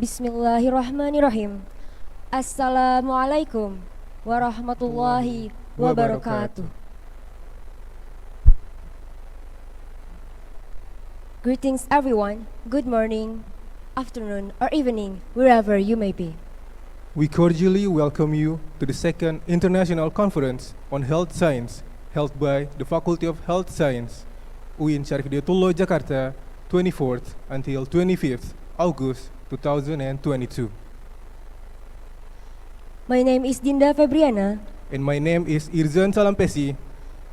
Bismillahirrahmanirrahim. Assalamualaikum warahmatullahi wabarakatuh. Greetings everyone, good morning, afternoon or evening, wherever you may be. We cordially welcome you to the second International Conference on Health Science held by the Faculty of Health Science, SYARIF HIDAYATULLAH, Jakarta, 24th until 25th August 2022. My name is Dinda Febriana. And my name is Irzan Salampesi.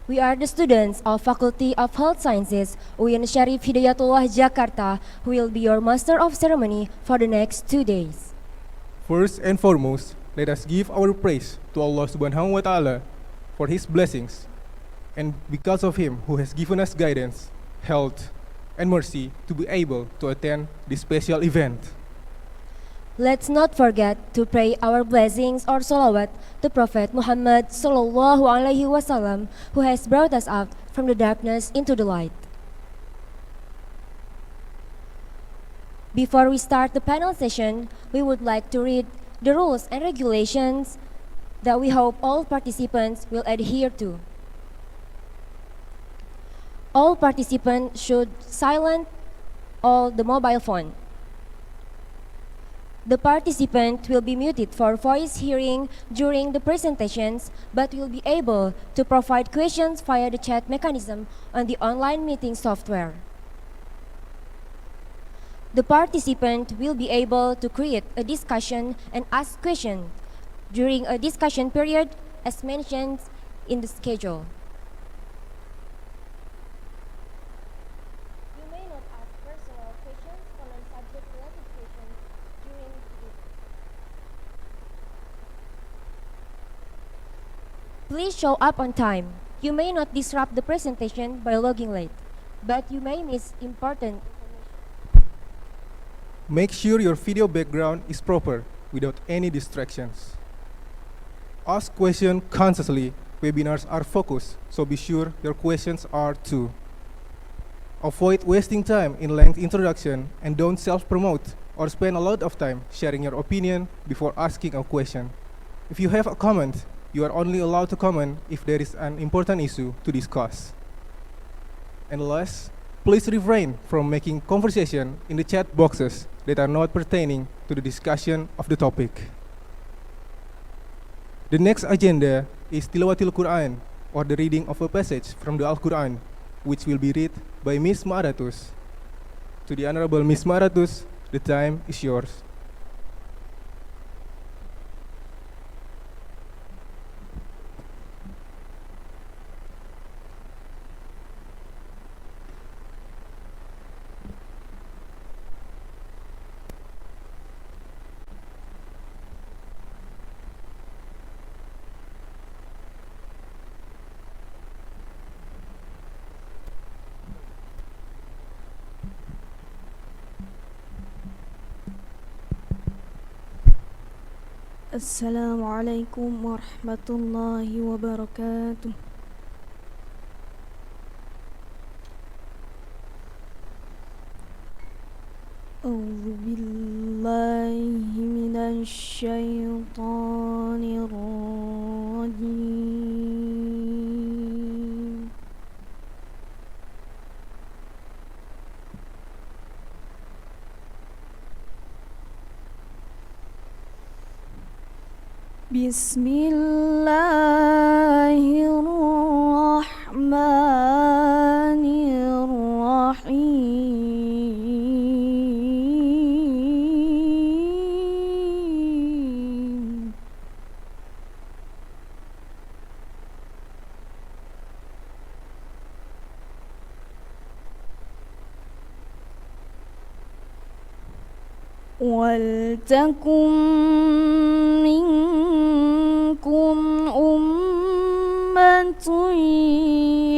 We are the students of Faculty of Health Sciences, SYARIF HIDAYATULLAH, Jakarta, who will be your Master of Ceremony for the next 2 days. First and foremost, let us give our praise to Allah Subhanahu wa Ta'ala for His blessings, and because of Him who has given us guidance, health, and mercy to be able to attend this special event. Let's not forget to pray our blessings or salawat to Prophet Muhammad sallallahu alaihi wasallam, who has brought us out from the darkness into the light. Before we start the panel session, we would like to read the rules and regulations that we hope all participants will adhere to. All participants should silence all the mobile phone. The participant will be muted for voice hearing during the presentations, but will be able to provide questions via the chat mechanism on the online meeting software. The participant will be able to create a discussion and ask questions during a discussion period as mentioned in the schedule. You may not ask personal questions or non-subject related questions during the Please show up on time. You may not disrupt the presentation by logging late, but you may miss important information. Make sure your video background is proper without any distractions. Ask questions consciously. Webinars are focused, so be sure your questions are too. Avoid wasting time in lengthy introduction and don't self-promote or spend a lot of time sharing your opinion before asking a question. If you have a comment, you are only allowed to comment if there is an important issue to discuss. And last, please refrain from making conversation in the chat boxes that are not pertaining to the discussion of the topic. The next agenda is Tilawatil Quran, or the reading of a passage from the Al-Quran, which will be read by Miss Ma'aratus. To the Honorable Miss Ma'aratus, the time is yours. السلام عليكم ورحمة الله وبركاته. أعوذ بالله من الشيطان الرجيم. بسم الله الرحمن الرحيم. ولتكن منكم أمة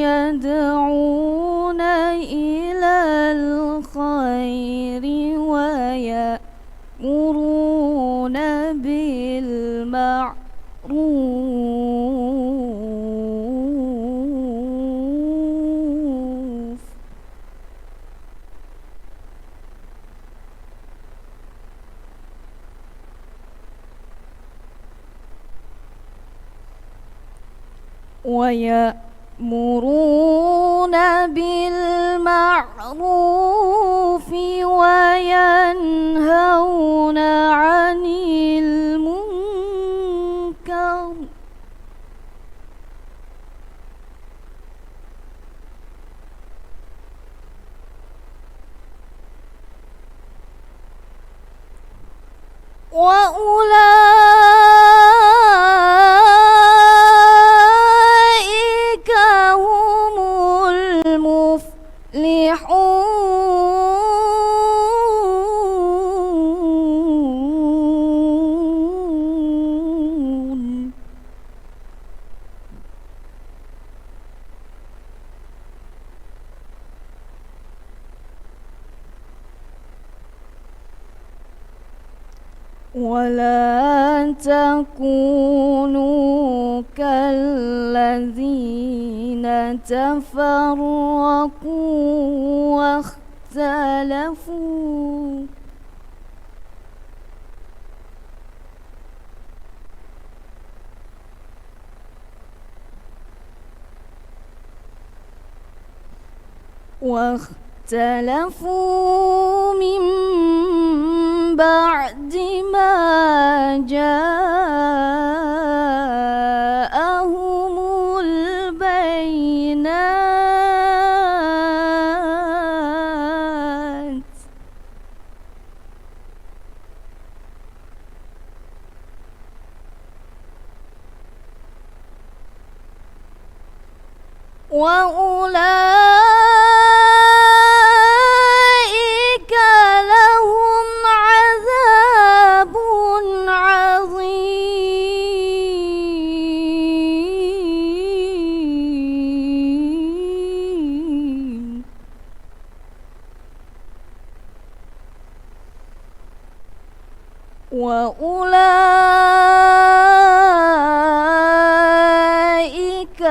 يدعون إلى الخير ويأمرون بالمعروف ويأمرون بالمعروف وينهون عن المنكر وأولئك هم المفلحون ولا تكونوا كالذين تفرقوا واختلفوا من بعد ما جاءهم البينات وأولئك لهم عذاب عظيم وأولئك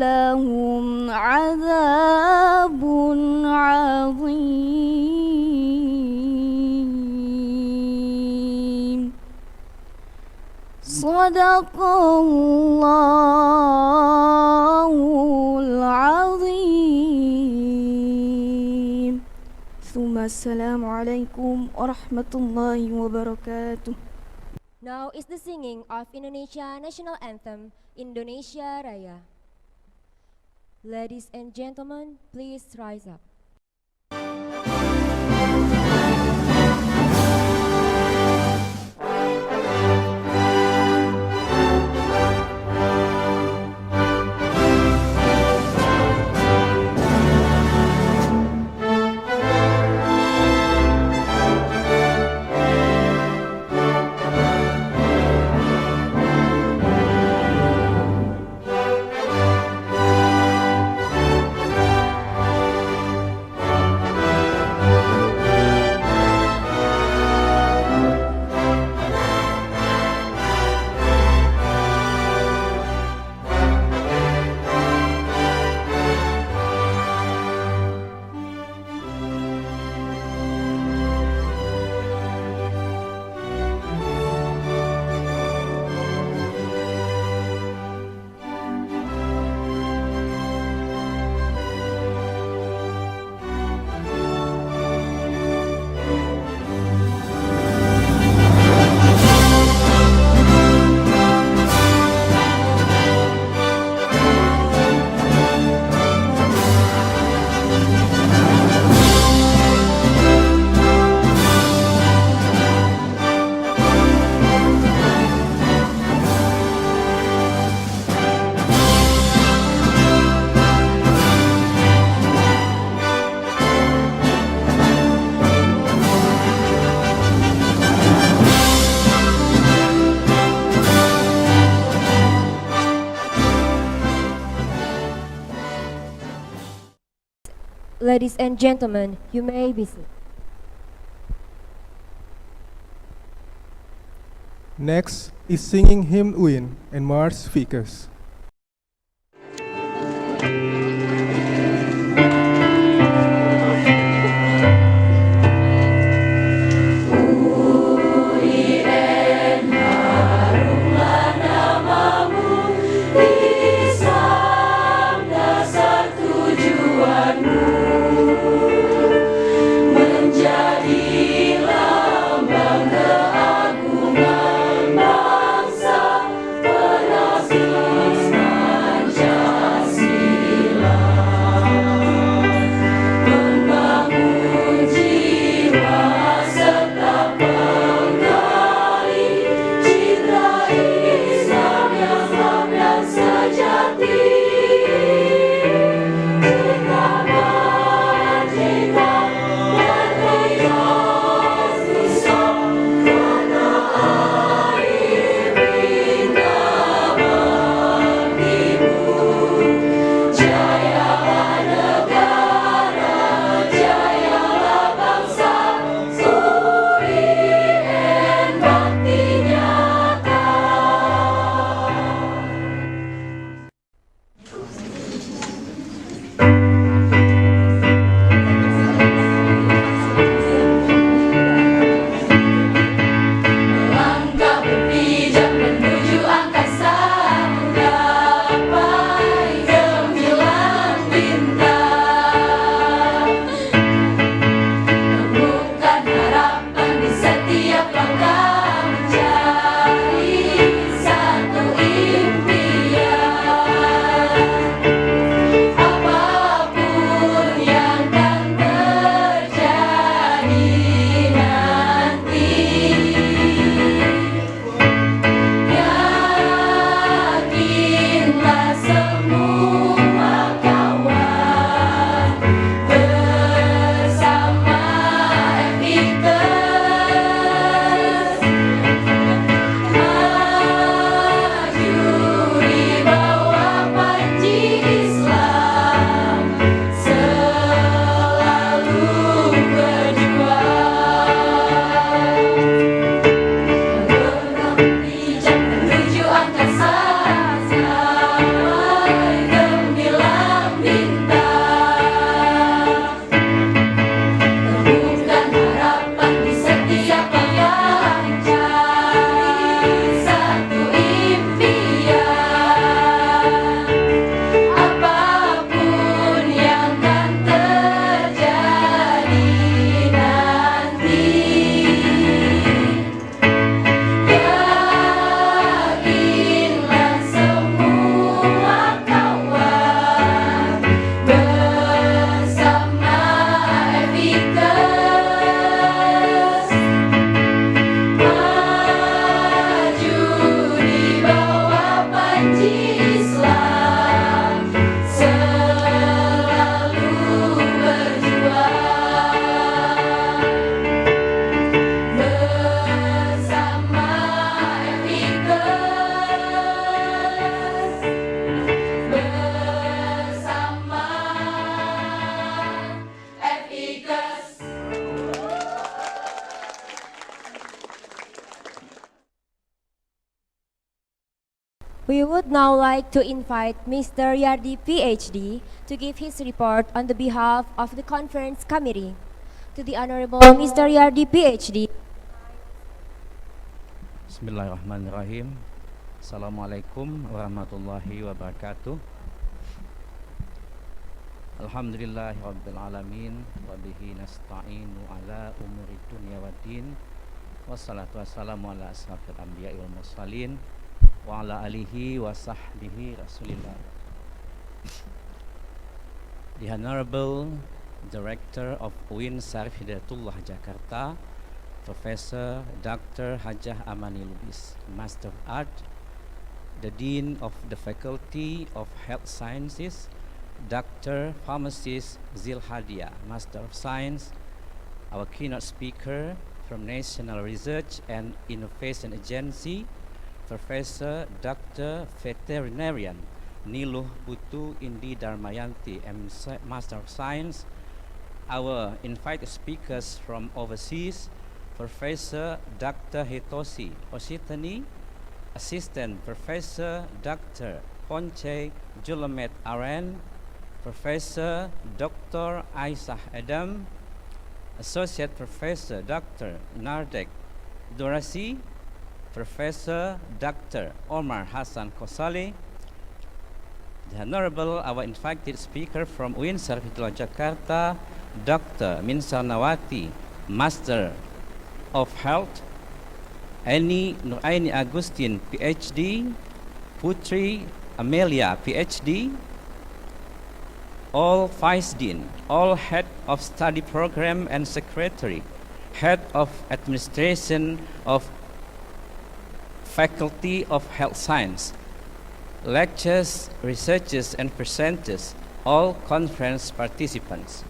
لهم عذاب عظيم صدق الله العظيم ثم السلام عليكم ورحمة الله وبركاته. Now is the singing of Indonesia National Anthem, Indonesia Raya. Ladies and gentlemen, please rise up. Ladies and gentlemen, you may be seated. Next is singing hymn Uin and march FIKES. Namamu di sana. We would now like to invite Mr. Yardi, PhD, to give his report on the behalf of the conference committee. To the Honorable Mr. Yardi, PhD. Bismillahirrahmanirrahim. Assalamualaikum warahmatullahi wabarakatuh. Alhamdulillahi rabbil alamin wa bihi nasta'inu ala umuri dunya waddin. Wassalatu wassalamu ala asrafil anbiya'i wal mursalin wa ala alihi wa sahbihi rasulillah. The Honorable Director of UIN SYARIF HIDAYATULLAH Jakarta, Professor Dr. Hajah Amani Lubis, Master of Art, the Dean of the Faculty of Health Sciences, Dr. Pharmacist Zilhadia, Master of Science, our keynote speaker from National Research and Innovation Agency, Professor Dr. Veterinarian Niluh Putu Indi Darmayanti, Master of Science, our invited speakers from overseas, Professor Dr. Hitoshi Oshitani, Assistant Professor Dr. Ponce Julamet Aren, Professor Dr. Aisyah Adam, Associate Professor Dr. Nardek Dorasi, Professor Dr. Omar Hassan Kosali, The Honorable, our invited speaker from UIN SYARIF HIDAYATULLAH Jakarta, Dr. Minsar Nawati, Master of Health, Ani Nuraini Agustin, PhD, Putri Amelia, PhD, all Vice Dean, all Head of Study Program and Secretary, Head of Administration of Faculty of Health Science, lecturers, researchers, and presenters, all conference participants.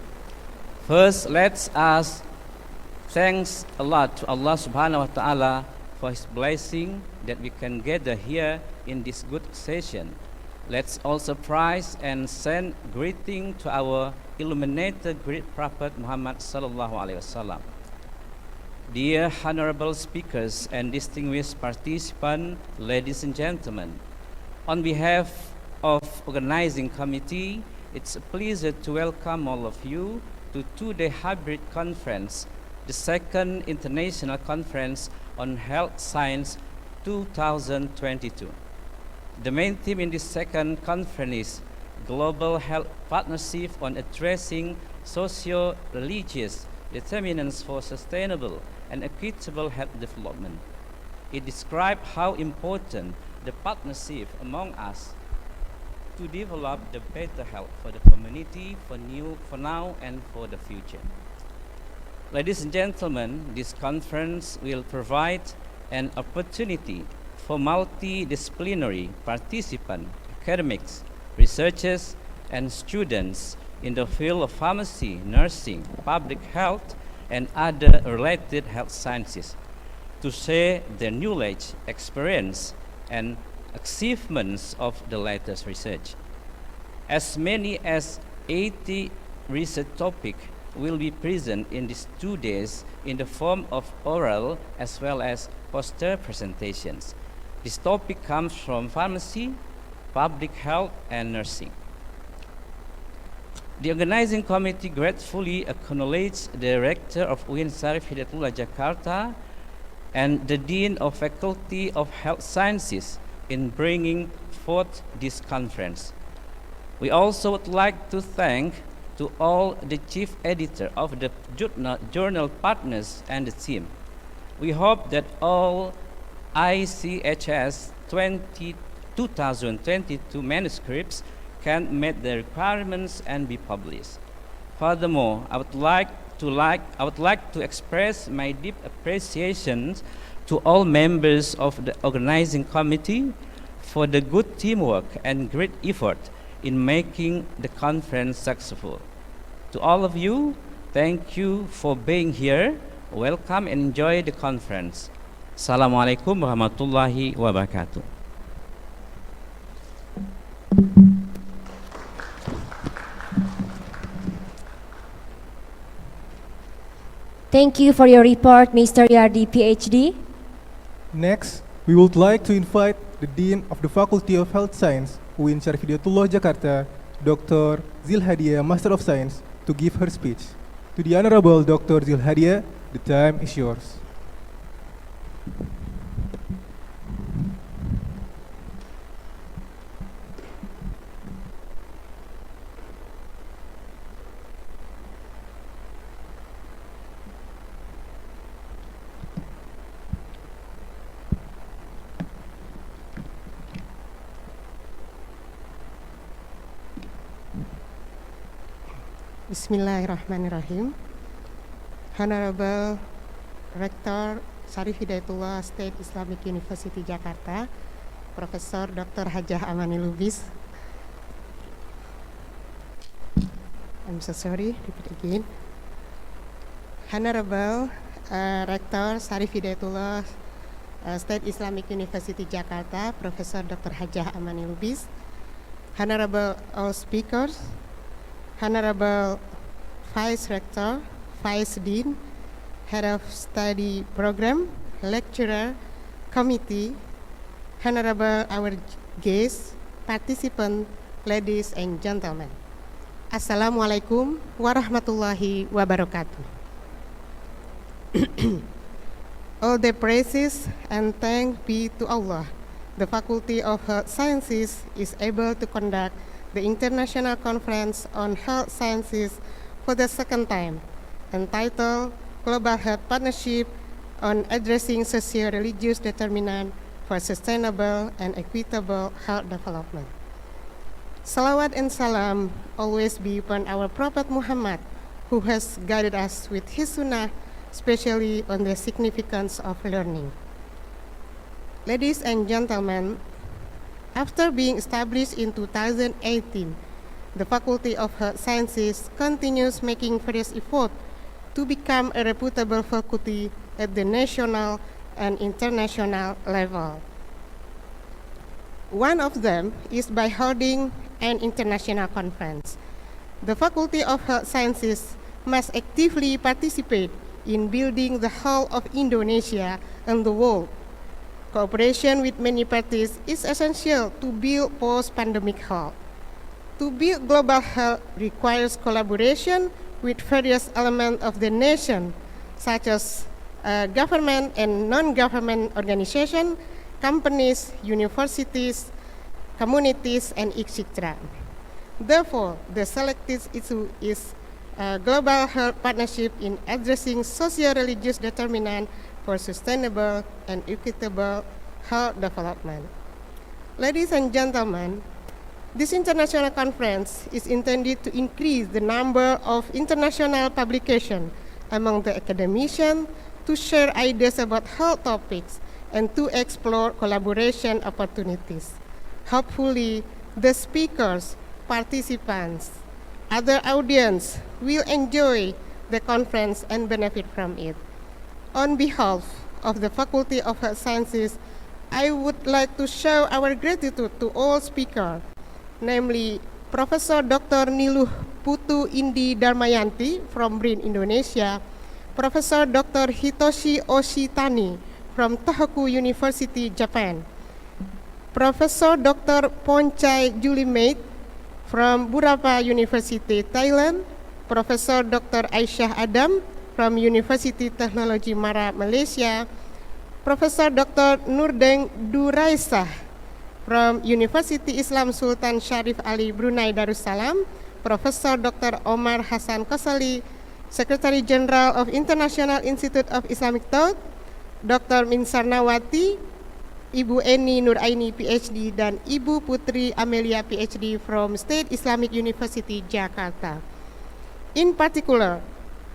First, let's ask thanks a lot to Allah subhanahu wa ta'ala for His blessing that we can gather here in this good session. Let's also praise and send greeting to our illuminated great Prophet Muhammad sallallahu alaihi wasallam. Dear honorable speakers and distinguished participants, ladies and gentlemen, on behalf of organizing committee, it's a pleasure to welcome all of you to two-day hybrid conference, the second international conference on health science 2022. The main theme in this second conference is Global Health Partnership on Addressing Socio-Religious Determinants for Sustainable and Equitable Health Development. It describes how important the partnership among us to develop the better health for the community, for now and for the future. Ladies and gentlemen, this conference will provide an opportunity for multidisciplinary participants, academics, researchers, and students in the field of pharmacy, nursing, public health, and other related health sciences to share their knowledge, experience, and achievements of the latest research. As many as 80 research topics will be present in these 2 days in the form of oral as well as poster presentations. This topic comes from pharmacy, public health, and nursing. The organizing committee gratefully acknowledges the Rector of UIN SYARIF HIDAYATULLAH Jakarta and the Dean of Faculty of Health Sciences in bringing forth this conference. We also would like to thank to all the chief editor of the journal partners and the team. We hope that all ICHS 2022 manuscripts can meet the requirements and be published. Furthermore, I would like to express my deep appreciation to all members of the organizing committee for the good teamwork and great effort in making the conference successful. To all of you, thank you for being here. Welcome and enjoy the conference. Assalamualaikum warahmatullahi wabarakatuh. Thank you for your report, Mr. Yardi, PhD. Next, we would like to invite the Dean of the Faculty of Health Science, UIN SYARIF HIDAYATULLAH Jakarta, Dr. Zilhadia, Master of Science, to give her speech. To the Honorable Dr. Zilhadia, the time is yours. Bismillahirrahmanirrahim. Honorable Rector SYARIF HIDAYATULLAH State Islamic University Jakarta, Profesor Dr. Hajah Amani Lubis. I'm so sorry, repeat again. Honorable Rector SYARIF HIDAYATULLAH State Islamic University Jakarta, Profesor Dr. Hajah Amani Lubis. Honorable all speakers, Honorable Vice Rector, Vice Dean, Head of Study Program, Lecturer, Committee, Honorable our guests, participants, ladies and gentlemen. Assalamualaikum warahmatullahi wabarakatuh. All the praises and thanks be to Allah. The Faculty of Health Sciences is able to conduct the International Conference on Health Sciences for the second time, entitled Global Health Partnership on Addressing Socio-Religious Determinants for Sustainable and Equitable Health Development. Salawat and salam always be upon our Prophet Muhammad, who has guided us with his sunnah, especially on the significance of learning. Ladies and gentlemen, after being established in 2018, the Faculty of Health Sciences continues making various efforts to become a reputable faculty at the national and international level. One of them is by holding an international conference. The Faculty of Health Sciences must actively participate in building the whole of Indonesia and the world. Cooperation with many parties is essential to build post-pandemic health. To build global health requires collaboration with various elements of the nation, such as government and non-government organizations, companies, universities, communities, and etc. Therefore, the selected issue is global health partnership in addressing socio-religious determinants for sustainable and equitable health development. Ladies and gentlemen, this international conference is intended to increase the number of international publications among the academicians, to share ideas about health topics, and to explore collaboration opportunities. Hopefully, the speakers, participants, other audience will enjoy the conference and benefit from it. On behalf of the Faculty of Health Sciences, I would like to show our gratitude to all speakers, namely Professor Dr. Niluh Putu Indi Darmayanti from BRIN Indonesia, Professor Dr. Hitoshi Oshitani from Tohoku University, Japan, Professor Dr. Ponchai Julimate from Burapa University, Thailand, Professor Dr. Aisyah Adam from University Technology Mara, Malaysia, Professor Dr. Nurdeng Duraisah from University Islam Sultan Syarif Ali, Brunei Darussalam, Professor Dr. Omar Hassan Kosali, Secretary General of International Institute of Islamic Thought, Dr. Minsarnawati, Ibu Eni Nuraini PhD, dan Ibu Putri Amelia PhD from State Islamic University, Jakarta. In particular,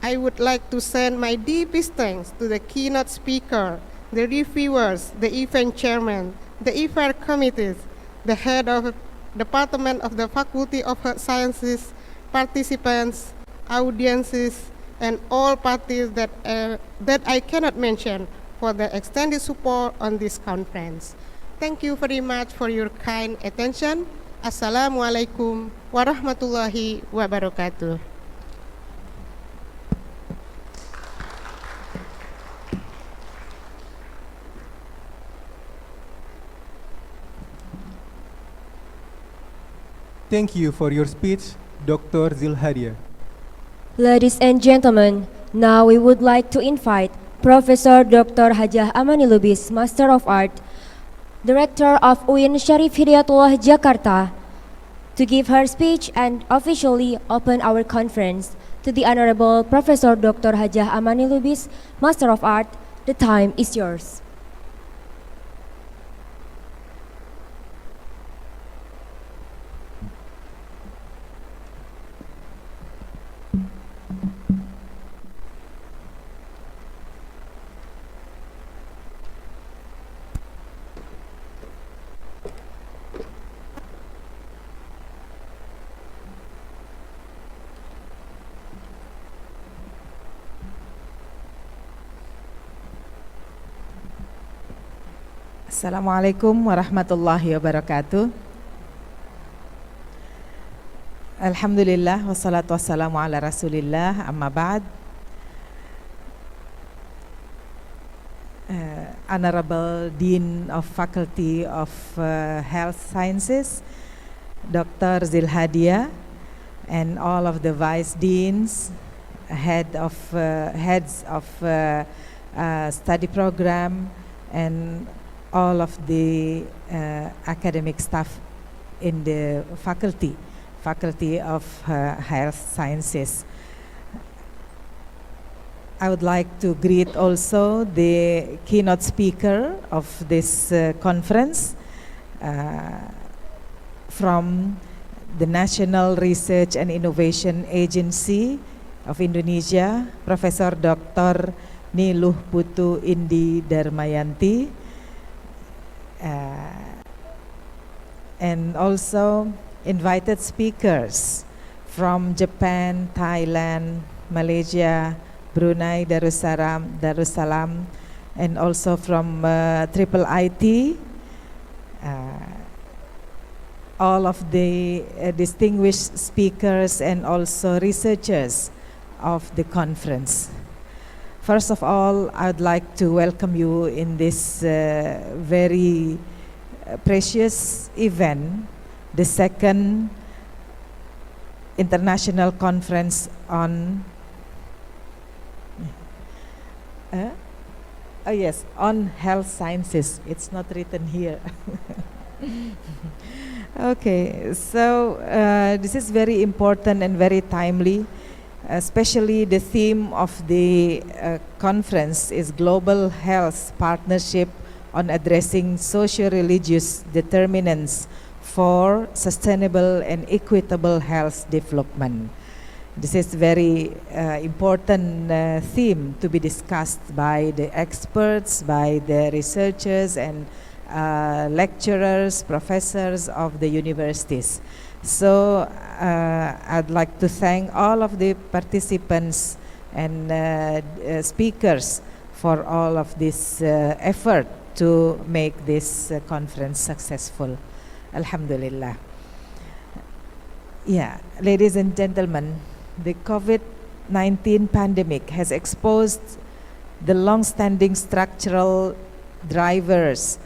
I would like to send my deepest thanks to the keynote speaker, the reviewers, the event chairman, the event committees, the head of department of the Faculty of Health Sciences, participants, audiences, and all parties that I cannot mention for the extended support on this conference. Thank you very much for your kind attention. Assalamualaikum warahmatullahi wabarakatuh. Thank you for your speech, Dr. Zilhadia. Ladies and gentlemen, now we would like to invite Professor Dr. Hajah Amani Lubis, Master of Art, Director of UIN Syarif Hidayatullah, Jakarta, to give her speech and officially open our conference. To the Honorable Professor Dr. Hajah Amani Lubis, Master of Art, the time is yours. Assalamualaikum warahmatullahi wabarakatuh. Alhamdulillah wassalatu wassalamu ala rasulillah, amma ba'd. Honorable Dean of Faculty of Health Sciences, Dr. Zilhadia, and all of the Vice Deans, heads of study program, and all of the academic staff in the Faculty of Health Sciences. I would like to greet also the keynote speaker of this conference from the National Research and Innovation Agency of Indonesia, Professor Dr. Niluh Putu Indi Darmayanti, and also invited speakers from Japan, Thailand, Malaysia, Brunei Darussalam, and also from Triple IT, all of the distinguished speakers and also researchers of the conference. First of all, I would like to welcome you in this very precious event, the second international conference on on health sciences. It's not written here. Okay, so this is very important and very timely, especially the theme of the conference is Global Health Partnership on Addressing Socio-Religious Determinants for Sustainable and Equitable Health Development. This is very important theme to be discussed by the experts, by the researchers and lecturers, professors of the universities. So I'd like to thank all of the participants and speakers for all of this effort to make this conference successful. Alhamdulillah. Yeah, ladies and gentlemen, the COVID-19 pandemic has exposed the long-standing structural drivers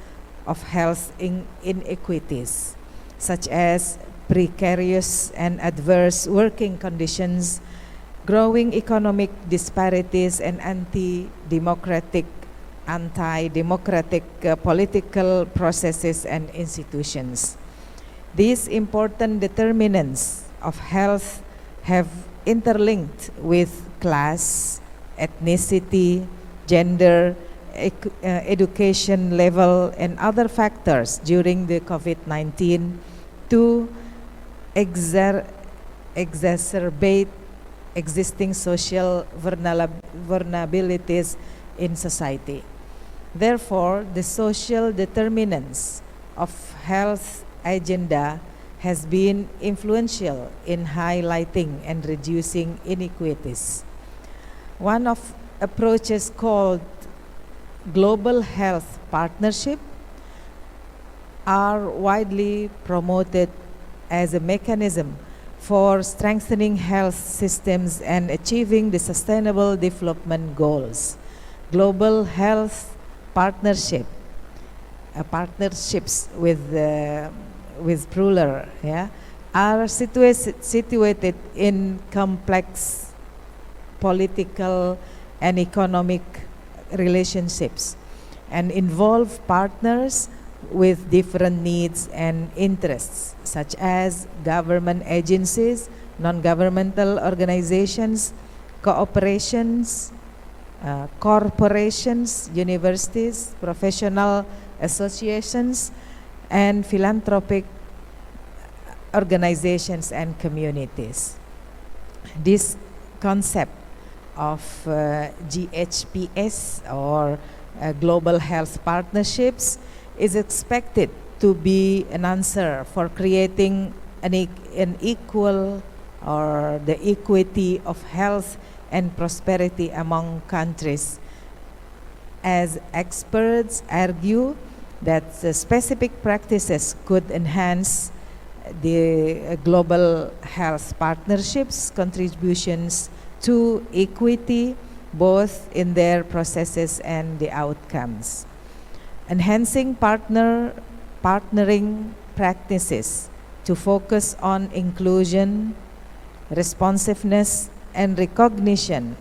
of health inequities, such as precarious and adverse working conditions, growing economic disparities, and anti-democratic political processes and institutions. These important determinants of health have interlinked with class, ethnicity, gender, education level, and other factors during the COVID-19 to exacerbate existing social vulnerabilities in society. Therefore, the social determinants of health agenda has been influential in highlighting and reducing inequities. One of approaches called Global Health Partnership are widely promoted as a mechanism for strengthening health systems and achieving the Sustainable Development Goals. Global Health Partnership, partnerships with plural, are situated in complex political and economic relationships and involve partners with different needs and interests, such as government agencies, non-governmental organizations, corporations, universities, professional associations, and philanthropic organizations and communities. This concept of GHPS or Global Health Partnerships is expected to be an answer for creating an equal or the equity of health and prosperity among countries, as experts argue that specific practices could enhance the global health partnerships' contributions to equity, both in their processes and the outcomes. Enhancing partnering practices to focus on inclusion, responsiveness, and recognition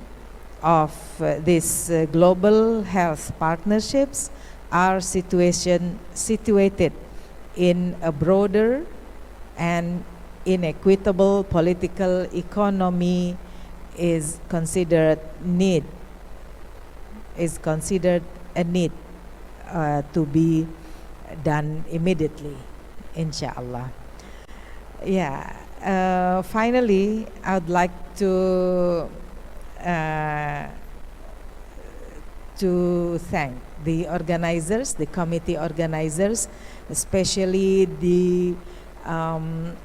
of these global health partnerships are situated in a broader and inequitable political economy is considered a need to be done immediately, inshallah. Yeah. Finally, I would like to thank the organizers, the committee organizers, especially the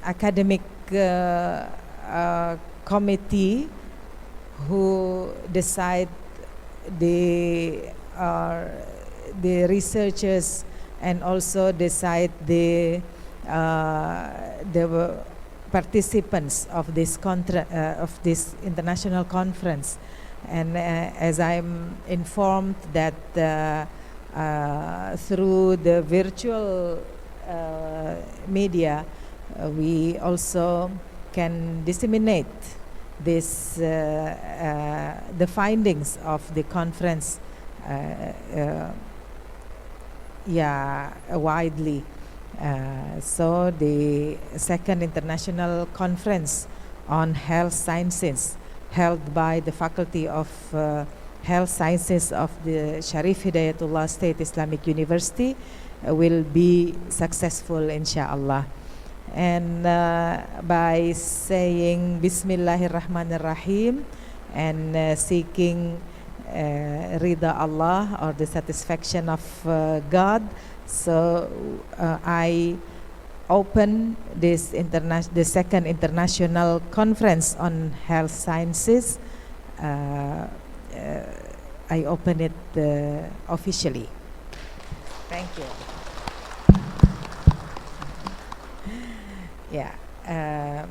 academic committee who decide the researchers and also decide the participants of this international conference. And as I'm informed that through the virtual media, we also can disseminate this the findings of the conference widely. So the second international conference on health sciences, held by the Faculty of Health Sciences of the SYARIF Hidayatullah State Islamic University, will be successful, inshallah. And by saying Bismillahirrahmanirrahim and seeking Rida Allah, or the satisfaction of God, so I open this the second international conference on health sciences. I open it officially. Thank you. Yeah,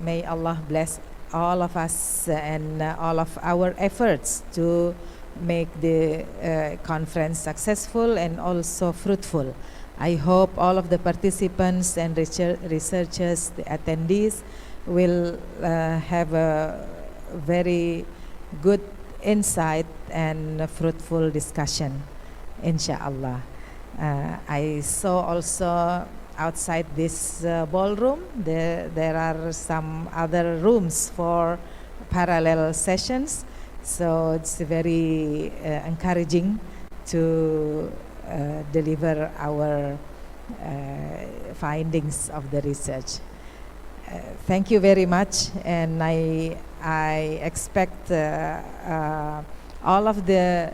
may Allah bless all of us and all of our efforts to make the conference successful and also fruitful. I hope all of the participants and researchers, the attendees, will have a very good insight and fruitful discussion, inshallah. I saw also outside this ballroom, there are some other rooms for parallel sessions. So it's very encouraging to deliver our findings of the research. Thank you very much, and I expect all of the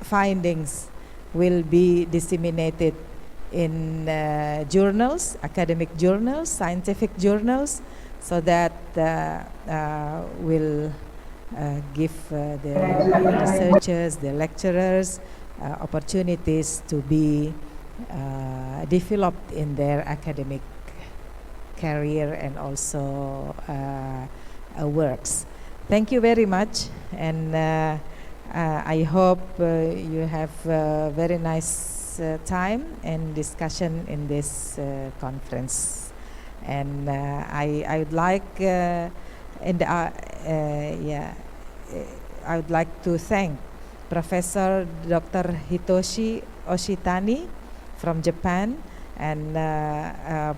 findings will be disseminated in journals, academic journals, scientific journals, so that will give the researchers, the lecturers, opportunities to be developed in their academic career and also works. Thank you very much, and I hope you have a very nice time and discussion in this conference. And I would like I would like to thank Professor Dr. Hitoshi Oshitani from Japan and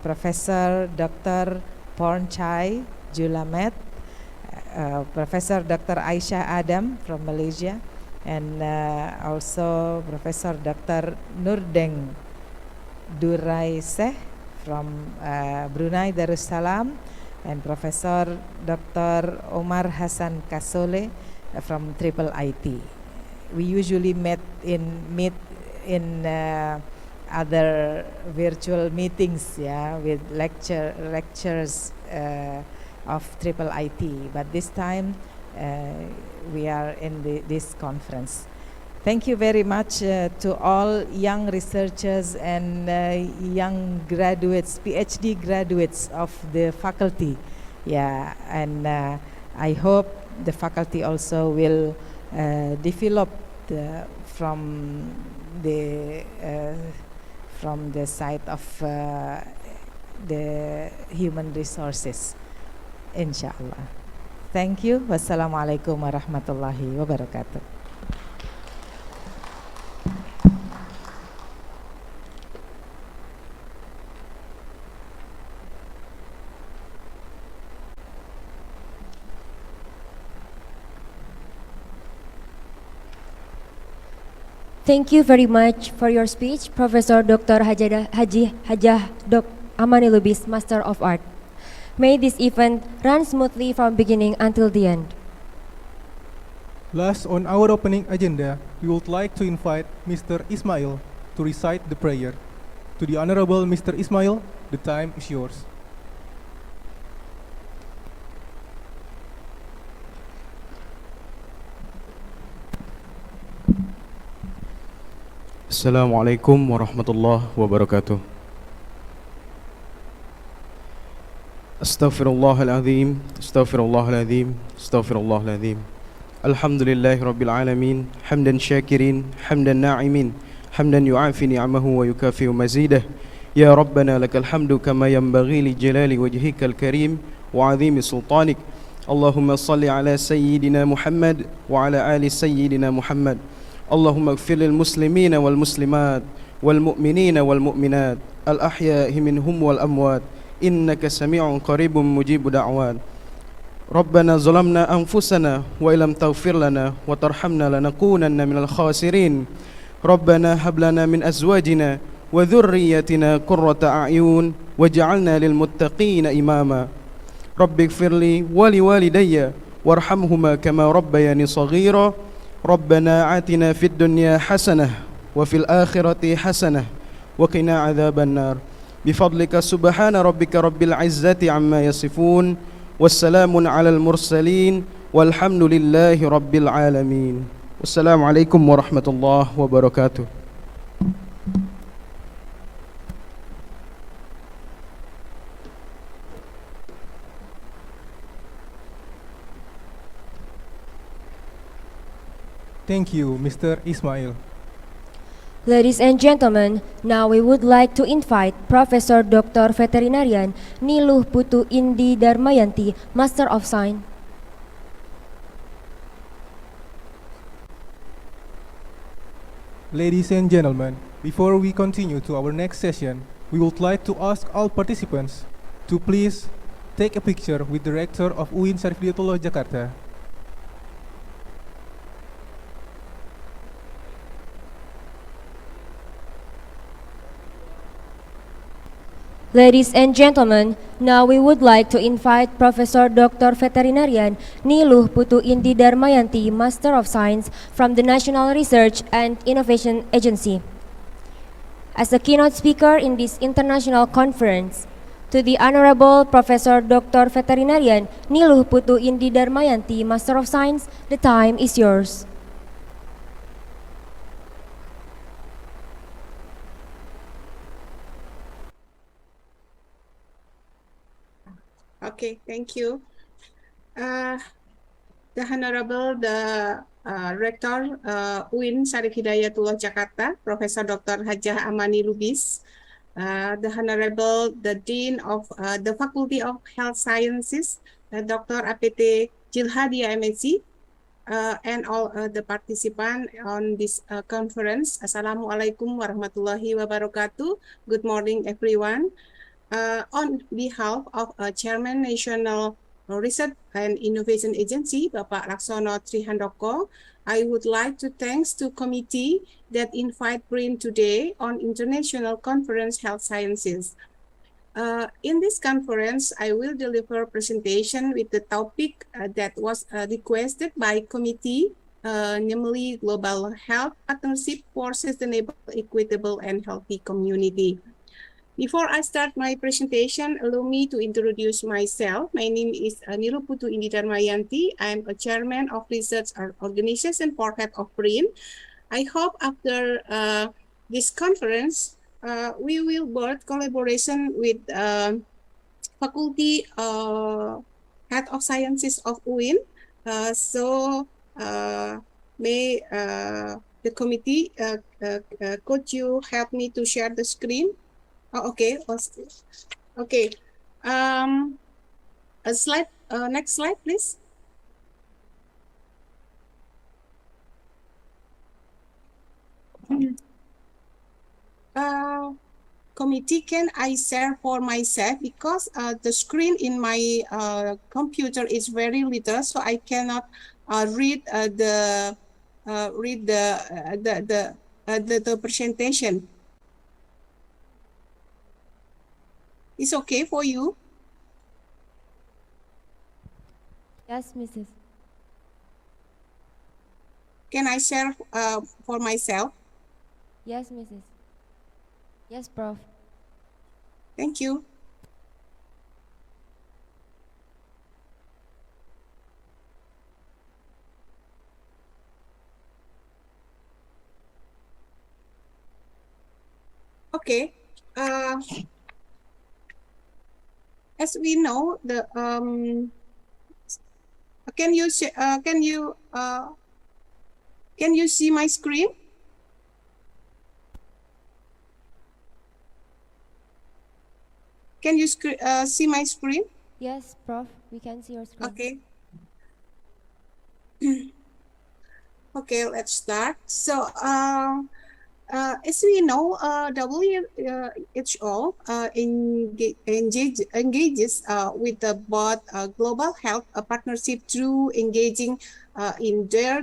Professor Dr. Pornchai Julamet, Professor Dr. Aisyah Adam from Malaysia, and also Professor Dr. Nurdeng Duraiseh from Brunei Darussalam, and Professor Dr. Omar Hassan Kasole from Triple IT. We usually meet in other virtual meetings, with lectures of Triple IT, but this time we are in this conference. Thank you very much to all young researchers and young graduates, PhD graduates of the faculty. And I hope the faculty also will develop from the side of the human resources, inshallah. Thank you. Wassalamualaikum warahmatullahi wabarakatuh. Thank you very much for your speech, Professor Dr. Hajah Amani Lubis, Master of Art. May this event run smoothly from beginning until the end. Last on our opening agenda, we would like to invite Mr. Ismail to recite the prayer. To the Honorable Mr. Ismail, the time is yours. Assalamualaikum warahmatullahi wabarakatuh. Astaghfirullahaladzim, astaghfirullahaladzim, astaghfirullahaladzim. Alhamdulillahi rabbil alamin, hamdan syakirin, hamdan na'imin, hamdan yu'afi ni'amahu wa yukafi'u mazidah. Ya Rabbana lakal hamdu kama yanbaghi li jalali wajhikal karim wa azimi sultanik. Allahumma salli ala sayyidina Muhammad wa ala ali sayyidina Muhammad. اللهم اغفر للمسلمين والمسلمات والمؤمنين والمؤمنات الأحياء منهم والأموات إنك سميع قريب مجيب دعوات ربنا ظلمنا أنفسنا وإن لم تغفر لنا وترحمنا لنكونن من الخاسرين ربنا هب لنا من أزواجنا وذريتنا قرة أعين واجعلنا للمتقين إماما رب اغفر لي ولوالدي وارحمهما كما ربياني صغيرا ربنا آتنا في الدنيا حسنة وفي الآخرة حسنة وقنا عذاب النار بفضلك سبحان ربك رب العزة عما يصفون والسلام على المرسلين والحمد لله رب العالمين والسلام عليكم ورحمة الله وبركاته. Thank you, Mr. Ismail. Ladies and gentlemen, now we would like to invite Professor Dr. Veterinarian Niluh Putu Indi Darmayanti, Master of Science. Ladies and gentlemen, before we continue to our next session, we would like to ask all participants to please take a picture with the Rector of UIN SYARIF HIDAYATULLAH Jakarta. Ladies and gentlemen, now we would like to invite Professor Dr. Veterinarian Niluh Putu Indi Darmayanti, Master of Science from the National Research and Innovation Agency, as the keynote speaker in this international conference. To the Honorable Professor Dr. Veterinarian Niluh Putu Indi Darmayanti, Master of Science, the time is yours. Okay, thank you. The Honorable Rector UIN SYARIF Hidayatullah Jakarta, Professor Dr. Hajah Amani Lubis, the Honorable Dean of the Faculty of Health Sciences, Dr. APT Jilhadia MSc, and all the participants on this conference. Assalamualaikum warahmatullahi wabarakatuh. Good morning, everyone. On behalf of Chairman National Research and Innovation Agency, Bapak Laksono Trihandoko, I would like to thanks to committee that invite BRIN today on International Conference Health Sciences. In this conference, I will deliver presentation with the topic that was requested by committee, namely Global Health Partnership for Sustainable, Equitable, and Healthy Community. Before I start my presentation, allow me to introduce myself. My name is Niluh Putu Indi Darmayanti. I'm a chairman of research organization for head of BRIN. I hope after this conference, we will work collaboration with faculty head of sciences of UIN. May the committee, could you help me to share the screen? Oh, okay. Okay. A slide. Next slide, please. Committee, can I share for myself because the screen in my computer is very little, so I cannot read the presentation. It's okay for you? Yes, Mrs. Can I share for myself? Yes, Mrs. Yes, Prof. Thank you. Okay. As we know, the can you see my screen? Can you see my screen? Yes, Prof. We can see your screen. Okay. Okay, let's start. So, as we know, WHO engages with the both global health partnership through engaging in their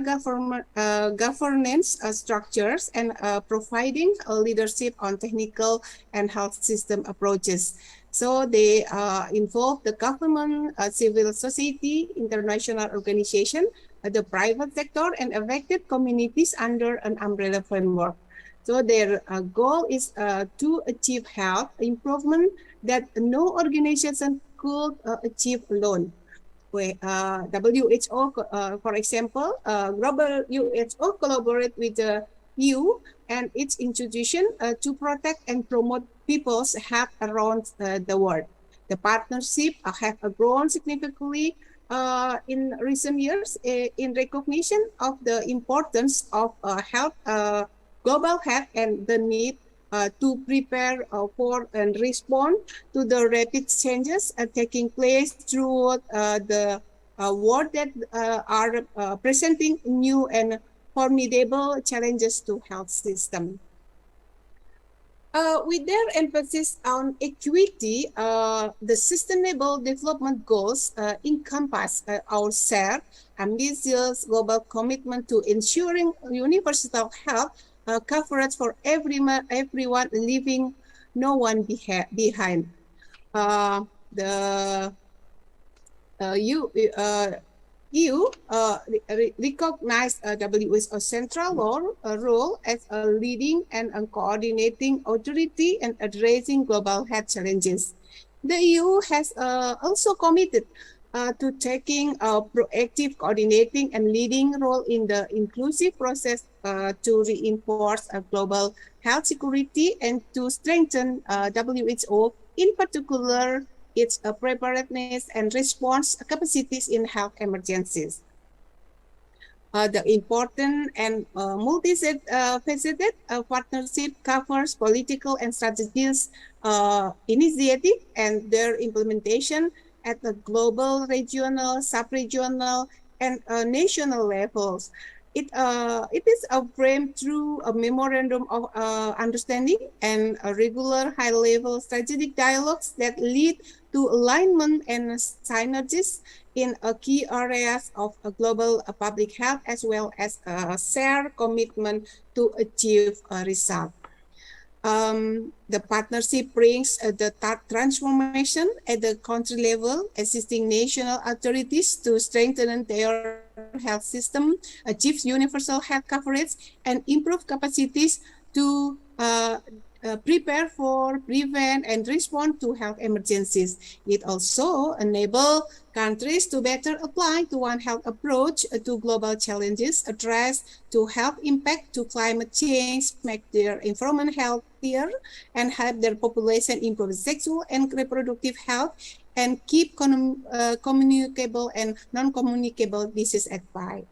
governance structures and providing leadership on technical and health system approaches. So they involve the government, civil society, international organization, the private sector, and affected communities under an umbrella framework. So their goal is to achieve health improvement that no organization could achieve alone. WHO, for example, global WHO collaborate with the EU and its institution to protect and promote people's health around the world. The partnership have grown significantly in recent years in recognition of the importance of health, global health, and the need to prepare for and respond to the rapid changes taking place throughout the world that are presenting new and formidable challenges to health system. With their emphasis on equity, the Sustainable Development Goals encompass our shared, ambitious global commitment to ensuring universal health coverage for everyone leaving no one behind. The EU recognized WHO's central role as a leading and a coordinating authority in addressing global health challenges. The EU has also committed to taking a proactive, coordinating, and leading role in the inclusive process to reinforce global health security and to strengthen WHO, in particular, its preparedness and response capacities in health emergencies. The important and multifaceted partnership covers political and strategic initiative and their implementation at the global, regional, sub-regional, and national levels. It is framed through a memorandum of understanding and a regular high-level strategic dialogues that lead to alignment and synergies in key areas of global public health, as well as a shared commitment to achieve a result. The partnership brings the transformation at the country level, assisting national authorities to strengthen their health system, achieve universal health coverage, and improve capacities to prepare for, prevent, and respond to health emergencies. It also enables countries to better apply to One Health approach to global challenges, address to health impact to climate change, make their environment healthier, and help their population improve sexual and reproductive health, and keep communicable and non-communicable disease at bay.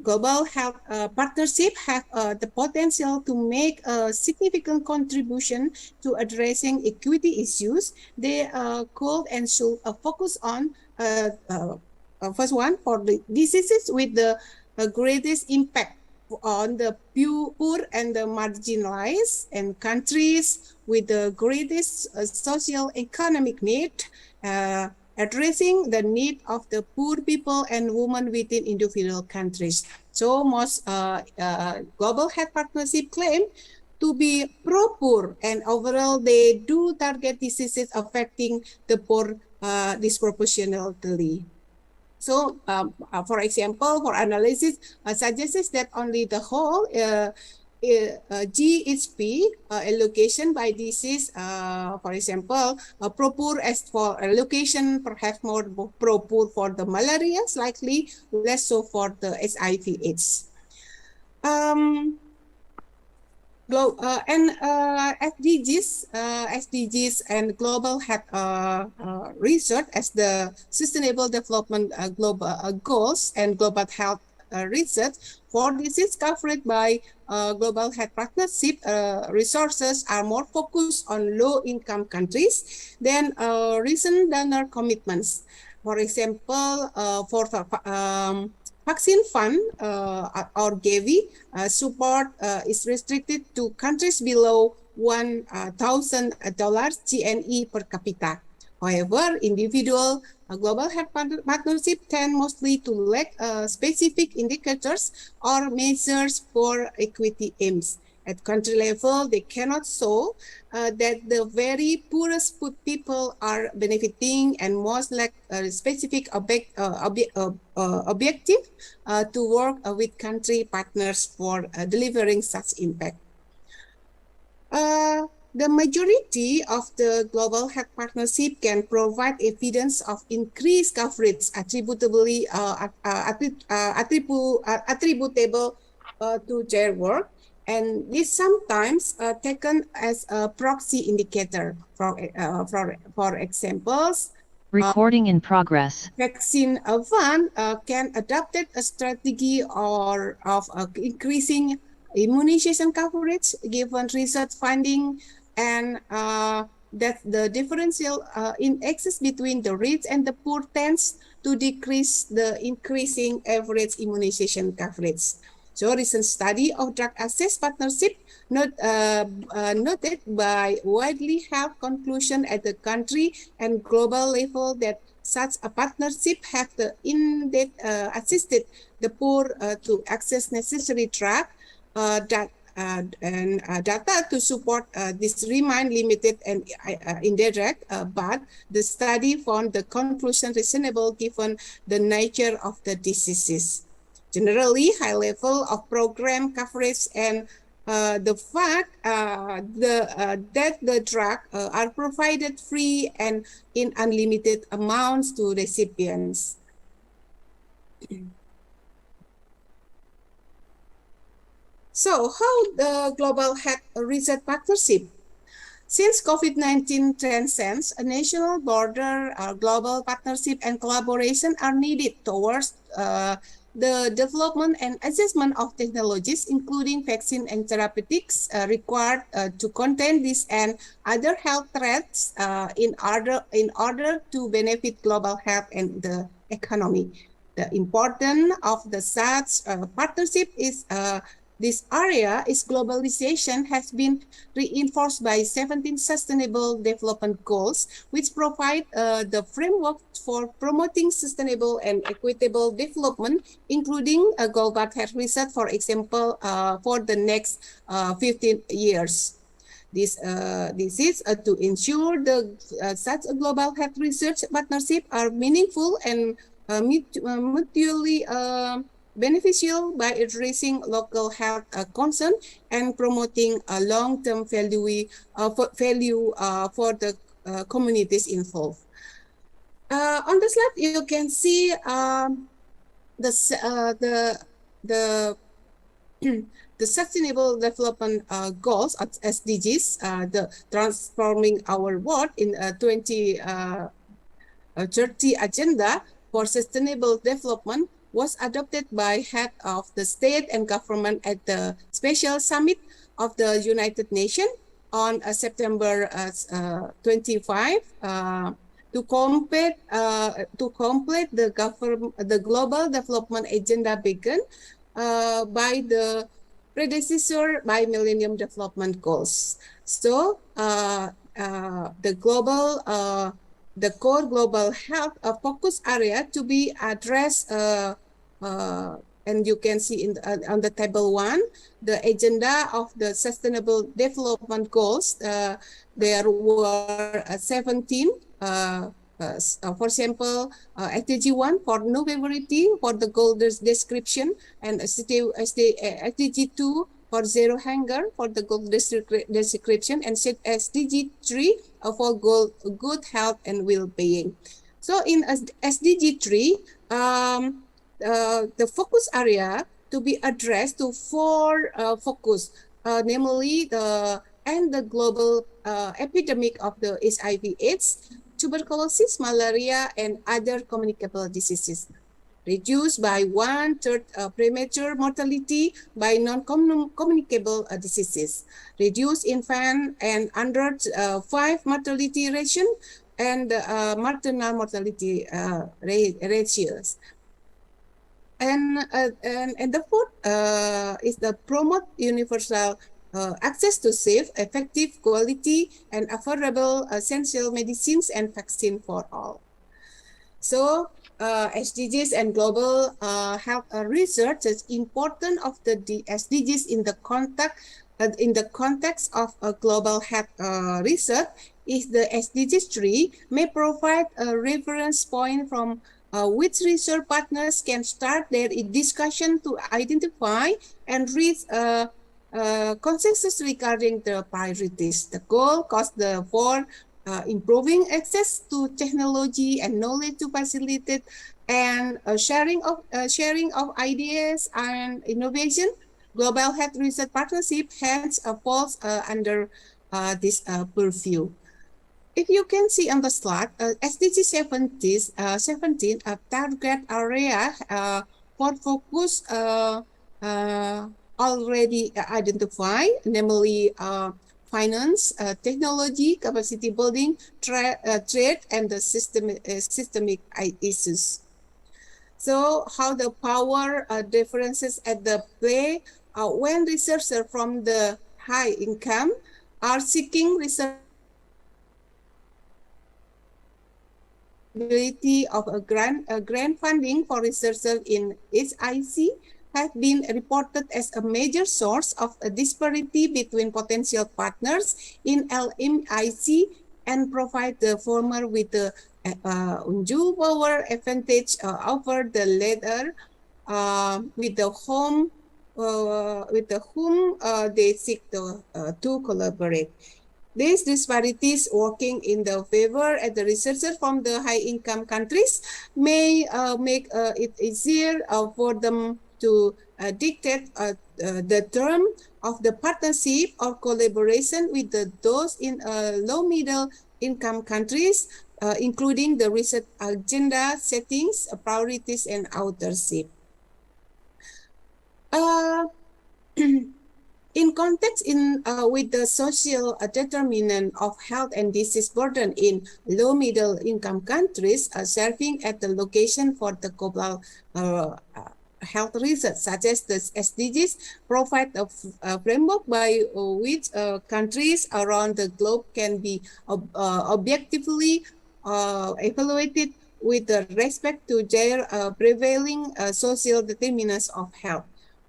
Global health partnership have the potential to make a significant contribution to addressing equity issues. They could and should focus on first one, for the diseases with the greatest impact on the poor and the marginalized, and countries with the greatest social economic need. addressing the need of the poor people and women within individual countries. So most global health partnership claim to be pro-poor, and overall they do target diseases affecting the poor disproportionately. So, for example, for analysis, suggests that only the whole GHP allocation by disease, for example, pro-poor as for allocation, perhaps more pro-poor for the malaria, slightly less so for the HIV/AIDS. SDGs and global health research as the Sustainable Development global goals and global health research for disease covered by global health partnership resources are more focused on low-income countries than recent donor commitments. For example, for Vaccine Fund or Gavi support is restricted to countries below $1,000 GNE per capita. However, individual global health partnership tend mostly to lack specific indicators or measures for equity aims. At country level, they cannot show that the very poorest people are benefiting and most lack specific objective to work with country partners for delivering such impact. The majority of the global health partnership can provide evidence of increased coverage attributable to their work, and this sometimes taken as a proxy indicator. For examples, recording in progress. Vaccine Fund can adopt a strategy of increasing immunization coverage given research finding, and that the differential in access between the rich and the poor tends to decrease the increasing average immunization coverage. So recent study of drug access partnership noted by widely held conclusion at the country and global level that such a partnership have the indeed assisted the poor to access necessary drug data to support this remain limited and indirect, but the study found the conclusion reasonable given the nature of the diseases. Generally, high level of program coverage and the fact that the drugs are provided free and in unlimited amounts to recipients. So, how the global health research partnership? Since COVID-19 transcends a national border, global partnership and collaboration are needed towards the development and assessment of technologies, including vaccine and therapeutics, required to contain this and other health threats in order to benefit global health and the economy. The importance of the such partnership is this area is globalization has been reinforced by 17 Sustainable Development Goals, which provide the framework for promoting sustainable and equitable development, including global health research, for example, for the next 15 years. This is to ensure the such a global health research partnership are meaningful and mutually beneficial by addressing local health concern and promoting a long-term value for the communities involved. On the slide, you can see the Sustainable Development Goals, SDGs, the transforming our world in 2030 agenda for sustainable development was adopted by head of the state and government at the Special Summit of the United Nations on September 25 to complete the global development agenda begun by the predecessor by Millennium Development Goals. So the global the core global health focus area to be addressed, and you can see on the table 1, the agenda of the Sustainable Development Goals. There were 17. For example, SDG 1 for no poverty for the goal description, and SDG 2 for zero hunger for the goal description, and SDG 3 for goal good health and well-being. So in SDG 3, the focus area to be addressed to 4 focus, namely the global epidemic of the HIV/AIDS, tuberculosis, malaria, and other communicable diseases. Reduced by 1/3 premature mortality by non-communicable diseases. Reduce infant and under 5 mortality ratio and maternal mortality ratios. And the 4th is the promote universal access to safe, effective, quality, and affordable essential medicines and vaccine for all. So SDGs and global health research is important of the SDGs in the context of global health research. Is the SDGs 3 may provide a reference point from which research partners can start their discussion to identify and reach consensus regarding the priorities. The goal calls for improving access to technology and knowledge to facilitate and sharing of ideas and innovation. Global Health Research Partnership hence falls under this purview. If you can see on the slide, SDG 17 target area for focus already identified, namely finance, technology, capacity building, trade, and the systemic issues. So how the power differences at the play when researchers from the high income are seeking research of a grant funding for researchers in HIC have been reported as a major source of a disparity between potential partners in LMIC and provide the former with the undue power advantage over the latter with whom they seek to collaborate. These disparities working in the favor of the researchers from the high-income countries may make it easier for them to dictate the term of the partnership or collaboration with those in low-middle income countries, including the research agenda settings, priorities, and authorship. In context with the social determinant of health and disease burden in low-middle income countries, serving at the location for the global health research, such as the SDGs, provide a framework by which countries around the globe can be objectively evaluated with respect to their prevailing social determinants of health.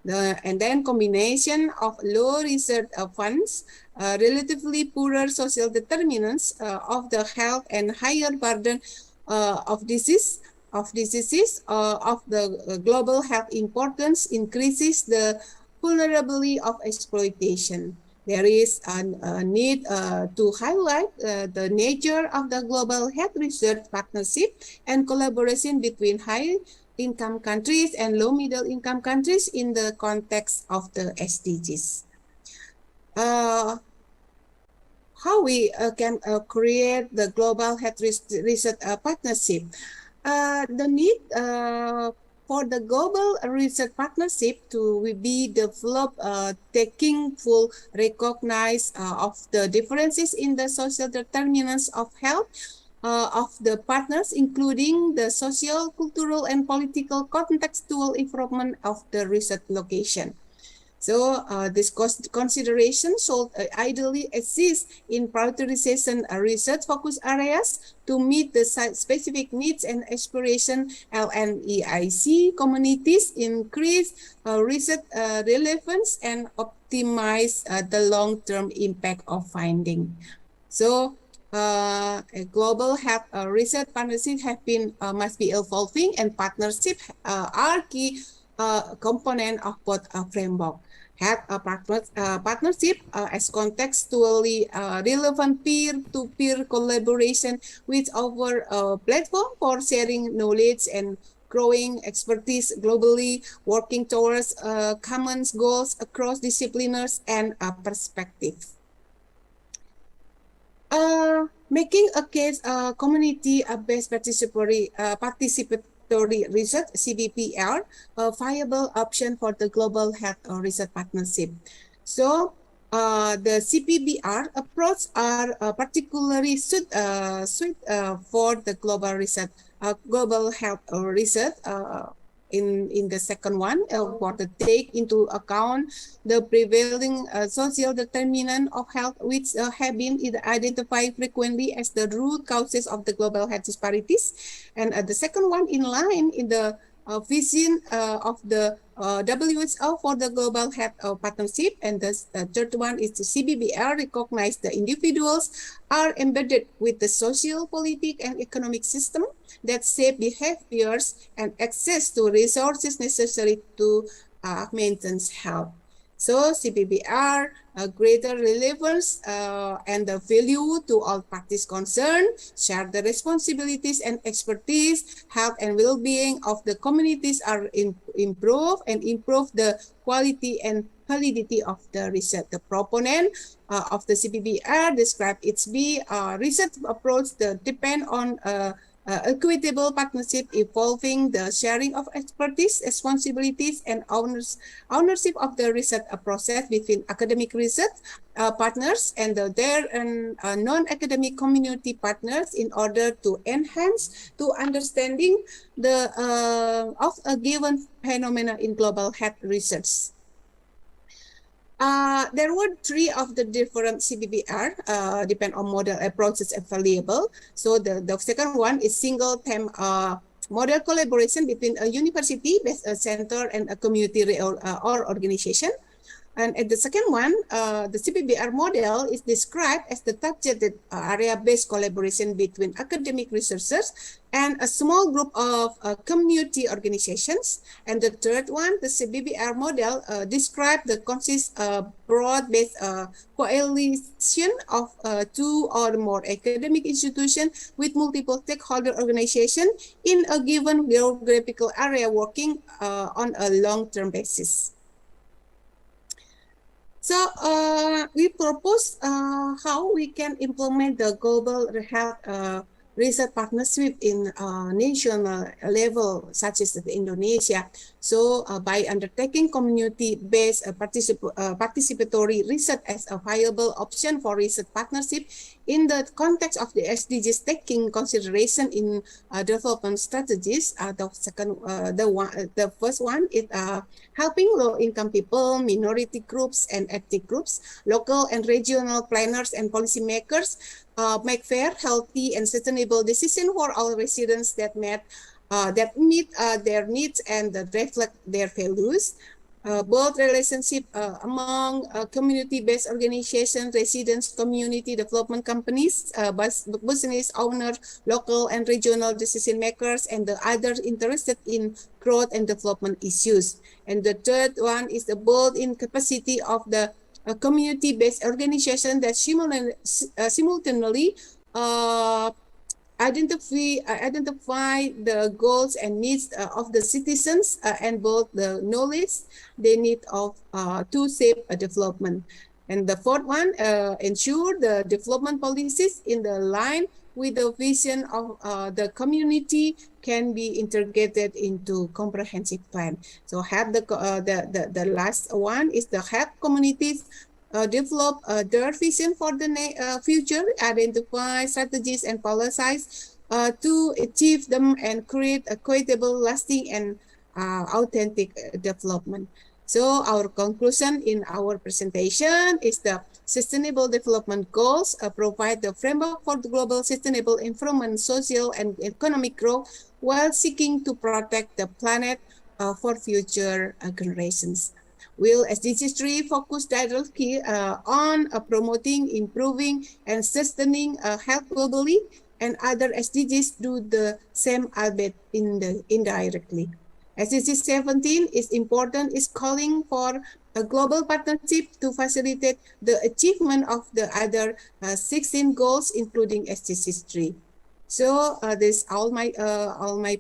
And then combination of low research funds, relatively poorer social determinants of the health, and higher burden of diseases of the global health importance increases the vulnerability of exploitation. There is a need to highlight the nature of the global health research partnership and collaboration between high-income countries and low-middle-income countries in the context of the SDGs. How we can create the global health research partnership? The need for the global research partnership to be developed, taking full recognize of the differences in the social determinants of health of the partners, including the social, cultural, and political contextual improvement of the research location. So this consideration should ideally exist in prioritization research focus areas to meet the specific needs and aspiration LNEIC communities, increase research relevance, and optimize the long-term impact of finding. So a global health research partnership must be evolving, and partnership are key component of both framework. Have a partnership as contextually relevant peer-to-peer collaboration with our platform for sharing knowledge and growing expertise globally, working towards common goals across disciplines and perspectives. Making a case community-based participatory research, CBPR, a viable option for the global health research partnership. So the CPBR approach are particularly suited for the global research, global health research. In the second one, for the take into account the prevailing social determinant of health, which have been identified frequently as the root causes of the global health disparities. And the second one, in line in the vision of the WHO for the global health partnership. And the third one is the CBBR recognize the individuals are embedded with the social, political, and economic system that shape behaviors and access to resources necessary to maintain health. So CBBR greater relevance and the value to all parties concerned, share the responsibilities and expertise, health and well-being of the communities are improve the quality and validity of the research. The proponent of the CBBR described its research approach that depend on equitable partnership involving the sharing of expertise, responsibilities, and ownership of the research process between academic research partners and their non-academic community partners in order to enhance to understanding the of a given phenomena in global health research. There were three of the different CBBR, depend on model approaches available. So the second one is single theme model collaboration between a university-based center and a community or organization. And at the second one, the CBBR model is described as the targeted area-based collaboration between academic researchers and a small group of community organizations. And the third one, the CBBR model, described the consist broad-based coalition of two or more academic institutions with multiple stakeholder organizations in a given geographical area working on a long-term basis. So we propose how we can implement the global health research partnership in national level, such as Indonesia. So by undertaking community-based participatory research as a viable option for research partnership in the context of the SDGs, taking consideration in development strategies. The first one is helping low-income people, minority groups, and ethnic groups, local and regional planners and policymakers make fair, healthy, and sustainable decisions for all residents that meet their needs and that reflect their values. Both relationship among community-based organizations, residents, community development companies, business owners, local and regional decision makers, and the others interested in growth and development issues. And the third one is the built-in capacity of the community-based organization that simultaneously identify the goals and needs of the citizens and both the knowledge they need of to shape a development. And the fourth one, ensure the development policies in the line with the vision of the community can be integrated into comprehensive plan. So have the last one is the help communities develop their vision for the future, identify strategies and policies to achieve them and create a equitable, lasting, and authentic development. So our conclusion in our presentation is the Sustainable Development Goals provide the framework for the global sustainable improvement, social and economic growth while seeking to protect the planet for future generations. Will SDGs 3 focus directly on promoting, improving, and sustaining health globally, and other SDGs do the same, albeit indirectly. SDG 17 is important, is calling for a global partnership to facilitate the achievement of the other 16 goals, including SDG 3. So this all my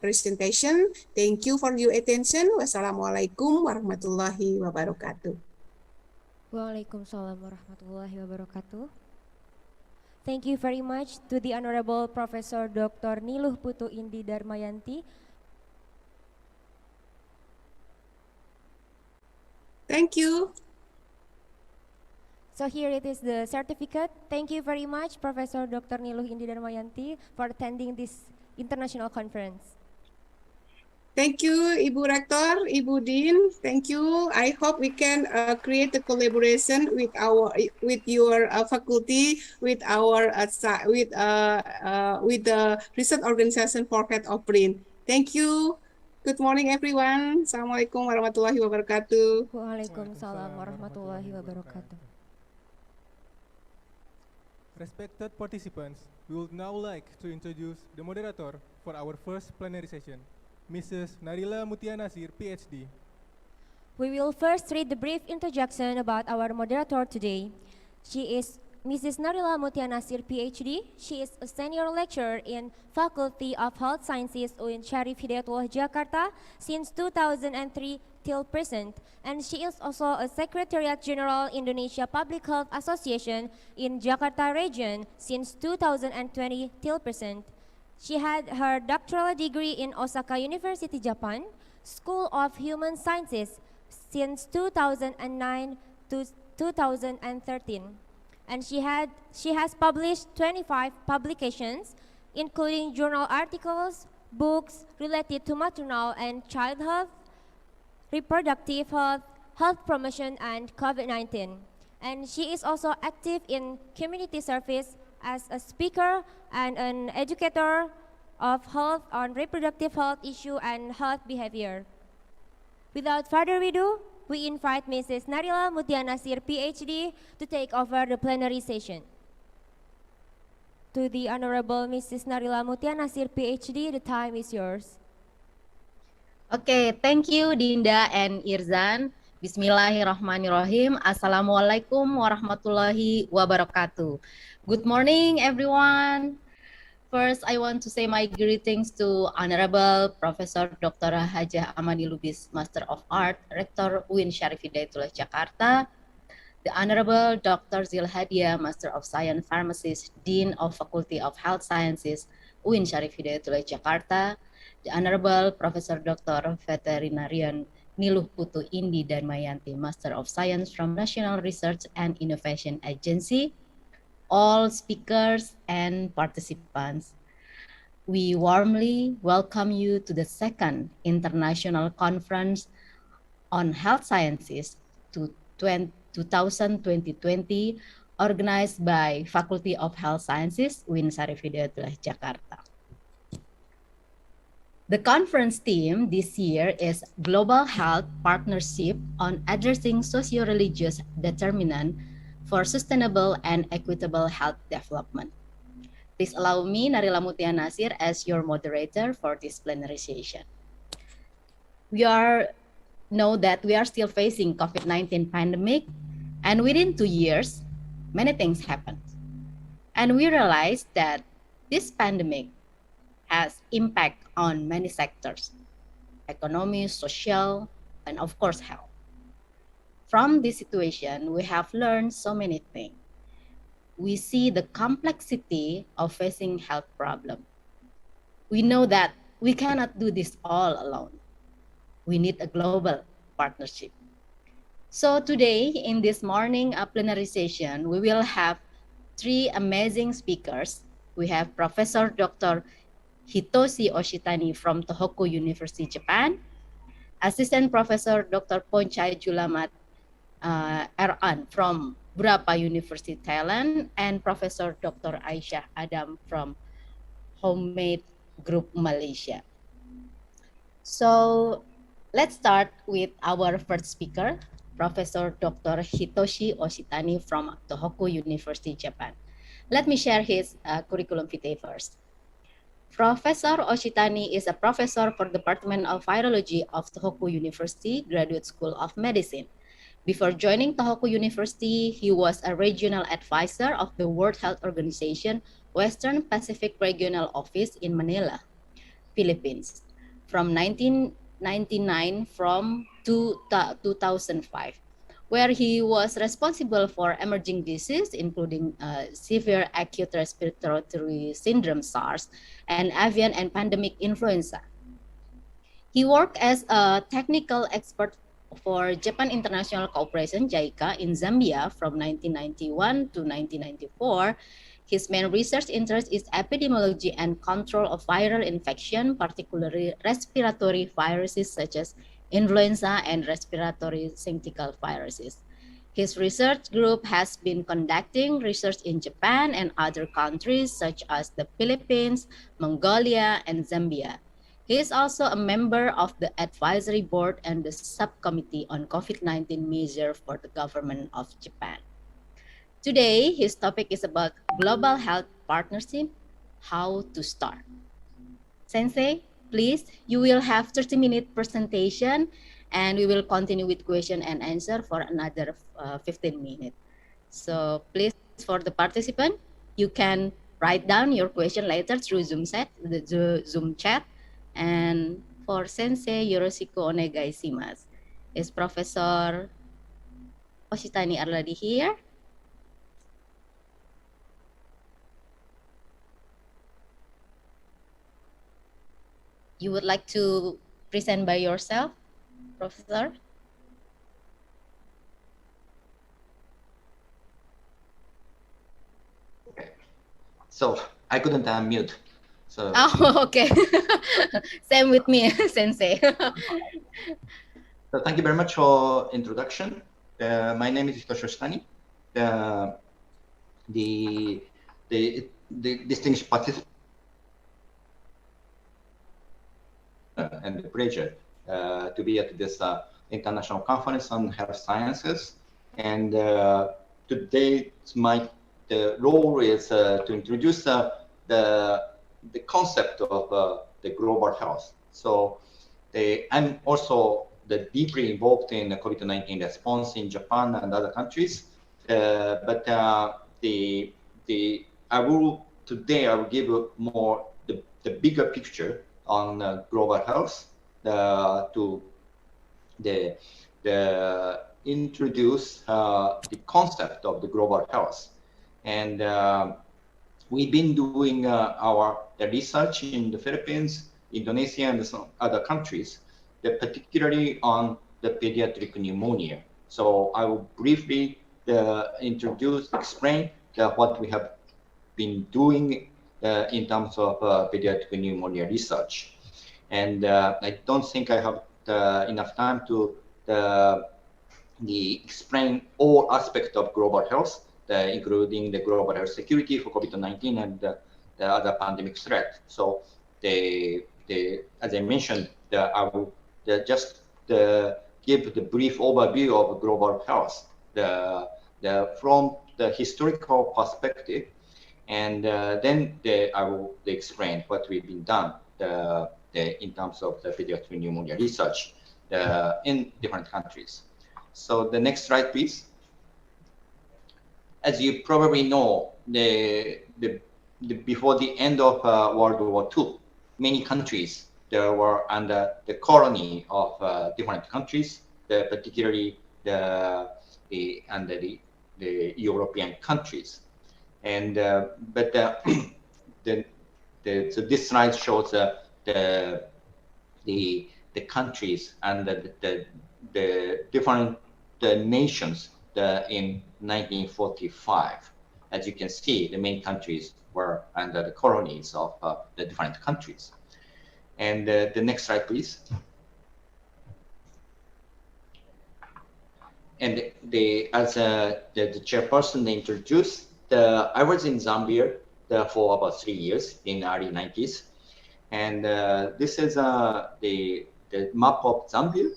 presentation. Thank you for your attention. Wassalamualaikum warahmatullahi wabarakatuh. Waalaikumsalam warahmatullahi wabarakatuh. Thank you very much to the Honorable Professor Dr. Niluh Putu Indi Darmayanti. Thank you. So here it is the certificate. Thank you very much, Professor Dr. Niluh Indi Darmayanti, for attending this international conference. Thank you, Ibu Rektor, Ibu Dean. Thank you. I hope we can create a collaboration with your faculty, with the research organization for health of brain. Thank you. Good morning, everyone. Assalamualaikum warahmatullahi wabarakatuh. Waalaikumsalam warahmatullahi wabarakatuh. Respected participants, we would now like to introduce the moderator for our first plenary session, Mrs. Narila Mutia Nasir, PhD. We will first read the brief introduction about our moderator today. She is Mrs. Narila Mutia Nasir, PhD. She is a senior lecturer in Faculty of Health Sciences in SYARIF Hidayatullah, Jakarta since 2003 till present, and she is also a Secretariat General Indonesia Public Health Association in Jakarta region since 2020 till present. She had her doctoral degree in Osaka University, Japan, School of Human Sciences since 2009 to 2013. And she has published 25 publications, including journal articles, books related to maternal and child health, reproductive health, health promotion, and COVID-19. And she is also active in community service as a speaker and an educator of health on reproductive health issue and health behavior. Without further ado, we invite Mrs. Narila Mutia Nasir, PhD, to take over the plenary session. To the Honorable Mrs. Narila Mutia Nasir, PhD, the time is yours. Okay, thank you Dinda and Irzan. Bismillahirrahmanirrahim. Assalamualaikum warahmatullahi wabarakatuh. Good morning, everyone. First, I want to say my greetings to Honorable Professor Dr. Hajah Amani Lubis, Master of Art, Rector UIN SYARIF Hidayatullah Jakarta, the Honorable Dr. Zilhadia, Master of Science Pharmacist, Dean of Faculty of Health Sciences, UIN SYARIF Hidayatullah Jakarta, the Honorable Professor Dr. Veterinarian Niluh Putu Indi Darmayanti, Master of Science from National Research and Innovation Agency, all speakers and participants. We warmly welcome you to the second International Conference on Health Sciences 2020, organized by Faculty of Health Sciences, UIN SYARIF Hidayatullah Jakarta. The conference theme this year is Global Health Partnership on Addressing Socio-Religious Determinant for Sustainable and Equitable Health Development. Please allow me, Narila Mutia Nasir, as your moderator for this plenary session. We know that we are still facing COVID-19 pandemic, and within 2 years, many things happened. And we realized that this pandemic has impact on many sectors, economy, social, and of course, health. From this situation, we have learned so many things. We see the complexity of facing health problem. We know that we cannot do this all alone. We need a global partnership. So today, in this morning plenary session, we will have 3 amazing speakers. We have Professor Dr. Hitoshi Oshitani from Tohoku University, Japan, Assistant Professor Dr. Poncai Julamat Eran from Burapa University, Thailand, and Professor Dr. Aisyah Adam from Homemade Group, Malaysia. So let's start with our first speaker, Professor Dr. Hitoshi Oshitani from Tohoku University, Japan. Let me share his curriculum vitae first. Professor Oshitani is a professor for the Department of Virology of Tohoku University Graduate School of Medicine. Before joining Tohoku University, he was a regional advisor of the World Health Organization Western Pacific Regional Office in Manila, Philippines, from 1999 to 2005, where he was responsible for emerging diseases, including severe acute respiratory syndrome SARS and avian and pandemic influenza. He worked as a technical expert for Japan International Cooperation JICA in Zambia from 1991 to 1994. His main research interest is epidemiology and control of viral infection, particularly respiratory viruses such as influenza and respiratory syncytial viruses. His research group has been conducting research in Japan and other countries such as the Philippines, Mongolia, and Zambia. He is also a member of the advisory board and the subcommittee on COVID-19 measures for the government of Japan. Today, his topic is about global health partnership, how to start. Sensei, please, you will have 30-minute presentation and we will continue with question and answer for another 15 minutes. So please, for the participant, you can write down your question later through Zoom chat. And for Sensei, yoroshiku onegai shimasu. Is Professor Oshitani already here? You would like to present by yourself, Professor? So I couldn't unmute. So oh, okay. Same with me, Sensei. So thank you very much for introduction. My name is Hitoshi Oshitani. The distinguished participant and the pleasure to be at this international conference on health sciences. And today the role is to introduce the concept of the global health. So I'm also deeply involved in the COVID-19 response in Japan and other countries. But today I will give more the bigger picture on global health to introduce the concept of the global health. And we've been doing the research in the Philippines, Indonesia, and some other countries, particularly on the pediatric pneumonia. So I will briefly explain what we have been doing in terms of pediatric pneumonia research. And I don't think I have enough time to explain all aspects of global health, including the global health security for COVID-19 and the other pandemic threat. So as I mentioned, I will just give the brief overview of global health from the historical perspective, and then I will explain what we've been done in terms of the pediatric pneumonia research in different countries. So the next slide, please. As you probably know, before the end of World War II, many countries were under the colony of different countries, particularly under the European countries. And so this slide shows the countries and the different nations in 1945. As you can see, the main countries were under the colonies of the different countries. And the next slide, please. the chairperson introduced, I was in Zambia for about 3 years in the early 90s. And this is the map of Zambia.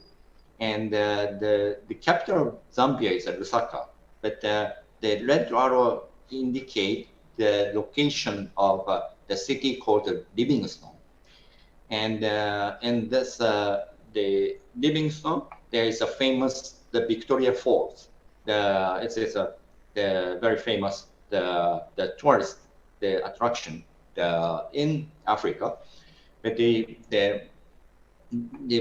And the capital of Zambia is Lusaka. But the red arrow indicate the location of the city called Livingstone. And this the Livingstone, there is a famous the Victoria Falls. It's the very famous the tourist the attraction in Africa. But the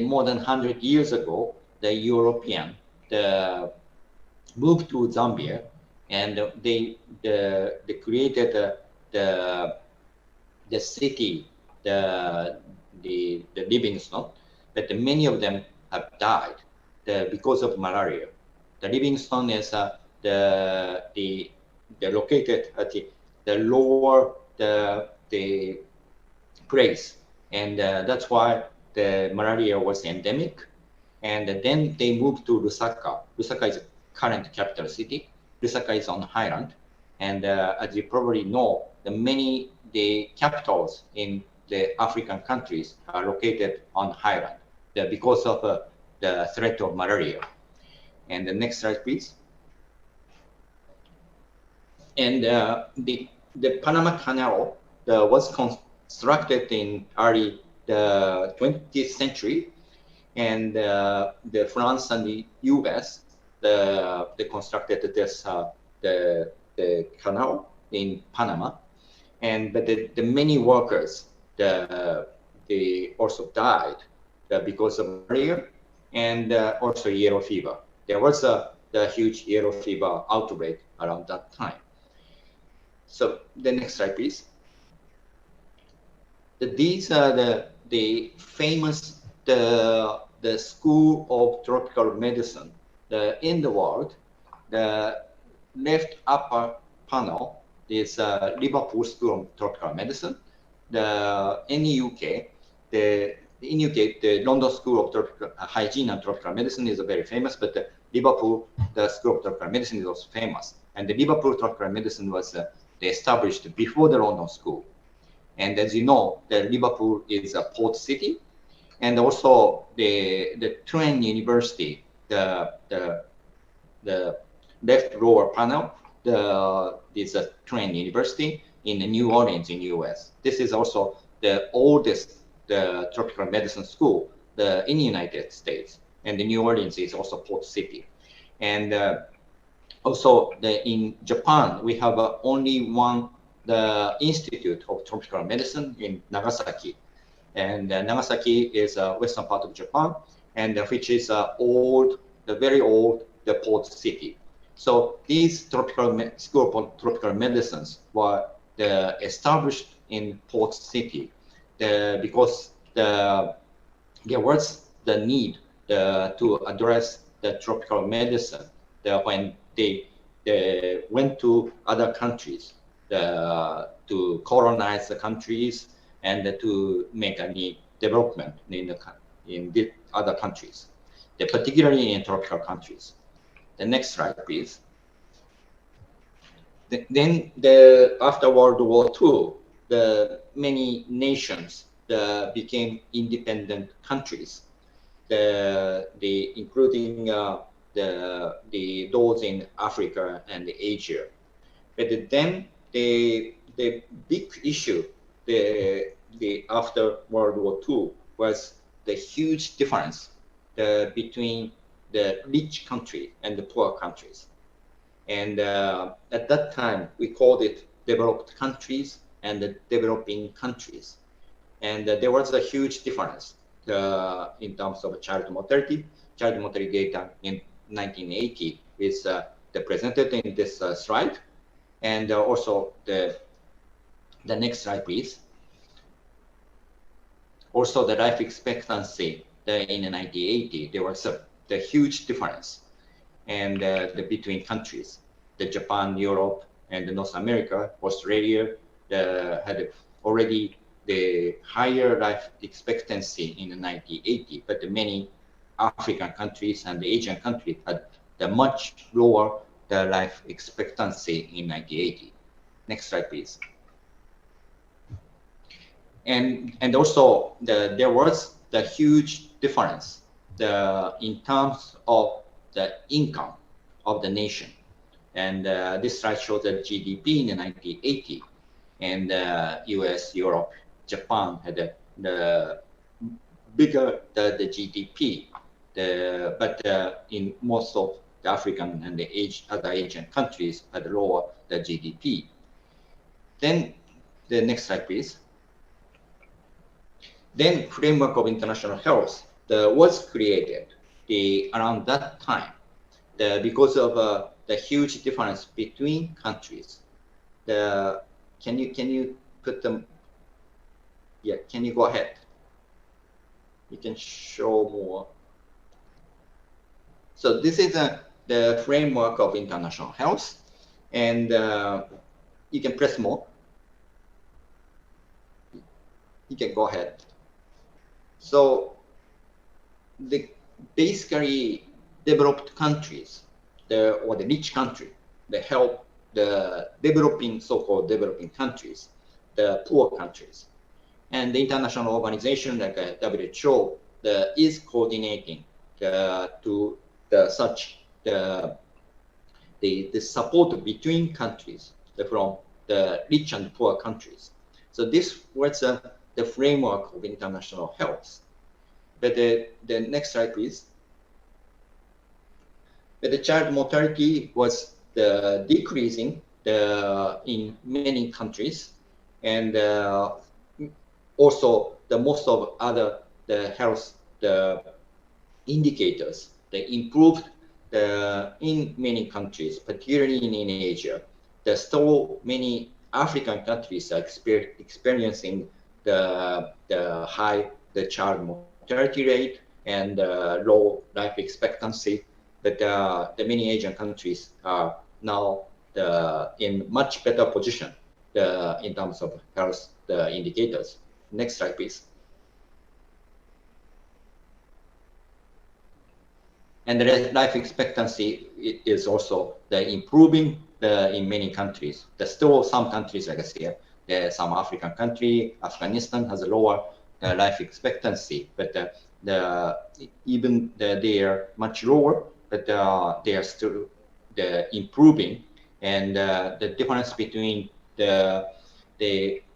more than 100 years ago, the European moved to Zambia, and they created the city, the Livingstone, but many of them have died because of malaria. The Livingstone is located at the lower the place, and that's why the malaria was endemic. And then they moved to Lusaka. Lusaka is the current capital city. Lusaka is on highland, and as you probably know, the capitals in the African countries are located on highland because of the threat of malaria. And the next slide, please. And the Panama Canal was constructed in early the 20th century, and the France and the US they constructed this the canal in Panama, but the many workers they also died because of malaria and also yellow fever. There was the huge yellow fever outbreak around that time. So the next slide, please. These are the famous the School of Tropical Medicine in the world. The left upper panel is Liverpool School of Tropical Medicine. In the UK, the London School of Tropical Hygiene and Tropical Medicine is very famous, but the Liverpool School of Tropical Medicine is also famous. And the Liverpool Tropical Medicine was established before the London School. And as you know, the Liverpool is a port city, and also the Trent University, the left lower panel, is a Trent University in New Orleans in the US. This is also the oldest tropical medicine school in the United States, and the New Orleans is also port city. And also in Japan, we have only one the Institute of Tropical Medicine in Nagasaki. And Nagasaki is a western part of Japan, and which is very old port city. So these school of tropical medicines were established in port city because there was the need to address the tropical medicine when they went to other countries to colonize the countries and to make any development in the other countries, particularly in tropical countries. The next slide, please. Then after World War II, the many nations became independent countries, including those in Africa and Asia. But then the big issue after World War II was the huge difference between the rich country and the poor countries. And at that time, we called it developed countries and the developing countries. And there was a huge difference in terms of child mortality. Child mortality data in 1980 is presented in this slide. And also the next slide, please. Also, the life expectancy in 1980, there was a huge difference, and between countries, Japan, Europe, and North America, Australia had already the higher life expectancy in 1980, but many African countries and Asian countries had the much lower the life expectancy in 1980. Next slide, please. And also there was the huge difference in terms of the income of the nation. And this slide shows the GDP in the 1980, and US, Europe, Japan had the bigger the GDP, but in most of the African and the other Asian countries had lower the GDP. Then the next slide, please. Then framework of international health was created around that time because of the huge difference between countries. Can you put them? Yeah, can you go ahead? You can show more. So this is the framework of international health, and you can press more. You can go ahead. So basically developed countries, or the rich country, they help the developing, so-called developing countries, the poor countries. And the international organization like WHO is coordinating to such the support between countries from the rich and poor countries. So this was the framework of international health. But the next slide, please. But the child mortality was decreasing in many countries, and also most of other health indicators, they improved in many countries, particularly in Asia. There's still many African countries are experiencing the high child mortality rate and low life expectancy, but the many Asian countries are now in much better position in terms of health indicators. Next slide, please. And the life expectancy is also improving in many countries. There's still some countries, like I said, some African country, Afghanistan has a lower life expectancy, but even they are much lower, but they are still improving. And the difference between the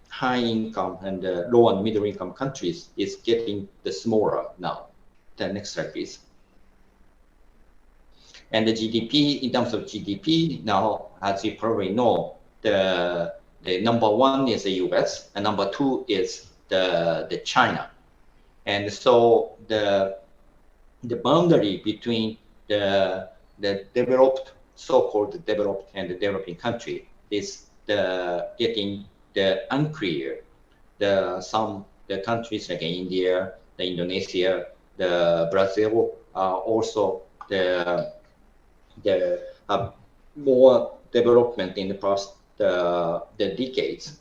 high income and the low and middle income countries is getting smaller now. The next slide, please. And the GDP, in terms of GDP, now, as you probably know, the number one is the US, and number two is the China. And so the boundary between the developed, so-called developed and the developing country is getting unclear. Some countries like India, Indonesia, Brazil are also more development in the past the decades.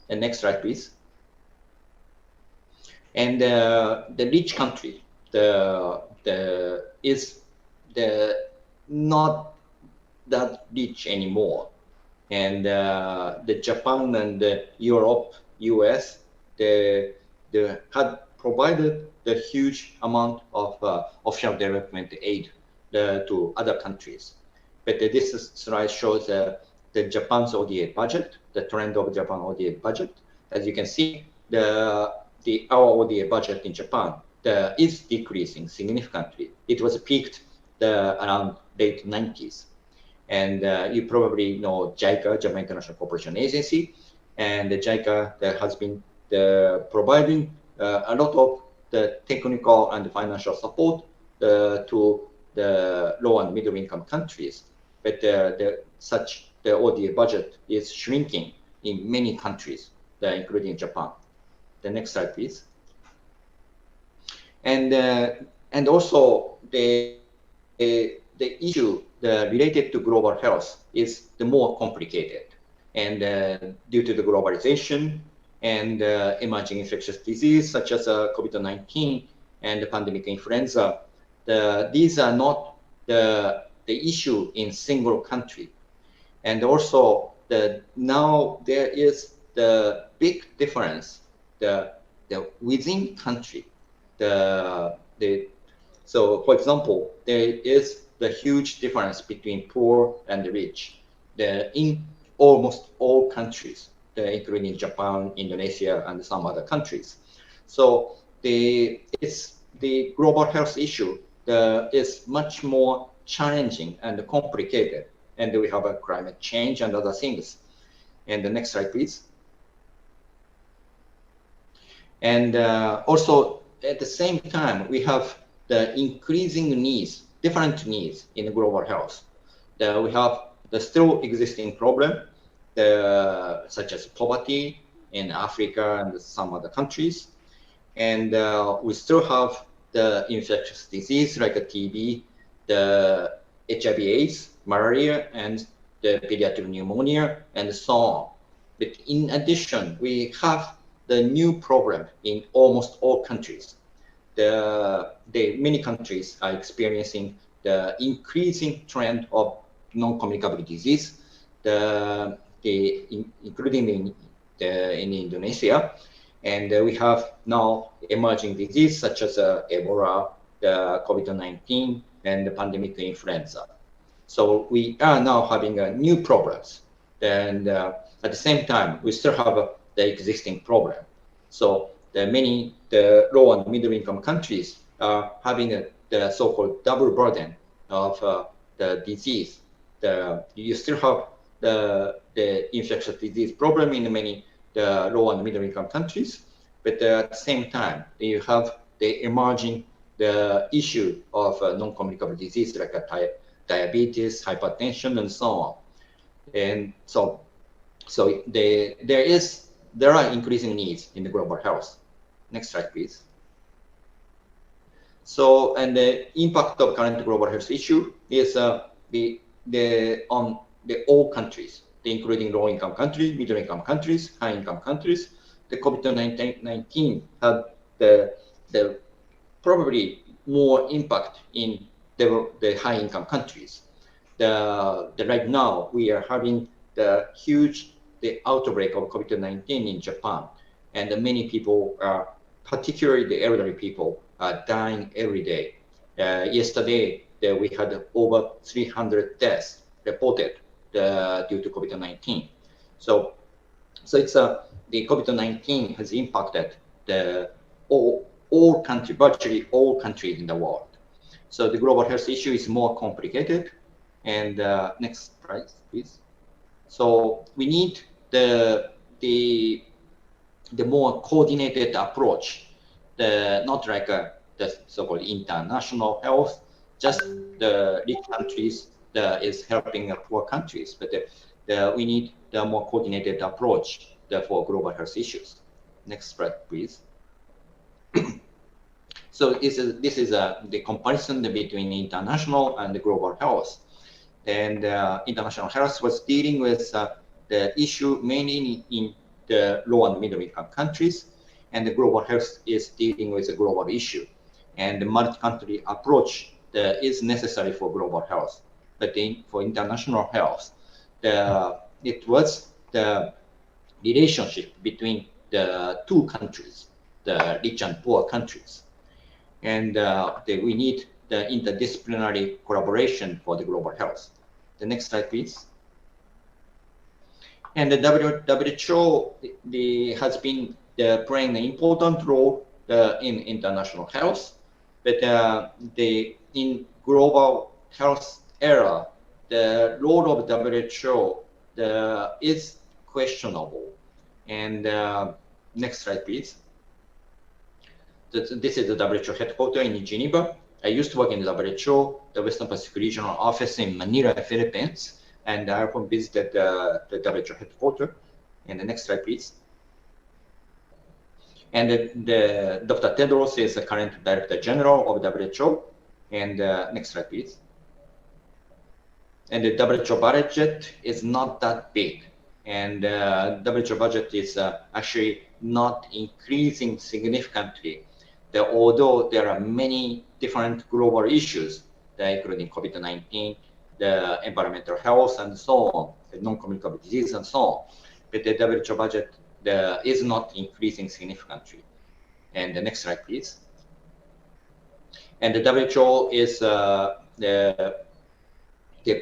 And next slide, please. And the rich country is not that rich anymore. And the Japan and the Europe, US, they had provided the huge amount of official development aid to other countries. But this slide shows the Japan's ODA budget, the trend of Japan ODA budget. As you can see, our ODA budget in Japan is decreasing significantly. It was peaked around late 90s. And you probably know JICA, Japan International Cooperation Agency, and the JICA has been providing a lot of the technical and financial support to the low and middle income countries. But the ODA budget is shrinking in many countries, including Japan. The next slide, please. And also the issue related to global health is the more complicated, and due to the globalization and emerging infectious disease such as COVID-19 and the pandemic influenza, these are not the issue in single country. And also now there is the big difference the within country. So for example, there is the huge difference between poor and rich in almost all countries, including Japan, Indonesia, and some other countries. So the global health issue is much more challenging and complicated, and we have a climate change and other things. And the next slide, please. And also at the same time, we have the increasing needs, different needs in global health. We have the still existing problem, such as poverty in Africa and some other countries. And we still have the infectious disease like TB, the HIV/AIDS, malaria, and the pediatric pneumonia, and so on. But in addition, we have the new problem in almost all countries. Many countries are experiencing the increasing trend of non-communicable disease, including in Indonesia. And we have now emerging disease such as Ebola, the COVID-19, and the pandemic influenza. So we are now having new problems. And at the same time, we still have the existing problem. So the low and middle income countries are having the so-called double burden of the disease. You still have the infectious disease problem in many low and middle income countries, but at the same time, you have the emerging issue of non-communicable disease like diabetes, hypertension, and so on. And so there are increasing needs in the global health. Next slide, please. So, and the impact of current global health issue is on all countries, including low-income countries, middle-income countries, high-income countries. The COVID-19 had the probably more impact in the high-income countries. Right now, we are having the outbreak of COVID-19 in Japan, and many people, particularly the elderly people, are dying every day. Yesterday, we had over 300 deaths reported due to COVID-19. So it's the COVID-19 has impacted all countries, virtually all countries in the world. So the global health issue is more complicated. And next slide, please. So we need the more coordinated approach, not like the so-called international health, just the rich countries is helping poor countries, but we need the more coordinated approach for global health issues. Next slide, please. So this is the comparison between international and the global health. And international health was dealing with the issue mainly in the low and middle income countries, and the global health is dealing with a global issue. And the multi-country approach is necessary for global health. But for international health, it was the relationship between the two countries, the rich and poor countries. And we need the interdisciplinary collaboration for the global health. The next slide, please. And the WHO has been playing an important role in international health, but in global health era, the role of WHO is questionable. And next slide, please. This is the WHO headquarters in Geneva. I used to work in the WHO, the Western Pacific Regional Office in Manila, Philippines, and I often visited the WHO headquarters. And the next slide, please. And Dr. Tedros is the current Director General of WHO. And next slide, please. And the WHO budget is not that big. And WHO budget is actually not increasing significantly. Although there are many different global issues, including COVID-19 the environmental health and so on, the non-communicable disease and so on. But the WHO budget is not increasing significantly. And the next slide, please. And the WHO is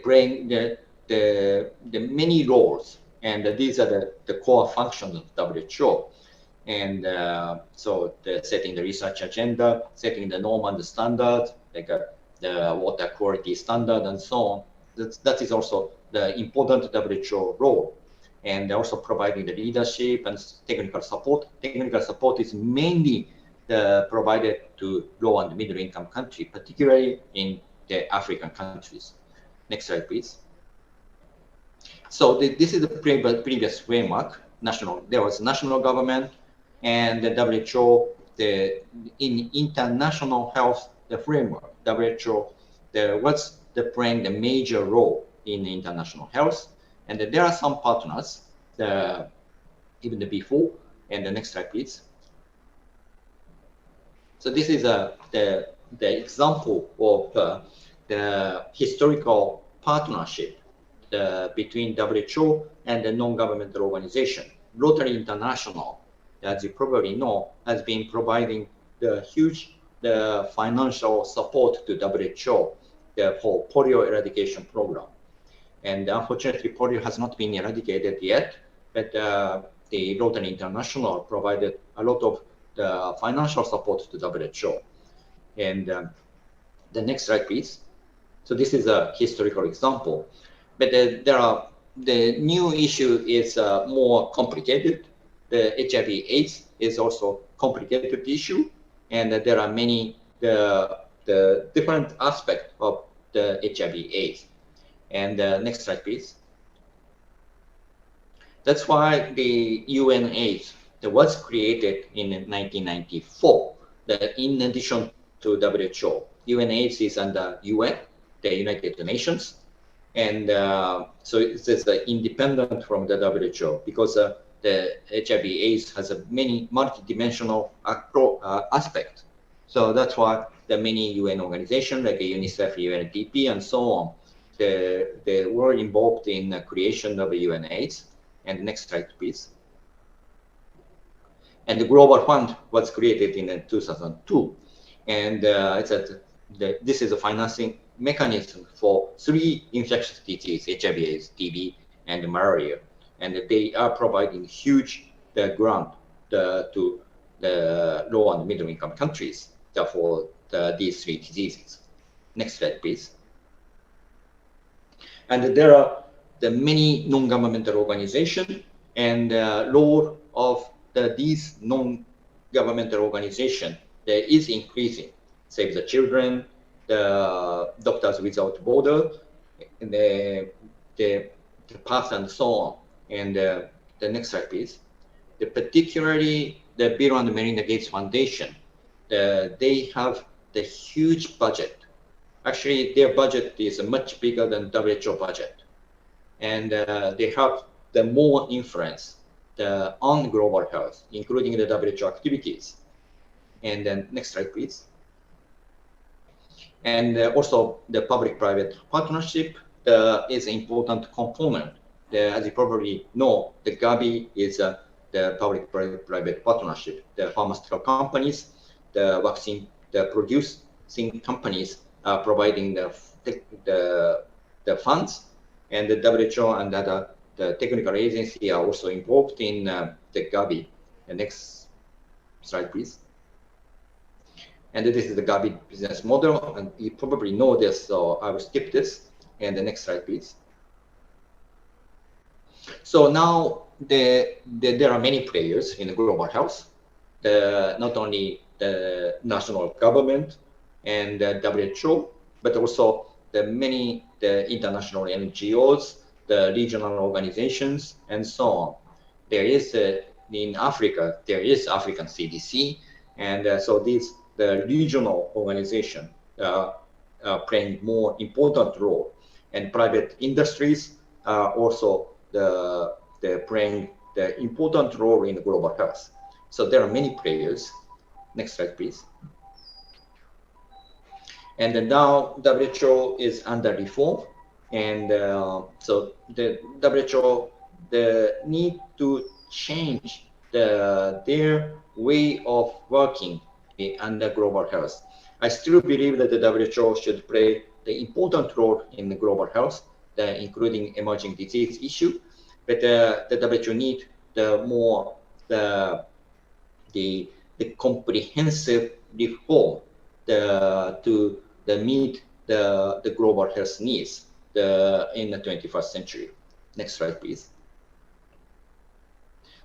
playing the many roles, and these are the core functions of WHO. And so setting the research agenda, setting the norm and the standards, like the water quality standard and so on. That is also the important WHO role. And also providing the leadership and technical support. Technical support is mainly provided to low and middle income countries, particularly in the African countries. Next slide, please. So this is the previous framework. There was national government and the WHO, in international health, the framework. WHO was playing the major role in international health, and there are some partners, even before. And the next slide, please. So this is the example of the historical partnership between WHO and the non-governmental organization. Rotary International, as you probably know, has been providing the huge financial support to WHO for polio eradication program. And unfortunately, polio has not been eradicated yet, but the Rotary International provided a lot of the financial support to WHO. And the next slide, please. So this is a historical example, but the new issue is more complicated. The HIV/AIDS is also complicated issue, and there are many the different aspects of the HIV/AIDS. And next slide, please. That's why the UNAIDS was created in 1994. In addition to WHO, UNAIDS is under UN, the United Nations, and so it's independent from the WHO, because the HIV/AIDS has a many multidimensional aspect. So that's why the many UN organizations like UNICEF, UNDP, and so on, they were involved in the creation of UNAIDS. And next slide, please. And the Global Fund was created in 2002, and this is a financing mechanism for 3 infectious diseases: HIV/AIDS, TB, and malaria. And they are providing huge grant to the low and middle income countries for these 3 diseases. Next slide, please. And there are the many non-governmental organizations, and role of these non-governmental organizations is increasing. Save the Children, the Doctors Without Borders, the PATH, and so on. And the next slide, please. Particularly the Bill and Melinda Gates Foundation, they have the huge budget. Actually, their budget is much bigger than WHO budget, and they have the more influence on global health, including the WHO activities. And then next slide, please. And also the public-private partnership is an important component. As you probably know, the Gavi is the public-private partnership. The pharmaceutical companies, the vaccine, the producing companies are providing the funds, and the WHO and the technical agency are also involved in the Gavi. The next slide, please. And this is the Gavi business model, and you probably know this, so I will skip this. And the next slide, please. So now there are many players in the global health, not only the national government and the WHO, but also the international NGOs, the regional organizations, and so on. There is in Africa, there is African CDC, and so the regional organization playing more important role, and private industries are also playing the important role in global health. So there are many players. Next slide, please. And then now WHO is under reform, And so the WHO, the need to change their way of working under global health. I still believe that the WHO should play the important role in the global health, including emerging disease issue, but the WHO need the more the comprehensive reform to meet the global health needs in the 21st century. Next slide, please.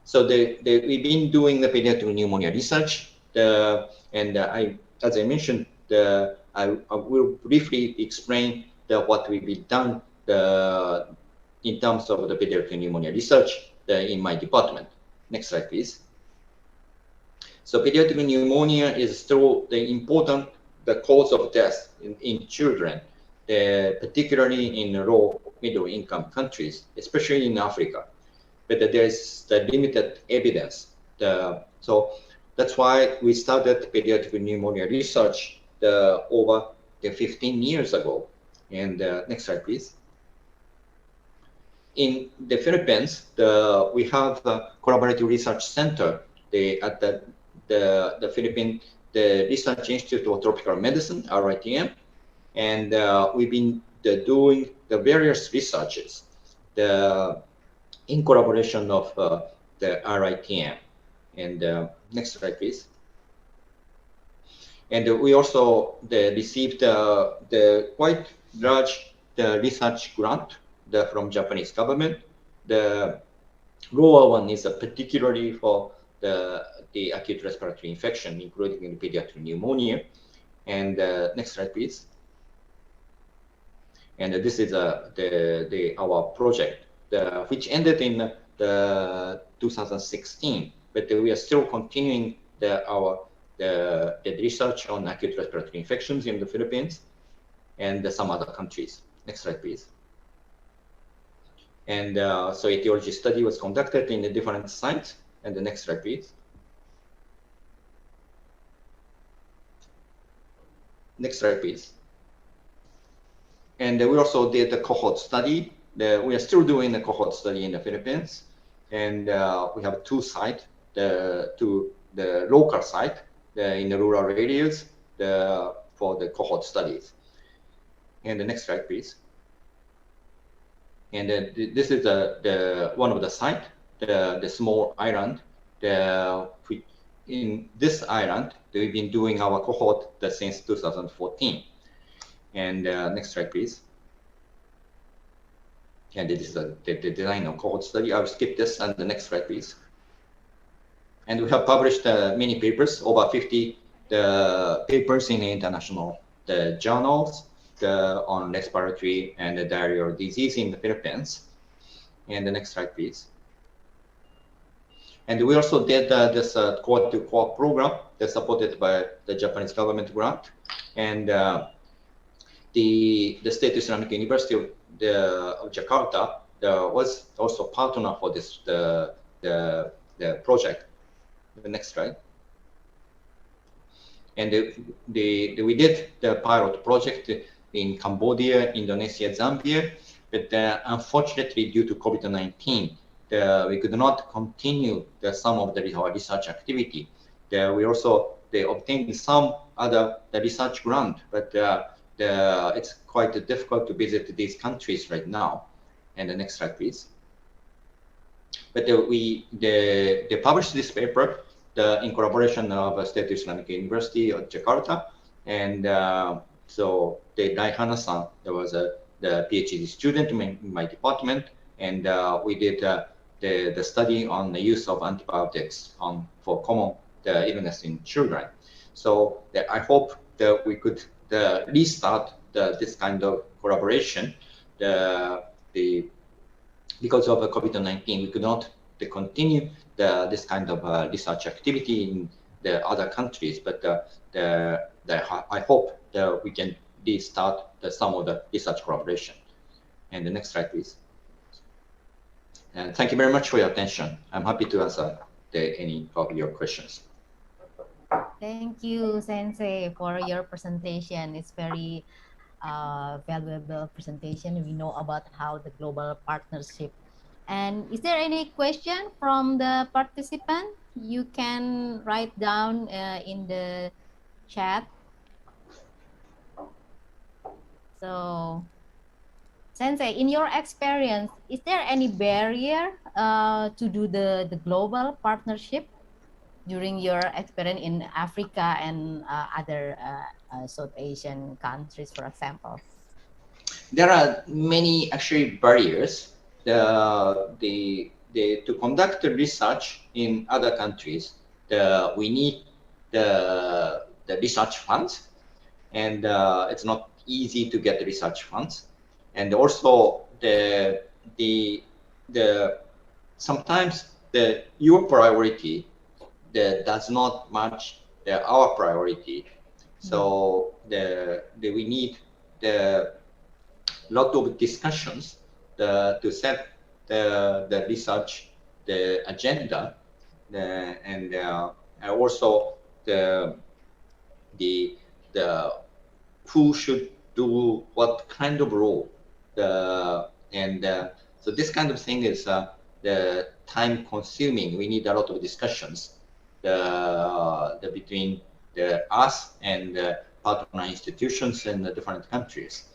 So we've been doing the pediatric pneumonia research, and as I mentioned, I will briefly explain what we've done in terms of the pediatric pneumonia research in my department. Next slide, please. So pediatric pneumonia is still the cause of death in children, particularly in low middle income countries, especially in Africa. But there's the limited evidence. So that's why we started pediatric pneumonia research over 15 years ago. And next slide, please. In the Philippines, we have a collaborative research center at the Philippine Research Institute of Tropical Medicine, RITM, and we've been doing the various researches in collaboration of the RITM. And next slide, please. And we also received the quite large research grant from Japanese government. The lower one is particularly for the acute respiratory infection, including pediatric pneumonia. And next slide, please. And this is our project, which ended in 2016, but we are still continuing the research on acute respiratory infections in the Philippines and some other countries. Next slide, please. And so etiology study was conducted in the different sites. And the next slide, please. Next slide, please. And we also did a cohort study. We are still doing the cohort study in the Philippines. And we have two sites, the local site in the rural areas for the cohort studies. And the next slide, please. And this is one of the sites, the small island. In this island, we've been doing our cohort since 2014. And next slide, please. And this is the design of cohort study. I'll skip this, and the next slide, please. And we have published many papers, over 50 papers in international journals on respiratory and diarrheal disease in the Philippines. And the next slide, please. And we also did this core-to-core program that's supported by the Japanese government grant. And the State Islamic University of Jakarta was also partner for this the project. The next slide. And we did the pilot project in Cambodia, Indonesia, Zambia, but unfortunately, due to COVID-19, we could not continue some of the research activity. We also obtained some other research grant, but it's quite difficult to visit these countries right now. And the next slide, please. But they published this paper in collaboration of State Islamic University of Jakarta, and so the Daihana-san, there was the PhD student in my department, and we did the study on the use of antibiotics for common illness in children. So I hope that we could restart this kind of collaboration. Because of COVID-19, we could not continue this kind of research activity in the other countries, but I hope that we can restart some of the research collaboration. And the next slide, please. And thank you very much for your attention. I'm happy to answer any of your questions. Thank you, Sensei, for your presentation. It's very valuable presentation. We know about how the global partnership. And is there any question from the participant? You can write down in the chat. So, Sensei, in your experience, is there any barrier to do the global partnership during your experience in Africa and other South Asian countries, for example? There are many actually barriers. To conduct the research in other countries, we need the research funds, and it's not easy to get the research funds. And also the sometimes your priority does not match our priority. So we need the lot of discussions to set the research, the agenda, and also the who should do what kind of role. So this kind of thing is the time consuming. We need a lot of discussions between us and partner institutions in the different countries.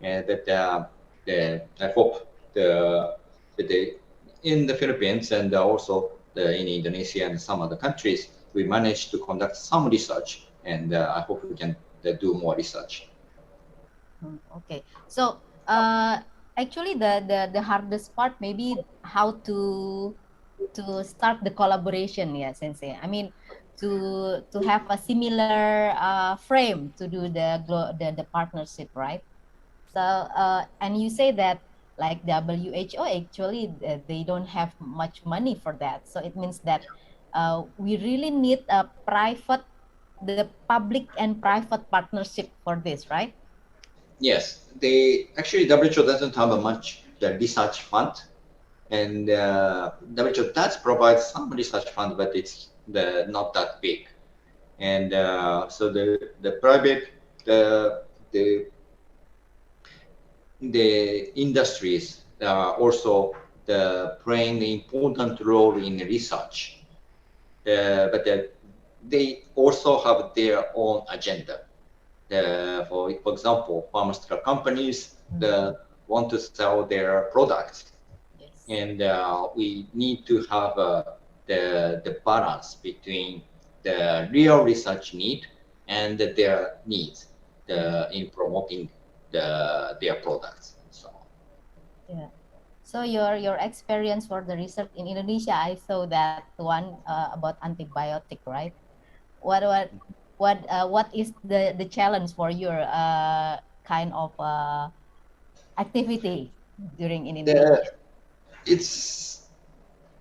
But I hope in the Philippines and also in Indonesia and some other countries, we managed to conduct some research, and I hope we can do more research. Okay, so actually the hardest part maybe how to start the collaboration, yeah, Sensei. I mean, to have a similar frame to do the partnership, right? So and you say that like WHO actually they don't have much money for that, so it means that we really need a the public and private partnership for this, right? Yes, actually WHO doesn't have a much research fund, and WHO does provide some research fund, but it's not that big. And so the private the industries also playing an important role in research, but they also have their own agenda. For example, pharmaceutical companies want to sell their products, and we need to have the balance between the real research need and their needs in promoting their products. So yeah. So your experience for the research in Indonesia, I saw that one about antibiotic, right? What is the challenge for your kind of activity during in Indonesia?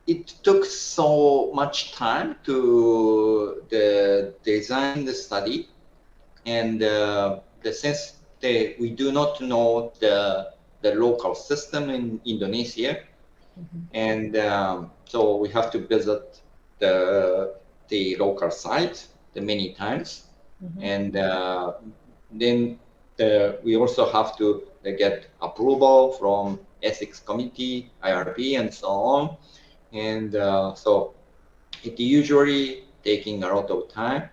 It took so much time to design the study, and the sense that we do not know the local system in Indonesia, and so we have to visit the local site many times, and then we also have to get approval from ethics committee, IRB, and so on, and so it usually taking a lot of time,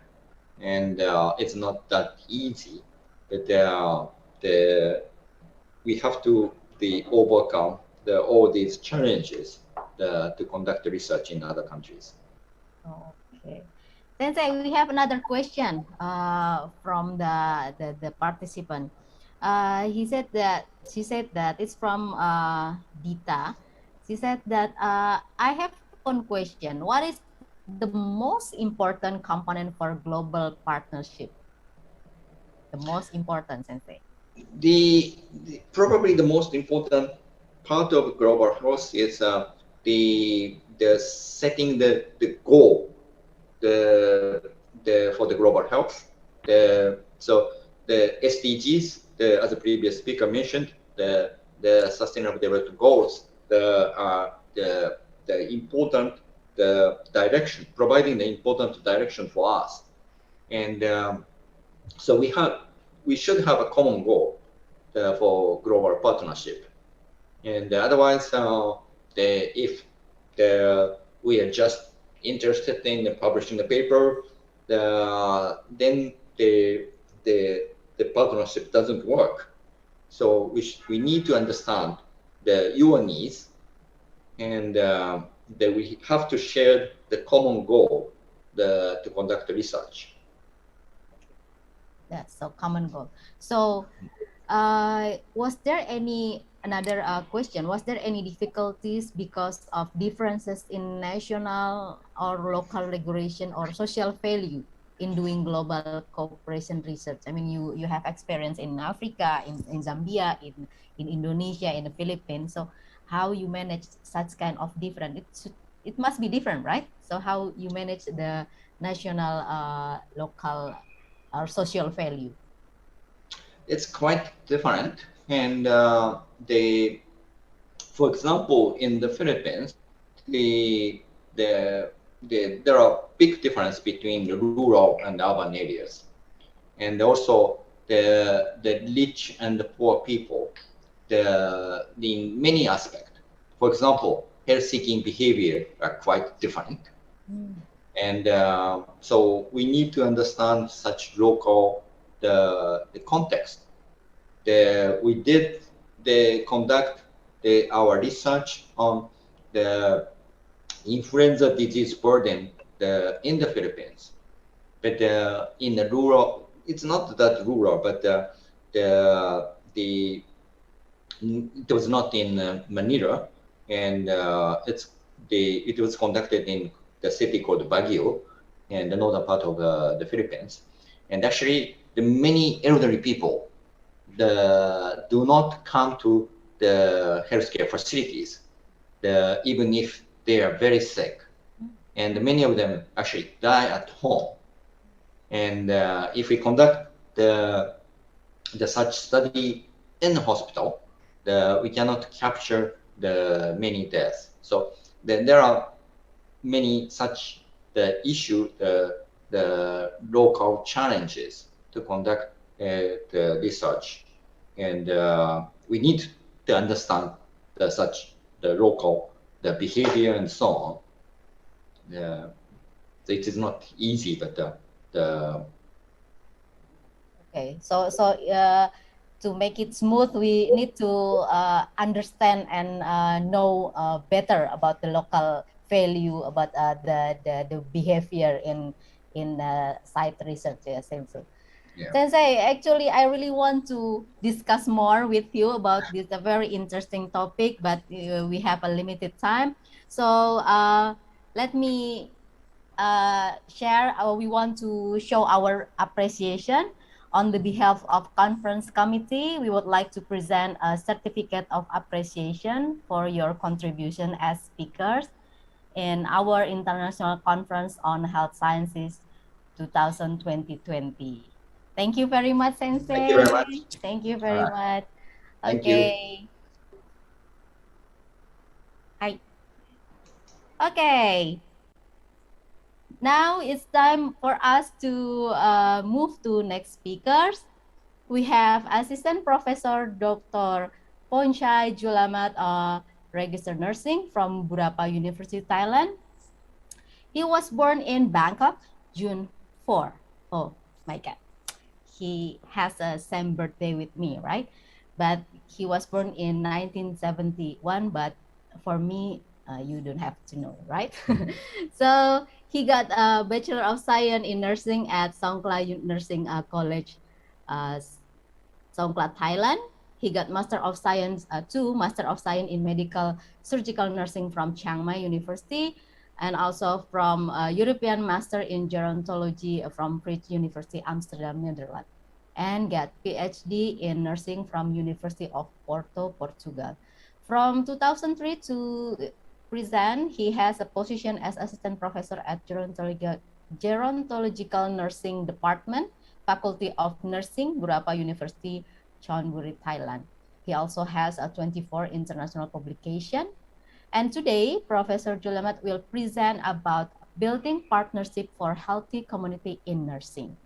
and it's not that easy, but we have to overcome all these challenges to conduct research in other countries. Okay. Sensei, we have another question from the participant. She said that it's from Dita. She said that I have one question. What is the most important component for global partnership? The most important, Sensei. Probably the most important part of global health is the setting the goal for the global health. So the SDGs, as the previous speaker mentioned, the Sustainable Development Goals, the important direction, providing the important direction for us, and so we should have a common goal. for global partnership. And otherwise, if we are just interested in publishing the paper, then the partnership doesn't work. So we need to understand your needs, and that we have to share the common goal to conduct research. That's so common goal. So was there another question? Was there any difficulties because of differences in national or local regulation or social value in doing global cooperation research? I mean, you have experience in Africa, in Zambia, in Indonesia, in the Philippines. So how you manage such kind of different? It must be different, right? So how you manage the national, local, or social value? It's quite different, and for example, in the Philippines, there are big difference between the rural and urban areas, and also the rich and the poor people, in many aspects. For example, health-seeking behavior are quite different, and so we need to understand such local the context. We conduct our research on the influenza disease burden in the Philippines, but in the rural, it's not that rural, but it was not in Manila, and it was conducted in the city called Baguio, in the northern part of the Philippines, and actually the many elderly people do not come to the healthcare facilities, even if they are very sick, and many of them actually die at home. And if we conduct the such study in the hospital, we cannot capture the many deaths. So there are many such issue, the local challenges to conduct the research, and we need to understand the local behavior and so on. It is not easy, but okay. So to make it smooth, we need to understand and know better about the local value, about the behavior in site research. Yeah, Sensei. Yeah. Sensei, actually, I really want to discuss more with you about this a very interesting topic, but we have a limited time. So let me share. We want to show our appreciation. On the behalf of conference committee, we would like to present a certificate of appreciation for your contribution as speakers in our International Conference on Health Sciences 2020. Thank you very much, Sensei. Thank you very much. Thank you very much. Thank Okay. Hi. Okay. Now it's time for us to move to next speakers. We have Assistant Professor Dr. Ponchai Julamat, Registered Nursing from Burapa University, Thailand. He was born in Bangkok, June 4. Oh my God. He has the same birthday with me, right? But he was born in 1971, but for me, you don't have to know, right? So he got a Bachelor of Science in Nursing at Songkla Nursing College, Songkla, Thailand. He got Master of Science, Master of Science in Medical Surgical Nursing from Chiang Mai University, and also from European Master in Gerontology from Vrije University Amsterdam, Netherlands, and got PhD in Nursing from University of Porto, Portugal. From 2003 to present, he has a position as Assistant Professor at Gerontological Nursing Department, Faculty of Nursing, Burapa University, Chonburi, Thailand. He also has a 24 international publication. And today, Professor Julamat will present about building partnership for healthy community in nursing.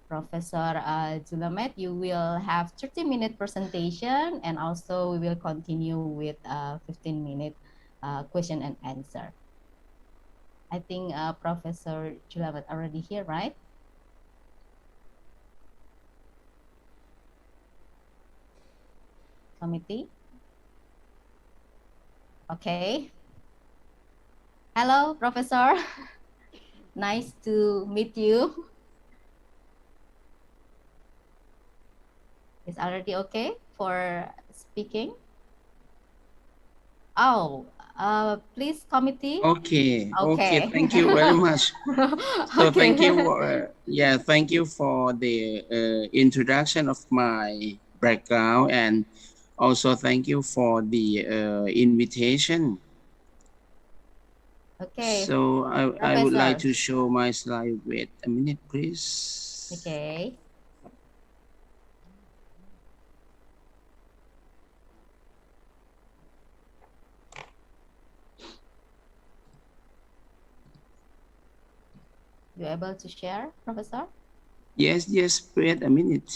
Professor Zulamet, you will have 30-minute presentation, and also we will continue with 15-minute question and answer. I think Professor Zulamet already here, right? Committee? Okay. Hello, Professor. Nice to meet you. Is already okay for speaking? Oh, please, committee. Okay, Okay. thank you very much. So Okay. thank you for the introduction of my background, and also thank you for the invitation. Okay. So I would like Professor. to show my slide. Wait a minute, please. Okay. You able to share, Professor? Yes, wait a minute.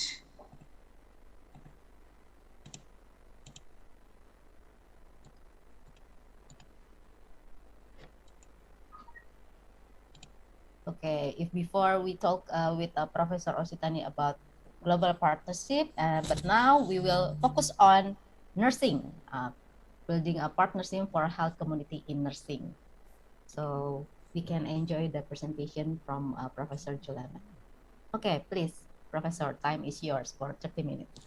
Okay, if before we talk with Professor Ositani about global partnership, but now we will focus on nursing, building a partnership for health community in nursing. So we can enjoy the presentation from Professor Julana. Okay, please, Professor, time is yours for 30 minutes.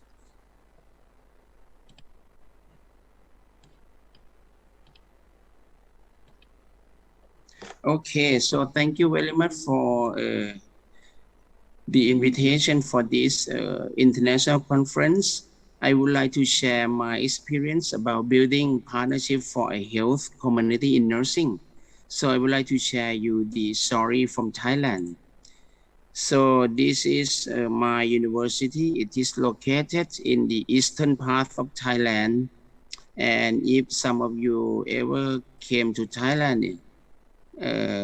Okay, so thank you very much for the invitation for this international conference. I would like to share my experience about building partnership for a health community in nursing. So I would like to share you the story from Thailand. So this is my university. It is located in the eastern part of Thailand. And if some of you ever came to Thailand,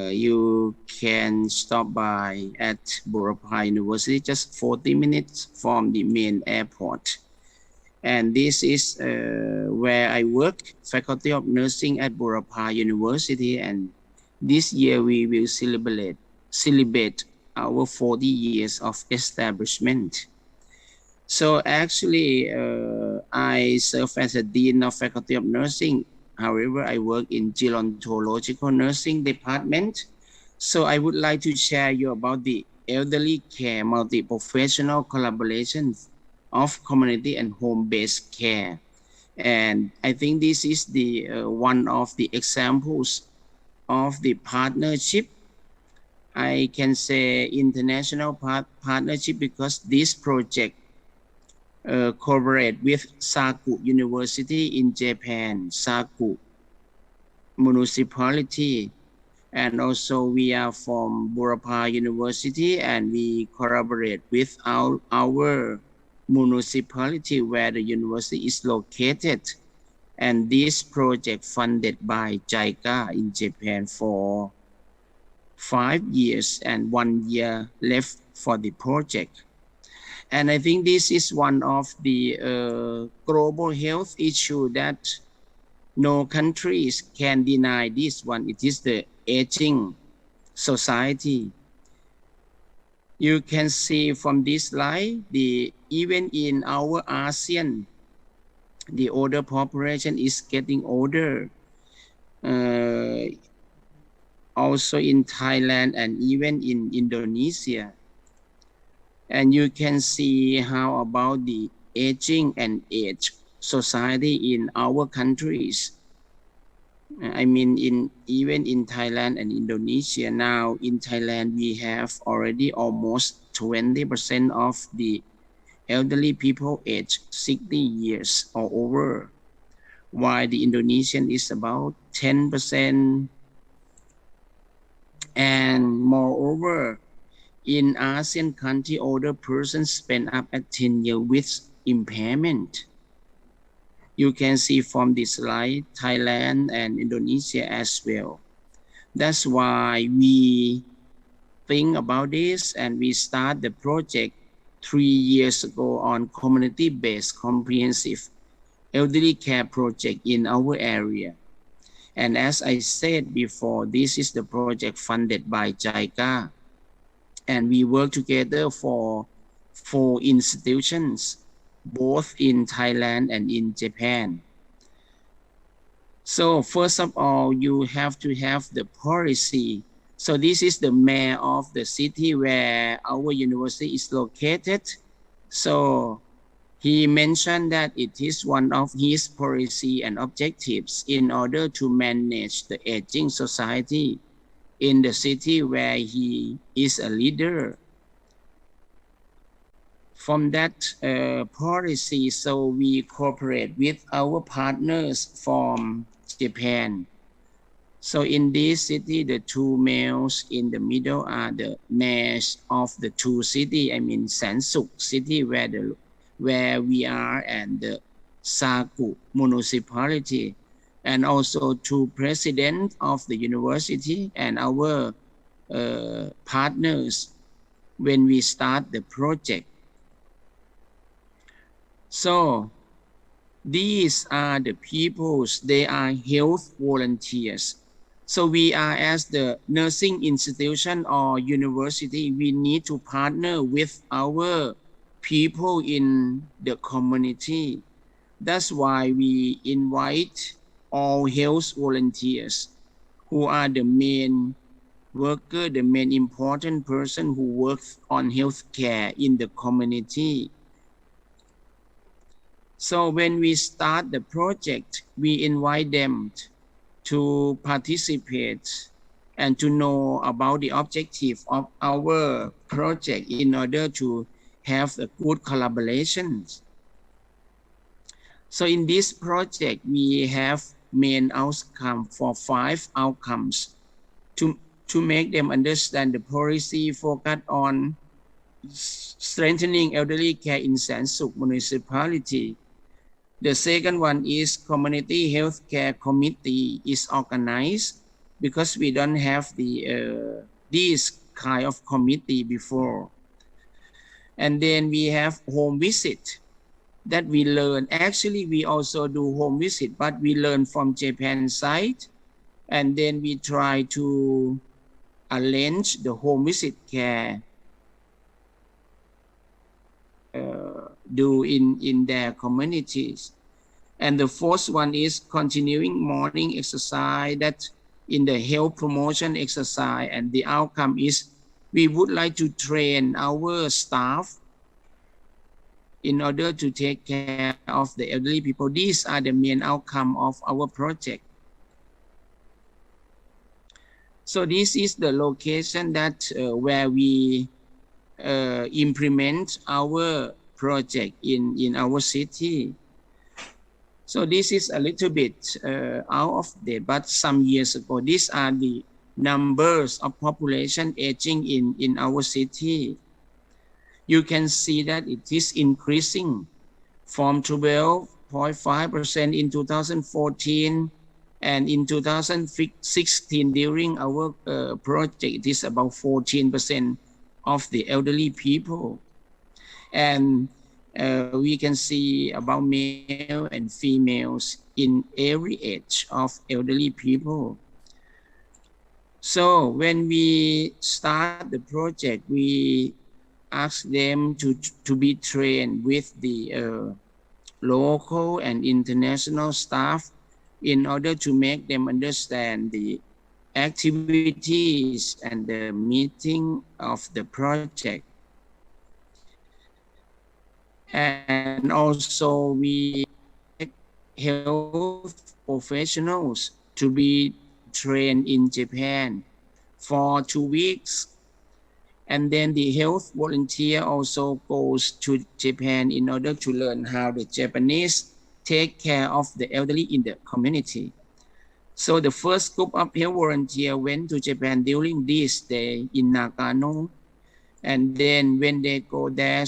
you can stop by at Burapha University, just 40 minutes from the main airport. And this is where I work, Faculty of Nursing at Burapha University. And this year we will celebrate our 40 years of establishment. So actually, I serve as a Dean of Faculty of Nursing. However, I work in gerontological nursing department. So I would like to share you about the elderly care multi-professional collaboration of community and home-based care. And I think this is the one of the examples of the partnership. I can say international partnership because this project collaborate with Saku University in Japan, Saku municipality, and also we are from Burapha University, and we collaborate with our municipality where the university is located. And this project funded by JICA in Japan for 5 years and 1 year left for the project. And I think this is one of the global health issue that no countries can deny this one. It is the aging society. You can see from this slide, even in our ASEAN, the older population is getting older. Also in Thailand and even in Indonesia. And you can see how about the aging and age society in our countries. I mean, even in Thailand and Indonesia now, in Thailand we have already almost 20% of the elderly people aged 60 years or over, while the Indonesian is about 10%. And moreover, in ASEAN country, older persons spend up at 10 years with impairment. You can see from this slide, Thailand and Indonesia as well. That's why we think about this, and we start the project 3 years ago on community-based comprehensive elderly care project in our area. And as I said before, this is the project funded by JICA, and we work together for 4 institutions, both in Thailand and in Japan. So first of all, you have to have the policy. So this is the mayor of the city where our university is located. So he mentioned that it is one of his policy and objectives in order to manage the aging society in the city where he is a leader. From that policy, so we cooperate with our partners from Japan. So in this city, the 2 males in the middle are the mayors of the 2 cities. I mean Sansuk city where we are, and the Saku municipality, and also 2 presidents of the university and our partners when we start the project. So these are the peoples, they are health volunteers. So we are, as the nursing institution or university, we need to partner with our people in the community. That's why we invite all health volunteers who are the main worker, the main important person who works on healthcare in the community. So when we start the project, we invite them to participate and to know about the objective of our project in order to have a good collaboration. So in this project, we have main outcome for 5 outcomes to make them understand the policy focused on strengthening elderly care in Sansuk municipality. The second one is community health care committee is organized because we don't have the this kind of committee before. And then we have home visit that we learn. Actually, we also do home visit, but we learn from Japan side, and then we try to arrange the home visit care do in their communities. And the fourth one is continuing morning exercise, that in the health promotion exercise, and the outcome is we would like to train our staff in order to take care of the elderly people. These are the main outcome of our project. So this is the location that where we implement our project in our city. So this is a little bit out of date, but some years ago, these are the numbers of population aging in our city. You can see that it is increasing from 12.5% in 2014, and in 2016 during our project, it is about 14% of the elderly people. And we can see about male and females in every age of elderly people. So when we start the project, we ask them to be trained with the local and international staff in order to make them understand the activities and the meeting of the project. And also we health professionals to be trained in Japan for 2 weeks. And then the health volunteer also goes to Japan in order to learn how the Japanese take care of the elderly in the community. So the first group of health volunteer went to Japan during this day in Nagano. And then when they go there,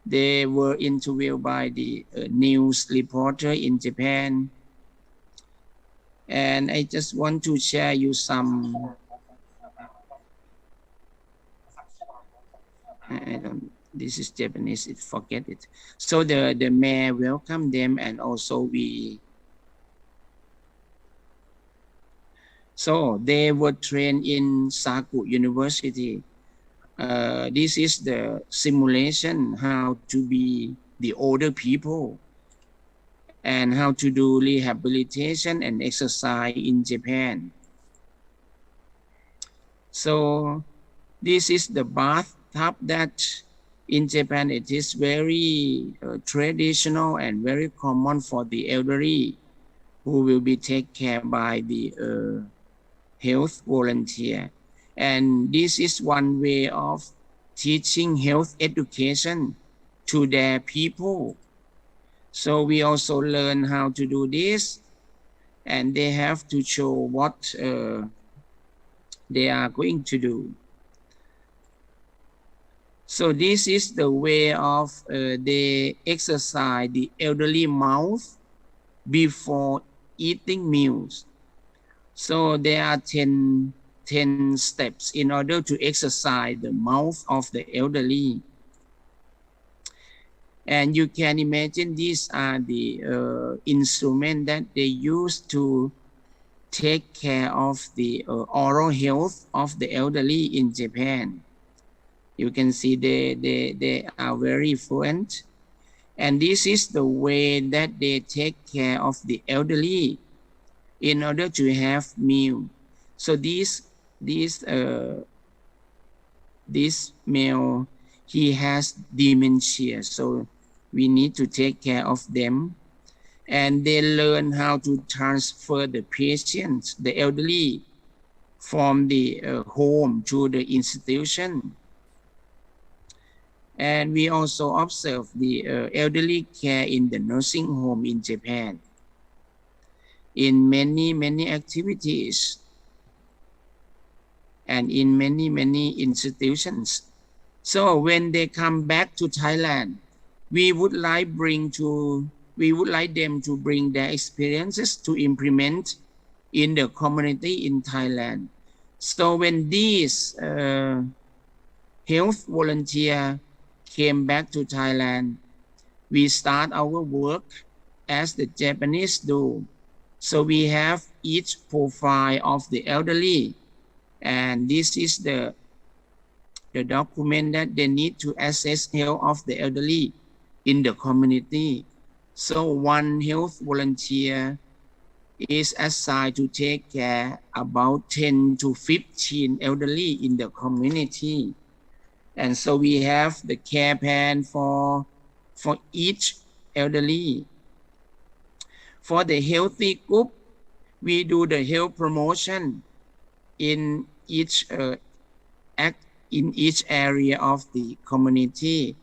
they were interviewed by the news reporter in Japan. And I just want to share you some I don't, this is Japanese, it forget it. So the mayor welcomed them, and also so they were trained in Saku University. This is the simulation how to be the older people and how to do rehabilitation and exercise in Japan. So this is the bathtub that in Japan it is very traditional and very common for the elderly who will be taken care by the health volunteer. And this is one way of teaching health education to their people. So we also learn how to do this, and they have to show what they are going to do. So this is the way of they exercise the elderly mouth before eating meals. So there are 10 steps in order to exercise the mouth of the elderly. And you can imagine these are the instruments that they use to take care of the oral health of the elderly in Japan. You can see they are very fluent. And this is the way that they take care of the elderly in order to have meal. So this male, he has dementia, so we need to take care of them. And they learn how to transfer the patients, the elderly, from the home to the institution. And we also observe the elderly care in the nursing home in Japan, in many activities and in many institutions. So when they come back to Thailand, we would like them to bring their experiences to implement in the community in Thailand. So when these health volunteer came back to Thailand, we start our work as the Japanese do. So we have each profile of the elderly, and this is the document that they need to assess health of the elderly in the community. So one health volunteer is assigned to take care about 10 to 15 elderly in the community. And so we have the care plan for each elderly. For the healthy group, we do the health promotion in each area of the community.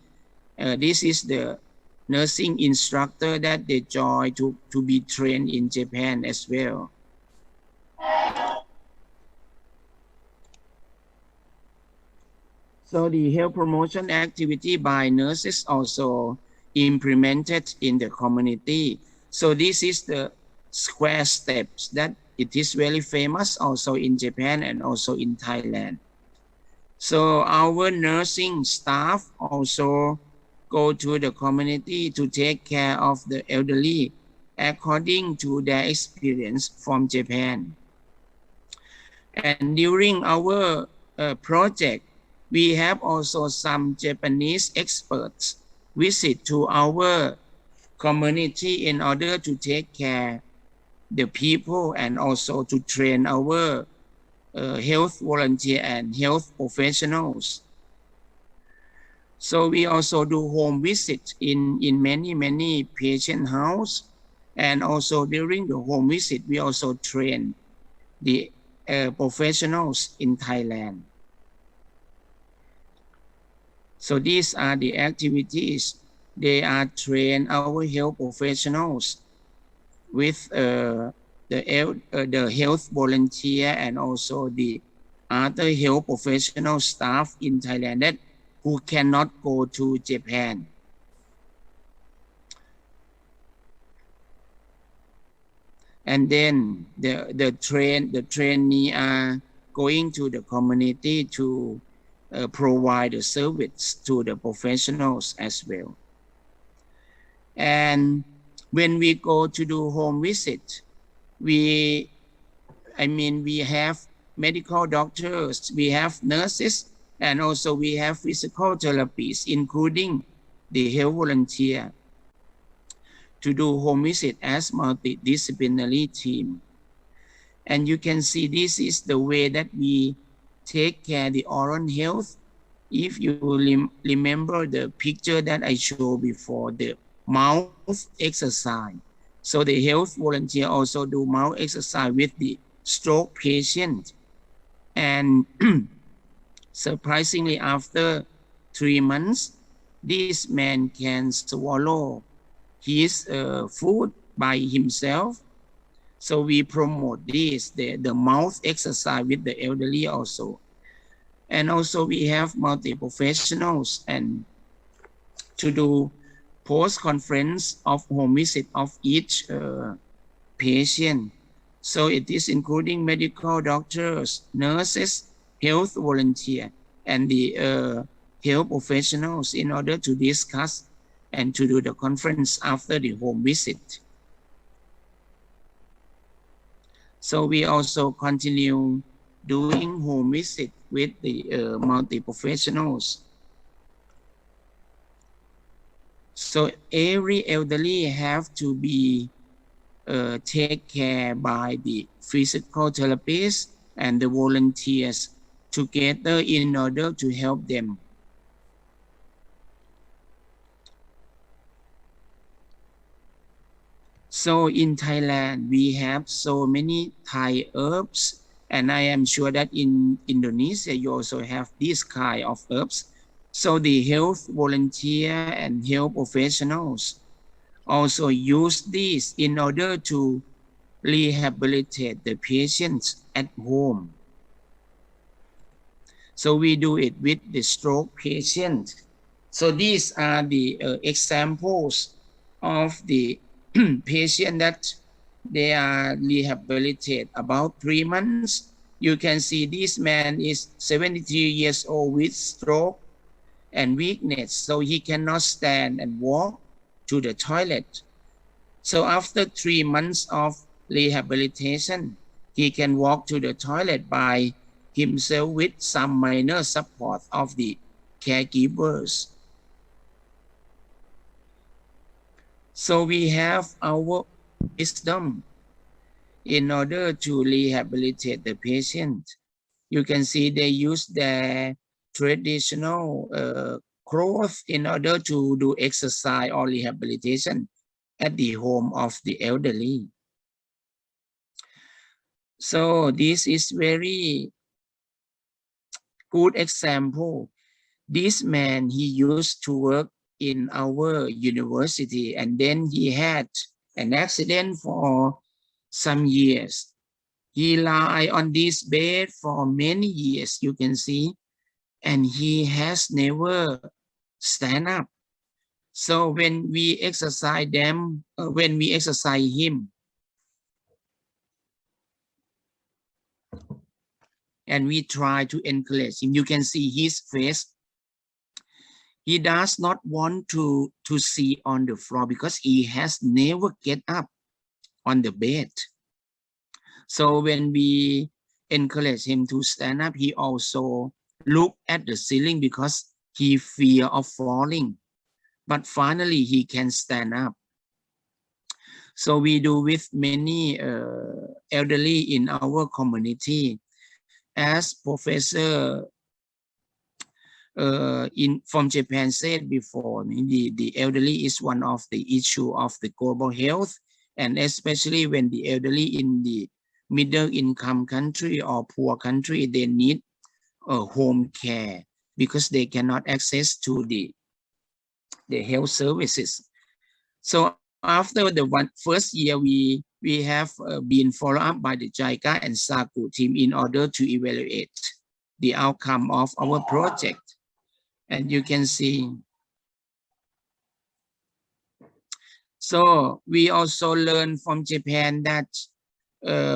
This is the nursing instructor that they join to be trained in Japan as well. So the health promotion activity by nurses also implemented in the community. So this is the square steps that it is very famous also in Japan and also in Thailand. So our nursing staff also go to the community to take care of the elderly according to their experience from Japan. And during our project, we have also some Japanese experts visit to our community in order to take care the people and also to train our health volunteer and health professionals. So we also do home visits in many patient house, and also during the home visit we also train the professionals in Thailand. So these are the activities. They are train our health professionals with the health volunteer and also the other health professional staff in Thailand that who cannot go to Japan. And then the trainee are going to the community to provide a service to the professionals as well. And when we go to do home visit, we have medical doctors, we have nurses, and also we have physical therapists, including the health volunteer, to do home visit as multidisciplinary team. And you can see this is the way that we take care of the oral health. If you remember the picture that I showed before, the mouth exercise. So the health volunteer also do mouth exercise with the stroke patient. And surprisingly, after 3 months, this man can swallow his food by himself. So we promote this, the mouth exercise with the elderly also. And also we have multi-professionals and to do post-conference of home visit of each patient. So it is including medical doctors, nurses, health volunteer, and the health professionals in order to discuss and to do the conference after the home visit. So we also continue doing home visit with the multi-professionals. So every elderly have to be taken care by the physical therapists and the volunteers together in order to help them. So in Thailand, we have so many Thai herbs, and I am sure that in Indonesia, you also have this kind of herbs. So the health volunteer and health professionals also use this in order to rehabilitate the patients at home. So we do it with the stroke patient. So these are the examples of the patient that they are rehabilitated about 3 months. You can see this man is 73 years old with stroke and weakness, so he cannot stand and walk to the toilet. So after 3 months of rehabilitation, he can walk to the toilet by himself with some minor support of the caregivers. So we have our wisdom in order to rehabilitate the patient. You can see they use their traditional clothes in order to do exercise or rehabilitation at the home of the elderly. So this is very good example. This man, he used to work in our university, and then he had an accident for some years. He lay on this bed for many years, you can see, and he has never stand up. So when we exercise him, and we try to encourage him, you can see his face. He does not want to sit on the floor because he has never get up on the bed. So when we encourage him to stand up, he also look at the ceiling because he fear of falling. But finally he can stand up. So we do with many elderly in our community. As Professor from Japan said before, the elderly is one of the issue of the global health, and especially when the elderly in the middle income country or poor country, they need home care because they cannot access to the health services. So after the first year, we have been followed up by the JICA and SACU team in order to evaluate the outcome of our project. And you can see. So we also learned from Japan that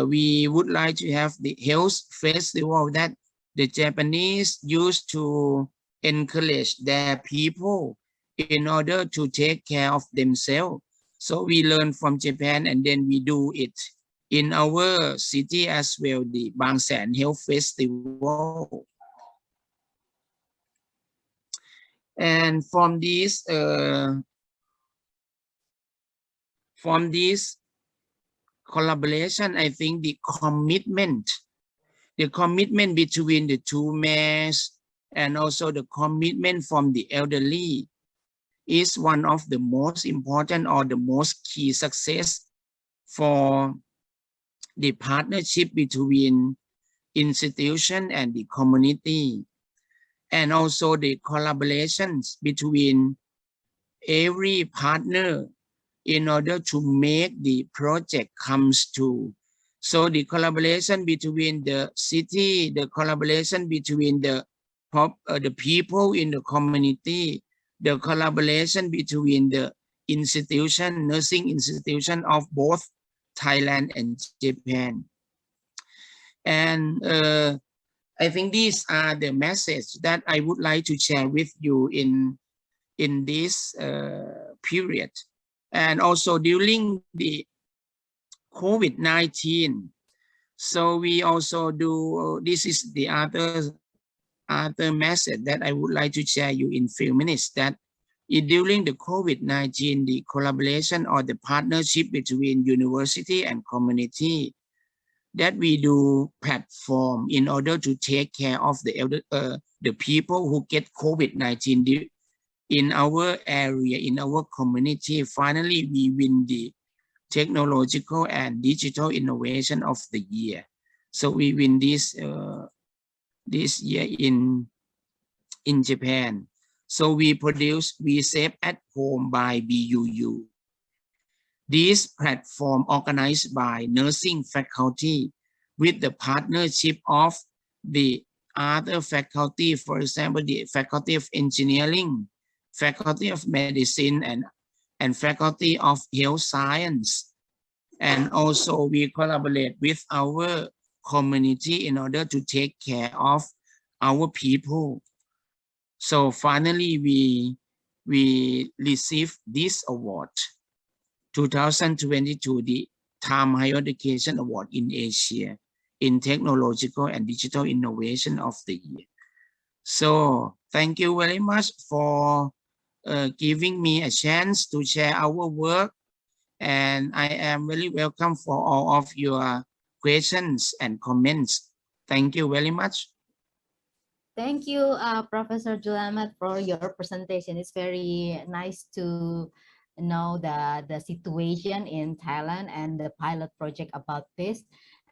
we would like to have the health festival that The Japanese used to encourage their people in order to take care of themselves. So we learn from Japan and then we do it in our city as well, the Bangsan Health Festival. And from this collaboration, I think the commitment between the two mayors and also the commitment from the elderly is one of the most important or the most key success for the partnership between institution and the community, and also the collaborations between every partner in order to make the project comes to. So the collaboration between the city, the collaboration between the people in the community, the collaboration between the institution, nursing institution of both Thailand and Japan. And I think these are the message that I would like to share with you in this period. And also during the COVID-19, so we also do, this is the other message that I would like to share you in few minutes, that during the COVID-19, the collaboration or the partnership between university and community, that we do platform in order to take care of the people who get COVID-19 in our area, in our community. Finally, we win the technological and digital innovation of the year. So we win this year in Japan. So we save at home by BUU. This platform organized by nursing faculty with the partnership of the other faculty, for example, the faculty of engineering, faculty of medicine, and faculty of health science. And also we collaborate with our community in order to take care of our people. So finally, we received this award, 2022, the Time Higher Education Award in Asia in Technological and Digital Innovation of the Year. So thank you very much for giving me a chance to share our work, and I am really welcome for all of your questions and comments. Thank you very much. Thank you, Professor Julamat, for your presentation. It's very nice to know the situation in Thailand and the pilot project about this.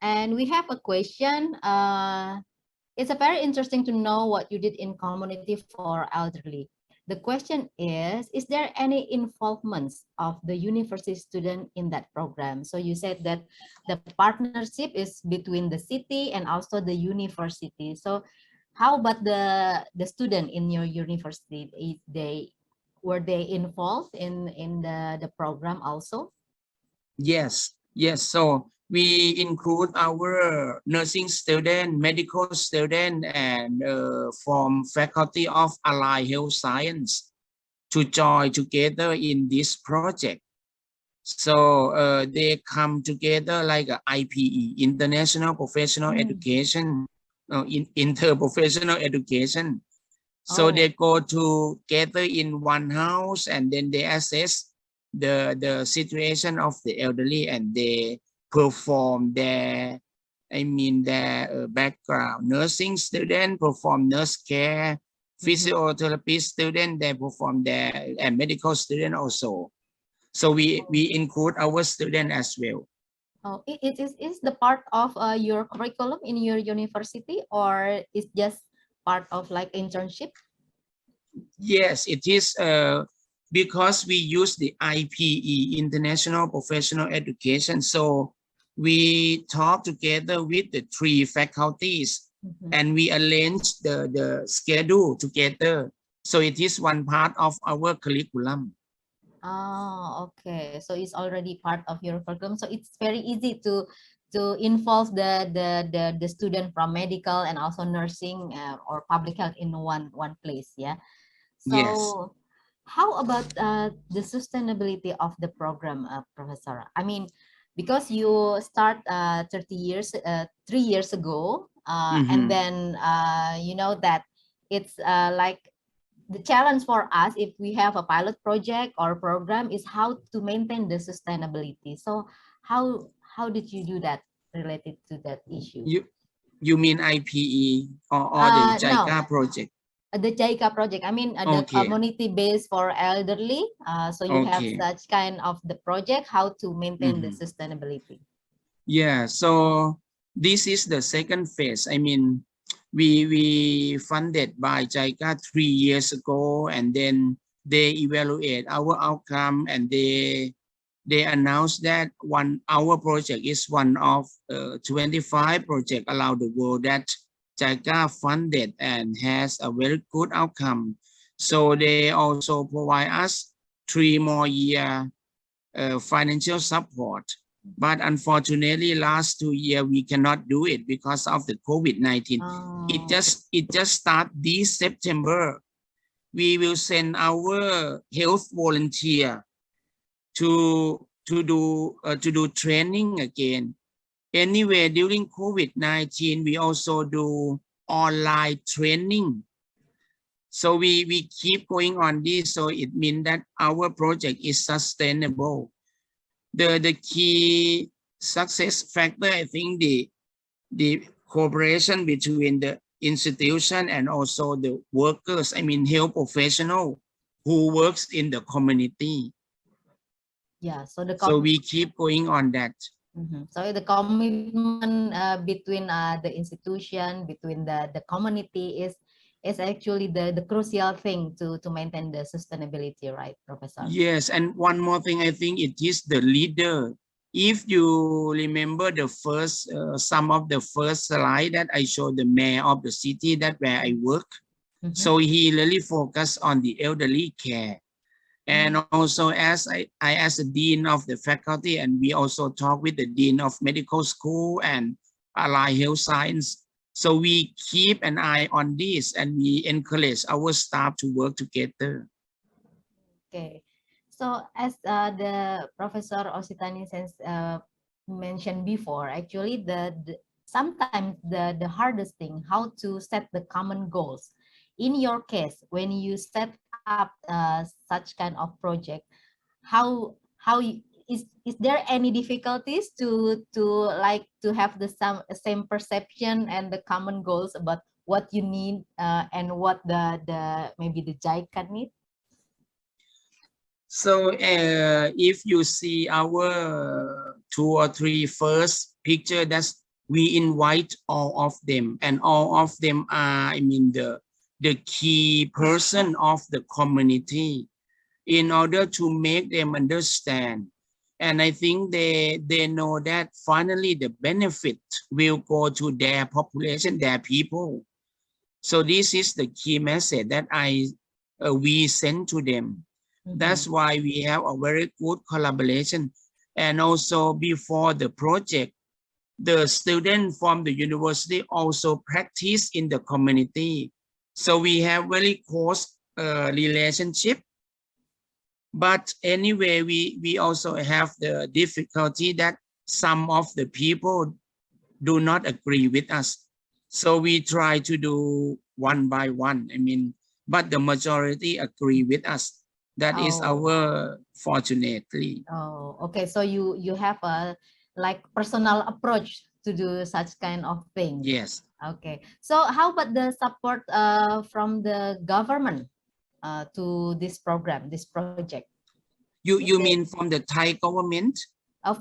And we have a question. It's a very interesting to know what you did in community for elderly. The question is there any involvements of the university student in that program? So you said that the partnership is between the city and also the university. So how about the student in your university? Were they involved in the program also? Yes. So we include our nursing student, medical student, and from faculty of allied health science to join together in this project. So they come together like a IPE, International Professional Education, interprofessional education. So they go together in one house, and then they assess the situation of the elderly, and they perform their background. Nursing student perform nurse care, physiotherapy student, they perform their, and medical student also. So we include our student as well. Oh, it is the part of your curriculum in your university, or is just part of like internship? Yes, it is because we use the IPE, International Professional Education. So we talk together with the 3 faculties, and we arrange the schedule together. So it is one part of our curriculum. Oh, okay. So it's already part of your curriculum. So it's very easy to involve the student from medical and also nursing or public health in one place. Yeah. So Yes. how about the sustainability of the program, Professor? I mean, because you start 3 years ago, and then you know that it's like the challenge for us if we have a pilot project or program is how to maintain the sustainability. So how did you do that related to that issue? You mean IPE or the No, JICA project? the JICA project. I mean, the Okay. community based for elderly. So you have Okay. such kind of the project, how to maintain the sustainability. Yeah, so this is the second phase. I mean, we funded by JICA 3 years ago, and then they evaluate our outcome, and they announced that our project is one of 25 projects around the world that JICA funded and has a very good outcome. So they also provide us 3 more year financial support. But unfortunately, last 2 years we cannot do it because of the COVID-19. It just start this September. We will send our health volunteer to do training again. Anyway, during COVID-19, we also do online training. So we keep going on this. So it means that our project is sustainable. The key success factor, I think the cooperation between the institution and also the workers, I mean health professional who works in the community. Yeah, so we keep going on that. So the commitment between the institution, between the community is actually the crucial thing to maintain the sustainability, right, Professor? Yes, and one more thing, I think it is the leader. If you remember the first, some of the first slide that I showed the mayor of the city that where I work, so he really focused on the elderly care. And also as I as the dean of the faculty, and we also talk with the dean of medical school and allied health science. So we keep an eye on this and we encourage our staff to work together. Okay, so as the Professor Ositani mentioned before, actually sometimes the hardest thing how to set the common goals. In your case, when you set up such kind of project, is there any difficulties to have the same perception and the common goals about what you need and what the maybe the JICA need? So if you see our 2 or 3 first picture, that's we invite all of them, and all of them are, I mean, the key person of the community, in order to make them understand. And I think they know that finally the benefit will go to their population, their people. So this is the key message that we send to them. That's why we have a very good collaboration. And also before the project, the students from the university also practice in the community. So we have very close relationship. But anyway, we also have the difficulty that some of the people do not agree with us. So we try to do one by one. I mean, but the majority agree with us. That is our fortunately. Oh, okay. So you have a like personal approach to do such kind of thing. Yes. Okay. So how about the support from the government to this program, this project? You mean from the Thai government?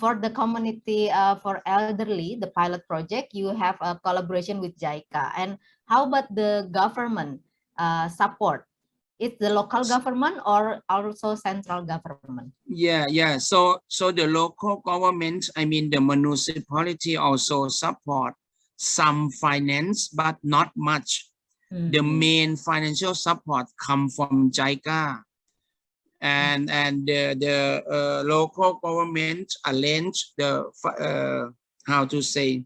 For the community for elderly, the pilot project, you have a collaboration with JICA. And how about the government support? It's the local government or also central government? Yeah. So the local government, I mean the municipality also support some finance, but not much. The main financial support come from JICA. And the local government arrange the how to say,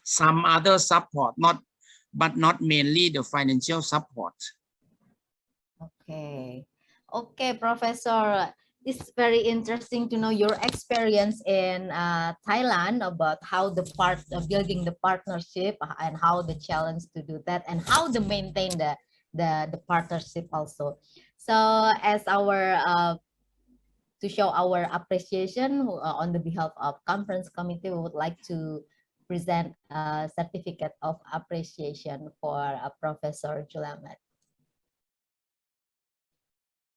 some other support, but not mainly the financial support. Okay. Okay, Professor. It's very interesting to know your experience in Thailand about how the building the partnership and how the challenge to do that and how to maintain the partnership also. So as our to show our appreciation on the behalf of conference committee, we would like to present a certificate of appreciation for Professor Julamat.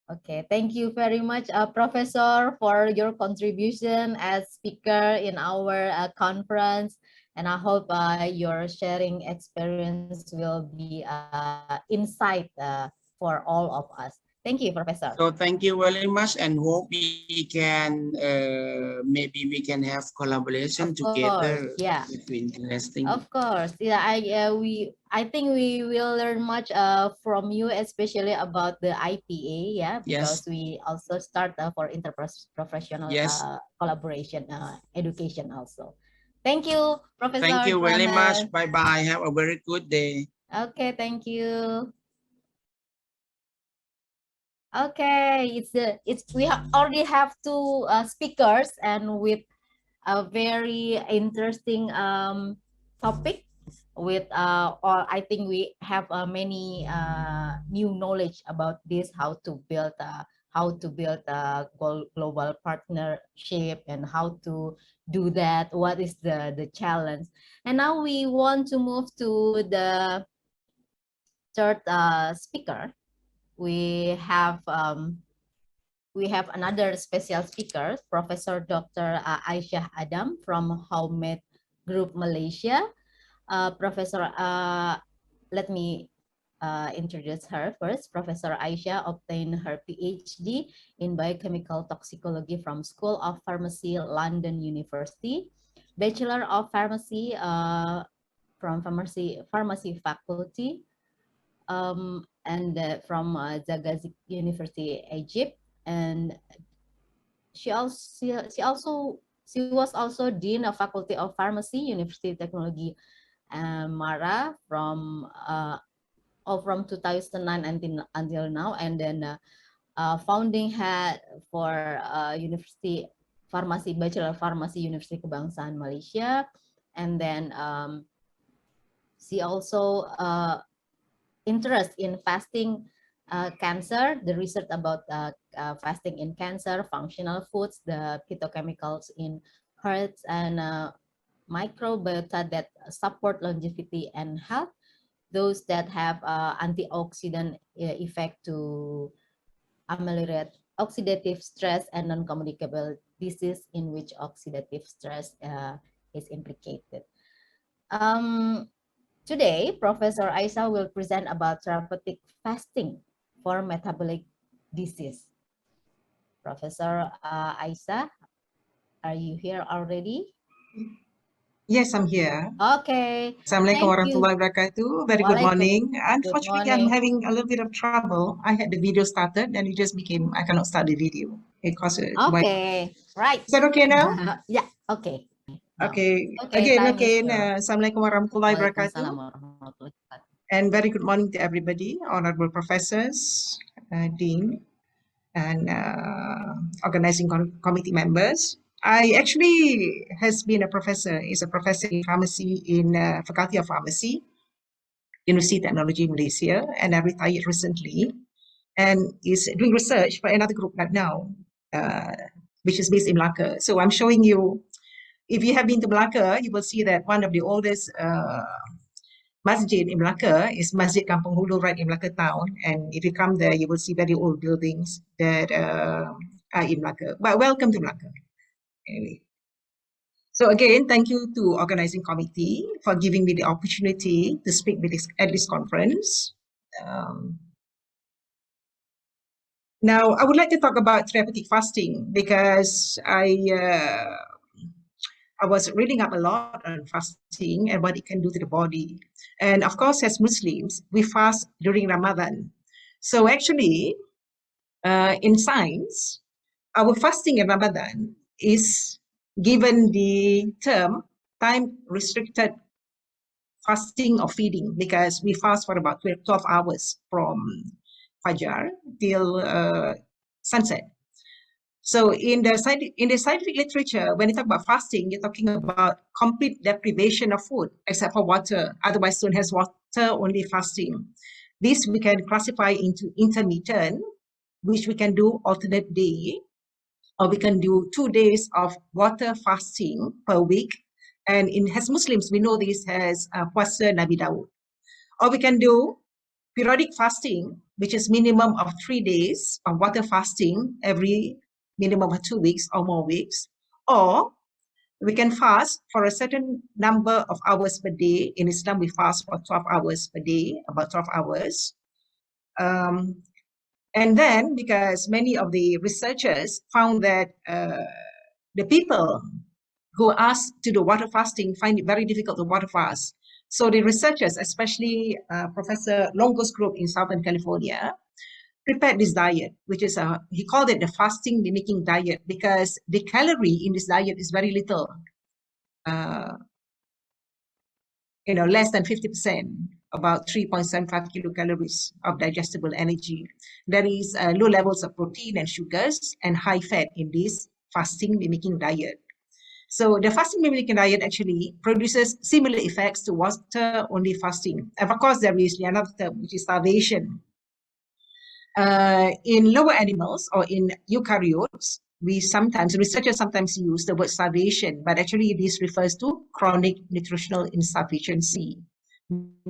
Okay, thank you very much, Professor, for your contribution as speaker in our conference. And I hope your sharing experience will be insight for all of us. Thank you, Professor. So thank you very much, and hope we can maybe we can have collaboration together. Yeah, interesting. Of course, yeah. I think we will learn much from you, especially about the IPA. Yeah, because we also start for interprofessional collaboration education also. Thank you, Professor. Thank you very much. Bye bye. Have a very good day. Okay, thank you. Okay, we already have two speakers and with a very interesting topic with or I think we have many new knowledge about this, how to build a global partnership and how to do that, what is the challenge. And now we want to move to the third speaker. We have another special speaker, Professor Dr. Aisyah Adam from Homemade Group Malaysia. Professor, let me introduce her first. Professor Aisyah obtained her PhD in biochemical toxicology from School of Pharmacy, London University, Bachelor of Pharmacy from Pharmacy Faculty, and from Zagazig University, Egypt, and she was also Dean of Faculty of Pharmacy, University Technology, Mara from 2009 until now, and then founding head for University Pharmacy, Bachelor of Pharmacy, University Kebangsaan Malaysia, and then she also interest in fasting cancer, the research about fasting in cancer, functional foods, the phytochemicals in herbs, and microbiota that support longevity and health, those that have antioxidant effect to ameliorate oxidative stress and non-communicable disease in which oxidative stress is implicated. Today, Professor Aisyah will present about therapeutic fasting for metabolic disease. Professor Aisyah, are you here already? Yes, I'm here. Okay. Assalamualaikum warahmatullahi wabarakatuh. Very good morning. Unfortunately, I'm having a little bit of trouble. I had the video started and it just became, I cannot start the video. It causes okay, right. Is that okay now? Yeah, okay. Okay. Again, Assalamualaikum warahmatullahi wabarakatuh. And very good morning to everybody, honorable professors, dean, and organizing committee members. I actually is a professor in pharmacy in Faculty of Pharmacy, University Technology Malaysia, and I retired recently, and is doing research for another group right now, which is based in Melaka. So I'm showing you, if you have been to Melaka, you will see that one of the oldest masjid in Melaka is Masjid Kampung Hulu right in Melaka town, and if you come there, you will see very old buildings that are in Melaka. But welcome to Melaka. Anyway. So again, thank you to organizing committee for giving me the opportunity to speak at this conference. Now, I would like to talk about therapeutic fasting because I was reading up a lot on fasting and what it can do to the body. And of course, as Muslims, we fast during Ramadan. So actually, in science, our fasting in Ramadan is given the term time restricted fasting or feeding, because we fast for about 12 hours from Fajar till sunset. So in the scientific literature, when you talk about fasting, you're talking about complete deprivation of food except for water, otherwise known as water-only fasting. This we can classify into intermittent, which we can do alternate day, or we can do 2 days of water fasting per week. And as Muslims, we know this as Puasa Nabi Daud. Or we can do periodic fasting, which is minimum of 3 days of water fasting every minimum of 2 weeks or more weeks. Or we can fast for a certain number of hours per day. In Islam, we fast for 12 hours per day, about 12 hours. And then, because many of the researchers found that the people who asked to do water fasting find it very difficult to water fast. So the researchers, especially Professor Longo's group in Southern California, prepared this diet, which is, he called it the fasting mimicking diet, because the calorie in this diet is very little, less than 50%, about 3.75 kilocalories of digestible energy. There is low levels of protein and sugars and high fat in this fasting mimicking diet. So the fasting mimicking diet actually produces similar effects to water-only fasting. And of course, there is another term, which is starvation. In lower animals or in eukaryotes, researchers sometimes use the word starvation, but actually this refers to chronic nutritional insufficiency.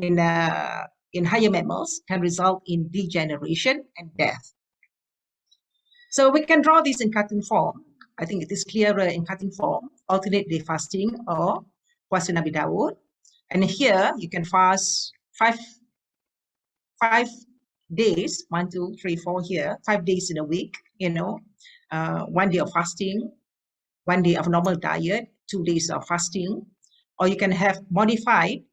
In higher mammals, can result in degeneration and death. So we can draw this in cartoon form. I think it is clearer in cartoon form, alternate day fasting or Puasa Nabi Daud. And here you can fast five days, 1, 2, 3, 4 here, 5 days in a week, 1 day of fasting, 1 day of normal diet, 2 days of fasting. Or you can have modified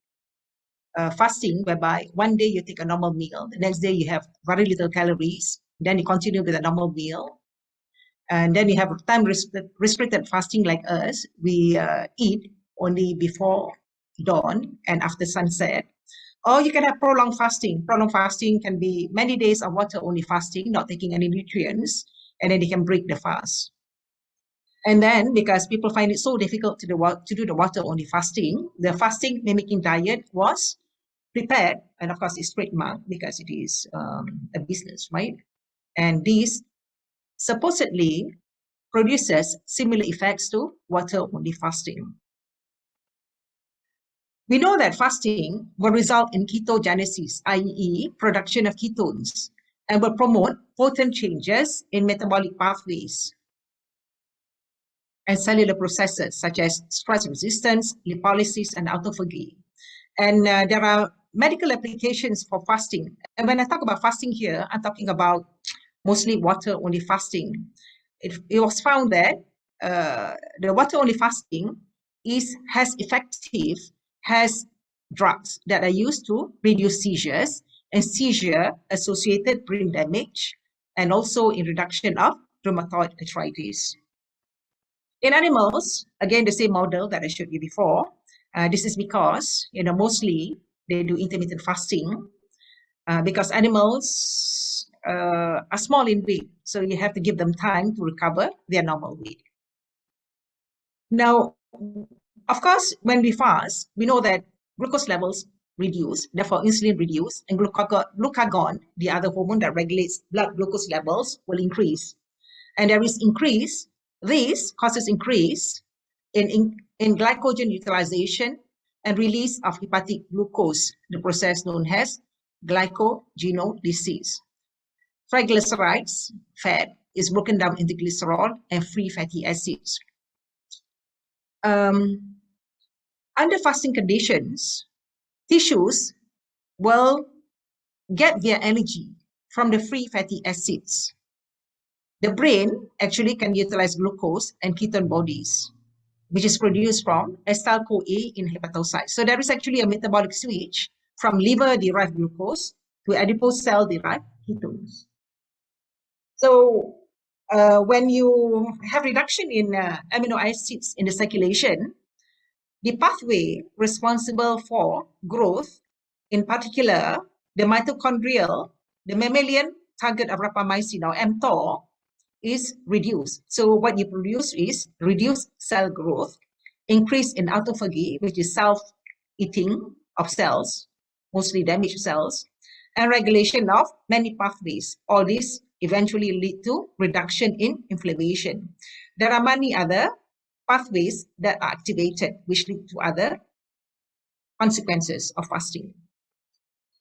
fasting, whereby 1 day you take a normal meal, the next day you have very little calories, then you continue with a normal meal. And then you have time restricted fasting like us. We eat only before dawn and after sunset. Or you can have prolonged fasting. Prolonged fasting can be many days of water-only fasting, not taking any nutrients, and then you can break the fast. And then, because people find it so difficult to do the water-only fasting, the fasting mimicking diet was prepared, and of course it's trademarked because it is a business, right? And this supposedly produces similar effects to water-only fasting. We know that fasting will result in ketogenesis, i.e. production of ketones, and will promote potent changes in metabolic pathways and cellular processes such as stress resistance, lipolysis, and autophagy. And there are medical applications for fasting. And when I talk about fasting here, I'm talking about mostly water-only fasting. It was found that the water-only fasting has drugs that are used to reduce seizures and seizure-associated brain damage, and also in reduction of rheumatoid arthritis. In animals, again, the same model that I showed you before. This is because, mostly they do intermittent fasting because animals are small in weight. So you have to give them time to recover their normal weight. Now, of course, when we fast, we know that glucose levels reduce, therefore insulin reduce, and glucagon, the other hormone that regulates blood glucose levels, will increase. And there is increase. This causes increase in glycogen utilization and release of hepatic glucose, the process known as glycogenolysis. Triglycerides, fat, is broken down into glycerol and free fatty acids. Under fasting conditions, tissues will get their energy from the free fatty acids. The brain actually can utilize glucose and ketone bodies, which is produced from acetyl-CoA in hepatocytes. So there is actually a metabolic switch from liver-derived glucose to adipose cell-derived ketones. So when you have reduction in amino acids in the circulation, the pathway responsible for growth, in particular, the mitochondrial, the mammalian target of rapamycin or mTOR, is reduced. So what you produce is reduced cell growth, increase in autophagy, which is self-eating of cells, mostly damaged cells, and regulation of many pathways. All this eventually lead to reduction in inflammation. There are many other pathways that are activated, which lead to other consequences of fasting.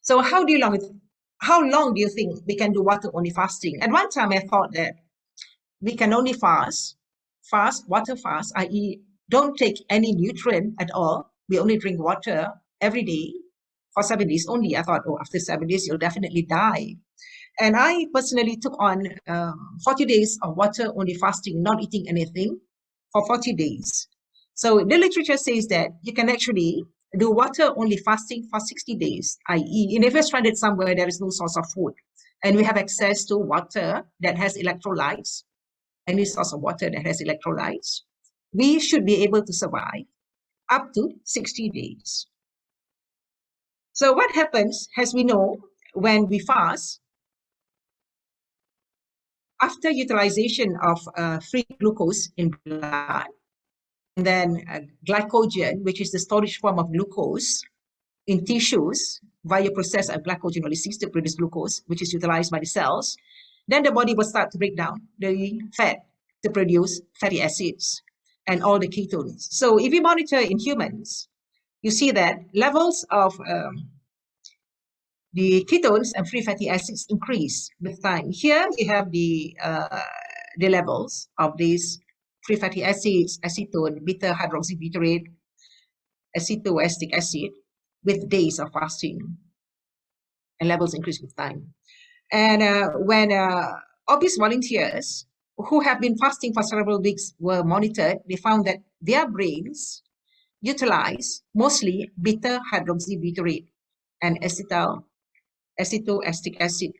So how long do you think we can do water-only fasting? At one time, I thought that we can only fast, water fast, i.e. don't take any nutrient at all. We only drink water every day for 7 days only. I thought, oh, after 7 days, you'll definitely die. And I personally took on 40 days of water-only fasting, not eating anything for 40 days. So the literature says that you can actually do water-only fasting for 60 days, i.e. if you're stranded somewhere, there is no source of food, and we have access to water that has electrolytes, any source of water that has electrolytes, we should be able to survive up to 60 days. So what happens, as we know, when we fast, after utilization of free glucose in blood, and then glycogen, which is the storage form of glucose in tissues via process of glycogenolysis to produce glucose, which is utilized by the cells, then the body will start to break down the fat to produce fatty acids and all the ketones. So if you monitor in humans, you see that levels of the ketones and free fatty acids increase with time. Here you have the levels of these free fatty acids, acetone, beta hydroxybutyrate, acetoacetic acid, with days of fasting, and levels increase with time. And when obese volunteers who have been fasting for several weeks were monitored, they found that their brains utilize mostly beta hydroxybutyrate and acetoacetic acid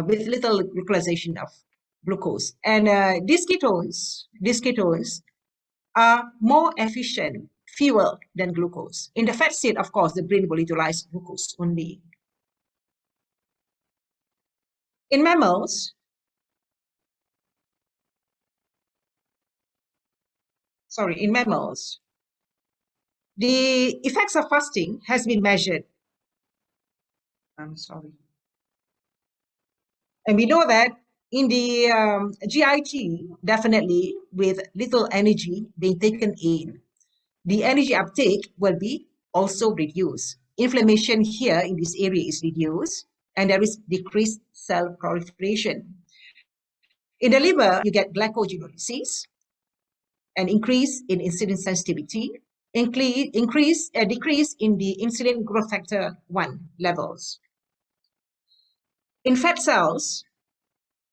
with little utilization of glucose. And these ketones are more efficient fuel than glucose. In the fat state, of course, the brain will utilize glucose only. In mammals, the effects of fasting has been measured. And we know that in the GIT, definitely with little energy being taken in, the energy uptake will be also reduced. Inflammation here in this area is reduced, and there is decreased cell proliferation. In the liver, you get glycogenolysis, an increase in insulin sensitivity, decrease in the insulin growth factor 1 levels. In fat cells,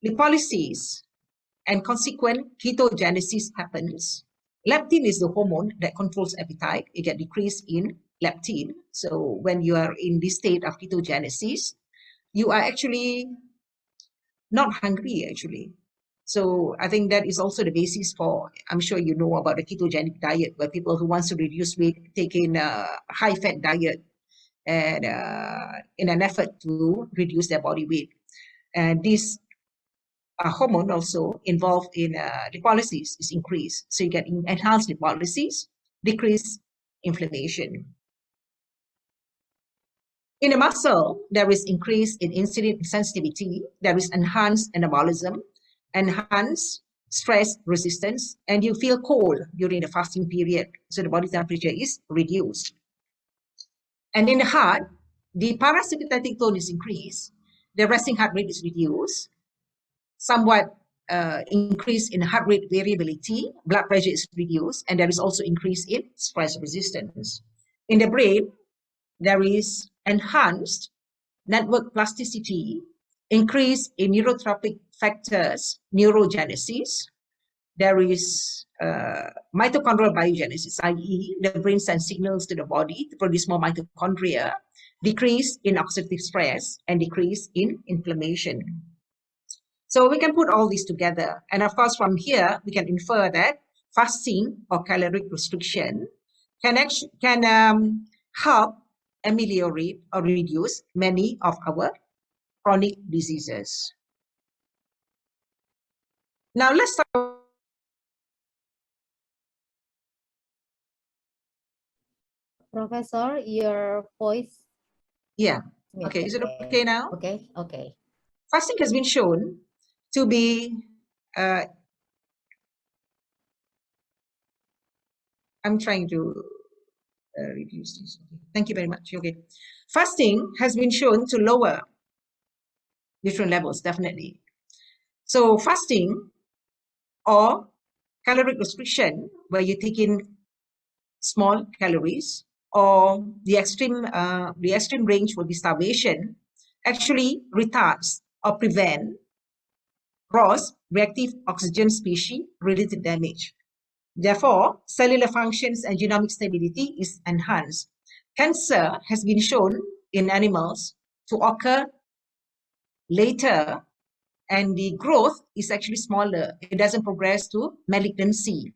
lipolysis and consequent ketogenesis happens. Leptin is the hormone that controls appetite. You get decrease in leptin. So when you are in this state of ketogenesis, you are actually not hungry, actually. So I think that is also the basis for, I'm sure you know about the ketogenic diet, where people who want to reduce weight take in a high-fat diet and in an effort to reduce their body weight. And this hormone also involved in lipolysis is increased. So you get enhanced lipolysis, decreased inflammation. In the muscle, there is increase in insulin sensitivity, there is enhanced anabolism, enhanced stress resistance, and you feel cold during the fasting period. So the body temperature is reduced. And in the heart, the parasympathetic tone is increased, the resting heart rate is reduced, somewhat increase in heart rate variability, blood pressure is reduced, and there is also increase in stress resistance. In the brain, there is enhanced network plasticity, increase in neurotrophic factors, neurogenesis. There is mitochondrial biogenesis, i.e. the brain sends signals to the body to produce more mitochondria, decrease in oxidative stress, and decrease in inflammation. So we can put all these together. And of course, from here, we can infer that fasting or caloric restriction can help ameliorate or reduce many of our chronic diseases. Now let's talk. Professor, your voice. Yeah. Okay. Is it okay now? Okay. Okay. Fasting has been shown to be. I'm trying to reduce this. Okay. Thank you very much. Okay. Fasting has been shown to lower nutrient levels, definitely. So fasting or caloric restriction, where you take in small calories, or the extreme range will be starvation, actually retards or prevent gross reactive oxygen species related damage. Therefore, cellular functions and genomic stability is enhanced. Cancer has been shown in animals to occur later, and the growth is actually smaller. It doesn't progress to malignancy.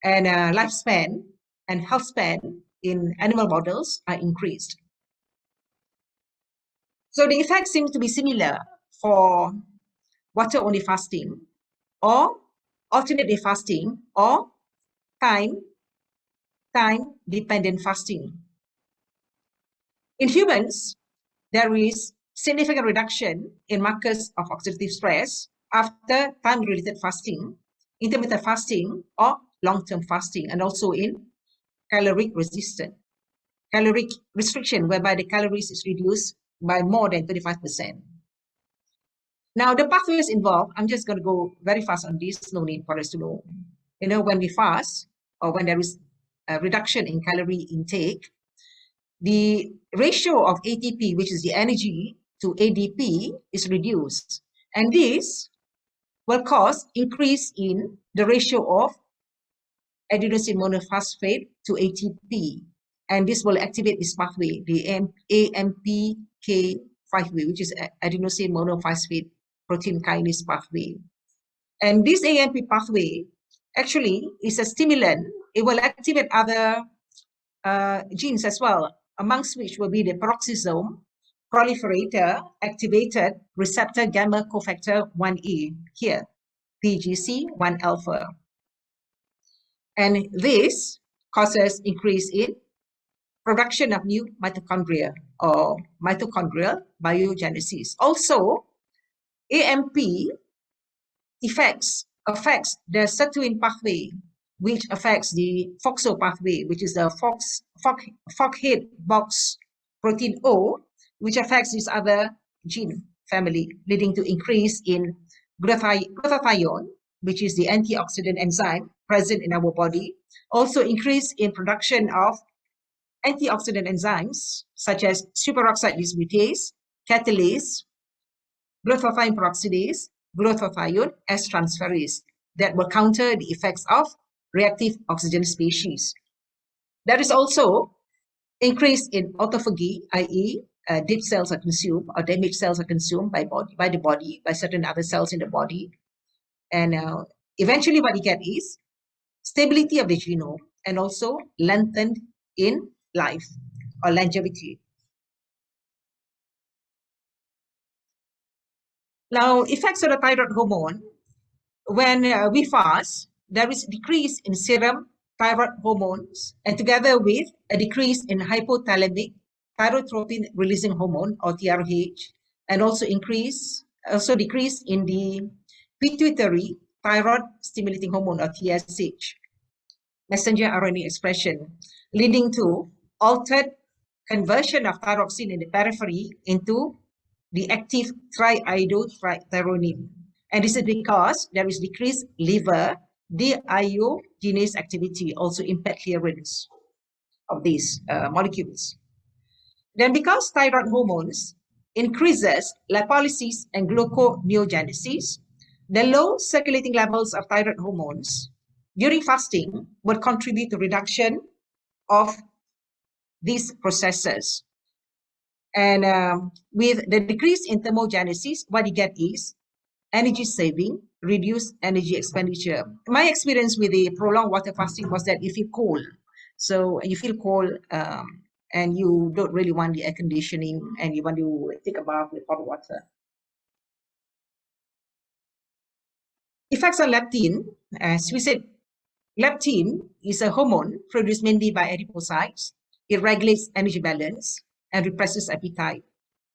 And lifespan and health span in animal models are increased. So the effects seem to be similar for water-only fasting or alternate day fasting or time-dependent fasting. In humans, there is significant reduction in markers of oxidative stress after time-related fasting, intermittent fasting, or long-term fasting, and also in caloric restriction, whereby the calories is reduced by more than 25%. Now, the pathways involved, I'm just going to go very fast on this, no need for us to know. You know, when we fast or when there is a reduction in calorie intake, the ratio of ATP, which is the energy, to ADP is reduced. And this will cause increase in the ratio of adenosine monophosphate to ATP. And this will activate this pathway, the AMPK pathway, which is adenosine monophosphate protein kinase pathway. And this AMP pathway actually is a stimulant. It will activate other genes as well, amongst which will be the peroxisome proliferator activated receptor gamma cofactor 1E here, PGC1 alpha. And this causes increase in production of new mitochondria or mitochondrial biogenesis. Also, AMP affects the sirtuin pathway, which affects the FOXO pathway, which is the Foxhead box protein O, which affects this other gene family, leading to increase in glutathione, which is the antioxidant enzyme present in our body. Also increase in production of antioxidant enzymes such as superoxide dismutase, catalase, glutathione peroxidase, glutathione S transferase that will counter the effects of reactive oxygen species. There is also increase in autophagy, i.e., dead cells are consumed or damaged cells are consumed by the body, by certain other cells in the body. And eventually what you get is stability of the genome and also lengthened in life or longevity. Now, effects of the thyroid hormone. When we fast, there is a decrease in serum thyroid hormones, and together with a decrease in hypothalamic thyrotropin releasing hormone or TRH, and also decrease in the pituitary thyroid stimulating hormone or TSH, messenger RNA expression, leading to altered conversion of thyroxine in the periphery into the active triiodothyronine. And this is because there is decreased liver deiodinase activity, also impact clearance of these molecules. Then because thyroid hormones increases lipolysis and gluconeogenesis, the low circulating levels of thyroid hormones during fasting would contribute to reduction of these processes. And with the decrease in thermogenesis, what you get is energy saving, reduce energy expenditure. My experience with the prolonged water fasting was that you feel cold. So you feel cold and you don't really want the air conditioning and you want to take a bath with hot water. Effects on leptin, as we said, leptin is a hormone produced mainly by adipocytes. It regulates energy balance and represses appetite.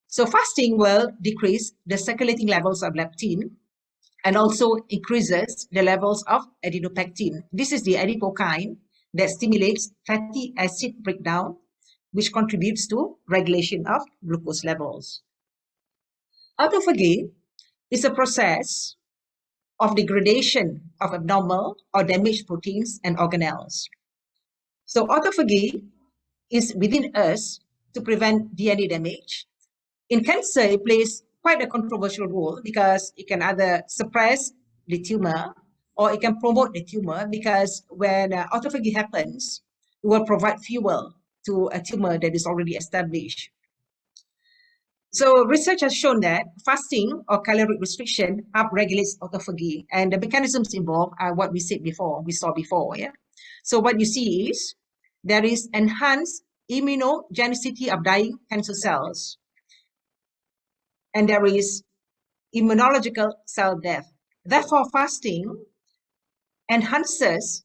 So fasting will decrease the circulating levels of leptin and also increases the levels of adenopectin. This is the adipokine that stimulates fatty acid breakdown, which contributes to regulation of glucose levels. Autophagy is a process of degradation of abnormal or damaged proteins and organelles. So autophagy is within us to prevent DNA damage. In cancer, it plays quite a controversial role because it can either suppress the tumor or it can promote the tumor, because when autophagy happens, it will provide fuel to a tumor that is already established. So research has shown that fasting or caloric restriction upregulates autophagy, and the mechanisms involved are what we saw before. Yeah. So what you see is there is enhanced immunogenicity of dying cancer cells, and there is immunological cell death. Therefore, fasting enhances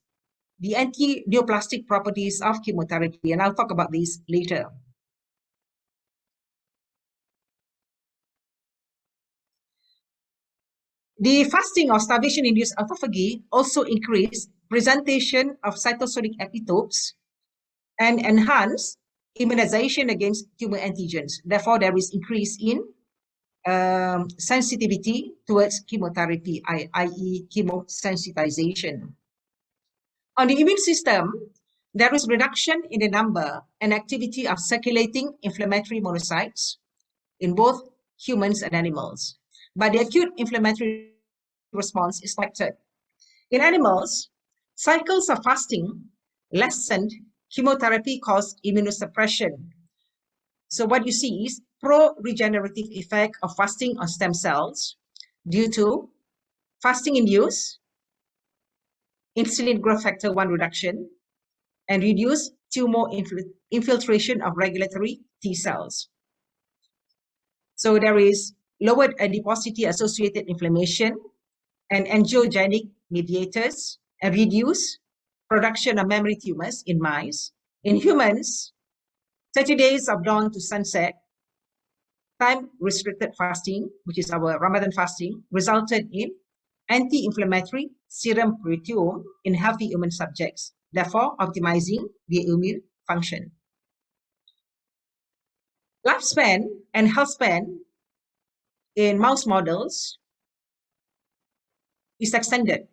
the anti-neoplastic properties of chemotherapy, and I'll talk about this later. The fasting or starvation-induced autophagy also increase presentation of cytosolic epitopes and enhance immunization against tumor antigens. Therefore, there is increase in sensitivity towards chemotherapy, i.e. chemosensitization. On the immune system, there is reduction in the number and activity of circulating inflammatory monocytes in both humans and animals. But the acute inflammatory response is affected. In animals, cycles of fasting lessened chemotherapy-caused immunosuppression. So what you see is pro-regenerative effect of fasting on stem cells due to fasting-induced insulin growth factor 1 reduction and reduced tumor infiltration of regulatory T cells. So there is lowered adiposity-associated inflammation and angiogenic mediators, and reduced production of memory tumors in mice. In humans, 30 days of dawn to sunset, time-restricted fasting, which is our Ramadan fasting, resulted in anti-inflammatory serum proteome in healthy human subjects, therefore optimizing the immune function. Lifespan and health span in mouse models is extended,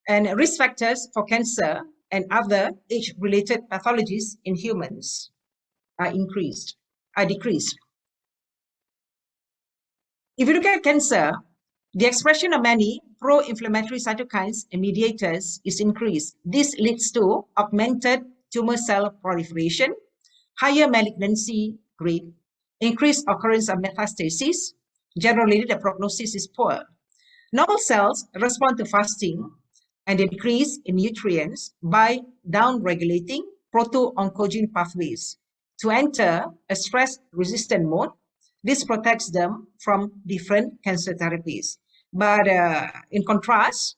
and risk factors for cancer and other age-related pathologies in humans are decreased. If you look at cancer, the expression of many pro-inflammatory cytokines and mediators is increased. This leads to augmented tumor cell proliferation, higher malignancy rate, increased occurrence of metastasis. Generally, the prognosis is poor. Normal cells respond to fasting and they decrease in nutrients by down-regulating proto-oncogene pathways to enter a stress-resistant mode. This protects them from different cancer therapies. But in contrast,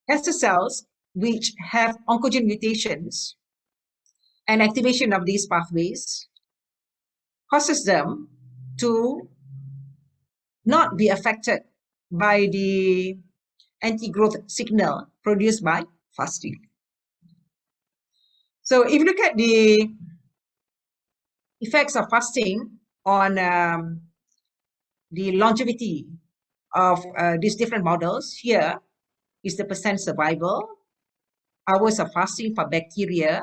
cancer cells which have oncogene mutations and activation of these pathways causes them to not be affected by the anti-growth signal produced by fasting. So if you look at the effects of fasting on the longevity of these different models, here is the percent survival, hours of fasting for bacteria,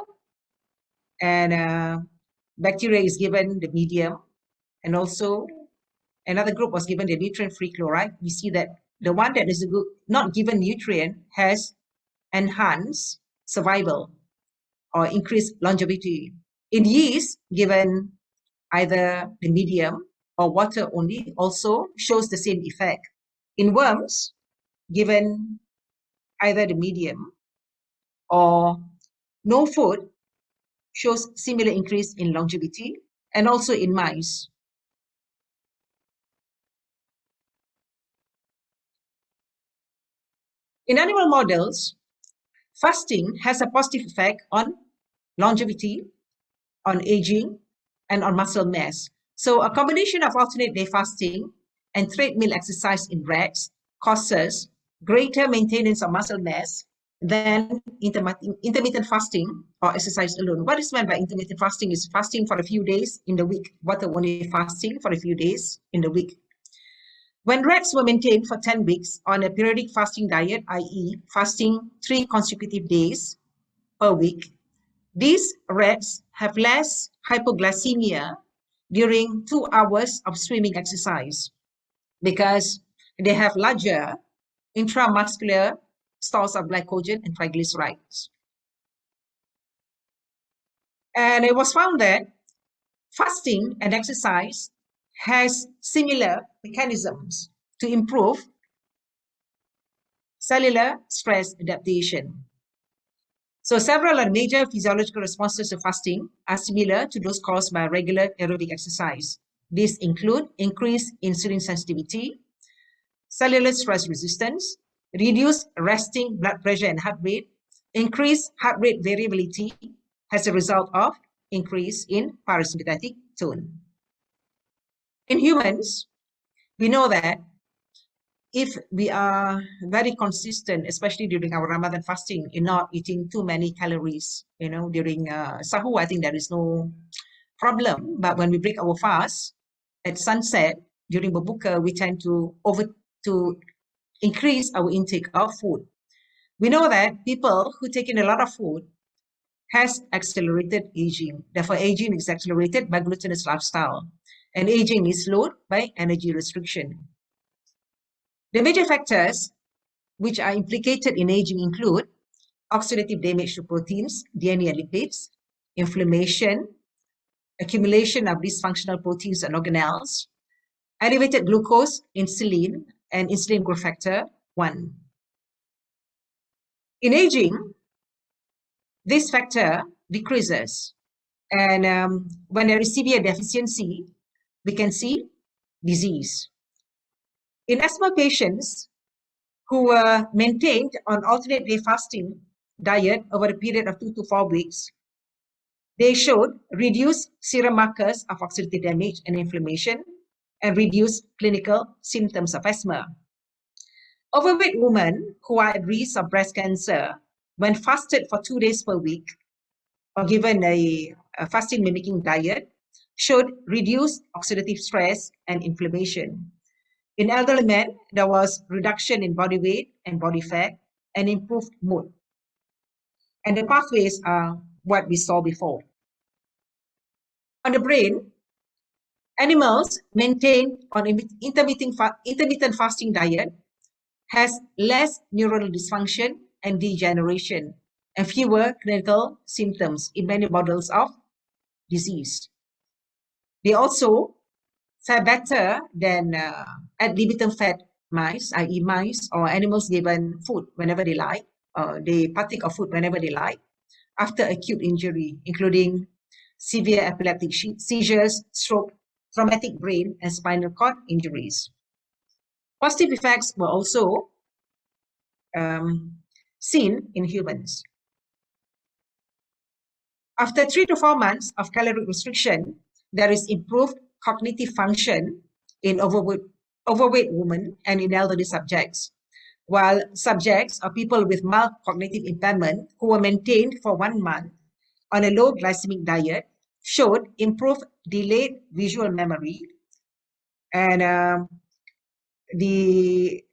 and bacteria is given the medium, and also another group was given the nutrient-free chloride. We see that the one that is not given nutrient has enhanced survival or increased longevity. In yeast, given either the medium or water only, also shows the same effect. In worms, given either the medium or no food, shows similar increase in longevity, and also in mice. In animal models, fasting has a positive effect on longevity, on aging, and on muscle mass. So a combination of alternate day fasting and treadmill exercise in rats causes greater maintenance of muscle mass than intermittent fasting or exercise alone. What is meant by intermittent fasting is fasting for a few days in the week, water-only fasting for a few days in the week. When rats were maintained for 10 weeks on a periodic fasting diet, i.e. fasting 3 consecutive days per week, these rats have less hypoglycemia during 2 hours of swimming exercise because they have larger intramuscular stores of glycogen and triglycerides. And it was found that fasting and exercise has similar mechanisms to improve cellular stress adaptation. So several major physiological responses to fasting are similar to those caused by regular aerobic exercise. These include increased insulin sensitivity, cellular stress resistance, reduced resting blood pressure and heart rate, increased heart rate variability as a result of increase in parasympathetic tone. In humans, we know that if we are very consistent, especially during our Ramadan fasting, in not eating too many calories, during sahur, I think there is no problem. But when we break our fast at sunset during berbuka, we tend to increase our intake of food. We know that people who take in a lot of food has accelerated aging. Therefore, aging is accelerated by glutinous lifestyle, and aging is slowed by energy restriction. The major factors which are implicated in aging include oxidative damage to proteins, DNA and lipids, inflammation, accumulation of dysfunctional proteins and organelles, elevated glucose, insulin, and insulin growth factor 1. In aging, this factor decreases, and when there is severe deficiency, we can see disease. In asthma patients who were maintained on alternate day fasting diet over a period of 2 to 4 weeks, they showed reduced serum markers of oxidative damage and inflammation and reduced clinical symptoms of asthma. Overweight women who are at risk of breast cancer, when fasted for 2 days per week or given a fasting mimicking diet, showed reduced oxidative stress and inflammation. In elderly men, there was reduction in body weight and body fat and improved mood. And the pathways are what we saw before. On the brain, animals maintained on intermittent fasting diet has less neuronal dysfunction and degeneration and fewer clinical symptoms in many models of disease. They also fare better than ad libitum fed mice, i.e. mice or animals given food whenever they like, they partake of food whenever they like, after acute injury, including severe epileptic seizures, stroke, traumatic brain and spinal cord injuries. Positive effects were also seen in humans. After 3 to 4 months of caloric restriction, there is improved cognitive function in overweight women and in elderly subjects, while subjects or people with mild cognitive impairment who were maintained for 1 month on a low glycemic diet showed improved delayed visual memory, and the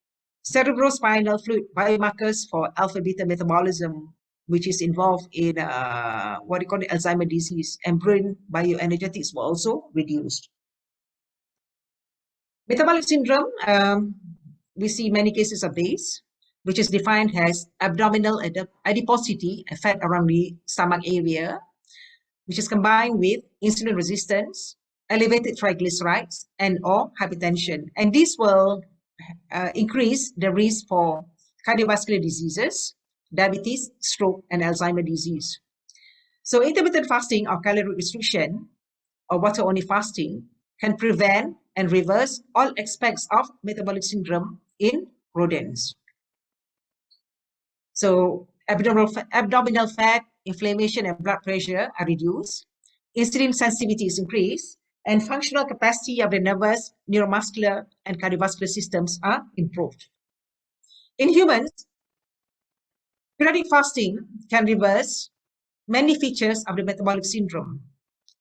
cerebrospinal fluid biomarkers for alpha beta metabolism, which is involved in what we call Alzheimer's disease, and brain bioenergetics were also reduced. Metabolic syndrome, we see many cases of this, which is defined as abdominal adiposity, a fat around the stomach area, which is combined with insulin resistance, elevated triglycerides, and or hypertension. And these will increase the risk for cardiovascular diseases, diabetes, stroke, and Alzheimer's disease. So intermittent fasting or calorie restriction or water-only fasting can prevent and reverse all aspects of metabolic syndrome in rodents. So abdominal fat, inflammation, and blood pressure are reduced, insulin sensitivity is increased, and functional capacity of the nervous, neuromuscular, and cardiovascular systems are improved. In humans, periodic fasting can reverse many features of the metabolic syndrome.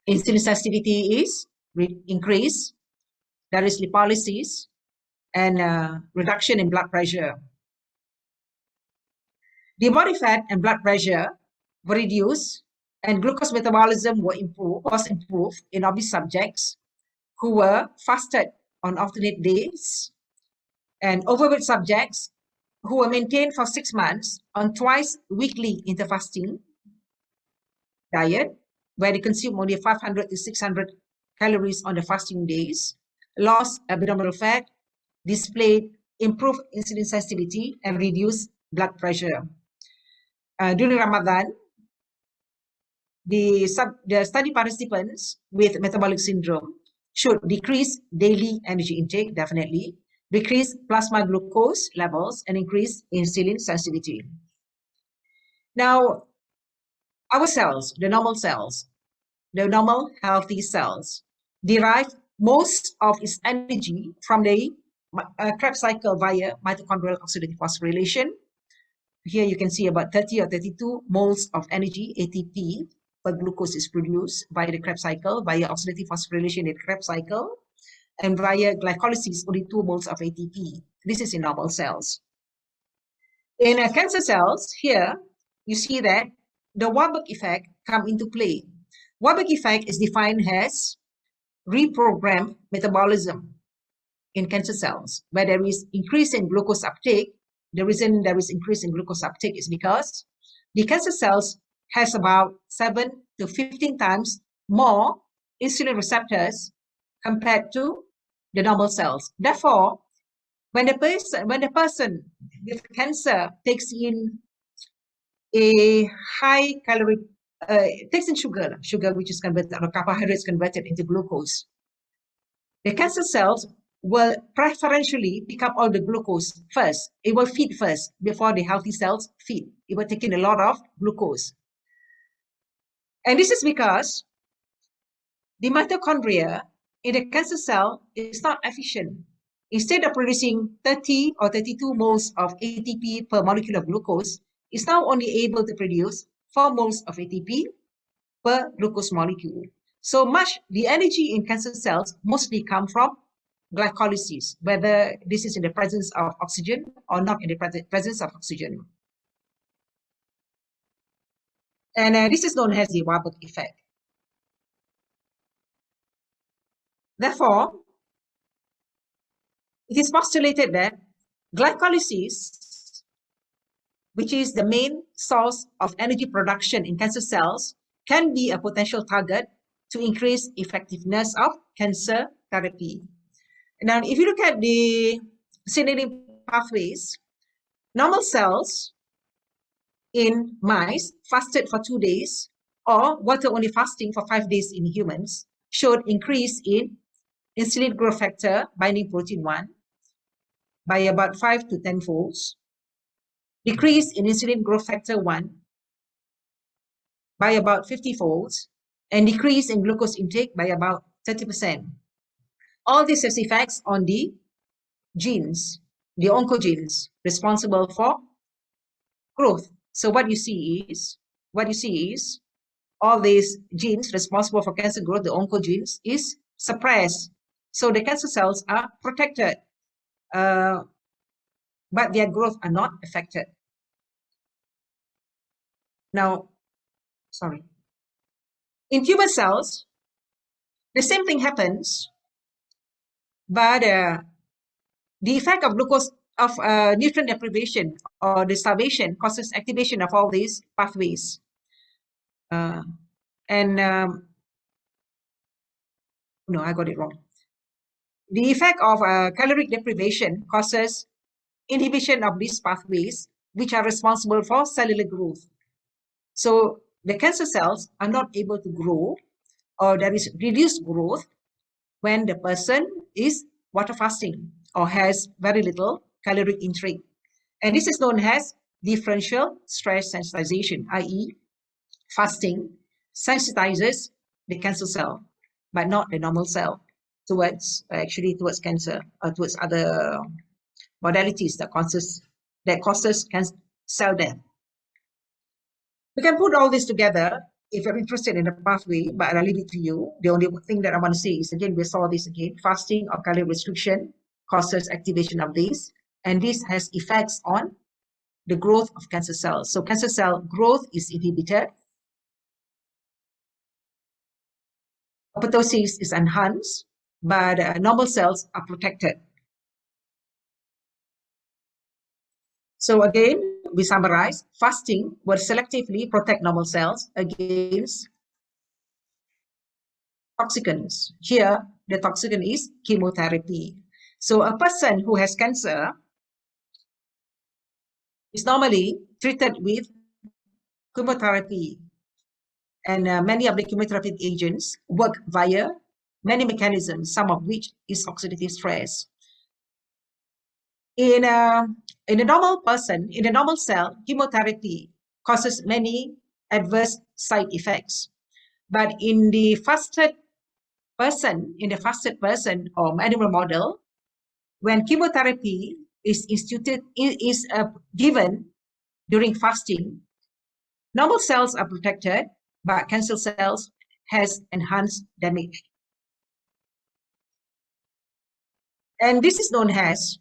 Insulin sensitivity is increased, there is lipolysis, and reduction in blood pressure. The body fat and blood pressure were reduced, and glucose metabolism was improved in obese subjects who were fasted on alternate days, and overweight subjects who were maintained for 6 months on twice weekly interfasting diet, where they consume only 500 to 600 calories on the fasting days, lost abdominal fat, displayed improved insulin sensitivity, and reduced blood pressure. During Ramadan, the study participants with metabolic syndrome should decrease daily energy intake, definitely, decrease plasma glucose levels, and increase insulin sensitivity. Now, our cells, the normal healthy cells, derive most of its energy from the Krebs cycle via mitochondrial oxidative phosphorylation. Here you can see about 30 or 32 moles of energy, ATP, per glucose is produced by the Krebs cycle, via oxidative phosphorylation in the Krebs cycle, and via glycolysis, only 2 moles of ATP. This is in normal cells. In cancer cells, here, you see that the Warburg effect come into play. Warburg effect is defined as reprogrammed metabolism in cancer cells, where there is increase in glucose uptake. The reason there is increase in glucose uptake is because the cancer cells has about 7 to 15 times more insulin receptors compared to the normal cells. Therefore, when the person with cancer takes in a high calorie, takes in sugar which is converted, or carbohydrates converted into glucose, the cancer cells will preferentially pick up all the glucose first. It will feed first before the healthy cells feed. It will take in a lot of glucose. And this is because the mitochondria in the cancer cell is not efficient. Instead of producing 30 or 32 moles of ATP per molecule of glucose, it's now only able to produce 4 moles of ATP per glucose molecule. So much the energy in cancer cells mostly come from glycolysis, whether this is in the presence of oxygen or not in the presence of oxygen. And this is known as the Warburg effect. Therefore, it is postulated that glycolysis, which is the main source of energy production in cancer cells, can be a potential target to increase effectiveness of cancer therapy. Now, if you look at the signaling pathways, normal cells in mice fasted for 2 days or water-only fasting for 5 days in humans showed increase in insulin growth factor binding protein 1 by about 5 to 10 folds, decrease in insulin growth factor 1 by about 50 folds, and decrease in glucose intake by about 30%. All this has effects on the genes, the oncogenes responsible for growth. So what you see is all these genes responsible for cancer growth, the oncogenes, is suppressed. So the cancer cells are protected, but their growth are not affected. Now, in human cells, the same thing happens, but the effect of glucose, of nutrient deprivation or the starvation causes activation of all these pathways. No, I got it wrong. The effect of caloric deprivation causes inhibition of these pathways, which are responsible for cellular growth. So the cancer cells are not able to grow, or there is reduced growth when the person is water fasting or has very little caloric intake. And this is known as differential stress sensitization, i.e. fasting sensitizes the cancer cell, but not the normal cell towards cancer or towards other modalities that causes cell death. We can put all this together if you're interested in the pathway, but I'll leave it to you. The only thing that I want to say is, again, we saw this again, fasting or calorie restriction causes activation of this, and this has effects on the growth of cancer cells. So cancer cell growth is inhibited, apoptosis is enhanced, but normal cells are protected. So again, we summarize, fasting will selectively protect normal cells against toxicants. Here, the toxicant is chemotherapy. So a person who has cancer is normally treated with chemotherapy. And many of the chemotherapeutic agents work via many mechanisms, some of which is oxidative stress. In a normal person, in a normal cell, chemotherapy causes many adverse side effects. But in the fasted person or animal model, when chemotherapy is given during fasting, normal cells are protected, but cancer cells has enhanced damage. And this is known as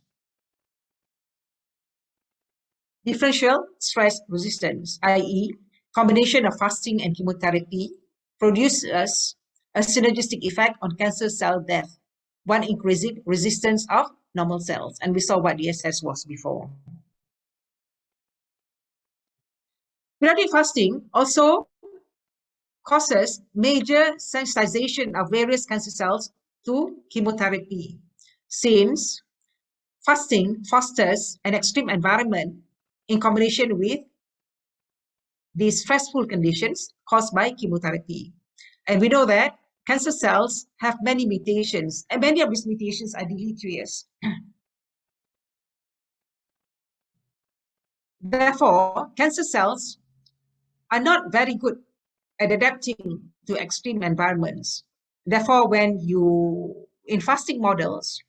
differential stress resistance, i.e. combination of fasting and chemotherapy produces a synergistic effect on cancer cell death, one increasing resistance of normal cells. And we saw what DSS was before. Periodic fasting also causes major sensitization of various cancer cells to chemotherapy, since fasting fosters an extreme environment in combination with the stressful conditions caused by chemotherapy. And we know that cancer cells have many mutations, and many of these mutations are deleterious. Therefore, cancer cells are not very good at adapting to extreme environments. Therefore, in fasting models,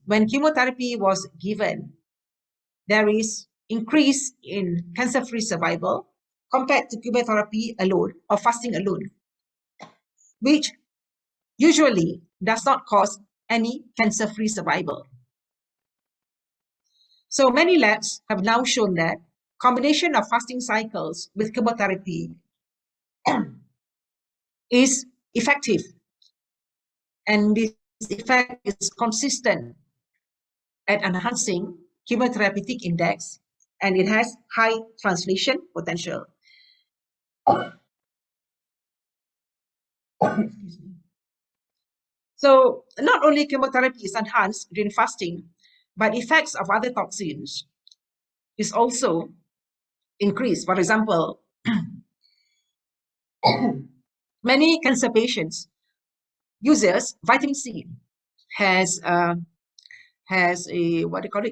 when chemotherapy was given, there is increase in cancer-free survival compared to chemotherapy alone or fasting alone, which usually does not cause any cancer-free survival. So many labs have now shown that combination of fasting cycles with chemotherapy is effective, and this effect is consistent at enhancing chemotherapeutic index, and it has high translation potential. So not only chemotherapy is enhanced during fasting, but effects of other toxins is also increased. For example, many cancer patients uses vitamin C, has a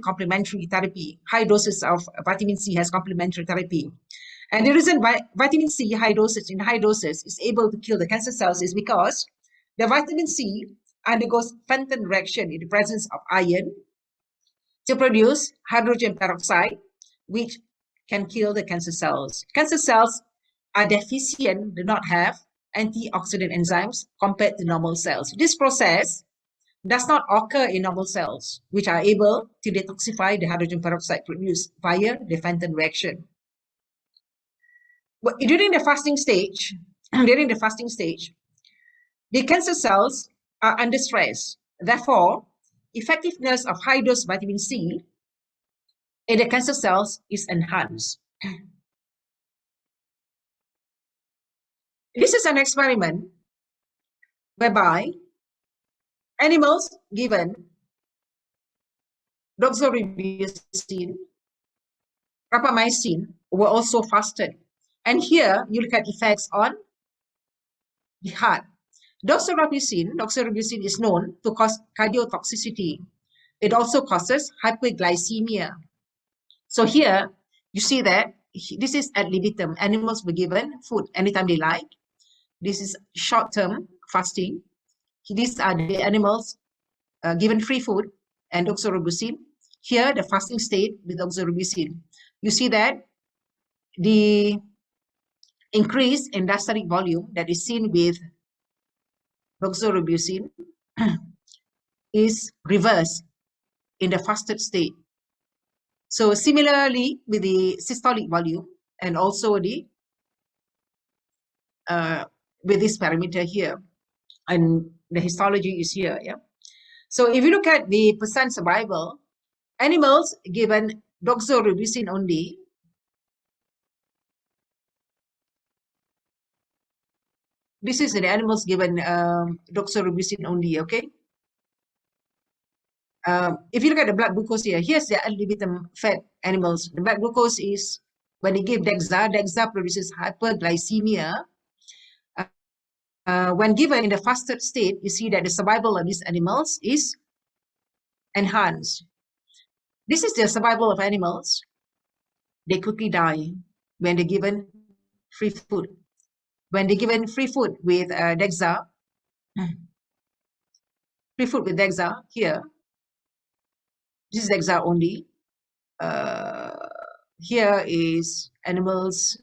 complementary therapy. High doses of vitamin C has complementary therapy. And the reason why vitamin C in high doses is able to kill the cancer cells is because the vitamin C undergoes Fenton reaction in the presence of iron to produce hydrogen peroxide, which can kill the cancer cells. Cancer cells are deficient, do not have antioxidant enzymes compared to normal cells. This process does not occur in normal cells, which are able to detoxify the hydrogen peroxide produced via the Fenton reaction. But during the fasting stage, the cancer cells are under stress. Therefore, effectiveness of high-dose vitamin C in the cancer cells is enhanced. This is an experiment whereby Animals given doxorubicin, rapamycin were also fasted. And here you look at effects on the heart. Doxorubicin is known to cause cardiotoxicity. It also causes hyperglycemia. So here you see that this is ad libitum. Animals were given food anytime they like. This is short-term fasting. These are the animals given free food and doxorubicin. Here, the fasting state with doxorubicin. You see that the increase in diastolic volume that is seen with doxorubicin is reversed in the fasted state. So similarly with the systolic volume and also the with this parameter here, and the histology is here. Yeah. So if you look at the percent survival, animals given doxorubicin only, this is the animals given doxorubicin only, okay? If you look at the blood glucose here, here's the ad libitum fed animals. The blood glucose is, when they give DEXA produces hyperglycemia. When given in the fasted state, you see that the survival of these animals is enhanced. This is the survival of animals. They quickly die when they're given free food. When they're given free food with DEXA, here, this is DEXA only. Here is animals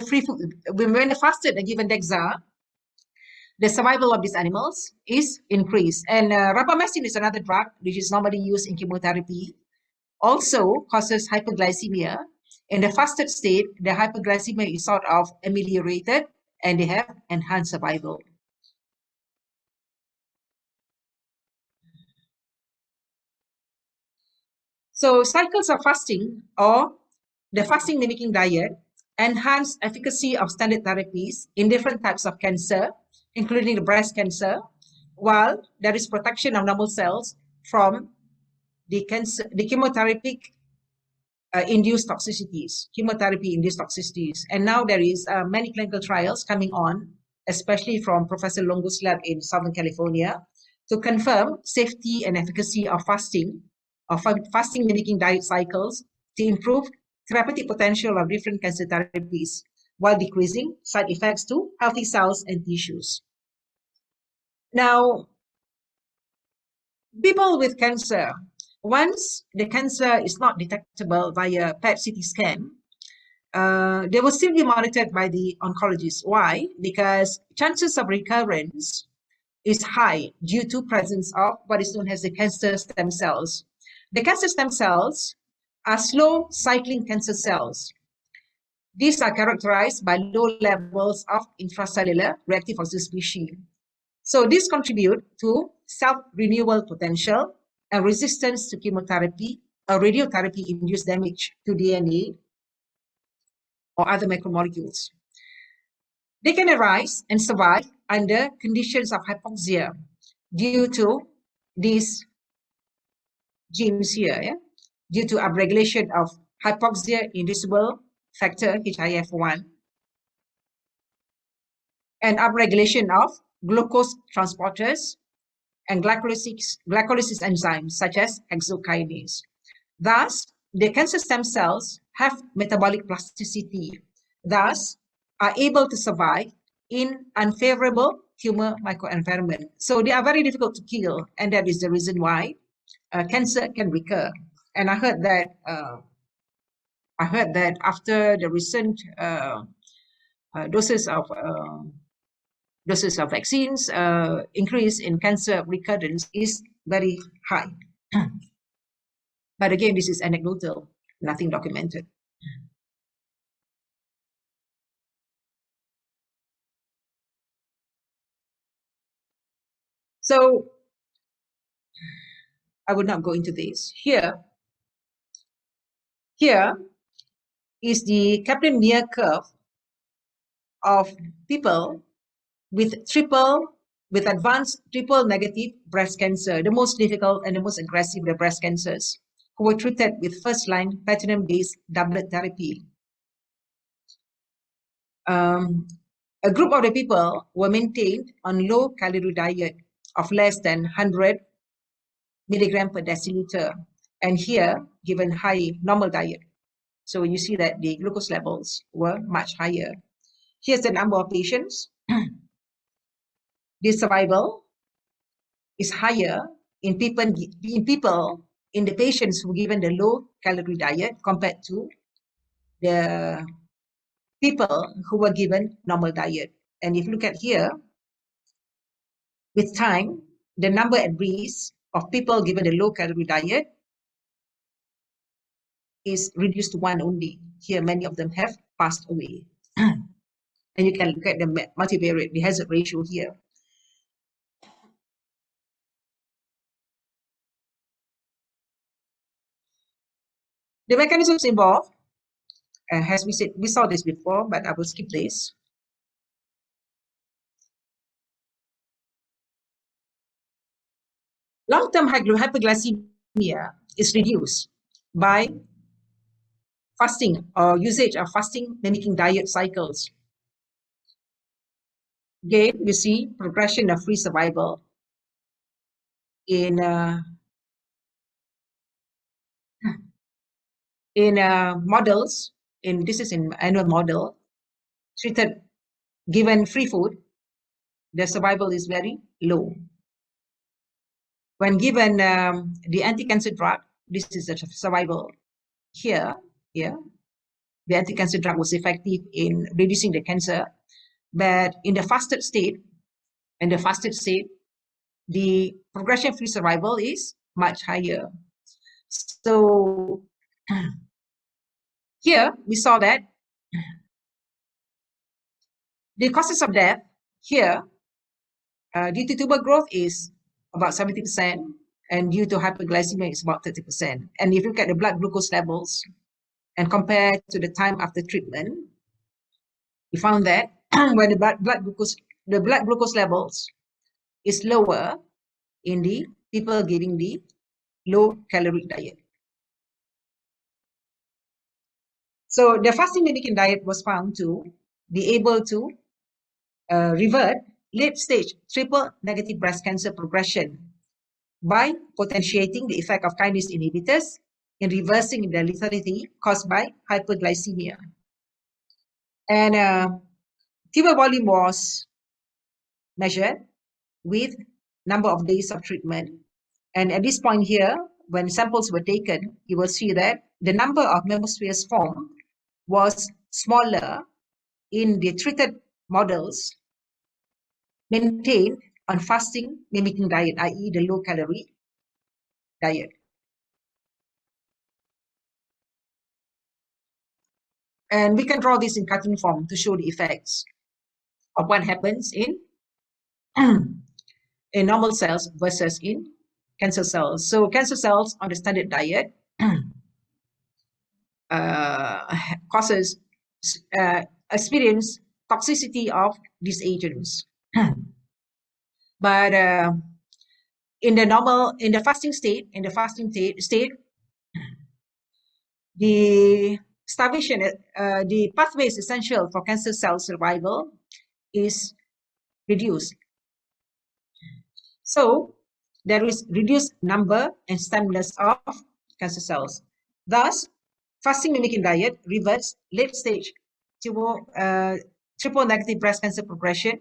free food. When they fasted and given DEXA, the survival of these animals is increased. And rapamycin is another drug which is normally used in chemotherapy. Also causes hyperglycemia. In the fasted state, the hyperglycemia is sort of ameliorated and they have enhanced survival. So cycles of fasting or the fasting mimicking diet enhance efficacy of standard therapies in different types of cancer, including the breast cancer, while there is protection of normal cells from the chemotherapy induced toxicities. And now there is many clinical trials coming on, especially from Professor Longo's lab in Southern California, to confirm safety and efficacy of fasting mimicking diet cycles to improve therapeutic potential of different cancer therapies while decreasing side effects to healthy cells and tissues. Now, people with cancer, once the cancer is not detectable via PET-CT scan, they will still be monitored by the oncologist. Why? Because chances of recurrence is high due to presence of what is known as the cancer stem cells. The cancer stem cells are slow cycling cancer cells. These are characterized by low levels of intracellular reactive oxygen species. So these contribute to self-renewal potential and resistance to chemotherapy or radiotherapy-induced damage to DNA or other macromolecules. They can arise and survive under conditions of hypoxia due to these genes here, yeah? Due to upregulation of hypoxia-inducible factor HIF1 and upregulation of glucose transporters and glycolysis enzymes such as hexokinase. Thus, the cancer stem cells have metabolic plasticity, thus are able to survive in unfavorable tumor microenvironment. So they are very difficult to kill, and that is the reason why cancer can recur. And I heard that after the recent doses of vaccines, increase in cancer recurrence is very high. But again, this is anecdotal, nothing documented. So I would not go into this. Here is the Kaplan-Meier curve of people with triple with advanced triple negative breast cancer, the most difficult and the most aggressive of the breast cancers, who were treated with first-line platinum-based doublet therapy. A group of the people were maintained on low-calorie diet of less than 100 milligram per deciliter, and here given high normal diet. So you see that the glucose levels were much higher. Here's the number of patients. The survival is higher in people in the patients who given the low-calorie diet compared to the people who were given normal diet. And if you look at here, with time, the number at risk of people given a low-calorie diet is reduced to 1 only. Here, many of them have passed away. And you can look at the multivariate, the hazard ratio here. The mechanisms involved, as we said, we saw this before, but I will skip this. Long-term hyperglycemia is reduced by fasting or usage of fasting mimicking diet cycles. Again, you see progression of free survival in models. This is in animal model treated, given free food, the survival is very low. When given the anti-cancer drug, this is the survival here. The anti-cancer drug was effective in reducing the cancer, but in the fasted state, the progression-free survival is much higher. So here we saw that the causes of death here due to tumor growth is about 70%, and due to hyperglycemia is about 30%. And if you look at the blood glucose levels and compare to the time after treatment, we found that when the blood glucose levels is lower in the people giving the low-calorie diet. So the fasting mimicking diet was found to be able to revert late-stage triple negative breast cancer progression by potentiating the effect of kinase inhibitors in reversing the lethality caused by hyperglycemia. And tumor volume was measured with number of days of treatment. And at this point here, when samples were taken, you will see that the number of memospheres formed was smaller in the treated models maintained on fasting mimicking diet, i.e. the low-calorie diet. And we can draw this in cartoon form to show the effects of what happens in normal cells versus in cancer cells. So cancer cells on the standard diet experience toxicity of these agents. But in the fasting state, the starvation, the pathways essential for cancer cell survival is reduced. So there is reduced number and stimulus of cancer cells. Thus, fasting mimicking diet reverts late-stage triple negative breast cancer progression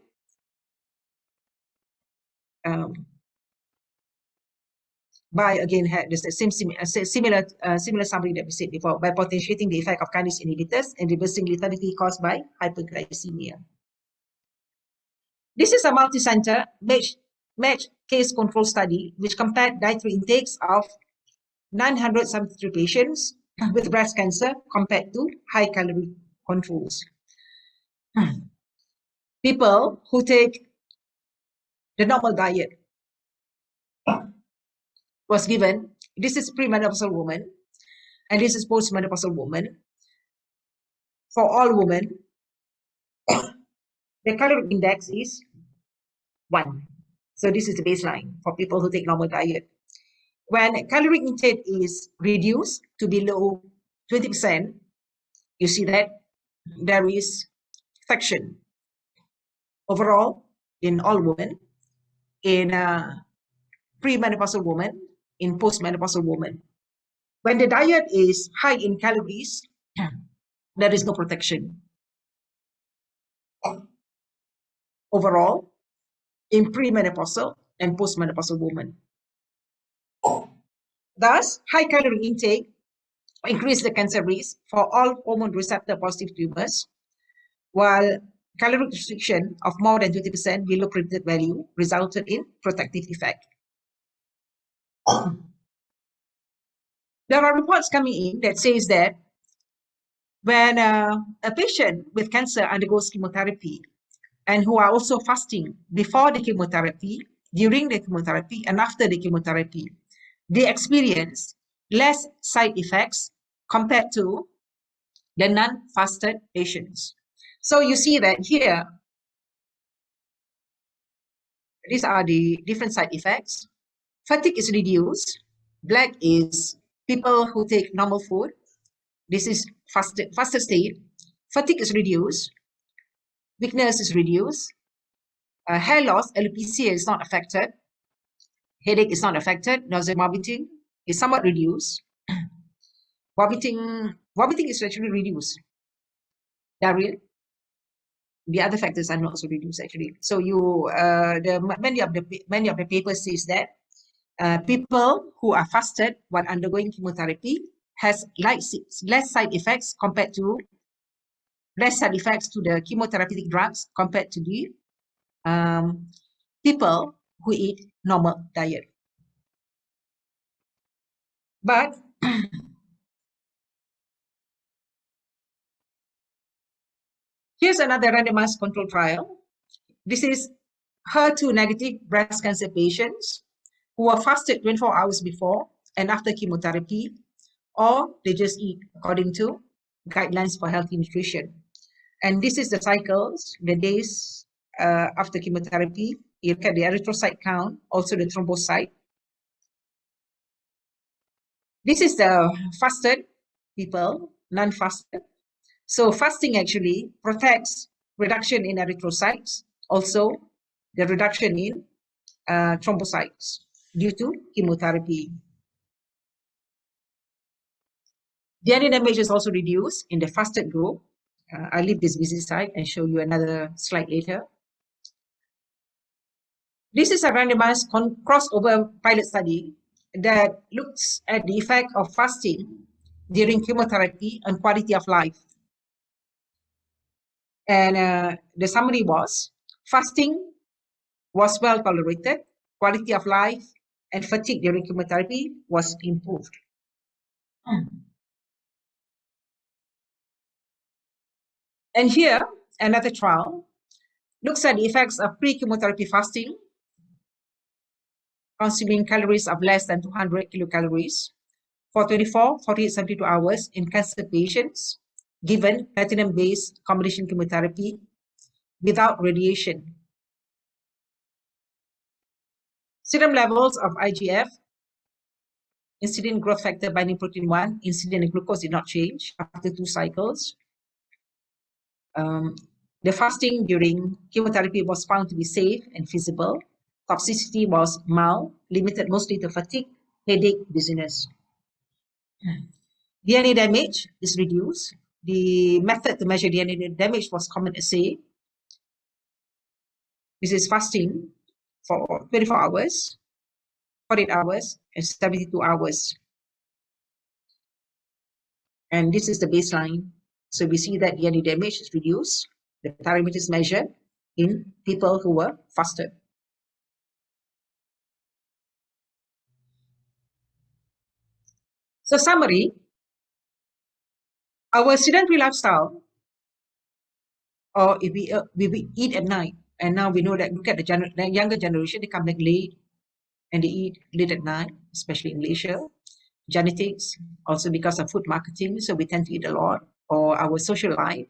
by, again, the same similar summary that we said before, by potentiating the effect of kinase inhibitors and reversing lethality caused by hyperglycemia. This is a multi-center matched case control study which compared dietary intakes of 973 patients with breast cancer compared to high-calorie controls. People who take the normal diet was given, this is premenopausal woman, and this is postmenopausal woman. For all women, the caloric index is 1. So this is the baseline for people who take normal diet. When calorie intake is reduced to below 20%, you see that there is affection overall in all women, in premenopausal women, in postmenopausal women. When the diet is high in calories, there is no protection. Overall, in premenopausal and postmenopausal women. Thus, high calorie intake increase the cancer risk for all hormone receptor positive tumors, while caloric restriction of more than 20% below predicted value resulted in protective effect. There are reports coming in that says that when a patient with cancer undergoes chemotherapy and who are also fasting before the chemotherapy, during the chemotherapy, and after the chemotherapy, they experience less side effects compared to the non-fasted patients. So you see that here, these are the different side effects. Fatigue is reduced. Black is people who take normal food. This is fasted state. Fatigue is reduced. Weakness is reduced. Hair loss, alopecia, is not affected. Headache is not affected. Nausea, vomiting is somewhat reduced. Vomiting is actually reduced. Diarrhea, the other factors are not also reduced actually. So many of the papers says that people who are fasted while undergoing chemotherapy has less side effects compared to the chemotherapeutic drugs compared to the people who eat normal diet. But here's another randomized control trial. This is HER2 negative breast cancer patients who are fasted 24 hours before and after chemotherapy, or they just eat according to guidelines for healthy nutrition. And this is the cycles, the days after chemotherapy. You look at the erythrocyte count, also the thrombocyte. This is the fasted people, non-fasted. So fasting actually protects reduction in erythrocytes, also the reduction in thrombocytes due to chemotherapy. DNA damage is also reduced in the fasted group. I'll leave this busy slide and show you another slide later. This is a randomized crossover pilot study that looks at the effect of fasting during chemotherapy on quality of life. And the summary was, fasting was well tolerated, quality of life and fatigue during chemotherapy was improved. And here, another trial looks at the effects of pre-chemotherapy fasting, consuming calories of less than 200 kilocalories for 24, 48, 72 hours in cancer patients given platinum-based combination chemotherapy without radiation. Serum levels of IGF, insulin growth factor binding protein 1, insulin and glucose did not change after 2 cycles. The fasting during chemotherapy was found to be safe and feasible. Toxicity was mild, limited mostly to fatigue, headache, dizziness. DNA damage is reduced. The method to measure DNA damage was common assay. This is fasting for 24 hours, 48 hours, and 72 hours. And this is the baseline. So we see that DNA damage is reduced. The parameters measured in people who were fasted. So summary, our sedentary lifestyle, or if we eat at night, and now we know that, look at the younger generation, they come back late and they eat late at night, especially in Malaysia. Genetics, also because of food marketing, so we tend to eat a lot, or our social life,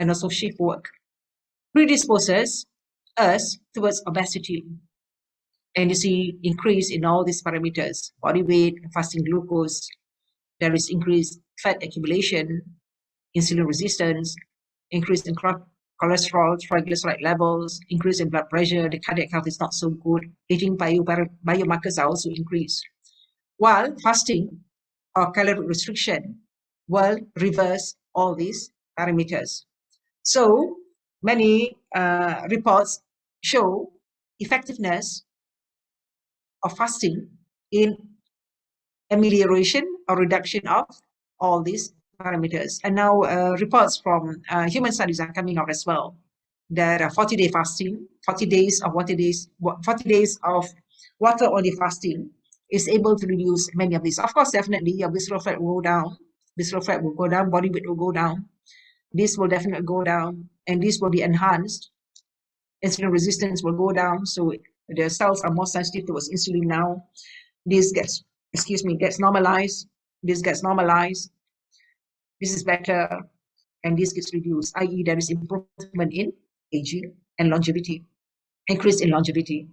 and also shift work, predisposes us towards obesity. And you see increase in all these parameters: body weight, fasting glucose. There is increased fat accumulation, insulin resistance, increase in cholesterol, triglyceride levels, increase in blood pressure. The cardiac health is not so good. Aging biomarkers are also increased. While fasting or calorie restriction will reverse all these parameters. So many reports show effectiveness of fasting in amelioration or reduction of all these parameters. And now reports from human studies are coming out as well. That 40-day fasting, 40 days of water-only fasting is able to reduce many of these. Of course, definitely your visceral fat will go down. Visceral fat will go down, body weight will go down. This will definitely go down, and this will be enhanced. Insulin resistance will go down, so the cells are more sensitive towards insulin now. This gets normalized. This gets normalized. This is better, and this gets reduced, i.e. there is improvement in aging and longevity, increase in longevity.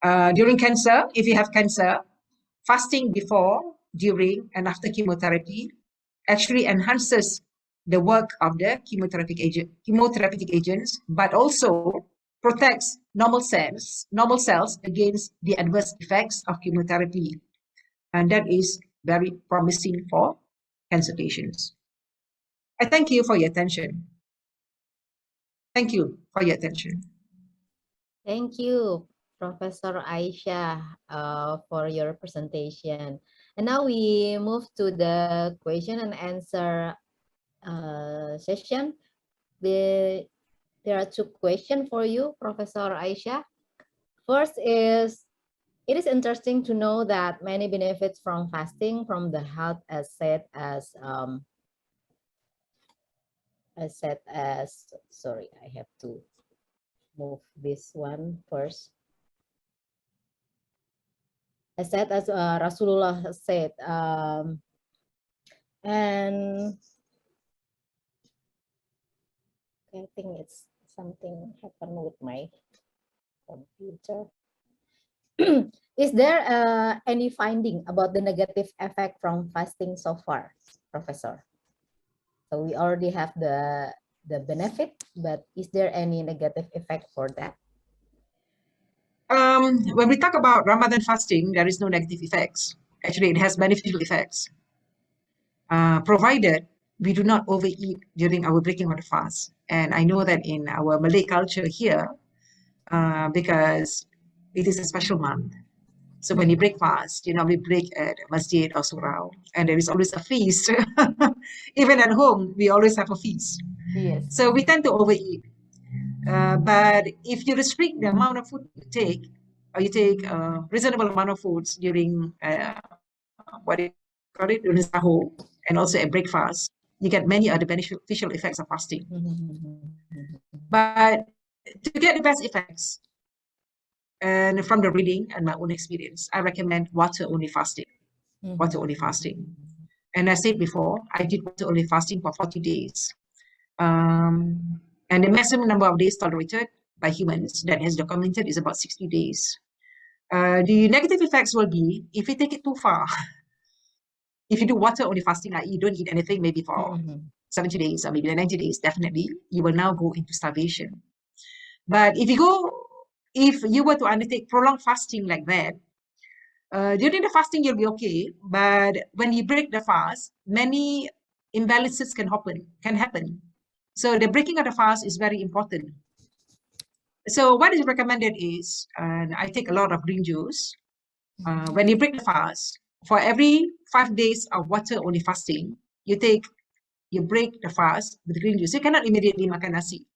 During cancer, if you have cancer, fasting before, during, and after chemotherapy actually enhances the work of the chemotherapeutic agents, but also protects normal cells against the adverse effects of chemotherapy. And that is very promising for cancer patients. I thank you for your attention. Thank you for your attention. Thank you, Professor Aisha, for your presentation. And now we move to the question and answer session. There are two questions for you, Professor Aisha. First is, it is interesting to know that many benefits from fasting from the health sorry, I have to move this one first. As Rasulullah said, and I think it's something happened with my computer. Is there any finding about the negative effect from fasting so far, Professor? So we already have the benefit, but is there any negative effect for that? When we talk about Ramadan fasting, there is no negative effects. Actually, it has beneficial effects, provided we do not overeat during our breaking of the fast. And I know that in our Malay culture here, because it is a special month, so when you break fast, you normally break at masjid or surau, and there is always a feast. Even at home, we always have a feast. Yes. So we tend to overeat. But if you restrict the amount of food you take, or you take a reasonable amount of foods during during sahur and also at breakfast, you get many other beneficial effects of fasting. But to get the best effects, and from the reading and my own experience, I recommend water-only fasting. Water-only fasting. And I said before, I did water-only fasting for 40 days. And the maximum number of days tolerated by humans that has documented is about 60 days. The negative effects will be if you take it too far. If you do water-only fasting, i.e. you don't eat anything maybe for 70 days or maybe 90 days, definitely, you will now go into starvation. But if you were to undertake prolonged fasting like that, during the fasting, you'll be okay. But when you break the fast, many imbalances can happen. So the breaking of the fast is very important. So what is recommended is, and I take a lot of green juice. When you break the fast, for every 5 days of water-only fasting, you break the fast with green juice. You cannot immediately makan nasi.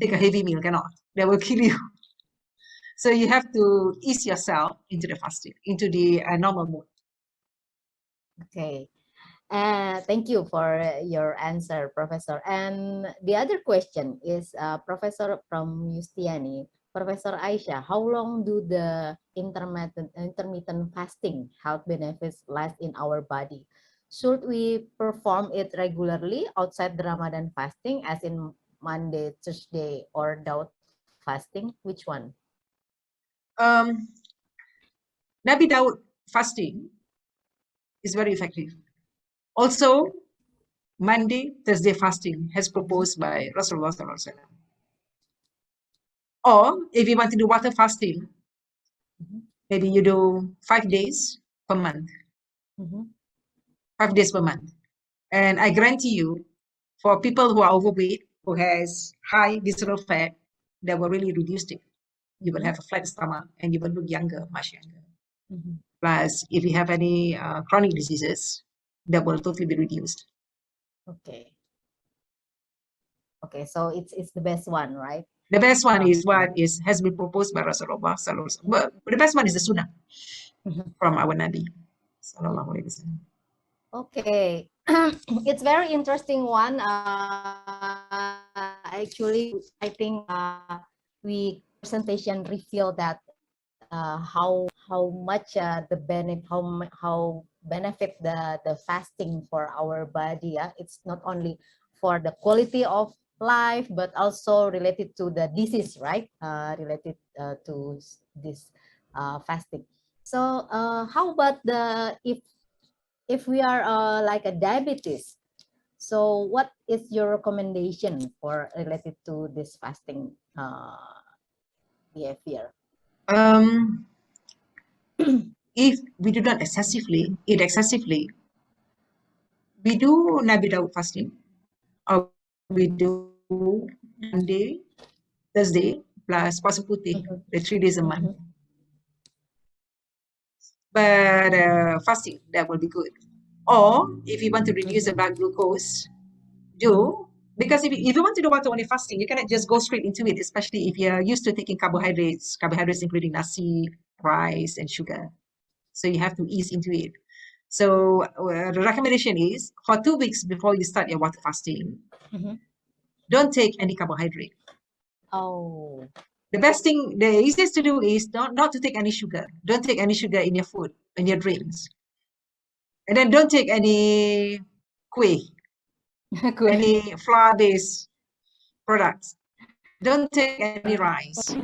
Take a heavy meal, cannot. That will kill you. So you have to ease yourself into the fasting, into the normal mode. Okay. Thank you for your answer, Professor. And the other question is, Professor from Yustiani, Professor Aisha, how long do the intermittent fasting health benefits last in our body? Should we perform it regularly outside the Ramadan fasting, as in Monday, Tuesday, or Daud fasting? Which one? Nabi Daud fasting is very effective. Also, Monday, Thursday fasting has proposed by Rasulullah Sallallahu Alaihi Wasallam. Or if you want to do water fasting, maybe you do 5 days per month. 5 days per month. And I guarantee you, for people who are overweight, who has high visceral fat, that will really reduce it. You will have a flat stomach and you will look younger, much younger. Plus, if you have any chronic diseases, that will totally be reduced. Okay. Okay, so it's the best one, right? The best one is what has been proposed by Rasulullah Sallallahu Alaihi Wasallam. But the best one is the Sunnah from our Nabi Sallallahu Alaihi Wasallam. Okay, it's very interesting one. Actually, I think we presentation reveal that how much the benefit how benefit the fasting for our body. Yeah, it's not only for the quality of life but also related to the disease, right? Related to this fasting. So how about the if we are like a diabetes, so what is your recommendation for related to this fasting behavior? If we do not eat excessively, we do Nabi Daud fasting, or we do Monday, Thursday, plus Puasa Putih, the 3 days a month. But fasting, that will be good. Or if you want to reduce the blood glucose, because if you want to do water only fasting, you cannot just go straight into it, especially if you're used to taking carbohydrates including nasi, rice, and sugar. So you have to ease into it. So the recommendation is for 2 weeks before you start your water fasting, don't take any carbohydrate. Oh. The best thing, the easiest to do is not to take any sugar. Don't take any sugar in your food, in your drinks. And then don't take any kueh, any flour-based products. Don't take any rice.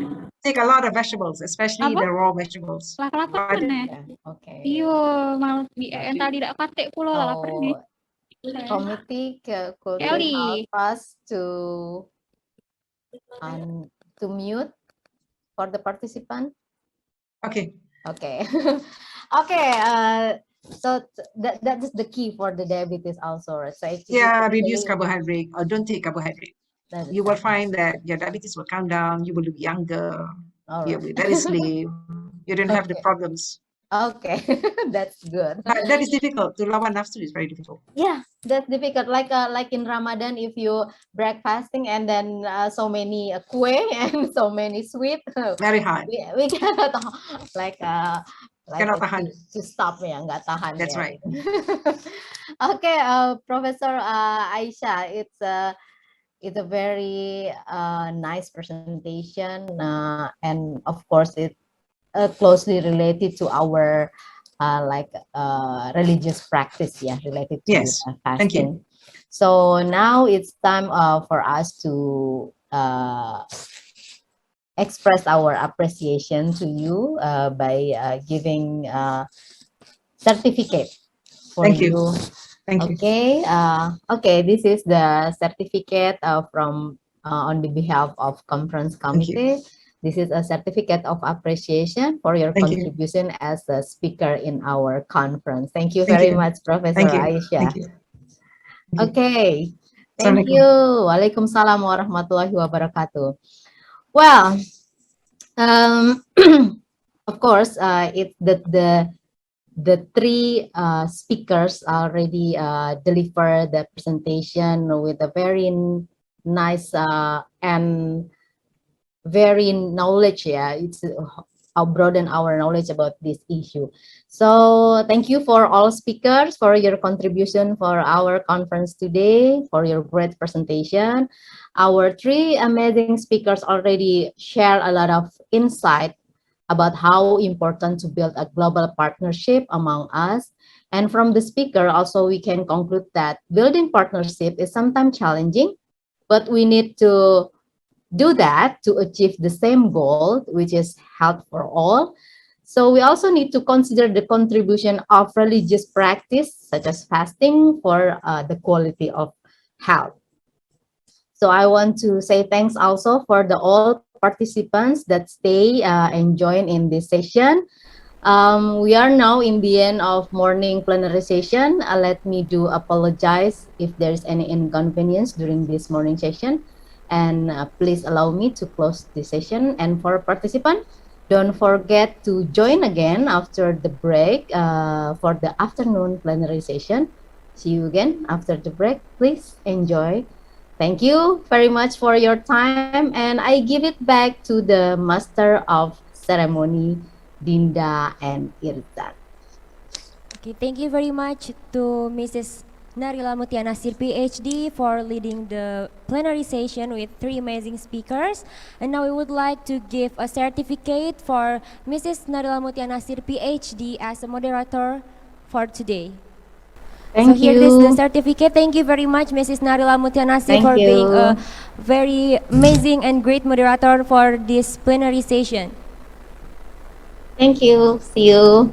Take a lot of vegetables, especially the raw vegetables. Okay. Iyo, mau yang tadi dak kate kulo lapar nih. Committee could Kelly. help us to mute for the participant. Okay. Okay. Okay. So that is the key for the diabetes also, right? So Yeah, reduce carbohydrate or don't take carbohydrate. You will find that your diabetes will come down. You will look younger. You'll be very slim. You don't have the problems. Okay, that's good. But that is difficult. To lawan nafsu is very difficult. Yeah, that's difficult. Like in Ramadan, if you breakfasting and then so many kue and so many sweet, very hard. We cannot like cannot tahan. To stop ya, nggak tahan. That's ya. right. Okay, Professor Aisyah, it's a very nice presentation, and of course it closely related to our religious practice, yeah, related to fasting. Thank you. So now it's time for us to express our appreciation to you by giving certificate for Thank you. Thank you. Okay. Okay. This is the certificate from on the behalf of conference committee. This is a certificate of appreciation for your contribution as a speaker in our conference. Thank you very much, Professor Aisyah. Thank you. Okay. Thank you. Waalaikumsalam warahmatullahi wabarakatuh. Well, of course, it's the three speakers already delivered the presentation with a very nice and very knowledge. Yeah, it's broaden our knowledge about this issue. So thank you for all speakers for your contribution for our conference today, for your great presentation. Our three amazing speakers already share a lot of insight about how important to build a global partnership among us. And from the speaker, also we can conclude that building partnership is sometimes challenging, but we need to do that to achieve the same goal, which is health for all. So we also need to consider the contribution of religious practice, such as fasting, for the quality of health. So I want to say thanks also for the all participants that stay and join in this session. We are now in the end of morning plenary session. Let me do apologize if there is any inconvenience during this morning session. And please allow me to close the session. And for participants, don't forget to join again after the break for the afternoon plenary session. See you again after the break. Please enjoy. Thank you very much for your time. And I give it back to the Master of Ceremony, Dinda and Irzan. Okay, thank you very much to Mrs. Narila Mutia Nasir, PhD, for leading the plenary session with 3 amazing speakers. And now we would like to give a certificate for Mrs. Narila Mutia Nasir, PhD, as a moderator for today. Thank Here is the you. certificate. Thank you very much, Mrs. Narila Mutia Nasir, Thank for being you. a very amazing and great moderator for this plenary session. Thank you. See you.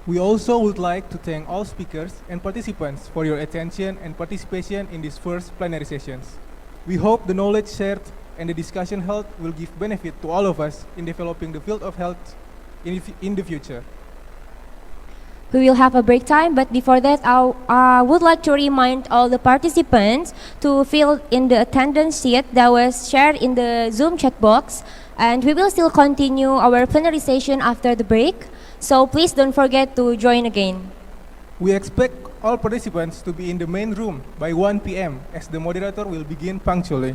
We also would like to thank all speakers and participants for your attention and participation in these first plenary sessions. We hope the knowledge shared and the discussion held will give benefit to all of us in developing the field of health in the future. We will have a break time, but before that, I would like to remind all the participants to fill in the attendance sheet that was shared in the Zoom chat box, and we will still continue our plenary session after the break, so please don't forget to join again. We expect all participants to be in the main room by 1 p.m. as the moderator will begin punctually.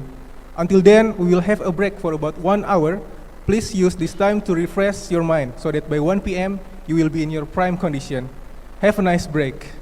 Until then, we will have a break for about 1 hour. Please use this time to refresh your mind so that by 1 p.m. you will be in your prime condition. Have a nice break.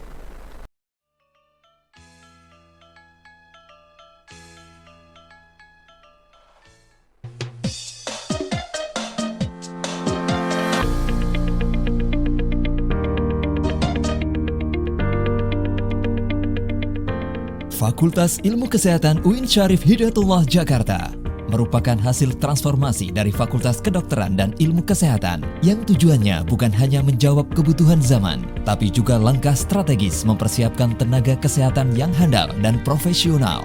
Fakultas Ilmu Kesehatan UIN Syarif Hidayatullah Jakarta merupakan hasil transformasi dari Fakultas Kedokteran dan Ilmu Kesehatan yang tujuannya bukan hanya menjawab kebutuhan zaman, tapi juga langkah strategis mempersiapkan tenaga kesehatan yang handal dan profesional.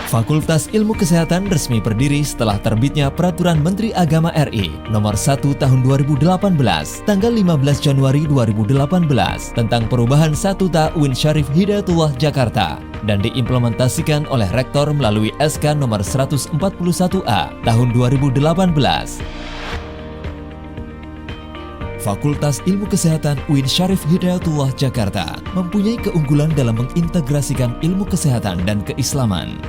Fakultas Ilmu Kesehatan resmi berdiri setelah terbitnya Peraturan Menteri Agama RI Nomor 1 Tahun 2018 tanggal 15 Januari 2018 tentang perubahan statuta UIN Syarif Hidayatullah Jakarta dan diimplementasikan oleh Rektor melalui SK Nomor 141A Tahun 2018. Fakultas Ilmu Kesehatan UIN Syarif Hidayatullah Jakarta mempunyai keunggulan dalam mengintegrasikan ilmu kesehatan dan keislaman.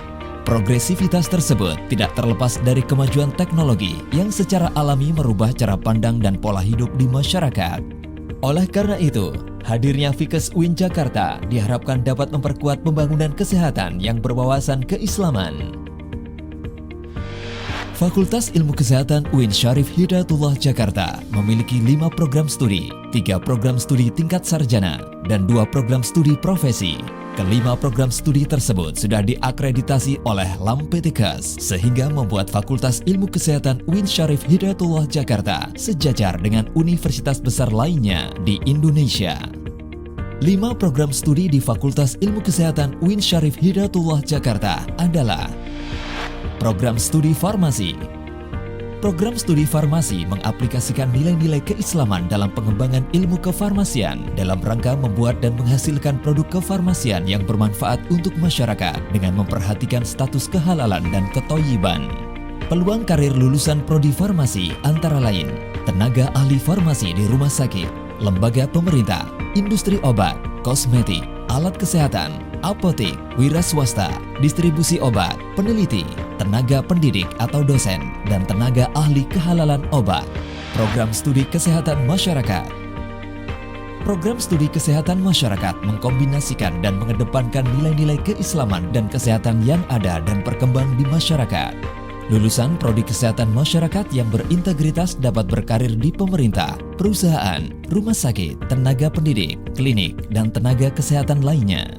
Progresivitas tersebut tidak terlepas dari kemajuan teknologi yang secara alami merubah cara pandang dan pola hidup di masyarakat. Oleh karena itu, hadirnya FIKES UIN Jakarta diharapkan dapat memperkuat pembangunan kesehatan yang berwawasan keislaman. Fakultas Ilmu Kesehatan UIN Syarif Hidayatullah Jakarta memiliki 5 program studi, 3 program studi tingkat sarjana, dan 2 program studi profesi. Kelima program studi tersebut sudah diakreditasi oleh LAMPTKes sehingga membuat Fakultas Ilmu Kesehatan UIN Syarif Hidayatullah Jakarta sejajar dengan universitas besar lainnya di Indonesia. 5 program studi di Fakultas Ilmu Kesehatan UIN Syarif Hidayatullah Jakarta adalah Program Studi Farmasi. Program studi farmasi mengaplikasikan nilai-nilai keislaman dalam pengembangan ilmu kefarmasian dalam rangka membuat dan menghasilkan produk kefarmasian yang bermanfaat untuk masyarakat dengan memperhatikan status kehalalan dan ketoyiban. Peluang karir lulusan prodi farmasi antara lain tenaga ahli farmasi di rumah sakit, lembaga pemerintah, industri obat, kosmetik, alat kesehatan, apotek, wira swasta, distribusi obat, peneliti, tenaga pendidik atau dosen, dan tenaga ahli kehalalan obat. Program studi kesehatan masyarakat. Program studi kesehatan masyarakat mengkombinasikan dan mengedepankan nilai-nilai keislaman dan kesehatan yang ada dan berkembang di masyarakat. Lulusan Prodi Kesehatan Masyarakat yang berintegritas dapat berkarir di pemerintah, perusahaan, rumah sakit, tenaga pendidik, klinik, dan tenaga kesehatan lainnya.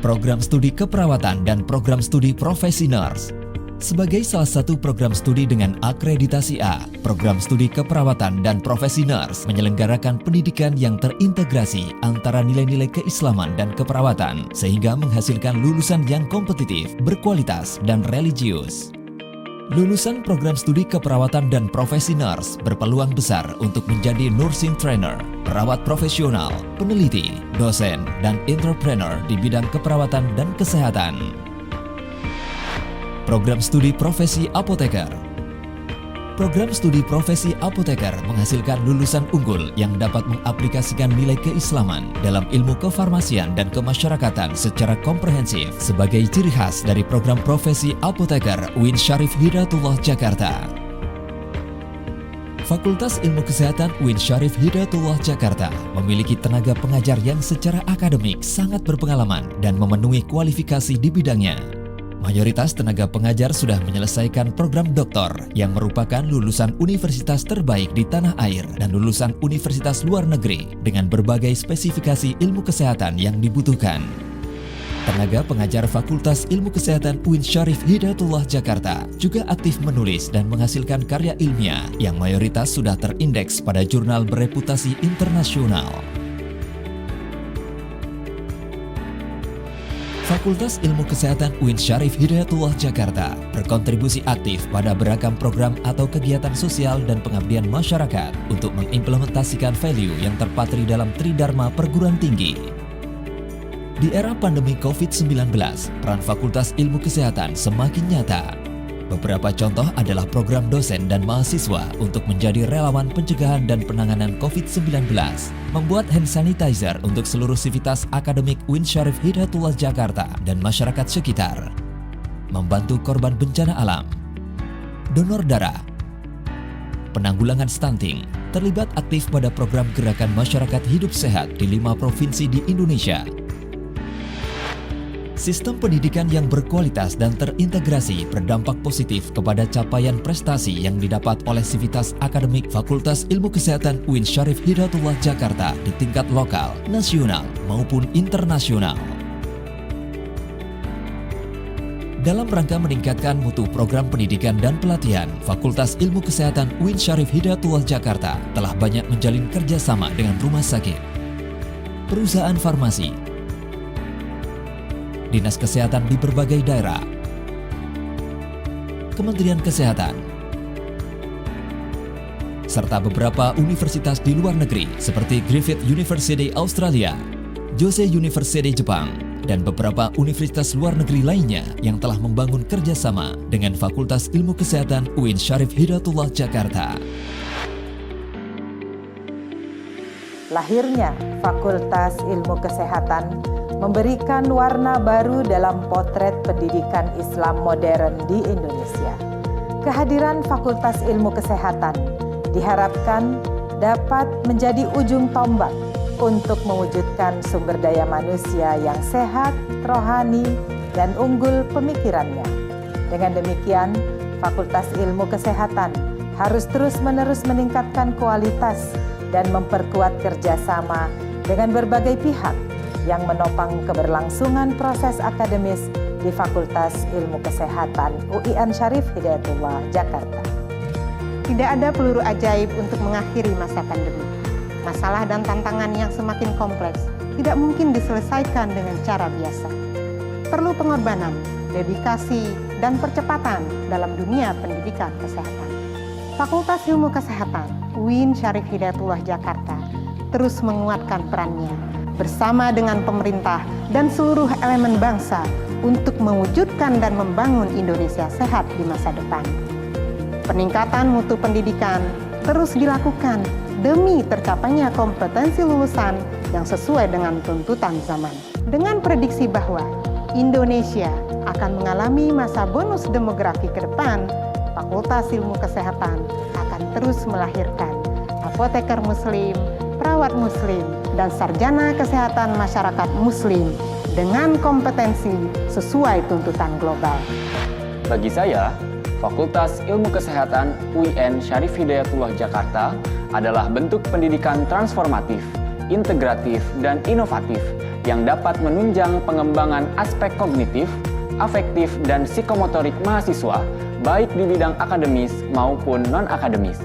Program studi keperawatan dan program studi profesi nurse. Sebagai salah satu program studi dengan akreditasi A, program studi keperawatan dan profesi nurse menyelenggarakan pendidikan yang terintegrasi antara nilai-nilai keislaman dan keperawatan sehingga menghasilkan lulusan yang kompetitif, berkualitas, dan religius. Lulusan program studi keperawatan dan profesi nurse berpeluang besar untuk menjadi nursing trainer, perawat profesional, peneliti, dosen, dan entrepreneur di bidang keperawatan dan kesehatan. Program studi profesi apoteker. Program studi profesi apoteker menghasilkan lulusan unggul yang dapat mengaplikasikan nilai keislaman dalam ilmu kefarmasian dan kemasyarakatan secara komprehensif sebagai ciri khas dari program profesi apoteker UIN SYARIF Hidayatullah Jakarta. Fakultas Ilmu Kesehatan UIN SYARIF Hidayatullah Jakarta memiliki tenaga pengajar yang secara akademik sangat berpengalaman dan memenuhi kualifikasi di bidangnya. Mayoritas tenaga pengajar sudah menyelesaikan program doktor yang merupakan lulusan universitas terbaik di tanah air dan lulusan universitas luar negeri dengan berbagai spesifikasi ilmu kesehatan yang dibutuhkan. Tenaga pengajar Fakultas Ilmu Kesehatan UIN SYARIF Hidayatullah Jakarta juga aktif menulis dan menghasilkan karya ilmiah yang mayoritas sudah terindeks pada jurnal bereputasi internasional. Fakultas Ilmu Kesehatan UIN SYARIF Hidayatullah Jakarta berkontribusi aktif pada beragam program atau kegiatan sosial dan pengabdian masyarakat untuk mengimplementasikan value yang terpatri dalam Tridharma perguruan tinggi. Di era pandemi COVID-19, peran Fakultas Ilmu Kesehatan semakin nyata. Beberapa contoh adalah program dosen dan mahasiswa untuk menjadi relawan pencegahan dan penanganan COVID-19, membuat hand sanitizer untuk seluruh sivitas akademik UIN SYARIF Hidayatullah Jakarta dan masyarakat sekitar, membantu korban bencana alam, donor darah, penanggulangan stunting, terlibat aktif pada program gerakan masyarakat hidup sehat di 5 provinsi di Indonesia. Sistem pendidikan yang berkualitas dan terintegrasi berdampak positif kepada capaian prestasi yang didapat oleh sivitas akademik Fakultas Ilmu Kesehatan UIN SYARIF Hidayatullah Jakarta di tingkat lokal, nasional, maupun internasional. Dalam rangka meningkatkan mutu program pendidikan dan pelatihan, Fakultas Ilmu Kesehatan UIN SYARIF Hidayatullah Jakarta telah banyak menjalin kerjasama dengan rumah sakit, perusahaan farmasi, Dinas Kesehatan di berbagai daerah, Kementerian Kesehatan, serta beberapa universitas di luar negeri seperti Griffith University Australia, Jose University Jepang, dan beberapa universitas luar negeri lainnya yang telah membangun kerjasama dengan Fakultas Ilmu Kesehatan UIN SYARIF Hidayatullah Jakarta. Lahirnya Fakultas Ilmu Kesehatan memberikan warna baru dalam potret pendidikan Islam modern di Indonesia. Kehadiran Fakultas Ilmu Kesehatan diharapkan dapat menjadi ujung tombak untuk mewujudkan sumber daya manusia yang sehat, rohani, dan unggul pemikirannya. Dengan demikian, Fakultas Ilmu Kesehatan harus terus-menerus meningkatkan kualitas dan memperkuat kerjasama dengan berbagai pihak yang menopang keberlangsungan proses akademis di Fakultas Ilmu Kesehatan UIN SYARIF Hidayatullah Jakarta. Tidak ada peluru ajaib untuk mengakhiri masa pandemi. Masalah dan tantangan yang semakin kompleks tidak mungkin diselesaikan dengan cara biasa. Perlu pengorbanan, dedikasi, dan percepatan dalam dunia pendidikan kesehatan. Fakultas Ilmu Kesehatan UIN SYARIF Hidayatullah Jakarta terus menguatkan perannya bersama dengan pemerintah dan seluruh elemen bangsa untuk mewujudkan dan membangun Indonesia sehat di masa depan. Peningkatan mutu pendidikan terus dilakukan demi tercapainya kompetensi lulusan yang sesuai dengan tuntutan zaman. Dengan prediksi bahwa Indonesia akan mengalami masa bonus demografi ke depan, Fakultas Ilmu Kesehatan akan terus melahirkan apoteker muslim, perawat muslim, dan sarjana kesehatan masyarakat muslim dengan kompetensi sesuai tuntutan global. Bagi saya, Fakultas Ilmu Kesehatan UIN Syarif Hidayatullah Jakarta adalah bentuk pendidikan transformatif, integratif, dan inovatif yang dapat menunjang pengembangan aspek kognitif, afektif, dan psikomotorik mahasiswa, baik di bidang akademis maupun non-akademis.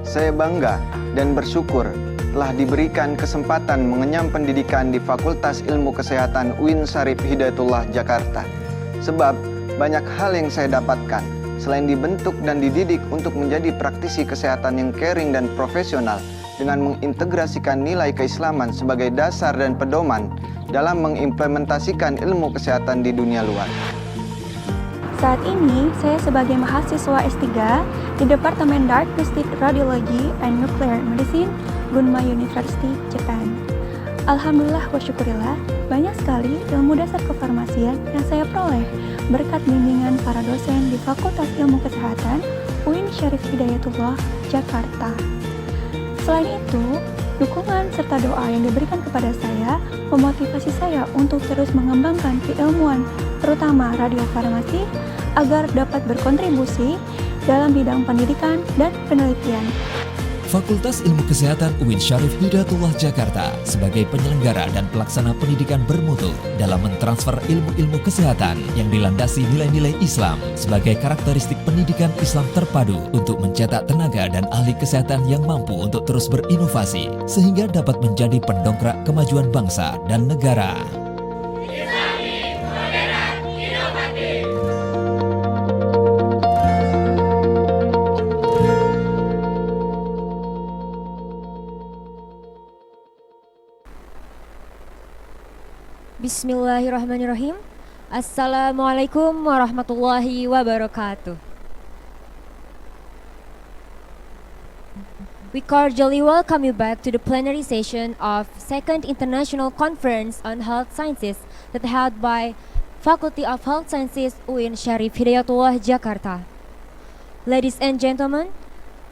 Saya bangga dan bersyukur telah diberikan kesempatan mengenyam pendidikan di Fakultas Ilmu Kesehatan UIN Syarif Hidayatullah Jakarta. Sebab banyak hal yang saya dapatkan, selain dibentuk dan dididik untuk menjadi praktisi kesehatan yang caring dan profesional dengan mengintegrasikan nilai keislaman sebagai dasar dan pedoman dalam mengimplementasikan ilmu kesehatan di dunia luar. Saat ini, saya sebagai mahasiswa S3 di Departemen Diagnostic Radiology and Nuclear Medicine, Gunma University, Japan. Alhamdulillah wa syukurillah, banyak sekali ilmu dasar kefarmasian yang saya peroleh berkat bimbingan para dosen di Fakultas Ilmu Kesehatan UIN Syarif Hidayatullah, Jakarta. Selain itu, dukungan serta doa yang diberikan kepada saya memotivasi saya untuk terus mengembangkan keilmuan, terutama radiofarmasi, agar dapat berkontribusi dalam bidang pendidikan dan penelitian. Fakultas Ilmu Kesehatan UIN Syarif Hidayatullah Jakarta sebagai penyelenggara dan pelaksana pendidikan bermutu dalam mentransfer ilmu-ilmu kesehatan yang dilandasi nilai-nilai Islam sebagai karakteristik pendidikan Islam terpadu untuk mencetak tenaga dan ahli kesehatan yang mampu untuk terus berinovasi sehingga dapat menjadi pendongkrak kemajuan bangsa dan negara. Bismillahirrahmanirrahim. Assalamualaikum warahmatullahi wabarakatuh. We cordially welcome you back to the plenary session of Second International Conference on Health Sciences that held by Faculty of Health Sciences UIN Syarif Hidayatullah Jakarta. Ladies and gentlemen,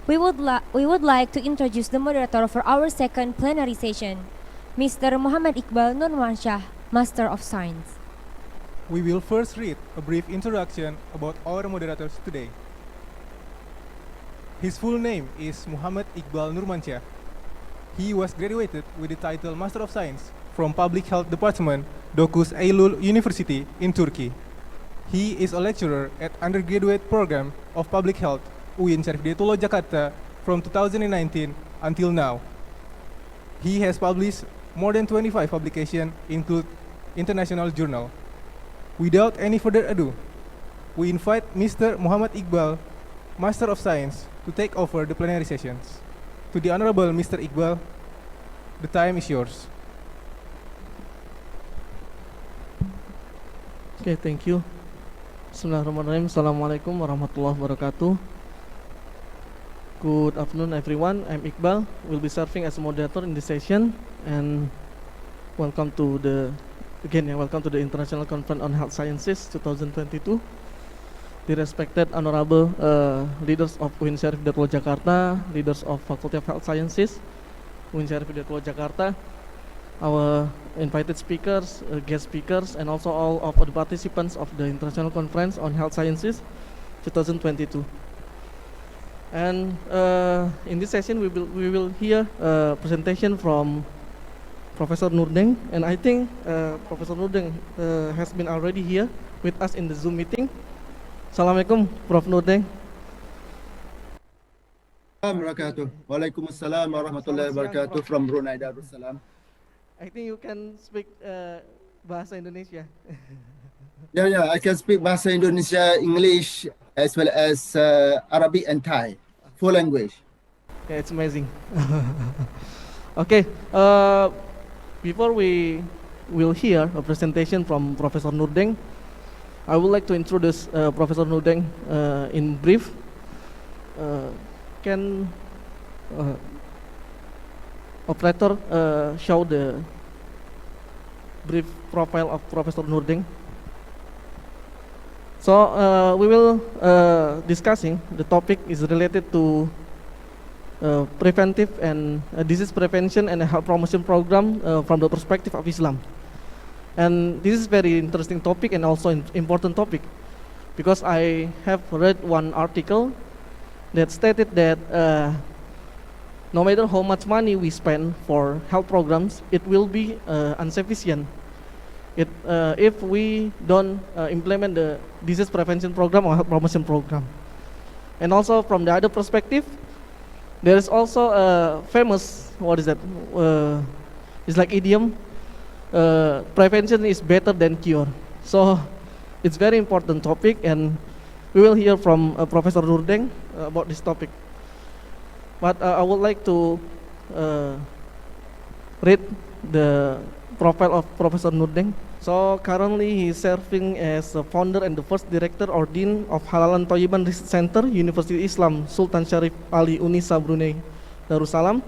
we would like to introduce the moderator for our second plenary session, Mr. Muhammad Iqbal Nurmansyah, Master of Science. We will first read a brief introduction about our moderators today. His full name is Muhammad Iqbal Nurmansyah. He was graduated with the title Master of Science from Public Health Department, Dokuz Eylül University in Turkey. He is a lecturer at undergraduate program of Public Health, UIN Syarif Hidayatullah Jakarta from 2019 until now. He has published more than 25 publications, include international journal. Without any further ado, we invite Mr. Muhammad Iqbal, Master of Science, to take over the plenary sessions. To the Honorable Mr. Iqbal, the time is yours. Okay, thank you. Bismillahirrahmanirrahim. Assalamualaikum warahmatullahi wabarakatuh. Good afternoon, everyone. I'm Iqbal. Will be serving as a moderator in this session, and welcome to the International Conference on Health Sciences 2022. The respected honorable leaders of UIN Syarif Hidayatullah Jakarta, leaders of Faculty of Health Sciences, UIN Syarif Hidayatullah Jakarta, our invited speakers, guest speakers, and also all of the participants of the International Conference on Health Sciences 2022. And in this session, we will hear a presentation from Professor Nurdeng, and I think Professor Nurdeng has been already here with us in the Zoom meeting. Assalamualaikum, Prof. Nurdeng. Waalaikumsalam warahmatullahi wabarakatuh from Brunei Darussalam. I think you can speak bahasa Indonesia. Yeah, I can speak bahasa Indonesia, English, as well as Arabic and Thai, full language. Yeah, it's amazing. Okay, before we will hear a presentation from Professor Nurdeng, I would like to introduce Professor Nurdeng in brief. Can operator show the brief profile of Professor Nurdeng? So we will discussing the topic is related to preventive and disease prevention and health promotion program from the perspective of Islam. And this is very interesting topic and also important topic because I have read one article that stated that no matter how much money we spend for health programs, it will be insufficient if we don't implement the disease prevention program or health promotion program. And also from the other perspective, there is also a famous, what is that? It's like idiom, prevention is better than cure. So it's very important topic, and we will hear from Professor Nurdeng about this topic. But I would like to read the profile of Professor Nurdeng. So currently he is serving as the founder and the first director or dean of Halal and Thayyiban Research Center, University Islam Sultan Syarif Ali Unisa Brunei Darussalam.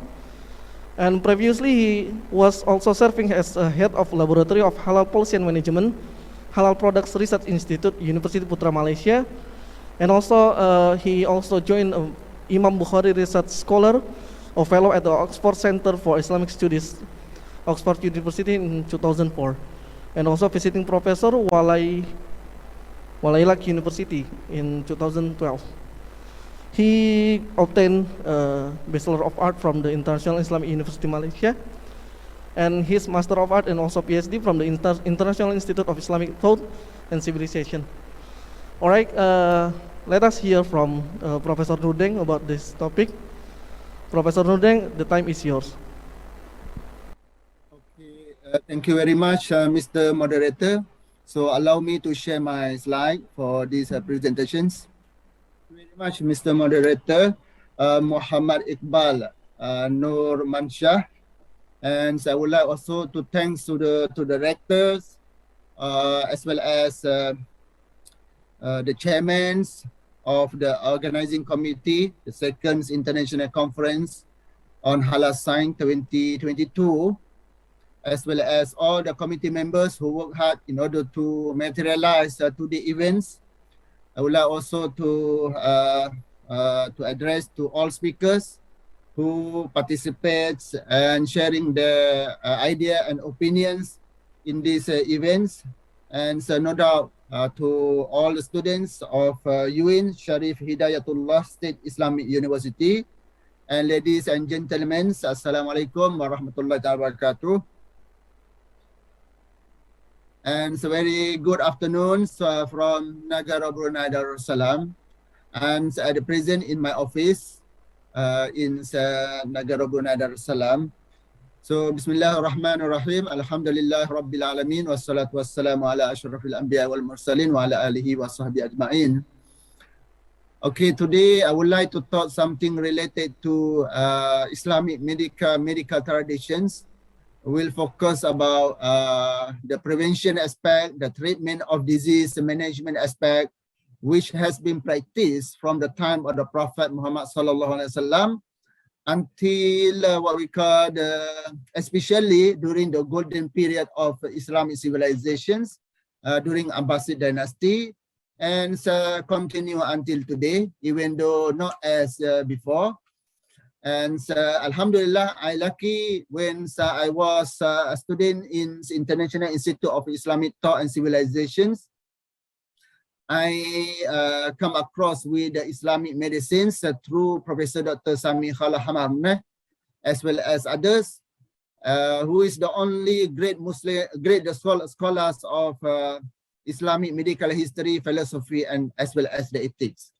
And previously he was also serving as a head of laboratory of Halal Policy and Management, Halal Products Research Institute, University Putra Malaysia. And also he also joined Imam Bukhari Research Scholar or Fellow at the Oxford Center for Islamic Studies, Oxford University in 2004. And also visiting professor Walailak University in 2012. He obtained Bachelor of Art from the International Islamic University Malaysia, and his Master of Art and also PhD from the International Institute of Islamic Thought and Civilization. All right, let us hear from Professor Nurdeng about this topic. Professor Nurdeng, the time is yours. Thank you very much, Mr. Moderator. So allow me to share my slide for these presentations. Thank you very much, Mr. Moderator, Muhammad Iqbal Nur Mansyah. And I would like also to thanks to the directors as well as the chairmen of the organizing committee, the second international conference on Halal Science 2022, as well as all the committee members who work hard in order to materialize today's events. I would like also to address to all speakers who participates and sharing their idea and opinions in these events, and so no doubt to all the students of UIN Sharif Hidayatullah State Islamic University. And ladies and gentlemen, Assalamualaikum warahmatullahi wabarakatuh. And it's a very good afternoon from Negara Brunei Darussalam. I'm at the present in my office in Negara Brunei Darussalam. So Bismillahirrahmanirrahim. Alhamdulillah Rabbil Alamin. Wassalatu wassalamu ala ashrafil anbiya wal mursalin wa ala alihi wa sahbihi ajma'in. Okay, today I would like to talk something related to Islamic medical traditions. We'll focus about the prevention aspect, the treatment of disease management aspect, which has been practiced from the time of the Prophet Muhammad sallallahu alaihi wasallam until what we call especially during the golden period of Islamic civilizations during Abbasid dynasty, and continue until today, even though not as before. And Alhamdulillah, I lucky when I was a student in International Institute of Islamic Thought and Civilizations. I come across with the Islamic medicines through Professor Dr. Sami Khala Hamarneh, as well as others, who is the only great scholars of Islamic medical history, philosophy, and as well as the ethics.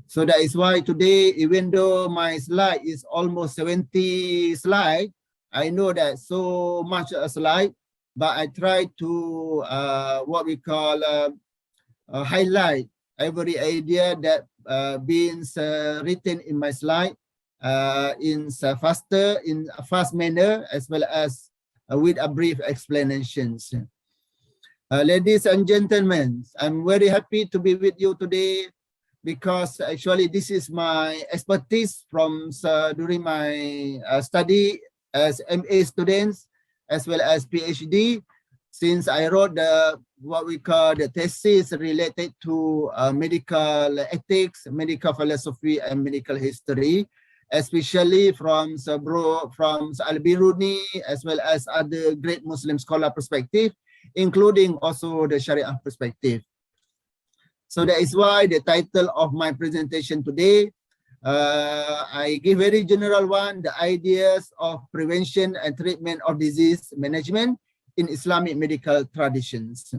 So that is why today, even though my slide is almost 70 slides, I know that so much a slide, but I try to what we call highlight every idea that being written in my slide in a fast manner, as well as with a brief explanations. Ladies and gentlemen, I'm very happy to be with you today, because actually this is my expertise from during my study as MA students as well as PhD, since I wrote what we call the thesis related to medical ethics, medical philosophy, and medical history, especially from Al-Biruni as well as other great Muslim scholar perspective, including also the Sharia perspective. So that is why the title of my presentation today, I give very general one, the ideas of prevention and treatment of disease management in Islamic medical traditions.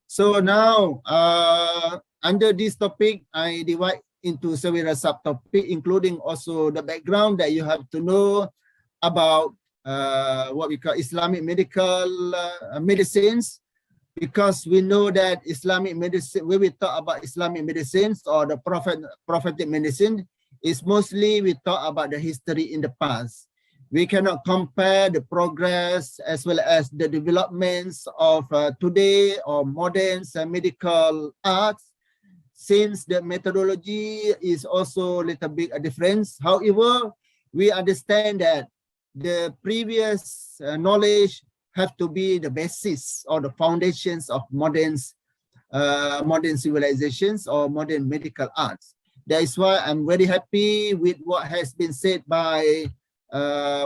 So now, under this topic, I divide into several subtopics, including also the background that you have to know about what we call Islamic medical medicines, because we know that Islamic medicine, when we talk about Islamic medicines or the prophetic medicine, is mostly we talk about the history in the past. We cannot compare the progress as well as the developments of today or modern medical arts, since the methodology is also a little bit a difference. However, we understand that the previous knowledge have to be the basis or the foundations of modern civilizations or modern medical arts. That is why I'm very happy with what has been said by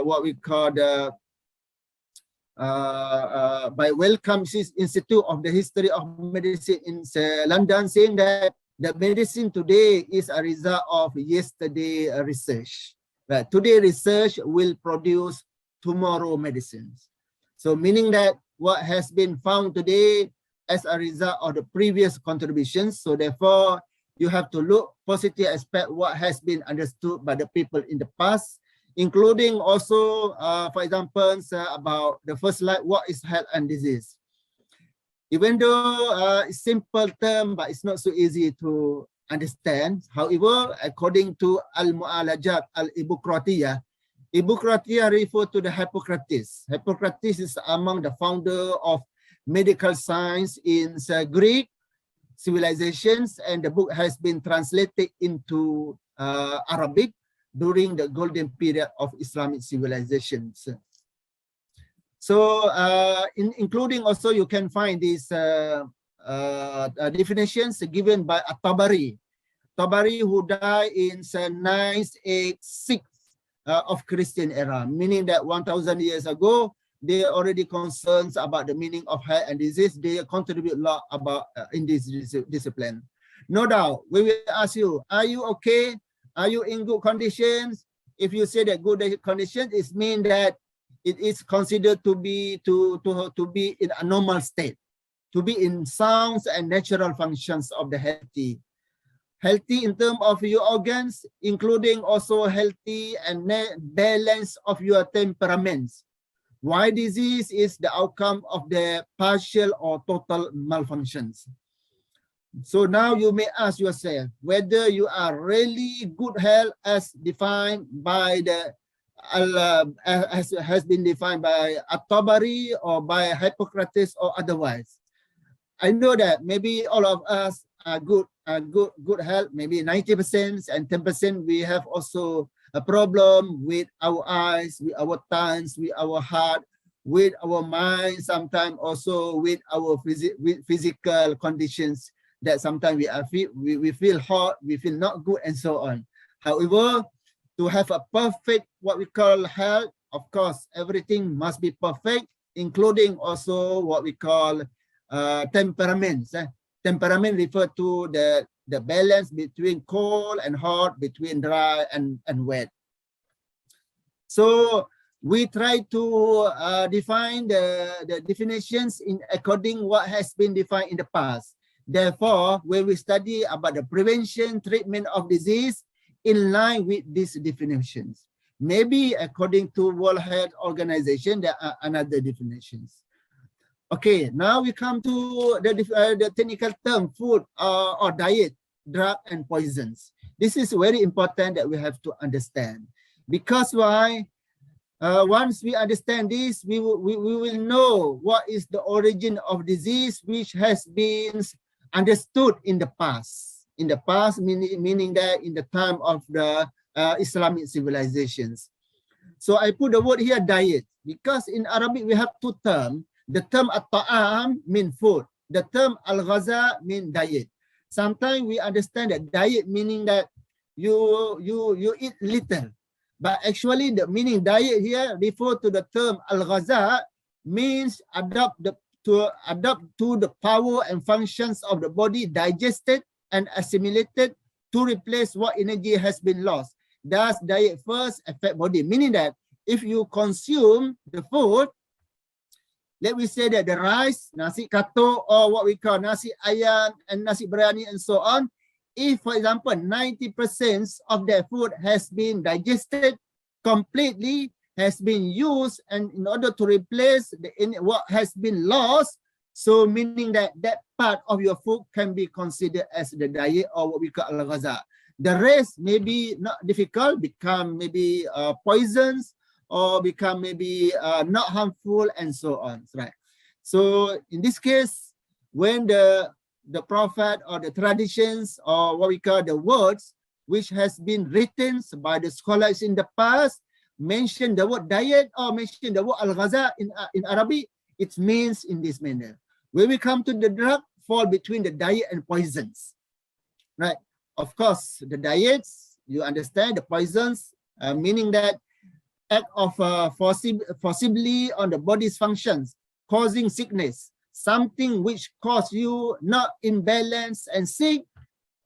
what we call the by Wellcome Institute of the History of Medicine in London, saying that the medicine today is a result of yesterday research. Right? Today research will produce tomorrow medicines. So meaning that what has been found today as a result of the previous contributions. So therefore, you have to look positive aspect what has been understood by the people in the past, including also, for example, about the first slide, what is health and disease. Even though it's simple term, but it's not so easy to understand. However, according to Al-Mu'alajat Al-Hippocratia, Hippocratia refer to the Hippocrates. Hippocrates is among the founder of medical science in Greek civilizations, and the book has been translated into Arabic during the golden period of Islamic civilizations. So, including also you can find these definitions given by At-Tabari. Tabari, who died in 986 of Christian era, meaning that 1,000 years ago, they are already concerned about the meaning of health and disease. They contribute a lot about in this discipline. No doubt, we will ask you, are you okay? Are you in good conditions? If you say that good condition, it means that it is considered to be in a normal state, to be in sound and natural functions of the healthy. Healthy in terms of your organs, including also healthy and balance of your temperaments. Why disease is the outcome of the partial or total malfunctions. So now you may ask yourself whether you are really good health as defined by the has been defined by At-Tabari or by Hippocrates or otherwise. I know that maybe all of us are good health, maybe 90% and 10% we have also a problem with our eyes, with our tongues, with our heart, with our mind, sometimes also with our physical conditions that sometimes we feel hot, we feel not good, and so on. However, to have a perfect, what we call health, of course, everything must be perfect, including also what we call temperaments. Temperament refer to the balance between cold and hot, between dry and wet. So we try to define the definitions in according what has been defined in the past. Therefore, when we study about the prevention, treatment of disease in line with these definitions, maybe according to World Health Organization, there are another definitions. Okay, now we come to the technical term, food or diet, drug and poisons. This is very important that we have to understand. Because why? Once we understand this, we will know what is the origin of disease, which has been understood in the past. In the past, meaning that in the time of the Islamic civilizations. So I put the word here, diet, because in Arabic we have two terms. The term at-ta'am mean food. The term al-ghaza mean diet. Sometimes we understand that diet meaning that you eat little. But actually the meaning diet here refer to the term al-ghaza means adapt to adapt to the power and functions of the body, digested and assimilated to replace what energy has been lost. Thus, diet first affect body, meaning that if you consume the food, let me say that the rice, nasi kato, or what we call nasi ayam and nasi biryani and so on, if, for example, 90% of that food has been digested completely, has been used, and in order to replace what has been lost, so meaning that that part of your food can be considered as the diet or what we call al-ghaza. The rest may be not difficult, become maybe poisons, or become maybe not harmful, and so on, right? So in this case, when the prophet or the traditions or what we call the words which has been written by the scholars in the past mention the word diet or mention the word al-ghaza in Arabic, it means in this manner. When we come to the drug, fall between the diet and poisons, right? Of course, the diets, you understand, the poisons, meaning that act of forcibly on the body's functions, causing sickness, something which cause you not imbalance and sick,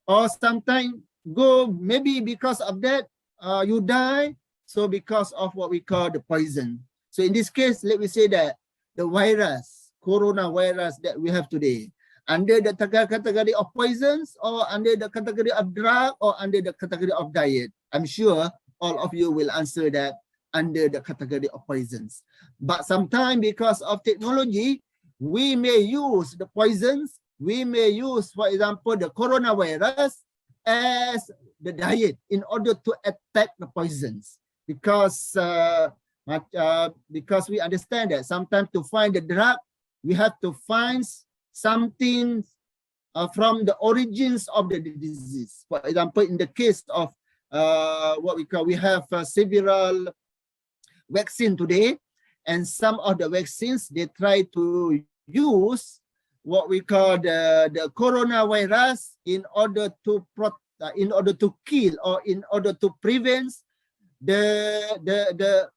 or sometimes go maybe because of that you die. So because of what we call the poison. So in this case, let me say that the virus, coronavirus that we have today, under the category of poisons, or under the category of drug, or under the category of diet. I'm sure all of you will answer that under the category of poisons. But sometimes because of technology, we may use the poisons, we may use, for example, the coronavirus as the diet in order to attack the poisons. Because we understand that sometimes to find the drug, we have to find something from the origins of the disease. For example, in the case of what we call, we have several vaccine today, and some of the vaccines, they try to use what we call the coronavirus in order to kill, or in order to prevent the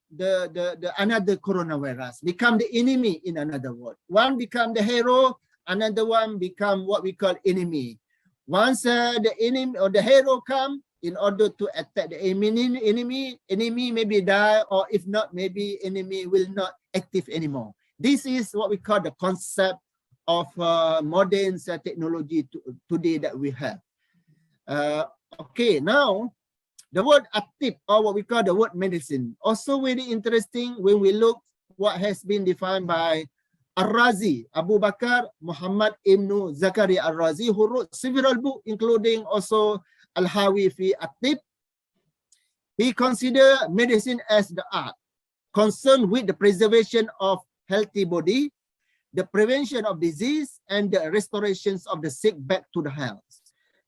another coronavirus, become the enemy. In another word, one become the hero, another one become what we call enemy. Once the enemy or the hero come in order to attack the enemy maybe die, or if not, maybe enemy will not active anymore. This is what we call the concept of modern technology today that we have. Okay, now the word atib, or what we call the word medicine, also very interesting when we look what has been defined by Ar-Razi, Abu Bakar Muhammad Ibn Zakaria Ar-Razi, who wrote several books, including also Al-Hawi fi Atib. He considered medicine as the art concerned with the preservation of healthy body, the prevention of disease, and the restorations of the sick back to the health.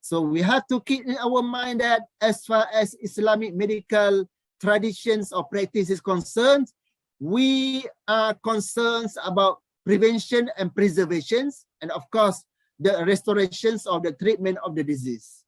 So we have to keep in our mind that as far as Islamic medical traditions or practice is concerned, we are concerned about prevention and preservations, and of course, the restorations of the treatment of the disease.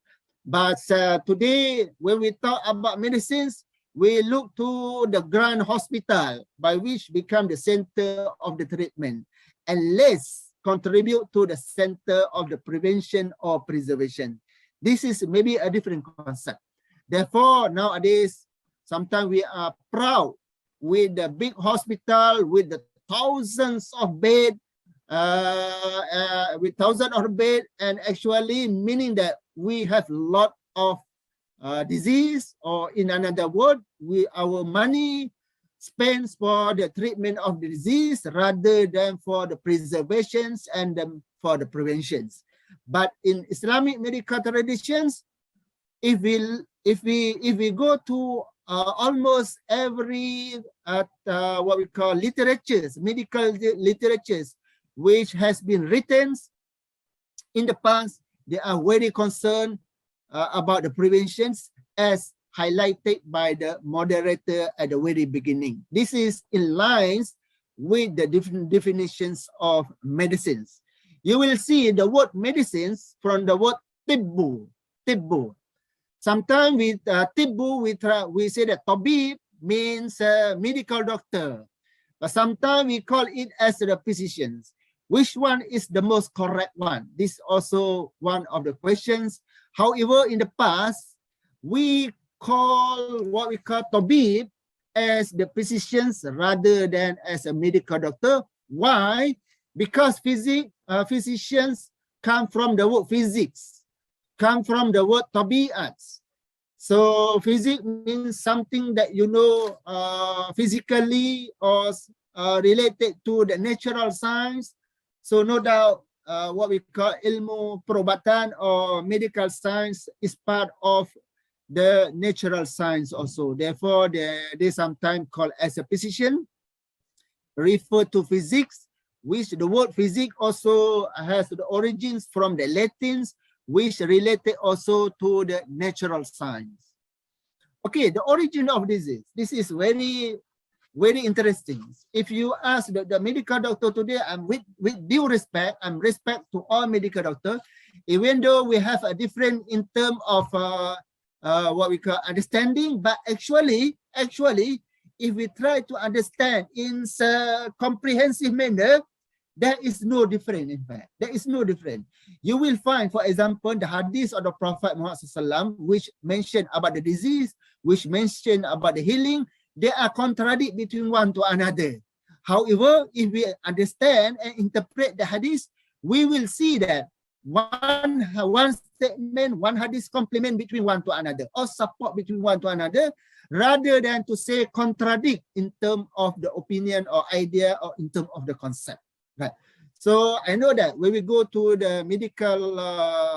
But today, when we talk about medicines, we look to the grand hospital, by which become the center of the treatment, and less contribute to the center of the prevention or preservation. This is maybe a different concept. Therefore, nowadays, sometimes we are proud with the big hospital, with the thousands of beds, and actually meaning that we have a lot of disease, or in another word, our money spent for the treatment of the disease rather than for the preservations and for the preventions. But in Islamic medical traditions, if we go to almost every what we call literatures, medical literatures, which has been written in the past, they are very concerned about the preventions, as highlighted by the moderator at the very beginning. This is in lines with the different definitions of medicines. You will see the word medicines from the word tibbu. Sometimes with tibbu, we say that tabib means medical doctor, but sometimes we call it as the physicians. Which one is the most correct one? This is also one of the questions. However, in the past, we call what we call tabib as the physicians rather than as a medical doctor. Why? Because physicians come from the word physics, come from the word tabi'at. So physics means something that you know physically or related to the natural science. So no doubt what we call ilmu perubatan or medical science is part of the natural science also. Therefore, they sometimes called as a physician, refer to physics, which the word physics also has the origins from the Latins, which related also to the natural science. Okay, the origin of disease. This is very interesting. If you ask the medical doctor today, with due respect, and respect to all medical doctors, even though we have a different in terms of what we call understanding, but actually, if we try to understand in a comprehensive manner, there is no difference. In fact, there is no difference. You will find, for example, the hadith of the Prophet Muhammad SAW, which mention about the disease, which mention about the healing. They are contradict between one to another. However, if we understand and interpret the hadith, we will see that one statement, one hadith complement between one to another or support between one to another, rather than to say contradict in terms of the opinion or idea or in terms of the concept. Right. So I know that when we go to the medical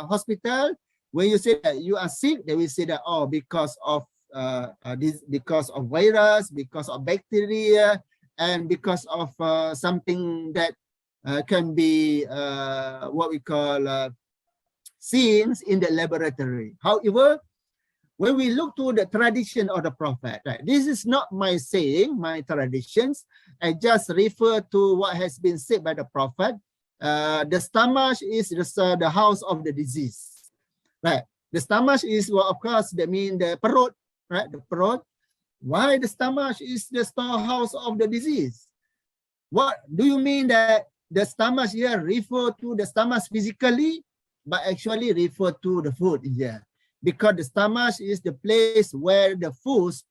hospital, when you say that you are sick, they will say that, oh, because of because of virus, because of bacteria, and because of something that can be what we call seen in the laboratory. However, when we look to the tradition of the Prophet, right, this is not my saying, my traditions. I just refer to what has been said by the Prophet. The stomach is the house of the disease. Right. The stomach is, well, of course, that means the perut, right? The perut. Why the stomach is the storehouse of the disease? What do you mean that the stomach here refer to the stomach physically, but actually refer to the food here? Because the stomach is the place where the foods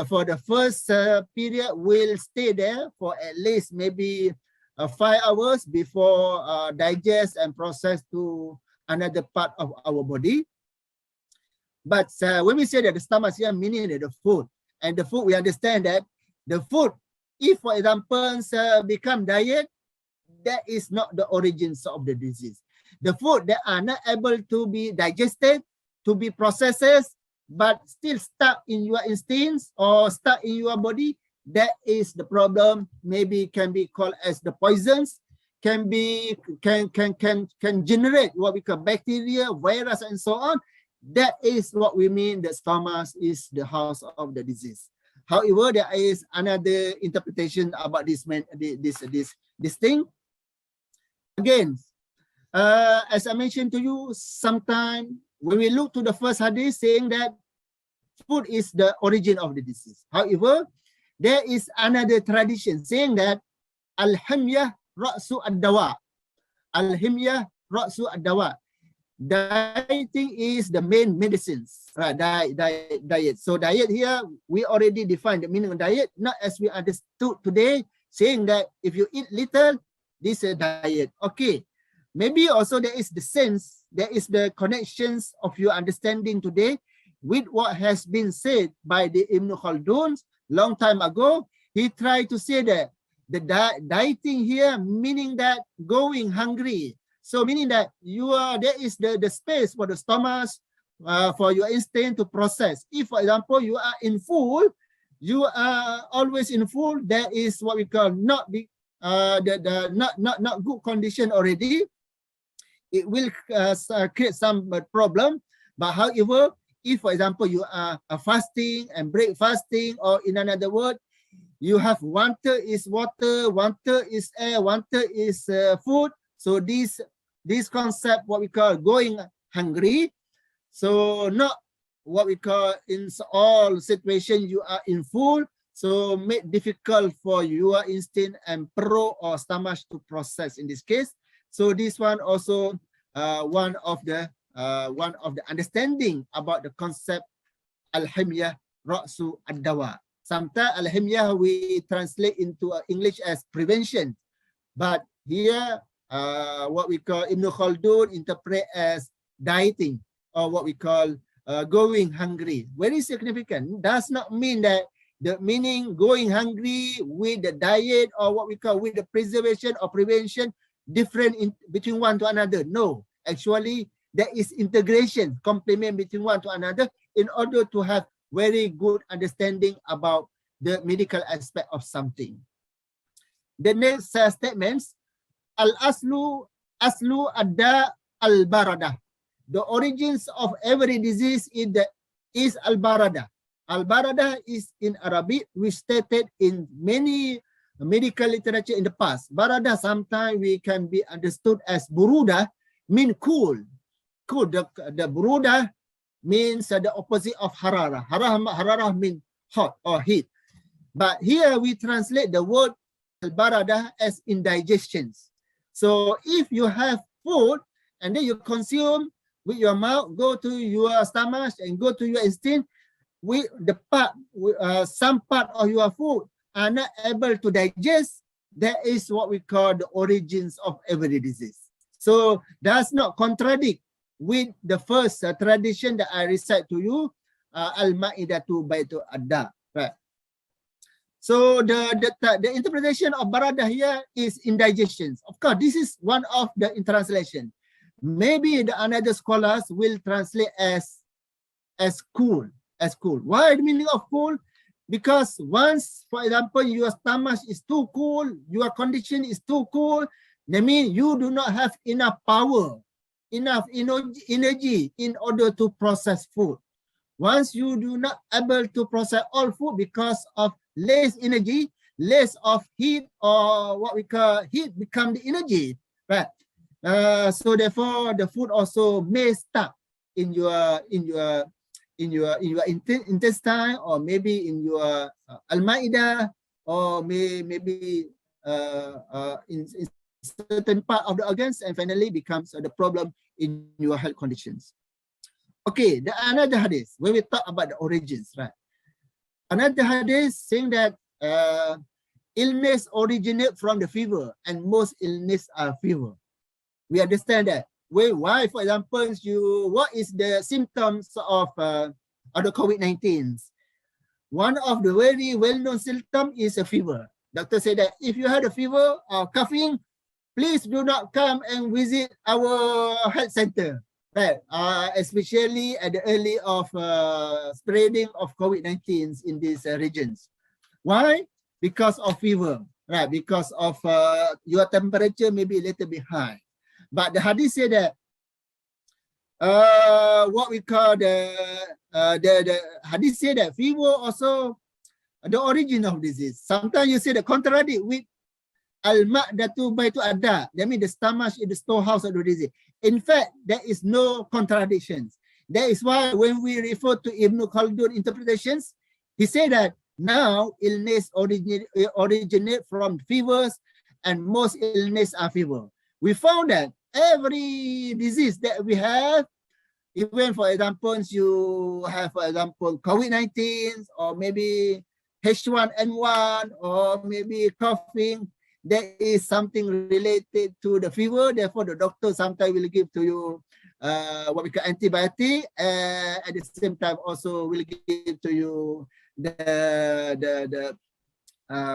for the first period will stay there for at least maybe 5 hours before digest and process to another part of our body. But when we say that the stomach here, meaning that the food, and the food, we understand that the food, if for example become diet, that is not the origins of the disease. The food that are not able to be digested, to be processed, but still stuck in your intestines or stuck in your body, that is the problem. Maybe can be called as the poisons, can generate what we call bacteria, virus, and so on. That is what we mean that stomach is the house of the disease. However, there is another interpretation about this thing. Again, as I mentioned to you, sometimes when we look to the first hadith saying that food is the origin of the disease. However, there is another tradition saying that al-himyah ra'su ad-dawa. Al-himyah ra'su ad-dawa. Dieting is the main medicines, right? Diet. So diet here, we already defined the meaning of diet, not as we understood today, saying that if you eat little, this is a diet. Okay. Maybe also there is the sense, there is the connections of your understanding today with what has been said by the Ibn Khaldun long time ago. He tried to say that the dieting here, meaning that going hungry. So meaning that there is the space for the stomach, for your instinct to process. If, for example, you are in full, you are always in full, there is what we call not good condition already. It will create some problem. But however, if, for example, you are fasting and break fasting, or in another word, you have 1/3 is water, 1/3 is air, 1/3 is food. So this concept, what we call going hungry. So not what we call in all situations you are in full. so make difficult for your instinct and perut or stomach to process in this case. So this one also one of the understanding about the concept al-himyah ra'su ad-dawa. Sometimes al-himyah we translate into English as prevention, but here what we call Ibn Khaldun interpret as dieting, or what we call going hungry. Very significant. Does not mean that the meaning going hungry with the diet or what we call with the preservation or prevention different in between one to another. No, actually there is integration, complement between one to another in order to have very good understanding about the medical aspect of something. The next statements, al-aslu adda al-barada. The origins of every disease is al-barada. Al-barada is in Arabic, we stated in many medical literature in the past. Barada sometimes we can be understood as buruda, mean cool. Cool. The buruda means the opposite of harara. Harara means hot or heat. But here we translate the word al-barada as indigestions. So if you have food and then you consume with your mouth, go to your stomach and go to your intestine, with the part, some part of your food are not able to digest, that is what we call the origins of every disease. So does not contradict with the first tradition that I recite to you, al-ma'idatu baitu adda, right? So the interpretation of barada here is indigestions. Of course, this is one of the translation. Maybe the another scholars will translate as cool, as cool. Why the meaning of cool? Because once, for example, your stomach is too cool, your condition is too cool, that means you do not have enough power, enough energy in order to process food. Once you do not able to process all food because of less energy, less of heat, or what we call heat become the energy, right? So therefore, the food also may stuck in your intestine, or maybe in your al-ma'idah, or maybe in certain part of the organs, and finally becomes the problem in your health conditions. Okay, the another hadith, when we talk about the origins, right? Another hadith saying that illness originate from the fever, and most illness are fever. We understand that. Why, for example, what is the symptoms of the COVID-19? One of the very well-known symptoms is a fever. Doctor said that if you had a fever or coughing, please do not come and visit our health center, right? Especially at the early of spreading of COVID-19 in these regions. Why? Because of fever, right? Because of your temperature may be a little bit high. But the hadith said that what we call the hadith said that fever also the origin of disease. Sometimes you say the contradict with al-ma'datu baitu adda. That means the stomach is the storehouse of the disease. In fact, there is no contradictions. That is why when we refer to Ibn Khaldun interpretations, he said that now illness originate from fevers, and most illness are fever. We found that every disease that we have, even for example, you have, for example, COVID-19, or maybe H1N1, or maybe coughing, there is something related to the fever. Therefore, the doctor sometimes will give to you what we call antibiotic, and at the same time also will give to you the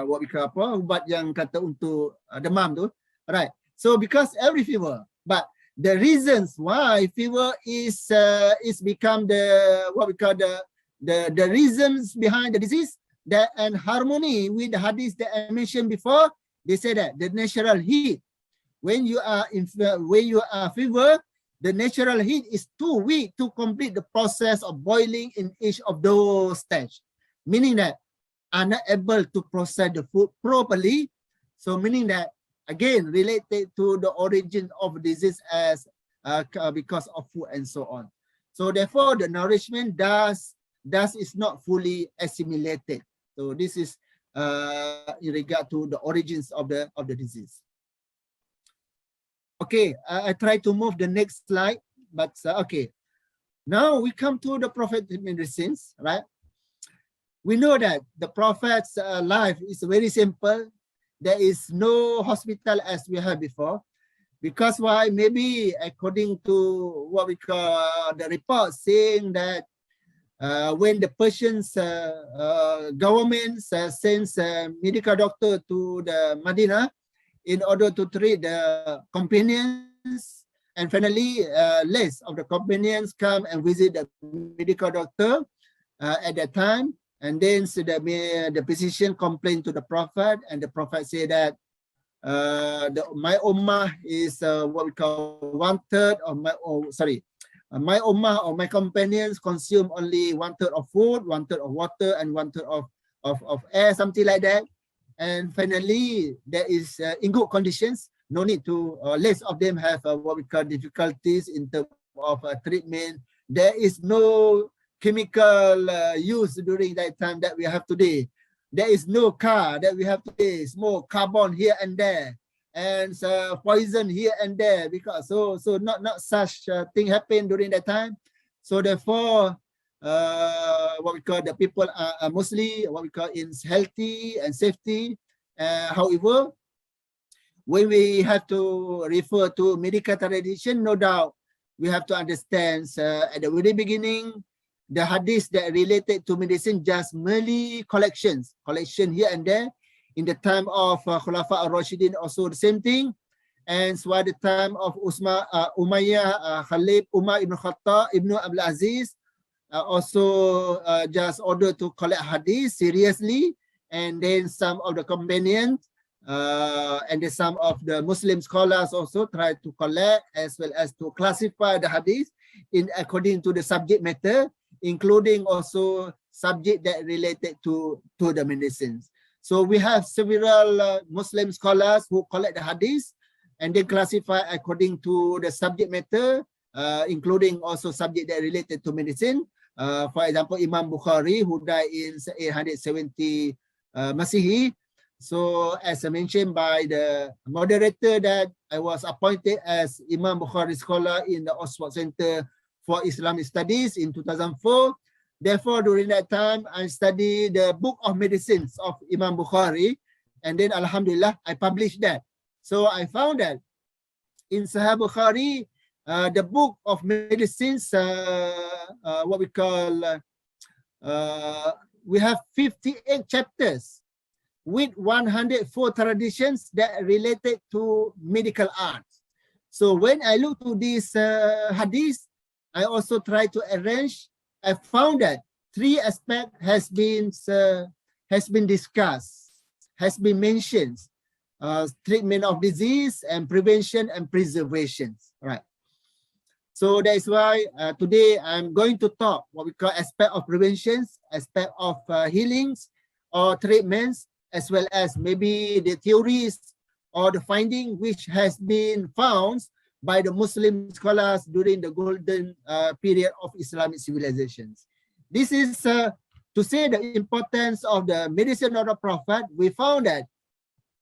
what we call apa, ubat yang kata untuk demam tu, right? So because every fever, but the reasons why fever is become the what we call the reasons behind the disease, that and harmony with the hadith that I mentioned before. They say that the natural heat, when you are fever, the natural heat is too weak to complete the process of boiling in each of those stages, meaning that are not able to process the food properly. So meaning that again related to the origin of disease as because of food and so on. So therefore the nourishment does is not fully assimilated. So this is in regard to the origins of the disease. Okay, I try to move the next slide, but okay. Now we come to the prophetic medicines, right? We know that the prophet's life is very simple. There is no hospital as we had before. Because why? Maybe according to what we call the report saying that when the Persian's government sends a medical doctor to the Medina in order to treat the companions, and finally less of the companions come and visit the medical doctor at that time, and then so the physician complained to the Prophet, and the Prophet said that my ummah is what we call 1/3 of my ummah or my companions consume only 1/3 of food, 1/3 of water, and 1/3 of air, something like that. And finally, there is in good conditions. No need to less of them have what we call difficulties in terms of treatment. There is no chemical use during that time that we have today. There is no car that we have today. Smoke, carbon here and there, and poison here and there. Because so not such thing happened during that time. So therefore, what we call the people are mostly what we call in healthy and safety. However, when we have to refer to medical tradition, no doubt we have to understand at the very beginning, the hadith that related to medicine just merely collection here and there. In the time of Khulafa al-Rashidin, also the same thing. And so at the time of Umayyah, Khalid Umar ibn Khattab, Ibn Abdul Aziz, also just ordered to collect hadith seriously. And then some of the companions and then some of the Muslim scholars also tried to collect as well as to classify the hadith in according to the subject matter, including also subject that related to the medicines. So we have several Muslim scholars who collect the hadith and then classify according to the subject matter, including also subject that related to medicine. For example, Imam Bukhari, who died in 870 Masihi. So as I mentioned by the moderator that I was appointed as Imam Bukhari scholar in the Oxford Center for Islamic Studies in 2004. Therefore, during that time, I studied the book of medicines of Imam Bukhari. And then Alhamdulillah, I published that. So I found that in Sahih Bukhari, the book of medicines, what we call, we have 58 chapters with 104 traditions that related to medical arts. So when I look to this hadith, I also try to arrange. I found that 3 aspects has been discussed, has been mentioned: treatment of disease and prevention and preservation. Right. So that is why today I'm going to talk what we call aspect of prevention, aspect of healings or treatments, as well as maybe the theories or the finding which has been found by the Muslim scholars during the golden period of Islamic civilizations. This is to say the importance of the medicine of the Prophet. We found that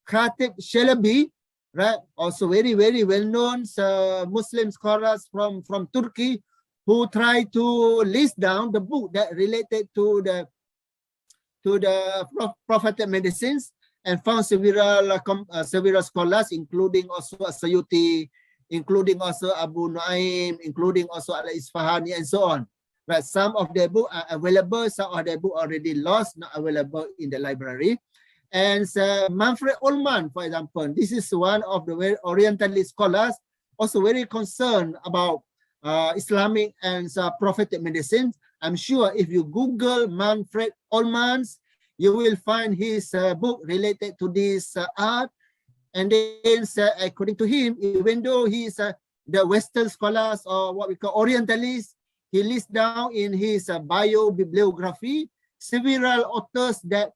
Khatib Shalabi, right, also very well-known Muslim scholars from Turkey, who tried to list down the book that related to the prophetic medicines, and found several scholars, including also Sayuti, including also Abu Nuaim, including also Al-Isfahani, and so on. But some of their books are available, some of their books already lost, not available in the library. And Manfred Ullmann, for example, this is one of the very Orientalist scholars, also very concerned about Islamic and prophetic medicine. I'm sure if you Google Manfred Ullmann, you will find his book related to this art. And then, according to him, even though he's the Western scholars or what we call Orientalists, he lists down in his bio-bibliography several authors that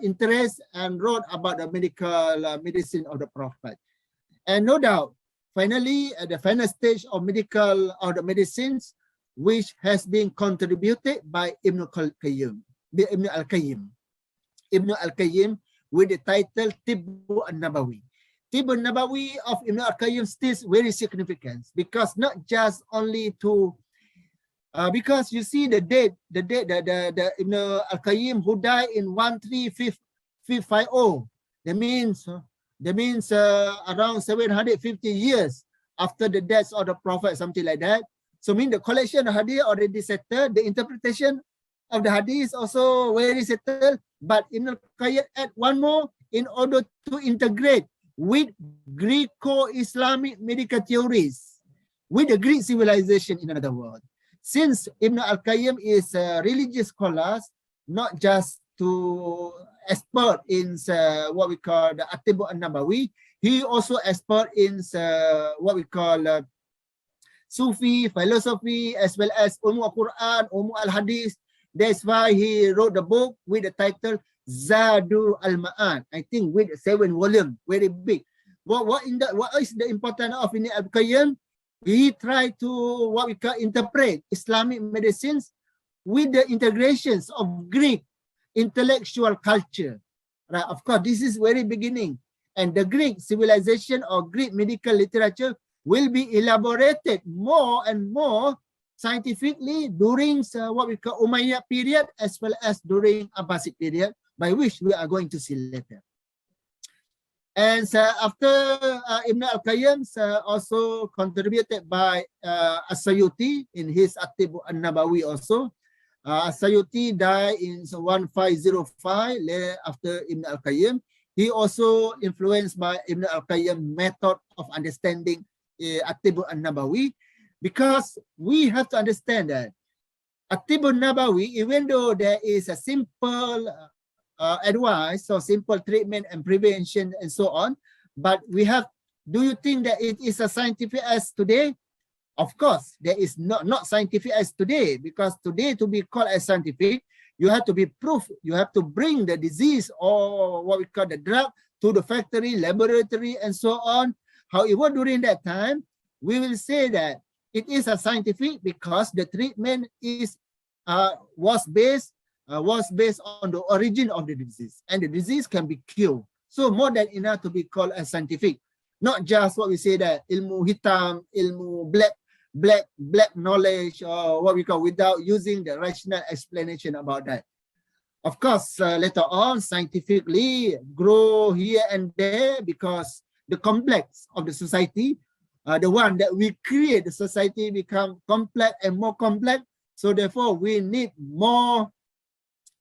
interest and wrote about the medical medicine of the Prophet. And no doubt, finally, at the final stage of medical or the medicines, which has been contributed by Ibn al-Qayyim. Ibn al-Qayyim with the title Tibbu an-Nabawi. Tibbu an-Nabawi of Ibn al-Qayyim still very significant because not just only to because you see the date the Ibn al-Qayyim who died in 13550. That means around 750 years after the death of the Prophet, something like that. So mean the collection of hadith already settled, the interpretation of the hadith is also very settled, but Ibn al-Qayyim add one more in order to integrate with Greco-Islamic medical theories, with the Greek civilization, in another word. Since Ibn al-Qayyim is a religious scholar, not just to expert in what we call the At-Tibbu an-Nabawi, he also expert in what we call Sufi, philosophy, as well as al-Quran, al-Hadith. That's why he wrote the book with the title Zadu al-Ma'an, I think with 7 volumes, very big. What is the importance of Ibn al-Qayyim? He tried to what we call interpret Islamic medicines with the integrations of Greek intellectual culture. Right? Of course, this is very beginning, and the Greek civilization or Greek medical literature will be elaborated more and more scientifically during what we call Umayyad period as well as during Abbasid period, by which we are going to see later. And after Ibn al-Qayyim also contributed by As-Sayuti in his At-Tibbu an-Nabawi also. As-Sayuti died in 1505 after Ibn al-Qayyim. He also influenced by Ibn al-Qayyim method of understanding At-Tibbu an-Nabawi, because we have to understand that At-Tibbu an-Nabawi, even though there is a simple advice or simple treatment and prevention and so on, but we have, do you think that it is as scientific as today? Of course, there is not scientific as today, because today to be called as scientific, you have to be proof, you have to bring the disease or what we call the drug to the factory, laboratory, and so on. However, during that time, we will say that it is a scientific because the treatment is was based on the origin of the disease, and the disease can be cured. So more than enough to be called as scientific, not just what we say that ilmu hitam, ilmu black knowledge, or what we call without using the rational explanation about that. Of course, later on, scientifically grow here and there because the complex of the society, the one that we create, the society become complex and more complex. So therefore, we need more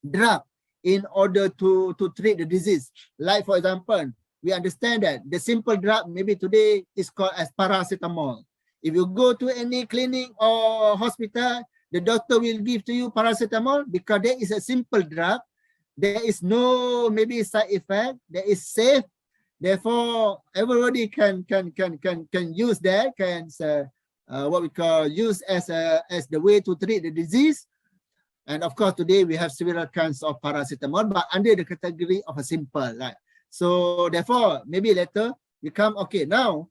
drug in order to treat the disease. Like for example, we understand that the simple drug maybe today is called as paracetamol. If you go to any clinic or hospital, the doctor will give to you paracetamol because there is a simple drug. There is no maybe side effect. There is safe. Therefore, everybody can use that. Can what we call use as the way to treat the disease. And of course, today we have several kinds of paracetamol, but under the category of a simple. Right? So therefore, maybe later we come. Okay, now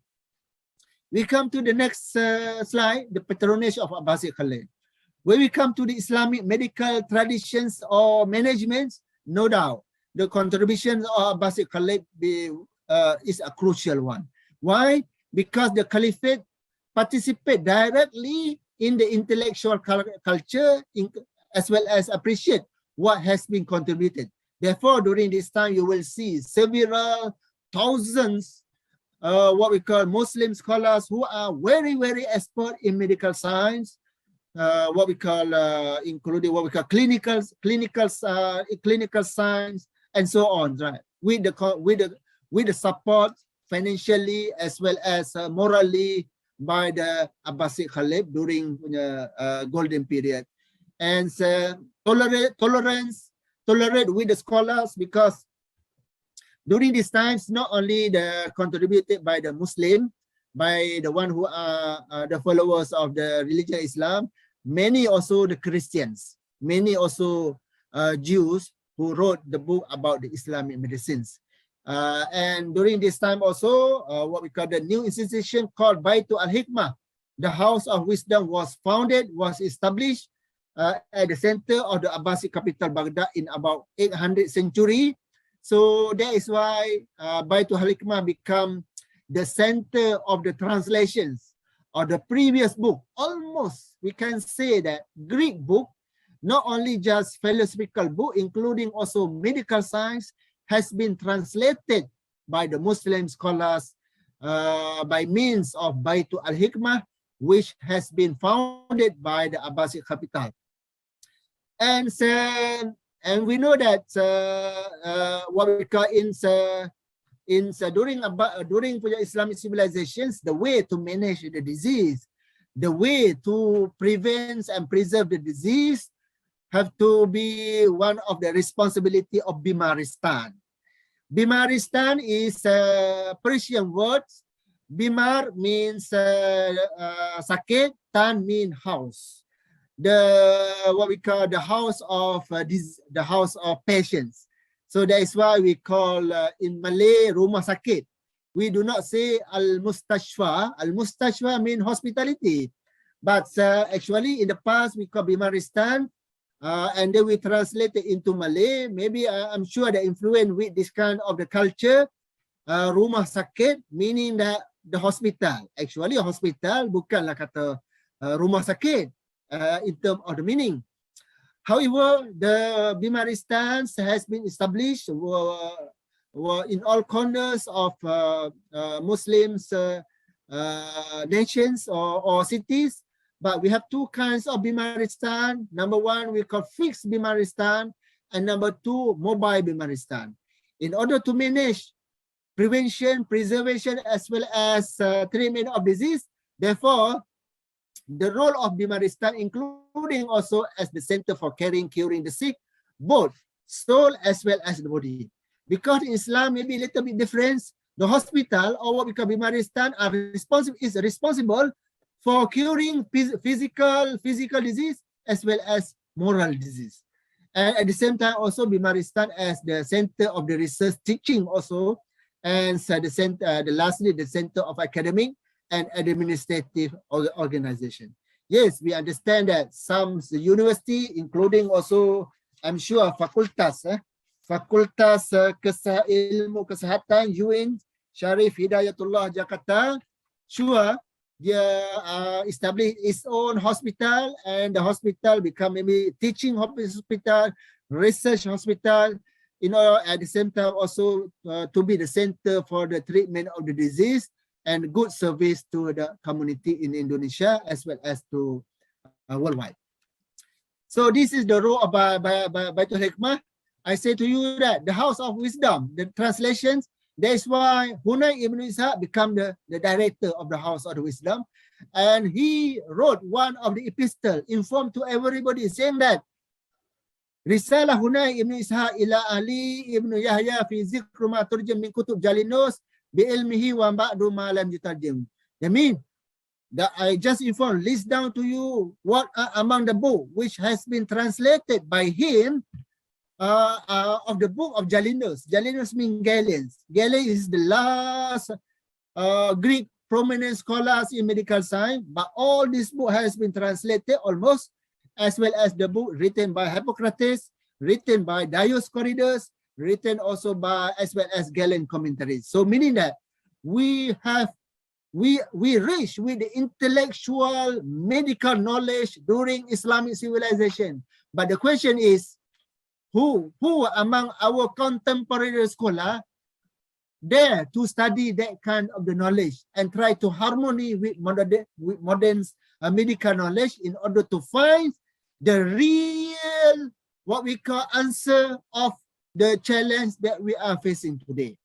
we come to the next slide, the patronage of Abbasid Khalid. When we come to the Islamic medical traditions or management, no doubt the contribution of Abbasid Khalid is a crucial one. Why? Because the Caliphate participate directly in the intellectual culture as well as appreciate what has been contributed. Therefore, during this time, you will see several thousands what we call Muslim scholars who are very, very expert in medical science, what we call including what we call clinical science and so on, right? With the support financially as well as morally by the Abbasid Khalid during golden period, and tolerate with the scholars, because during these times, not only the contributed by the Muslim, by the one who are the followers of the religion Islam, many also the Christians, many also Jews who wrote the book about the Islamic medicines. And during this time also, what we call the new institution called Baitul al-Hikmah, the House of Wisdom was founded, was established, at the center of the Abbasid capital Baghdad in about 800th century. So that is why Baitul Hikmah become the center of the translations of the previous book. Almost we can say that Greek book, not only just philosophical book, including also medical science, has been translated by the Muslim scholars by means of Baitul Hikmah, which has been founded by the Abbasid capital. And we know that what we call during Islamic civilizations, the way to manage the disease, the way to prevent and preserve the disease have to be one of the responsibility of Bimaristan. Bimaristan is a Persian word. Bimar means sakit, tan means house. What we call the house of the house of patients. So that is why we call in Malay rumah sakit. We do not say al-mustashfa. Al-mustashfa means hospitality. But actually in the past we call Bimaristan, and then we translate it into Malay. Maybe I'm sure the influence with this kind of the culture. Rumah sakit meaning that the hospital. Actually hospital bukanlah kata rumah sakit. In terms of the meaning. However, the Bimaristan has been established in all corners of Muslims nations or cities. But we have two kinds of Bimaristan. Number one, we call fixed Bimaristan, and number two, mobile Bimaristan. In order to manage prevention, preservation, as well as treatment of disease, therefore, the role of Bimaristan, including also as the center for curing the sick, both soul as well as the body. Because in Islam, maybe a little bit different. The hospital, or what we call Bimaristan, is responsible for curing physical disease as well as moral disease. And at the same time, also Bimaristan as the center of the research teaching also, and so lastly, the center of academic and administrative organization. Yes, we understand that some university, including also, I'm sure, fakultas, Fakultas Ilmu Kesehatan UIN Syarif Hidayatullah Jakarta, sure, dia establish its own hospital, and the hospital become maybe teaching hospital, research hospital, you know, at the same time also to be the center for the treatment of the disease and good service to the community in Indonesia as well as to worldwide. So this is the role of Baitul Hikmah. I say to you that the House of Wisdom, the translations, that's why Hunay Ibn Ishaq become the director of the House of the Wisdom. And he wrote one of the epistle, informed to everybody, saying that Risalah Hunay Ibn Ishaq ila Ali Ibn Yahya fi zikru ma turjam min kutub Jalinus bi ilmihi wa ba'du ma lam yutarjim. That means that I just informed, list down to you what are among the book which has been translated by him of the book of Jalinus. Jalinus means Galens. Galen is the last Greek prominent scholars in medical science, but all this book has been translated almost, as well as the book written by Hippocrates, written by Dioscorides, written also by as well as Galen commentaries. So meaning that we reach with the intellectual medical knowledge during Islamic civilization. But the question is, who among our contemporary scholars dare to study that kind of the knowledge and try to harmony with modern medical knowledge in order to find the real, what we call, answer of the challenge that we are facing today.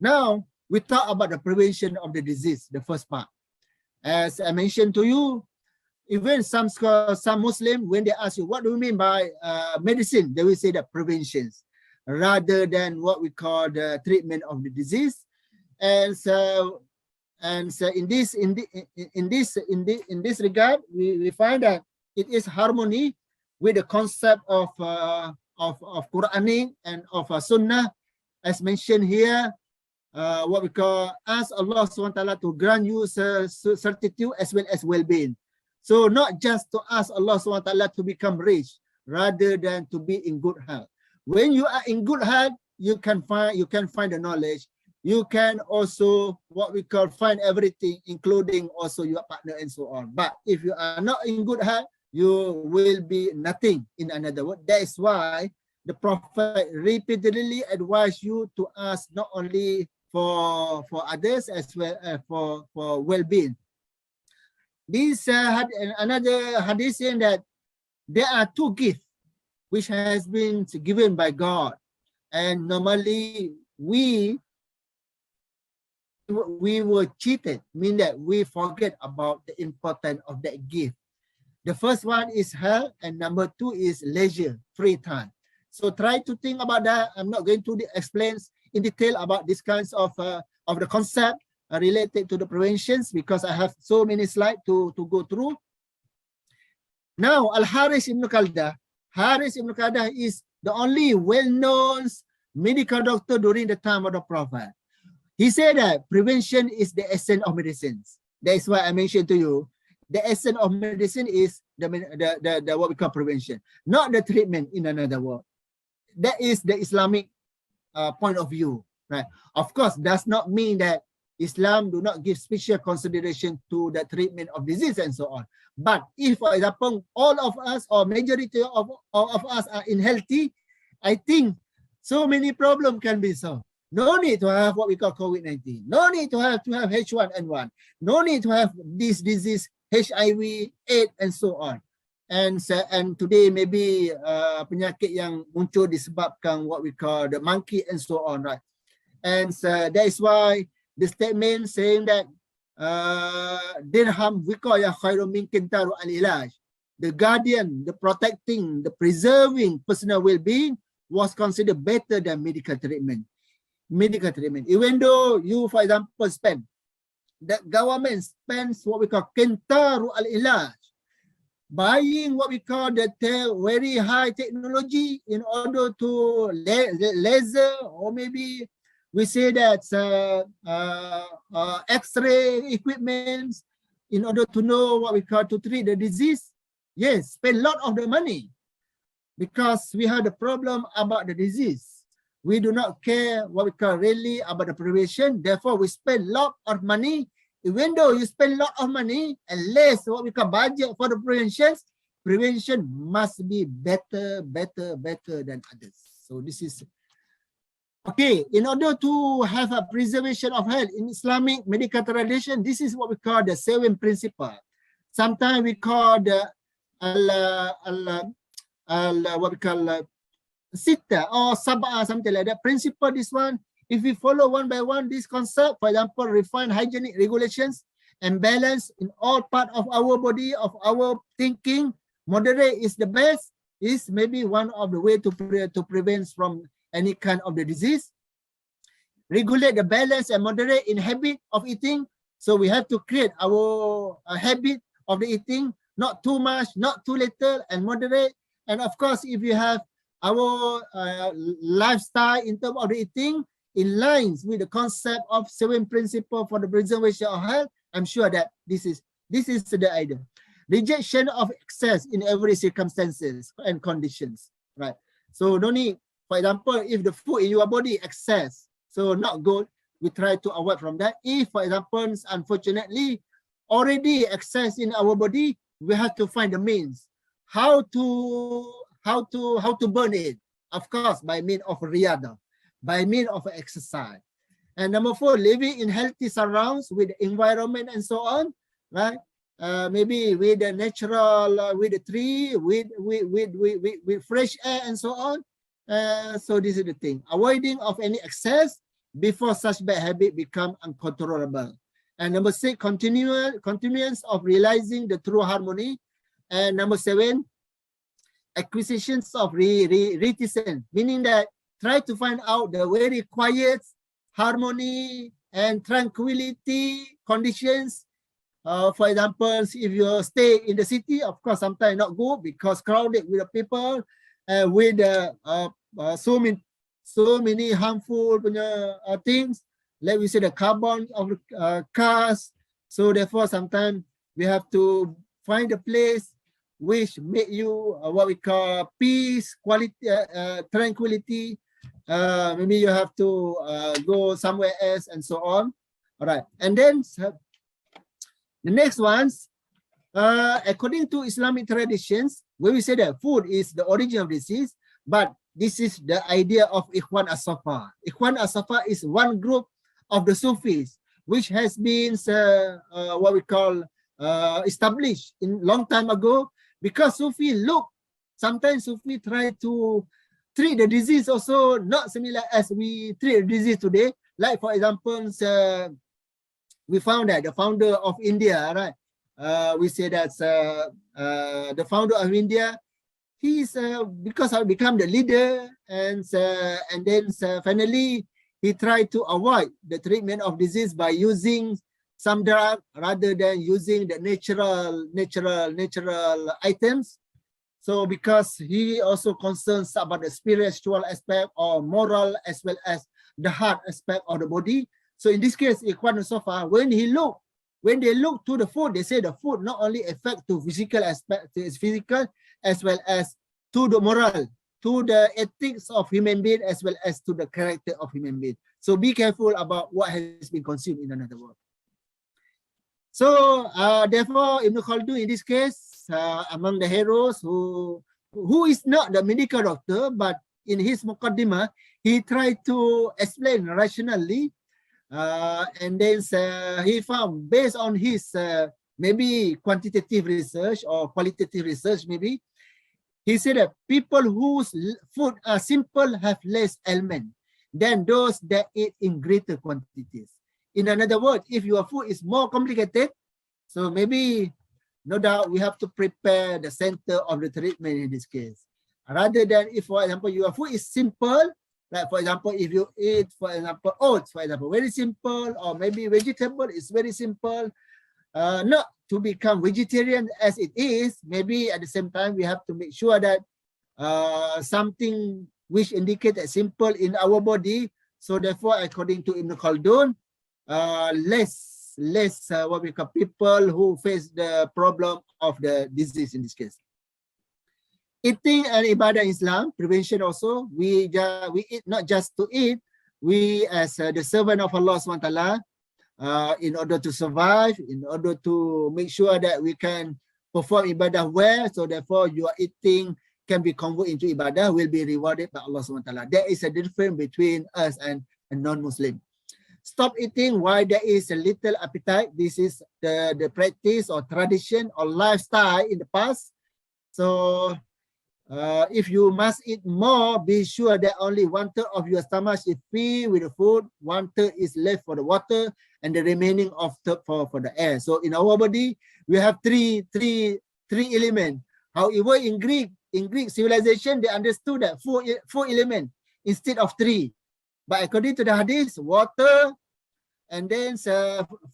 Now, we talk about the prevention of the disease, the first part. As I mentioned to you, even some Muslims, when they ask you, what do you mean by medicine? They will say that preventions rather than what we call the treatment of the disease. And so in this regard, we find that it is harmony with the concept of Quranic and of Sunnah, as mentioned here. What we call, ask Allah SWT to grant you certitude as well as well-being. So not just to ask Allah SWT to become rich, rather than to be in good health. When you are in good health, you can find the knowledge. You can also what we call find everything, including also your partner and so on. But if you are not in good health, you will be nothing. In another word, that is why the Prophet repeatedly advised you to ask not only for others as well as for well-being. This another hadith saying that there are two gifts which has been given by God, and normally we were cheated, mean that we forget about the importance of that gift. The first one is health, and number two is leisure, free time. So try to think about that. I'm not going to explain in detail about these kinds of the concept related to the preventions, because I have so many slides to go through. Now, Al-Haris Ibn Qaldah. Haris Ibn Qaldah is the only well-known medical doctor during the time of the Prophet. He said that prevention is the essence of medicines. That is why I mentioned to you, the essence of medicine is the what we call prevention, not the treatment, in another word. That is the Islamic point of view, right? Of course, does not mean that Islam do not give special consideration to the treatment of disease and so on. But if, for example, all of us or majority of us are unhealthy, I think so many problems can be solved. No need to have what we call COVID-19. No need to have H1N1. No need to have this disease, HIV, AIDS, and so on. And today maybe penyakit yang muncul disebabkan what we call the monkey and so on, right? And that is why the statement saying that dirham wiqayah khairun min kintaru al-ilaj, the guardian, the protecting, the preserving personal well-being was considered better than medical treatment. Even though you, for example, spend, the government spends what we call kintaru al-ilaj, buying what we call the very high technology in order to laser, or maybe we say that X-ray equipment in order to know what we call to treat the disease. Yes, spend a lot of the money because we have the problem about the disease. We do not care what we call really about the prevention. Therefore, we spend a lot of money. Even though you spend a lot of money and less what we call budget for the prevention must be better than others. So this is okay. In order to have a preservation of health in Islamic medical tradition, this is what we call the 7 principles. Sometimes we call the what we call Sita or Sabah, something like that. Principle, this one, if we follow one by one this concept, for example, refine hygienic regulations and balance in all part of our body, of our thinking, moderate is the best, is maybe one of the way to prevent from any kind of the disease. Regulate the balance and moderate in habit of eating. So we have to create our habit of the eating, not too much, not too little, and moderate. And of course, if you have our lifestyle in terms of the eating in lines with the concept of 7 principles for the preservation of health, I'm sure that this is the idea. Rejection of excess in every circumstances and conditions, right? So no need, for example, if the food in your body excess, so not good, we try to avoid from that. If, for example, unfortunately, already excess in our body, we have to find the means how to burn it. Of course, by means of riyada, by means of exercise. And number 4, living in healthy surrounds with the environment and so on, right? Maybe with the natural, with the tree, with fresh air and so on. So this is the thing. Avoiding of any excess before such bad habit become uncontrollable. And number 6, continuance of realizing the true harmony. And number 7, acquisitions of reticence, meaning that try to find out the very quiet, harmony, and tranquility conditions. For example, if you stay in the city, of course, sometimes not good because crowded with the people, with so many harmful things, like we say the carbon of cars. So therefore, sometimes we have to find a place which make you what we call peace, quality, tranquility. Maybe you have to go somewhere else and so on. All right, and then the next ones, according to Islamic traditions, when we say that food is the origin of disease, but this is the idea of Ikhwan as-Safa. Ikhwan as-Safa is one group of the Sufis, which has been what we call established in long time ago, because Sufi sometimes Sufi try to treat the disease also not similar as we treat the disease today. Like for example, we found that the founder of India, right? We say that the founder of India, he's because he become the leader, and then finally he tried to avoid the treatment of disease by using some drug rather than using the natural items. So because he also concerns about the spiritual aspect or moral as well as the heart aspect of the body. So in this case, Ikhwan as-Safa, when they look to the food, they say the food not only affect to physical aspect, to its physical, as well as to the moral, to the ethics of human being, as well as to the character of human being. So be careful about what has been consumed, in another word. So therefore, Ibn Khaldun in this case, among the heroes who is not the medical doctor, but in his Muqaddimah, he tried to explain rationally, and then he found, based on his maybe quantitative research or qualitative research maybe, he said that people whose food are simple have less ailment than those that eat in greater quantities. In another word, if your food is more complicated, so maybe, no doubt, we have to prepare the center of the treatment in this case. Rather than if, for example, your food is simple, like for example, if you eat, for example, oats, for example, very simple, or maybe vegetable is very simple, not to become vegetarian as it is, maybe at the same time, we have to make sure that something which indicates that simple in our body. So therefore, according to Ibn Khaldun, less what we call people who face the problem of the disease in this case. Eating and ibadah in Islam, prevention also, we eat not just to eat, we as the servant of Allah SWT, in order to survive, in order to make sure that we can perform ibadah well, so therefore your eating can be converted into ibadah, will be rewarded by Allah SWT. There is a difference between us and a non-Muslim. Stop eating while there is a little appetite. This is the practice or tradition or lifestyle in the past. So if you must eat more, be sure that only 1/3 of your stomach is filled with the food, 1/3 is left for the water, and the remaining of for the air. So in our body, we have three elements. However, in Greek civilization, they understood that four elements instead of 3. But according to the hadith, water, and then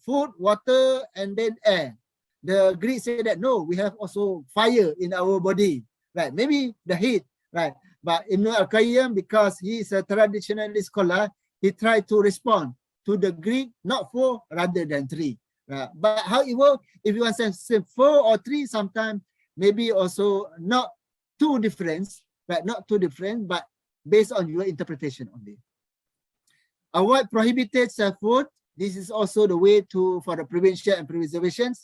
food, water, and then air. The Greeks say that no, we have also fire in our body, right? Maybe the heat, right? But Ibn al-Qayyim, because he is a traditionalist scholar, he tried to respond to the Greek, not 4 rather than 3. Right? But however, if you want to say 4 or 3, sometimes maybe also not too different, right? Not too different, but based on your interpretation only. Avoid prohibited food. This is also the way for the prevention and preservation.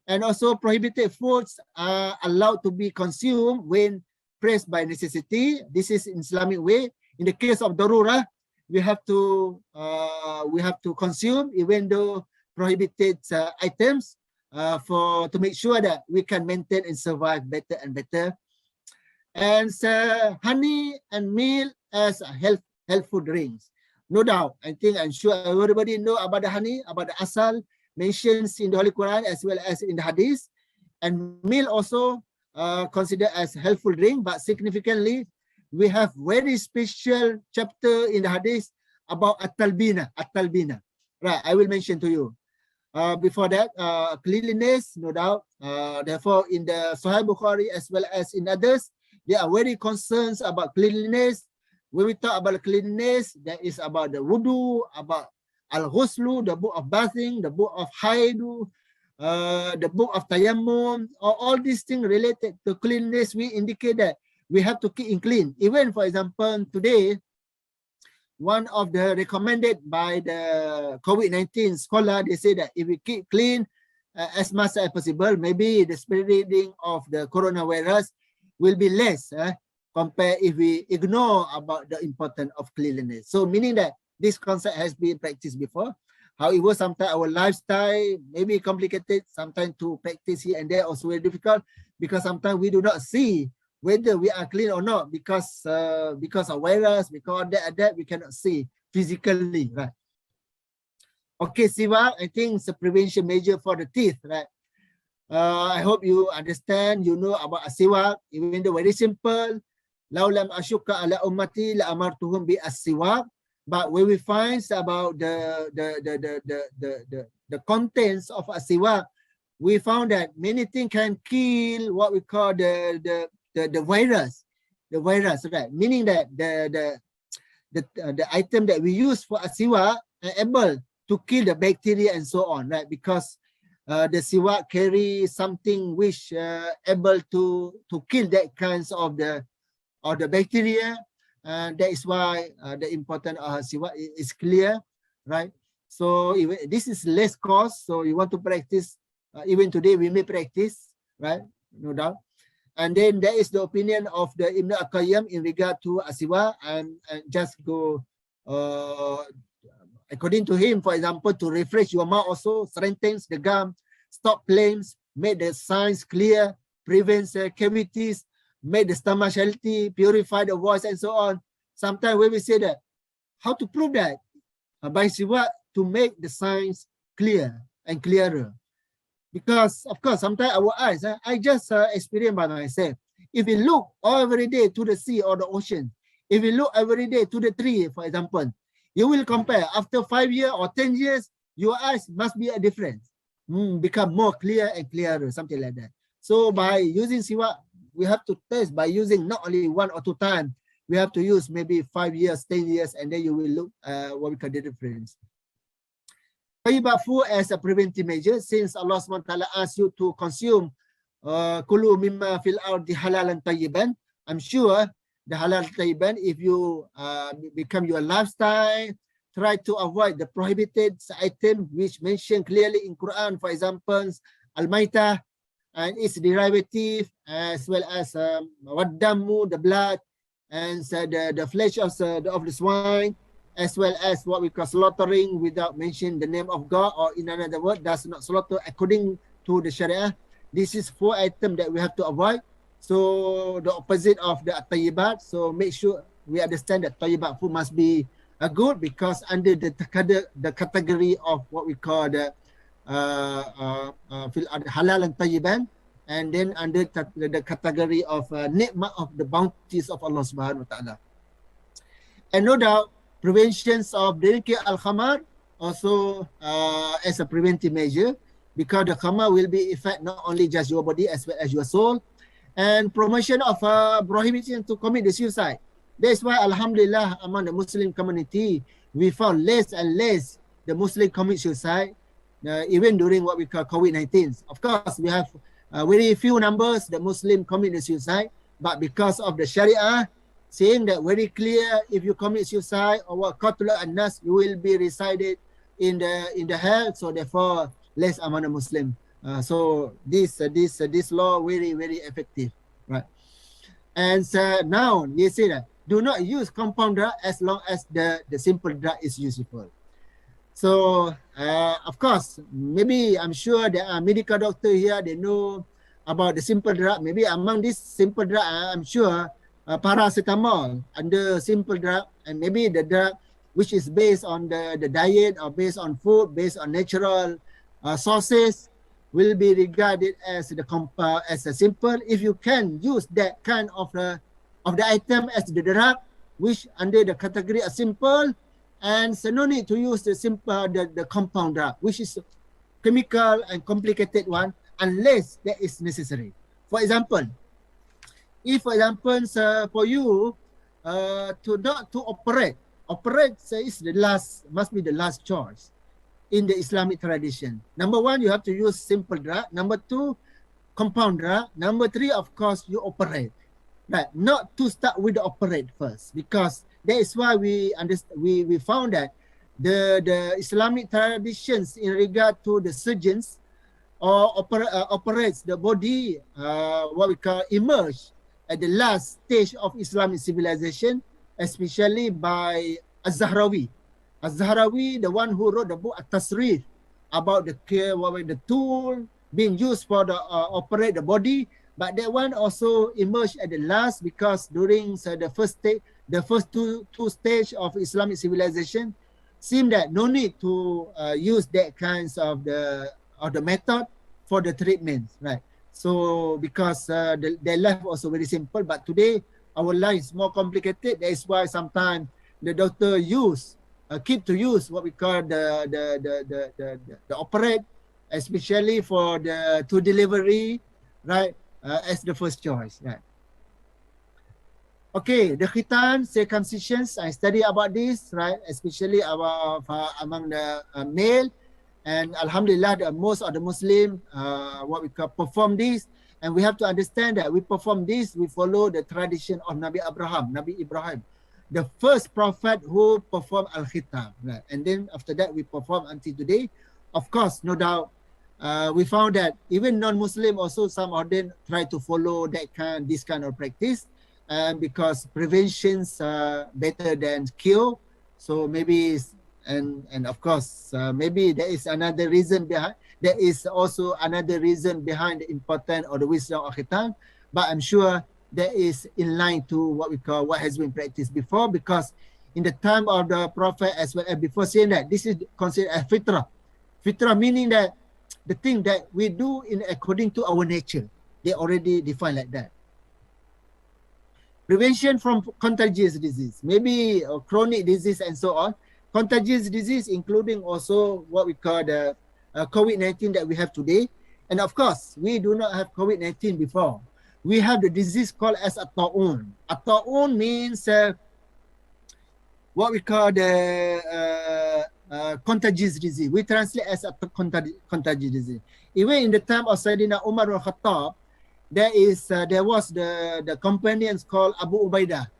And also prohibited foods are allowed to be consumed when pressed by necessity. This is in Islamic way. In the case of darura, we have to consume even though prohibited items to make sure that we can maintain and survive better and better. And honey and milk as healthful drinks. No doubt, I'm sure everybody know about the honey, about the asal, mentions in the Holy Quran as well as in the Hadith. And milk also considered as helpful drink, but significantly, we have very special chapter in the Hadith about at-talbina. Right, I will mention to you. Before that, cleanliness, no doubt. Therefore, in the Sahih Bukhari as well as in others, they are very concerned about cleanliness. When we talk about cleanliness, that is about the wudu, about al-ghuslu, the book of bathing, the book of haidu, the book of Tayammum, or all these things related to cleanliness, we indicate that we have to keep it clean. Even, for example, today, one of the recommended by the COVID-19 scholar, they say that if we keep clean as much as possible, maybe the spreading of the coronavirus will be less compared if we ignore about the importance of cleanliness. So meaning that this concept has been practiced before. However, sometimes our lifestyle may be complicated, sometimes to practice here and there also very difficult, because sometimes we do not see whether we are clean or not because of virus, because of that we cannot see physically, right? Okay, siwak, I think it's a prevention measure for the teeth, right? I hope you understand, you know about siwak, even though very simple. Laulam asyukka ala ummati la amartuhum bi as-siwak. But when we find about the contents of a siwak, we found that many things can kill what we call the virus, right? Meaning that the item that we use for a siwak are able to kill the bacteria and so on, right? Because the siwak carry something which able to kill that kinds of the bacteria. That is why the importance of siwak is clear, right? So this is less cost. So you want to practice, even today we may practice, right? No doubt. And then there is the opinion of the Ibn Al-Qayyim in regard to siwak, and just go according to him, for example, to refresh your mouth also, strengthens the gum, stop flames, make the signs clear, prevents cavities, make the stomach healthy, purify the voice, and so on. Sometimes when we say that, how to prove that? By siwak, to make the signs clear and clearer. Because, of course, sometimes our eyes, I just experience by myself. If you look every day to the sea or the ocean, if you look every day to the tree, for example, you will compare. After 5 years or 10 years, your eyes must be a difference. Become more clear and clearer, something like that. So by using siwak, we have to test by using not only 1 or 2 times. We have to use maybe 5 years, 10 years, and then you will look what we call the difference. Tayyibat food as a preventive measure, since Allah SWT asks you to consume kulu mimma fil ardi halalan tayyiban. I'm sure the halal tayyiban, if you become your lifestyle, try to avoid the prohibited item which mentioned clearly in Quran, for example, al-maitah and its derivative, as well as waddamu, the blood, and the flesh of the swine, as well as what we call slaughtering without mentioning the name of God, or in another word, does not slaughter according to the Sharia. This is 4 items that we have to avoid. So the opposite of the tayyibat. So make sure we understand that tayyibat food must be good, because under the category of what we call the halal and tayyiban, and then under the category of nikmat of the bounties of Allah Subhanahu wa Ta'ala. And no doubt, preventions of drinking al-khamar also as a preventive measure, because the khamar will be affect not only just your body as well as your soul. And promotion of prohibition to commit the suicide. That's why, alhamdulillah, among the Muslim community, we found less and less the Muslim commit suicide, even during what we call COVID-19. Of course, we have very few numbers the Muslim commit the suicide, but because of the Sharia, saying that very clear, if you commit suicide or what qatl an-nas, you will be resided in the hell. So therefore, less among the Muslim. So this law very effective, right? And now they say that do not use compound drug as long as the simple drug is useful. So of course, maybe I'm sure there are medical doctors here, they know about the simple drug. Maybe among this simple drug, I'm sure paracetamol under simple drug, and maybe the drug which is based on the diet or based on food, based on natural sources, will be regarded as a simple. If you can use that kind of the item as the drug, which under the category of simple, and so no need to use the simple the compound drug, which is chemical and complicated one, unless that is necessary. For example, if for example for you to operate is must be the last choice. in the Islamic tradition. Number one, you have to use simple drug. Number two, compound drug. Number three, of course, you operate. Right, not to start with the operate first, because that is why we found that the Islamic traditions in regard to the surgeons or operates the body, what we call emerge at the last stage of Islamic civilization, especially by Az-Zahrawi. Az-Zahrawi, the one who wrote the book At-Tasrif about the tool being used for the operate the body. But that one also emerged at the last, because during the first two stage of Islamic civilization, seemed that no need to use that kinds of the method for the treatments, right? So because their life also very simple, but today our life is more complicated. That is why sometimes the doctor keep to use what we call the operate, especially for the delivery, right? As the first choice, right? Okay, the khitan, circumcisions, I study about this, right? Especially among the male, and Alhamdulillah, most of the Muslim, what we call perform this, and we have to understand that we perform this, we follow the tradition of Nabi Ibrahim, the first prophet who performed al-khitan, right? And then after that, we perform until today. Of course, no doubt, we found that even non-Muslim also, some of them try to follow this kind of practice, because prevention's better than cure. So maybe, and of course, maybe there is another reason behind. There is also another reason behind the importance or the wisdom of khitan. But I'm sure that is in line to what we call what has been practiced before, because in the time of the Prophet as well as before, saying that this is considered as fitrah. Fitrah meaning that the thing that we do in according to our nature. They already define like that. Prevention from contagious disease, maybe chronic disease and so on. Contagious disease including also what we call the COVID-19 that we have today. And of course, we do not have COVID-19 before. We have the disease called as a ta'un. A ta'un means what we call the contagious disease. We translate as a contagious disease. Even in the time of Sayyidina Umar al-Khattab, there was the companions called Abu Ubaidah,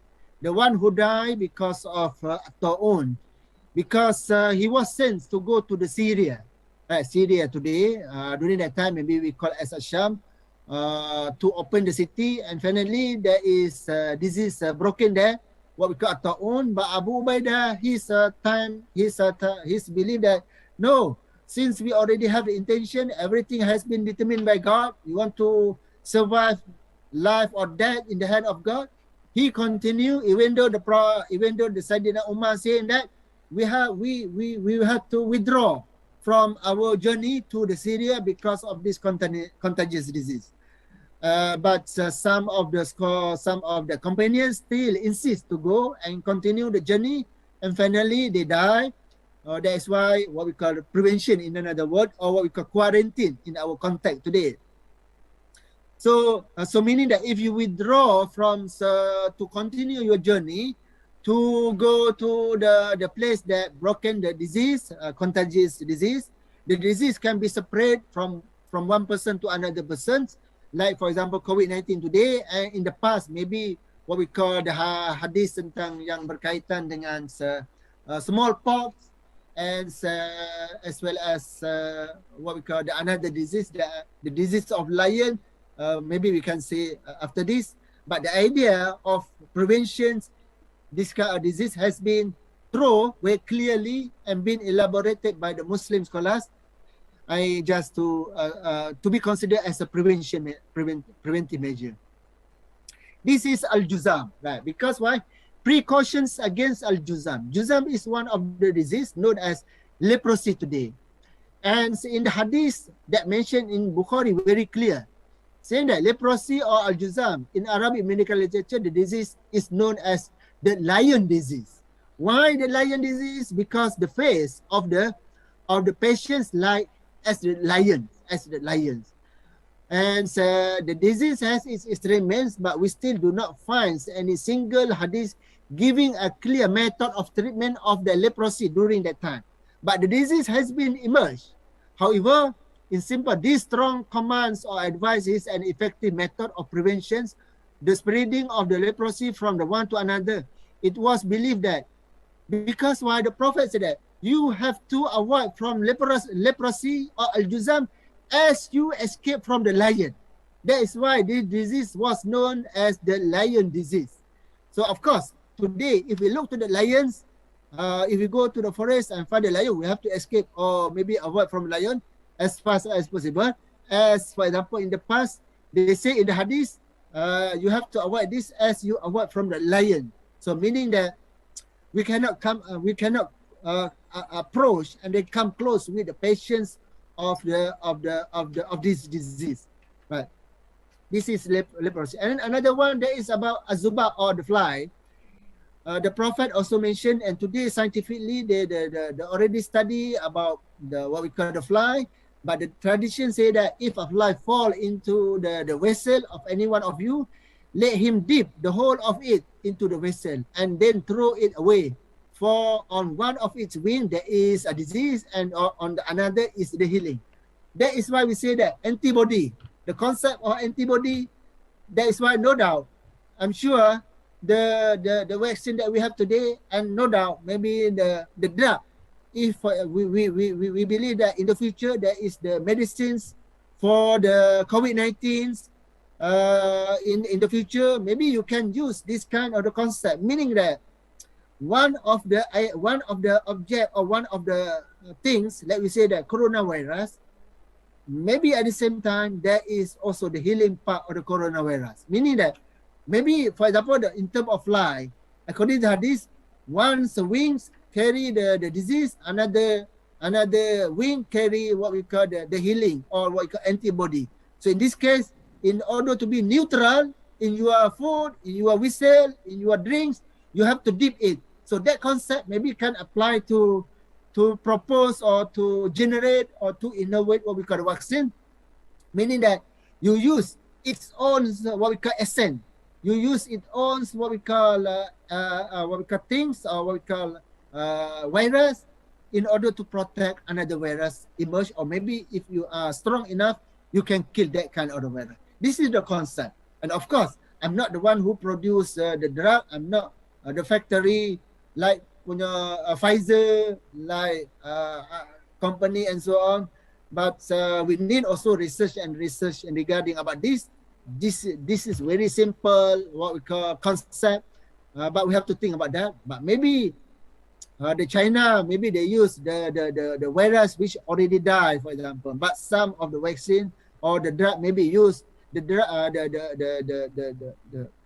the one who died because of ta'un, because he was sent to go to the Syria, Syria today. During that time, maybe we call as Asham, to open the city, and finally there is disease broken there, what we call ta'un. But Abu Ubaidah, his belief that no, since we already have the intention, everything has been determined by God. We want to survive life or death in the hand of God. He continued, even though the Sayyidina Umar saying that we have to withdraw from our journey to the Syria because of this contagious disease. But some of the companions still insist to go and continue the journey, and finally they die. That is why what we call prevention, in another word, or what we call quarantine in our context today. So meaning that if you withdraw from to continue your journey to go to the place that broken the disease, contagious disease, the disease can be spread from one person to another person. Like for example COVID-19 today, and in the past maybe what we call the hadis tentang yang berkaitan dengan smallpox, and as well as what we call the another disease, the disease of lion. Maybe we can say after this, but the idea of prevention this kind of disease has been through very clearly and been elaborated by the Muslim scholars. I just to be considered as a preventive measure. This is al-juzam, right? Because why? Precautions against al-juzam. Juzam is one of the disease known as leprosy today, and in the hadith that mentioned in Bukhari very clear, saying that leprosy or al-juzam in Arabic medical literature, the disease is known as the lion disease. Why the lion disease? Because the face of the patients like as the lions. And the disease has its extremes, but we still do not find any single hadith giving a clear method of treatment of the leprosy during that time. but the disease has been emerged. However, in simple, these strong commands or advices an effective method of prevention, the spreading of the leprosy from the one to another. It was believed that because why the Prophet said that you have to avoid from leprosy or al-juzam as you escape from the lion. That is why this disease was known as the lion disease. So of course, today, if we look to the lions, if we go to the forest and find a lion, we have to escape or maybe avoid from lion as fast as possible. As for example, in the past, they say in the hadith, you have to avoid this as you avoid from the lion. So meaning that we cannot approach and they come close with the patients of this disease, right? This is leprosy. And another one that is about azuba or the fly. The Prophet also mentioned, and today scientifically they already study about what we call the fly. But the tradition say that if a fly fall into the vessel of any one of you, let him dip the whole of it into the vessel and then throw it away. For on one of its wing there is a disease, and on the another is the healing. That is why we say that antibody, the concept of antibody, that is why no doubt, I'm sure the vaccine that we have today, and no doubt maybe the drug, if we believe that in the future there is the medicines for the COVID-19 in the future, maybe you can use this kind of the concept, meaning that one of the object or one of the things, let me say that coronavirus, maybe at the same time there is also the healing part of the coronavirus, meaning that maybe, for example, in terms of fly, according to hadith, one's wings carry the disease, another wing carry what we call the healing or what we call antibody. So in this case, in order to be neutral in your food, in your whistle, in your drinks, you have to dip it. So that concept maybe can apply to propose or to generate or to innovate what we call the vaccine, meaning that you use its own what we call essence. You use its own what we call things or what we call virus in order to protect another virus emerge, or maybe if you are strong enough, you can kill that kind of virus. This is the concept. And of course, I'm not the one who produced the drug. I'm not the factory like Pfizer, like company and so on. But we need also research and regarding about this. This is very simple, what we call concept, but we have to think about that. But maybe the China, maybe they use the virus which already died, for example. But some of the vaccine or the drug maybe use the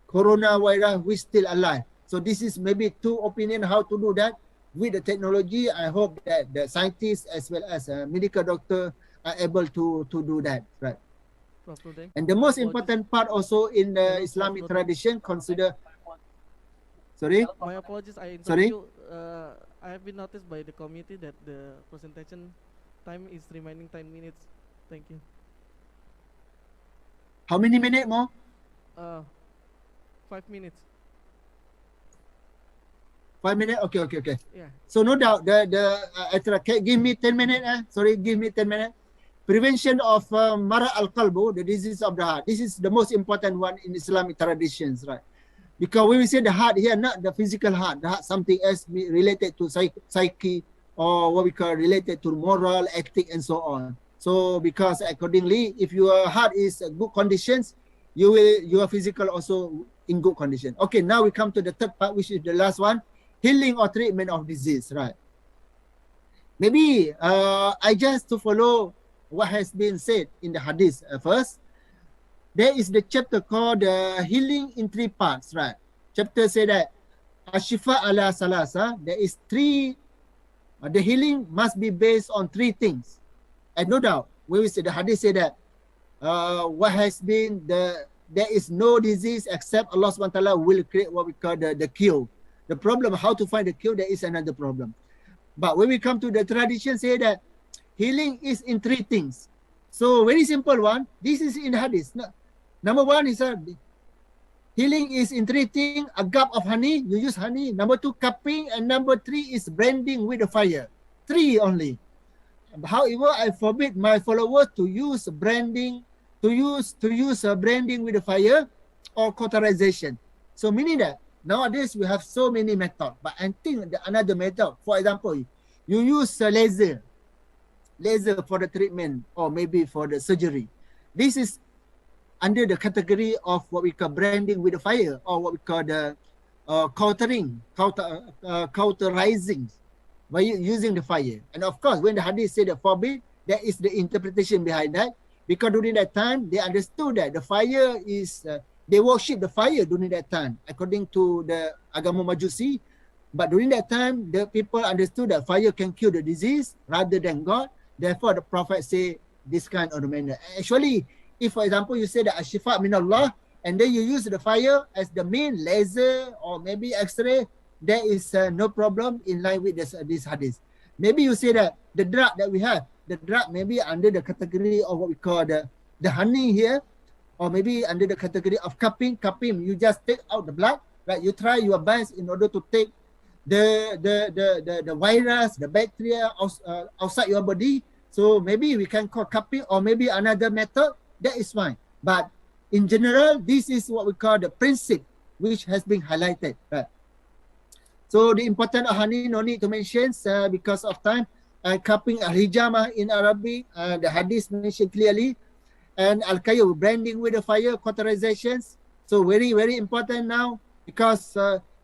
coronavirus which still alive. So this is maybe two opinion how to do that with the technology. I hope that the scientists as well as medical doctor are able to do that, right? And the most important part also in the Islamic tradition consider. Sorry? My apologies, I interrupt Sorry? you. I have been noticed by the committee that the presentation time is remaining 10 minutes. Thank you. How many minutes more? 5 minutes. 5 minutes? Okay. Yeah. So no doubt, give me 10 minutes. Sorry, give me 10 minutes. Prevention of mara al-qalbu, the disease of the heart. This is the most important one in Islamic traditions, right? Because when we say the heart here, not the physical heart, the heart something else related to psyche or what we call related to moral, ethic, and so on. So because accordingly, if your heart is in good conditions, your physical also in good condition. Okay, now we come to the third part, which is the last one, healing or treatment of disease, right? Maybe I just to follow what has been said in the hadith first. There is the chapter called healing in three parts, right? Chapter say that Ashifa ala salasa, there is three, the healing must be based on three things. And no doubt, when we say the hadith say that what has been there is no disease except Allah subhanahu wa ta'ala will create what we call the cure. The problem, how to find the cure, there is another problem. But when we come to the tradition, say that healing is in three things. So very simple one, this is in hadith. Number one is healing is in three things, a cup of honey, you use honey. Number two, cupping, and number three is branding with the fire. 3 only. However, I forbid my followers to use branding, branding with the fire or cauterization. So meaning that nowadays we have so many methods, but I think another method, for example, you use laser for the treatment or maybe for the surgery. This is under the category of what we call branding with the fire or what we call the cauterizing by using the fire. And of course, when the hadith said the forbid, there is the interpretation behind that, because during that time they understood that the fire is they worship the fire during that time according to the agama Majusi. But during that time, the people understood that fire can cure the disease rather than God. Therefore, the Prophet say this kind of manner. Actually, if for example you say that ashifa minallah, and then you use the fire as the main laser or maybe X-ray, there is no problem in line with this hadith. Maybe you say that the drug that we have, the drug maybe under the category of what we call the honey here, or maybe under the category of cupping. Cupping, you just take out the blood, right? You try your best in order to take the virus, the bacteria outside your body. So maybe we can call cupping, or maybe another method. That is fine. But in general, this is what we call the principle which has been highlighted. Right? So the importance of honey, no need to mention because of time. Cupping al-hijama in Arabic, the hadith mentioned clearly. And al-kayu, branding with the fire, cauterizations. So very, very important now, because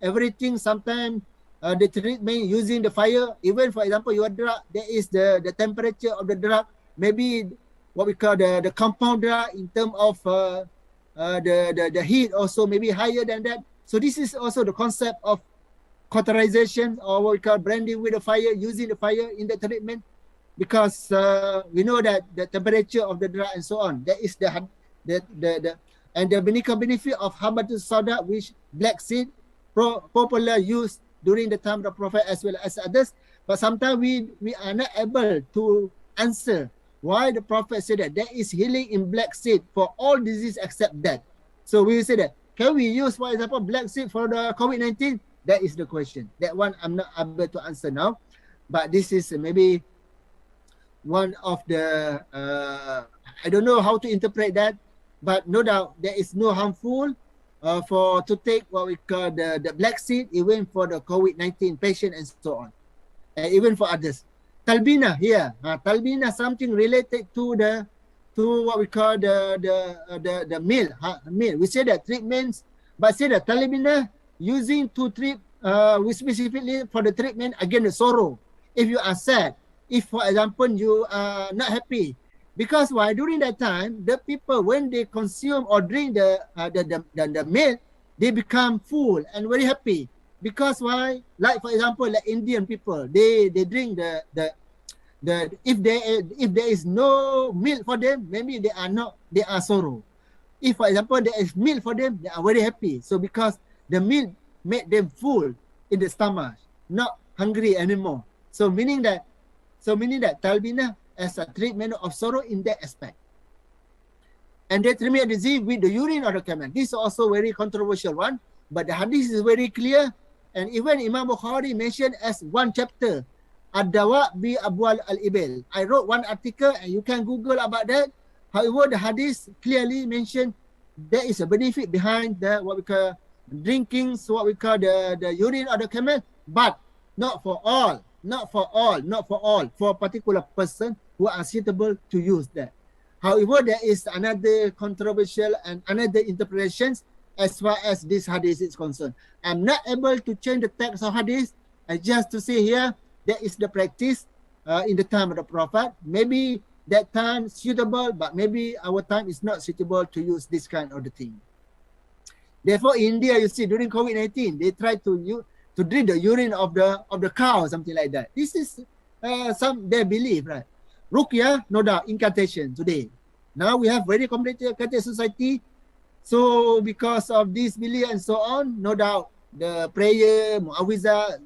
everything sometimes the treatment using the fire, even for example your drug, there is the temperature of the drug, maybe what we call the compound drug in terms of the heat also maybe higher than that. So this is also the concept of cauterization, or what we call branding with the fire, using the fire in the treatment, because we know that the temperature of the drug and so on, that is the medical benefit of habatus sauda, which black seed popular use during the time of the Prophet as well as others. But sometimes we are not able to answer why the Prophet said that there is healing in black seed for all disease except that. So we say that, can we use, for example, black seed for the COVID-19? That is the question. That one I'm not able to answer now. But this is maybe one of the, I don't know how to interpret that, but no doubt there is no harmful to take what we call the black seed, even for the COVID-19 patient and so on, even for others. Talbina here, talbina, something related to what we call the meal. We say that treatments, but say that talbina using to treat, we specifically for the treatment against the sorrow. If you are sad, if for example you are not happy, because why? During that time, the people, when they consume or drink the milk, they become full and very happy. Because why? Like for example, like Indian people, they drink the if there is no milk for them, maybe they are sorrow. If for example there is milk for them, they are very happy. So because the milk made them full in the stomach, not hungry anymore. So meaning that talbina as a treatment of sorrow in that aspect. And they treat disease with the urine or the camel. This is also very controversial one, but the hadith is very clear. And even Imam Bukhari mentioned as one chapter, Ad-Dawa bi Abwal al-Ibil. I wrote one article and you can Google about that. However, the hadith clearly mentioned there is a benefit behind what we call drinking, so what we call the urine or the camel, but not for all, for a particular person who are suitable to use that. However, there is another controversial and another interpretations as far as this hadith is concerned. I'm not able to change the text of hadith. Just to say here, there is the practice in the time of the Prophet. Maybe that time suitable, but maybe our time is not suitable to use this kind of the thing. Therefore, in India, you see, during COVID-19, they try to drink the urine of the cow, something like that. This is their belief, right? Ruqya, no doubt, incantation today. Now we have very complicated society. So because of this belief and so on, no doubt, the prayer, mu'awizah,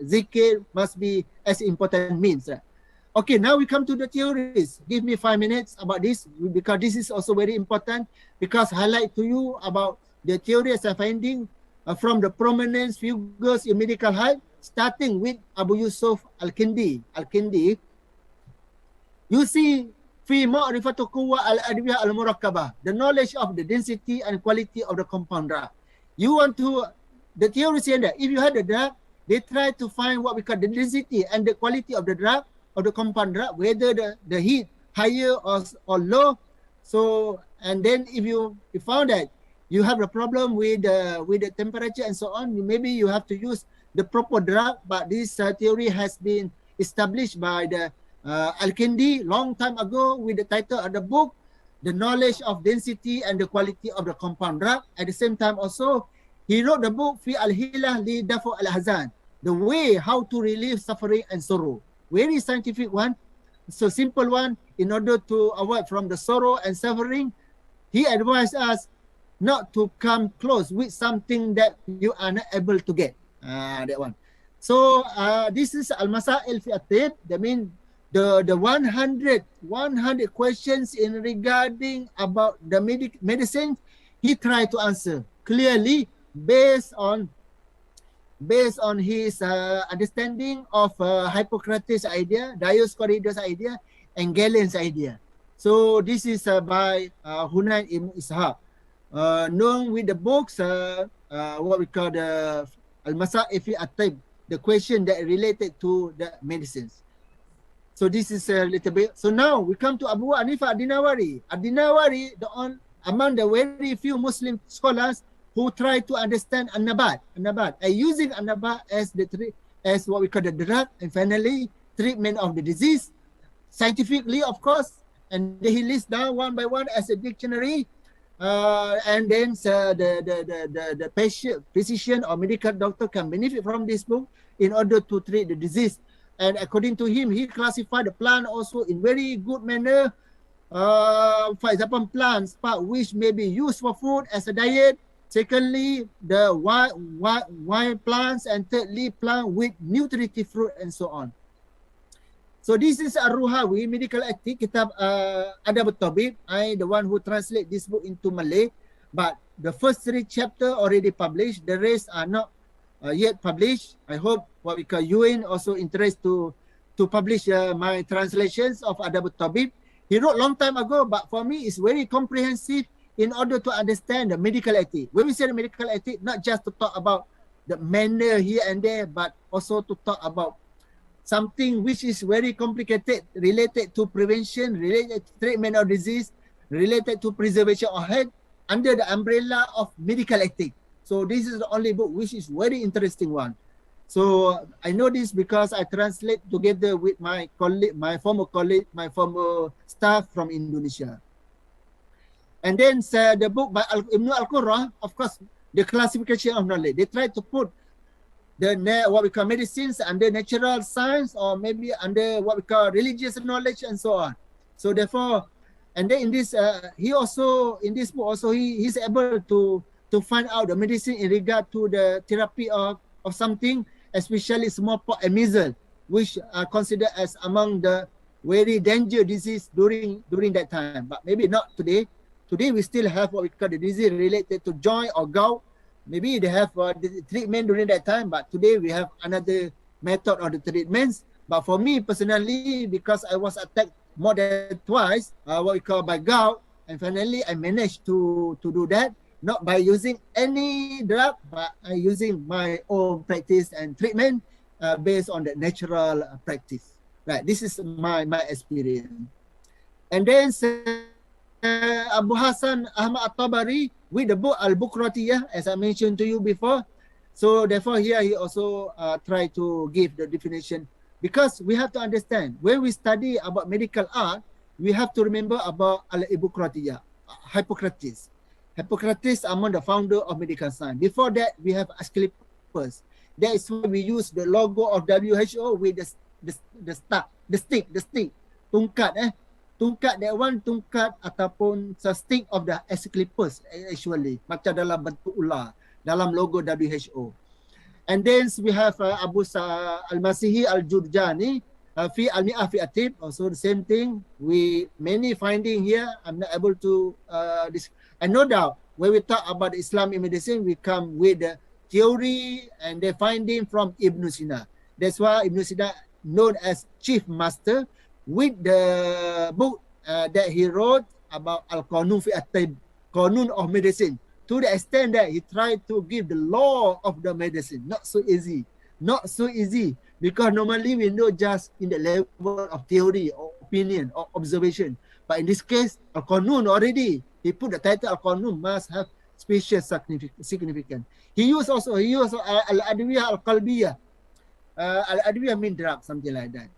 zikr must be as important means. Right? Okay, now we come to the theories. Give me 5 minutes about this, because this is also very important, because highlight to you about the theories and finding. from the prominent figures in medical hype, starting with Abu Yusuf Al-Kindi. You see, fi ma'rifatu quwwa al-adwiyah al-murakkabah, the knowledge of the density and quality of the compound drug. You want to, the theory saying that if you had the drug, they try to find what we call the density and the quality of the drug, of the compound drug, whether the heat higher or low. So, and then if you found that you have a problem with the temperature and so on, maybe you have to use the proper drug, but this theory has been established by the Al-Kindi long time ago with the title of the book, The Knowledge of Density and the Quality of the Compound Drug. At the same time also, he wrote the book, Fi Al-Hilah Li Dafu Al-Hazan, the way how to relieve suffering and sorrow. Very scientific one, so simple one, in order to avoid from the sorrow and suffering. He advised us not to come close with something that you are not able to get. That one. So this is Al-Masail fi At-Tib. That means the 100 questions in regarding about the medicine, he tried to answer clearly based on his understanding of Hippocrates' idea, Dioscorides' idea, and Galen's idea. So this is by Hunayn ibn Ishaq. Known with the books, what we call the Al-Masail fi At-Tib, the question that related to the medicines. So this is a little bit. So now we come to Abu Hanifa Ad-Dinawari. Ad-Dinawari, among the very few Muslim scholars who try to understand An-Nabat, and using An-Nabat as what we call the drug, and finally treatment of the disease, scientifically of course, and he lists down one by one as a dictionary, and then the patient, physician or medical doctor can benefit from this book in order to treat the disease. And according to him, he classified the plant also in very good manner. For example, plants which may be used for food as a diet. Secondly, the wine plants, and thirdly, plant with nutritive fruit and so on. So this is Ar-Ruhawi, Medical Ethic, Kitab Adab al-Tabib. I the one who translate this book into Malay, but the first 3 chapters already published. The rest are not yet published. I hope what we call UN also interest to publish my translations of Adab al-Tabib. He wrote long time ago, but for me it's very comprehensive in order to understand the medical ethic. When we say the medical ethic, not just to talk about the manner here and there, but also to talk about something which is very complicated, related to prevention, related to treatment of disease, related to preservation of health, under the umbrella of medical ethic. So this is the only book which is very interesting one. So I know this because I translate together with my colleague, my former staff from Indonesia. And then the book by Ibn Al-Qurra, of course, the classification of knowledge. They try to put what we call medicines under natural science, or maybe under what we call religious knowledge and so on. So therefore, and then in this, he also, in this book also, he's able to find out the medicine in regard to the therapy of something, especially smallpox and measles, which are considered as among the very dangerous disease during that time. But maybe not today. Today we still have what we call the disease related to joint or gout. Maybe they have the treatment during that time, but today we have another method of the treatments. But for me personally, because I was attacked more than twice, what we call by gout, and finally I managed to do that, not by using any drug, but using my own practice and treatment based on the natural practice. Right, this is my experience. And then Abu Hassan Ahmad At-Tabari with the book Al-Bukhratiyah, as I mentioned to you before. So therefore here he also tried to give the definition, because we have to understand, when we study about medical art, we have to remember about Al-Bukhratiyah, Hippocrates. Hippocrates among the founder of medical science. Before that, we have Asclepius. That is why we use the logo of WHO with the stick, tungkat, tungkat, that one tungkat ataupun stick of the Asclepius actually, macam dalam bentuk ular, dalam logo WHO. And then we have Abu Al-Masihi Al-Jurjani, Fi Al-Mi'ah Fi At-Tib, also the same thing. We many finding here, I'm not able to and no doubt, when we talk about Islamic medicine, we come with theory and their finding from Ibn Sina. That's why Ibn Sina known as chief master with the book that he wrote about Al-Qanun fi at-Taib, Qanun of medicine, to the extent that he tried to give the law of the medicine. Not so easy. Not so easy, because normally we know just in the level of theory or opinion or observation. But in this case, Al-Qanun already, he put the title Al-Qanun must have special significance. He used also Al-Adwiyah Al-Qalbiyah. Al-Adwiyah mean drug, something like that.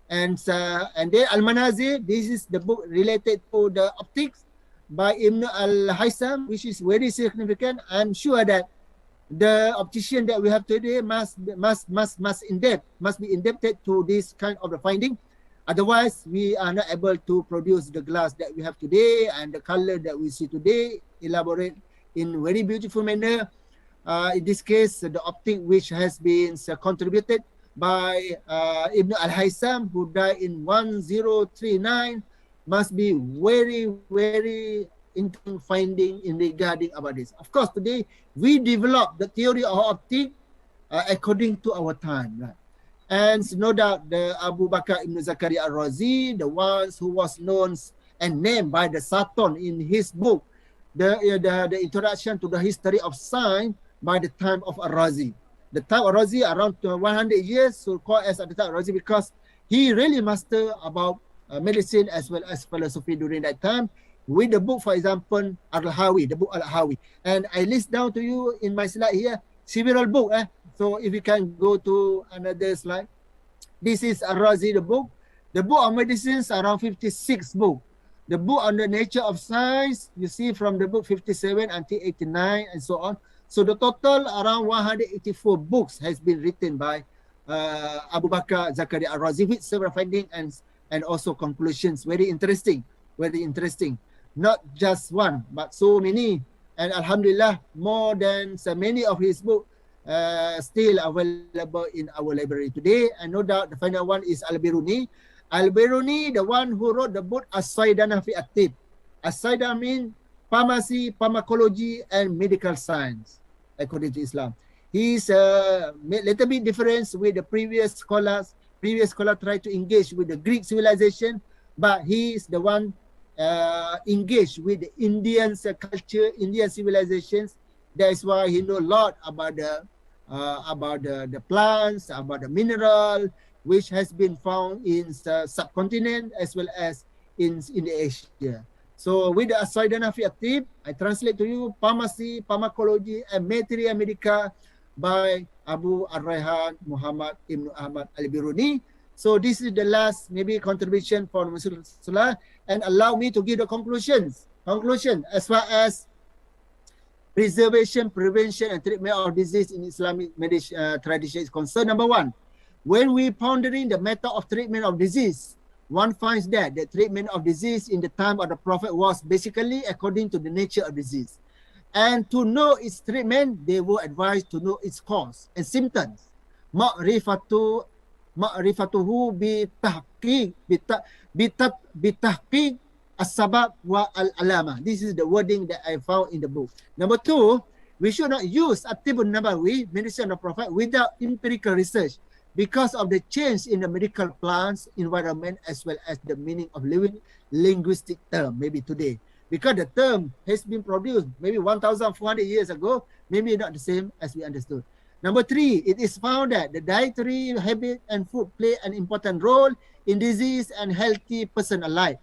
And then Al-Manazil, this is the book related to the optics by Ibn Al-Haytham, which is very significant. I'm sure that the optician that we have today must be indebted to this kind of the finding. Otherwise, we are not able to produce the glass that we have today and the color that we see today, elaborate in very beautiful manner. In this case, the optic which has been contributed by Ibn Al-Haytham, who died in 1039, must be very, very interesting finding in regarding about this. Of course, today we develop the theory of optic according to our time, right? And no doubt the Abu Bakr ibn Zakaria al-Razi, the ones who was known and named by the Sultan in his book, the introduction to the history of science by the time of al-Razi. The time of al-Razi around 100 years, so called as at the time of al-Razi, because he really mastered about medicine as well as philosophy during that time. With the book, for example, Al-Hawi, the book Al-Hawi. And I list down to you in my slide here, several books. So if you can go to another slide. This is Al-Razi, the book. The book of medicines, around 56 books. The book on the nature of science, you see from the book 57 until 89 and so on. So the total around 184 books has been written by Abu Bakr Zakaria al-Razi with several findings and also conclusions. Very interesting, very interesting. Not just one, but so many. And Alhamdulillah, more than so many of his books still available in our library today. And no doubt the final one is Al-Biruni. Al-Biruni, the one who wrote the book As-Saydana fi At-Tib. As-Saydana means pharmacy, pharmacology, and medical science, according to Islam. He's a little bit different with the previous scholars. Previous scholar tried to engage with the Greek civilization, but he is the one engaged with the Indian culture, Indian civilizations. That's why he know a lot about the plants, about the mineral, which has been found in the subcontinent as well as in the Asia. So with the As-Saydana fi At-Tib, I translate to you pharmacy, pharmacology, and materia medica by Abu Ar-Rayhan Muhammad Ibn Ahmad Al-Biruni. So this is the last maybe contribution for Muslim Salah, and allow me to give the conclusion as far as preservation, prevention, and treatment of disease in Islamic tradition is concerned. Number one, when we pondering the method of treatment of disease, one finds that the treatment of disease in the time of the Prophet was basically according to the nature of disease. And to know its treatment, they were advised to know its cause and symptoms. Ma'rifatuhu bitahqiq as-sabab wa al-alama. This is the wording that I found in the book. Number two, we should not use At-Tibun Nabawi, medicine of the Prophet, without empirical research because of the change in the medical plants, environment, as well as the meaning of living linguistic term, maybe today. Because the term has been produced maybe 1,400 years ago, maybe not the same as we understood. Number three, it is found that the dietary habit and food play an important role in disease and healthy person alike.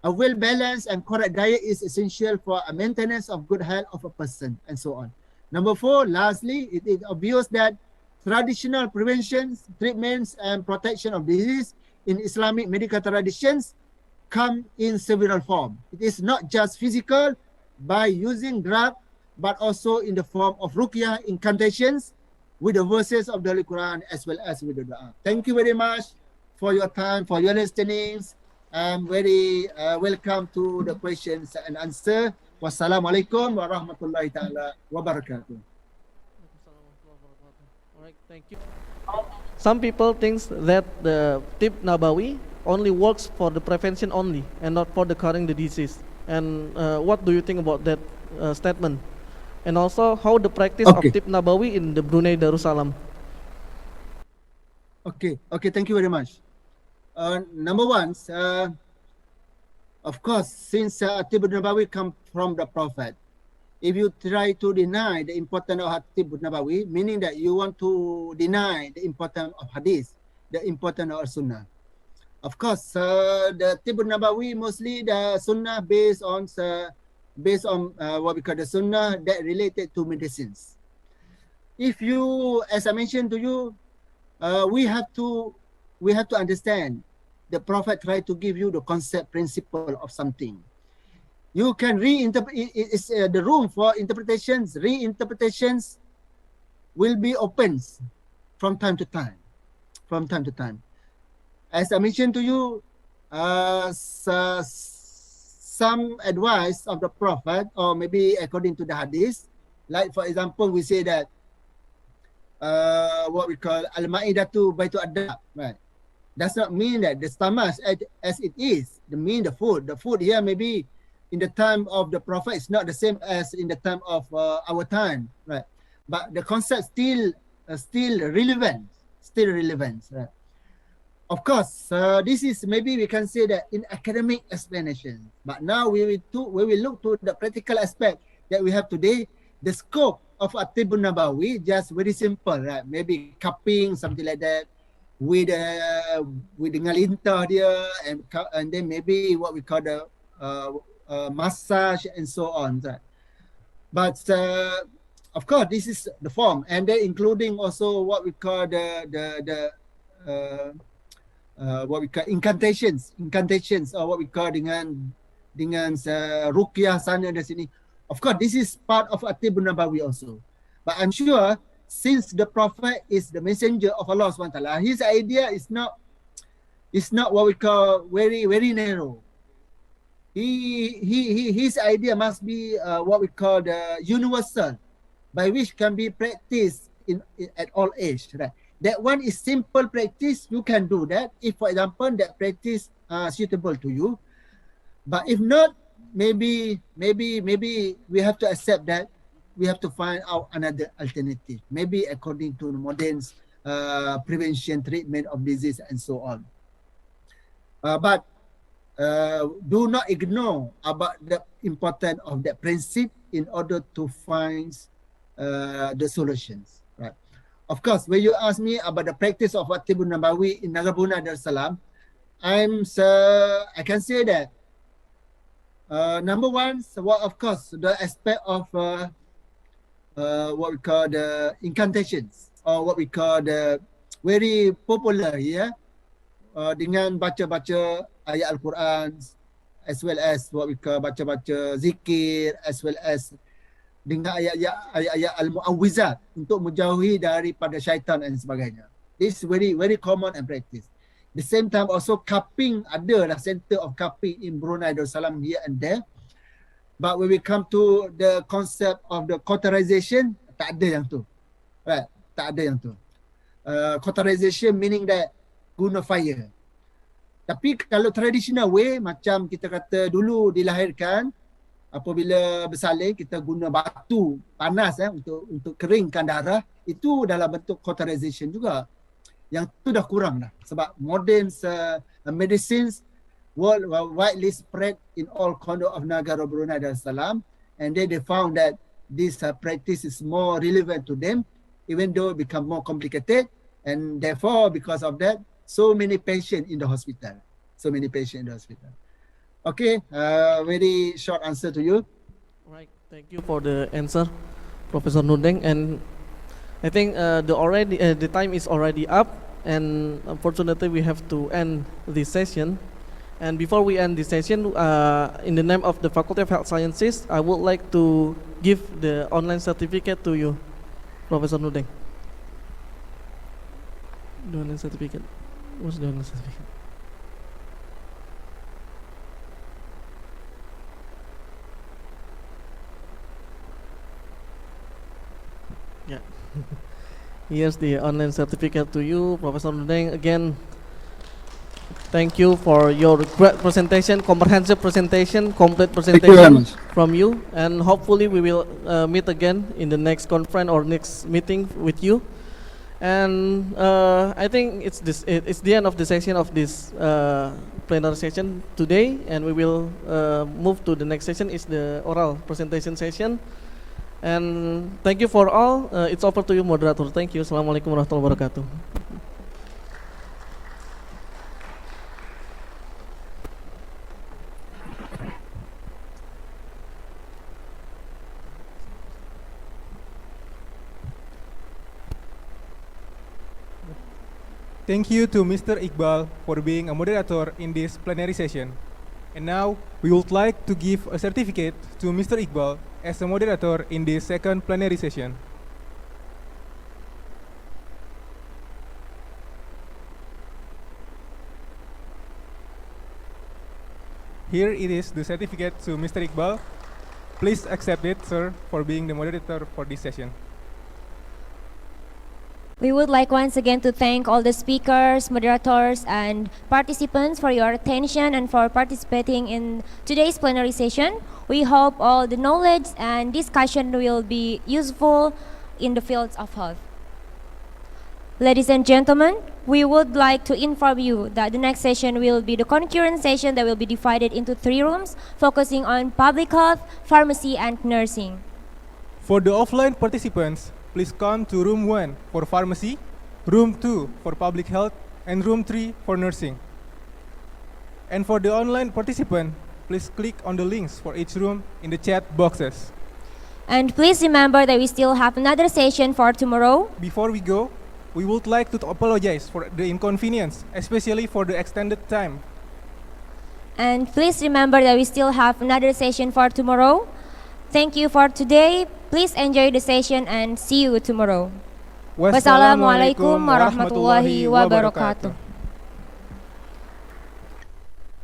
A well-balanced and correct diet is essential for a maintenance of good health of a person, and so on. Number four, lastly, it is obvious that traditional preventions, treatments, and protection of disease in Islamic medical traditions come in several forms. It is not just physical by using drug, but also in the form of ruqyah, incantations, with the verses of the Holy Quran as well as with the dua. Thank you very much for your time, for your listenings. I'm very welcome to the questions and answer. Wassalamualaikum warahmatullahi ta'ala wabarakatuh. All right, thank you. Some people think that the Tib Nabawi only works for the prevention only and not for the curing the disease. And what do you think about that statement? and also how the practice of Tib Nabawi in the Brunei Darussalam. Okay, thank you very much. Number one, of course, since Tib Nabawi come from the Prophet, if you try to deny the importance of Tib Nabawi, meaning that you want to deny the importance of Hadith, the importance of Sunnah. Of course, the Tib Nabawi mostly the Sunnah based on what we call the Sunnah that related to medicines. If you, as I mentioned to you, we have to understand the Prophet tried to give you the concept principle of something. You can reinterpret. It's the room for interpretations. Reinterpretations will be open from time to time. As I mentioned to you, some advice of the Prophet, or maybe according to the Hadith, like for example, we say that what we call al-ma'idatu baitu adab, right? Does not mean that the stomach as it is. It mean the food. The food here maybe in the time of the Prophet is not the same as in the time of our time, right? But the concept still relevant, right? Of course, this is maybe we can say that in academic explanation. But now we will look to the practical aspect that we have today. The scope of At-Tib Nabawi just very simple, right? Maybe cupping, something like that, with dengan lintah dia, and then maybe what we call the massage and so on, right? But of course, this is the form, and then including also what we call what we call incantations, or what we call dengan ruqyah sana dan sini. Of course, this is part of At-Tib Nabawi also. But I'm sure since the Prophet is the messenger of Allah SWT, his idea is not what we call very narrow. His idea must be what we call the universal, by which can be practiced at all age, right? That one is simple practice. You can do that if, for example, that practice suitable to you. But if not, maybe we have to accept that we have to find out another alternative. Maybe according to the modern prevention, treatment of disease, and so on. But do not ignore about the importance of that principle in order to find the solutions. Right. Of course, when you ask me about the practice of At-Tib Nabawi in Negara Brunei Darussalam, I can say that number one, of course, the aspect of what we call the incantations, or what we call the very popular here, dengan baca-baca ayat Al-Quran, as well as what we call baca-baca zikir, as well as dengan ayat-ayat al-mu'awwizat untuk menjauhi daripada syaitan dan sebagainya. This is very common and practice. The same time also cupping, ada lah center of cupping in Brunei Darussalam here and there. But when we come to the concept of the cauterization, tak ada yang tu. Right? Tak ada yang tu. Cauterization meaning that guna fire. Tapi kalau traditional way, macam kita kata dulu dilahirkan, apabila bersalin kita guna batu panas untuk keringkan darah, itu dalam bentuk cauterization juga. Yang tu dah kurang dah, sebab modern medicines widely spread in all corner of Negara Brunei Darussalam, and then they found that this practice is more relevant to them, even though it become more complicated, and therefore because of that, so many patients in the hospital. Okay, very short answer to you. Right, thank you for the answer, Professor Nudeng. And I think the time is already up, and unfortunately we have to end this session. And before we end this session, in the name of the Faculty of Health Sciences, I would like to give the online certificate to you, Professor Nudeng. The online certificate. What's the online certificate? Yeah. Here's the online certificate to you, Professor Nudeng. Again, Thank you for your great presentation, comprehensive presentation, complete you very presentation much. from you. And hopefully we will meet again in the next conference or next meeting with you. And I think it's the end of the session of this plenary session today, and we will move to the next session. Is the oral presentation session. And thank you for all. It's over to you, moderator. Thank you. Assalamualaikum warahmatullahi wabarakatuh. Thank you to Mr. Iqbal for being a moderator in this plenary session. And now, we would like to give a certificate to Mr. Iqbal as a moderator in this second plenary session. Here it is, the certificate to Mr. Iqbal. Please accept it, sir, for being the moderator for this session. We would like once again to thank all the speakers, moderators, and participants for your attention and for participating in today's plenary session. We hope all the knowledge and discussion will be useful in the fields of health. Ladies and gentlemen, we would like to inform you that the next session will be the concurrent session that will be divided into 3 rooms, focusing on public health, pharmacy, and nursing. For the offline participants, please come to room 1 for pharmacy, room 2 for public health, and room 3 for nursing. And for the online participant, please click on the links for each room in the chat boxes. And please remember that we still have another session for tomorrow. Before we go, we would like to apologize for the inconvenience, especially for the extended time. And please remember that we still have another session for tomorrow. Thank you for today. Please enjoy the session and see you tomorrow. Wassalamualaikum warahmatullahi wabarakatuh.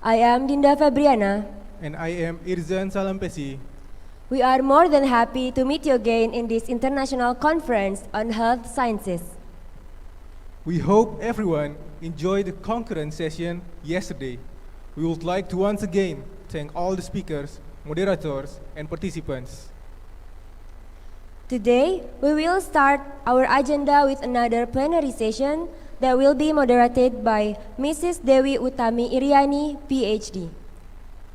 I am Dinda Fabriana. And I am Irzan Salampesi. We are more than happy to meet you again in this international conference on health sciences. We hope everyone enjoyed the concurrent session yesterday. We would like to once again thank all the speakers, moderators, and participants. Today, we will start our agenda with another plenary session that will be moderated by Mrs. Dewi Utami Iriani, PhD.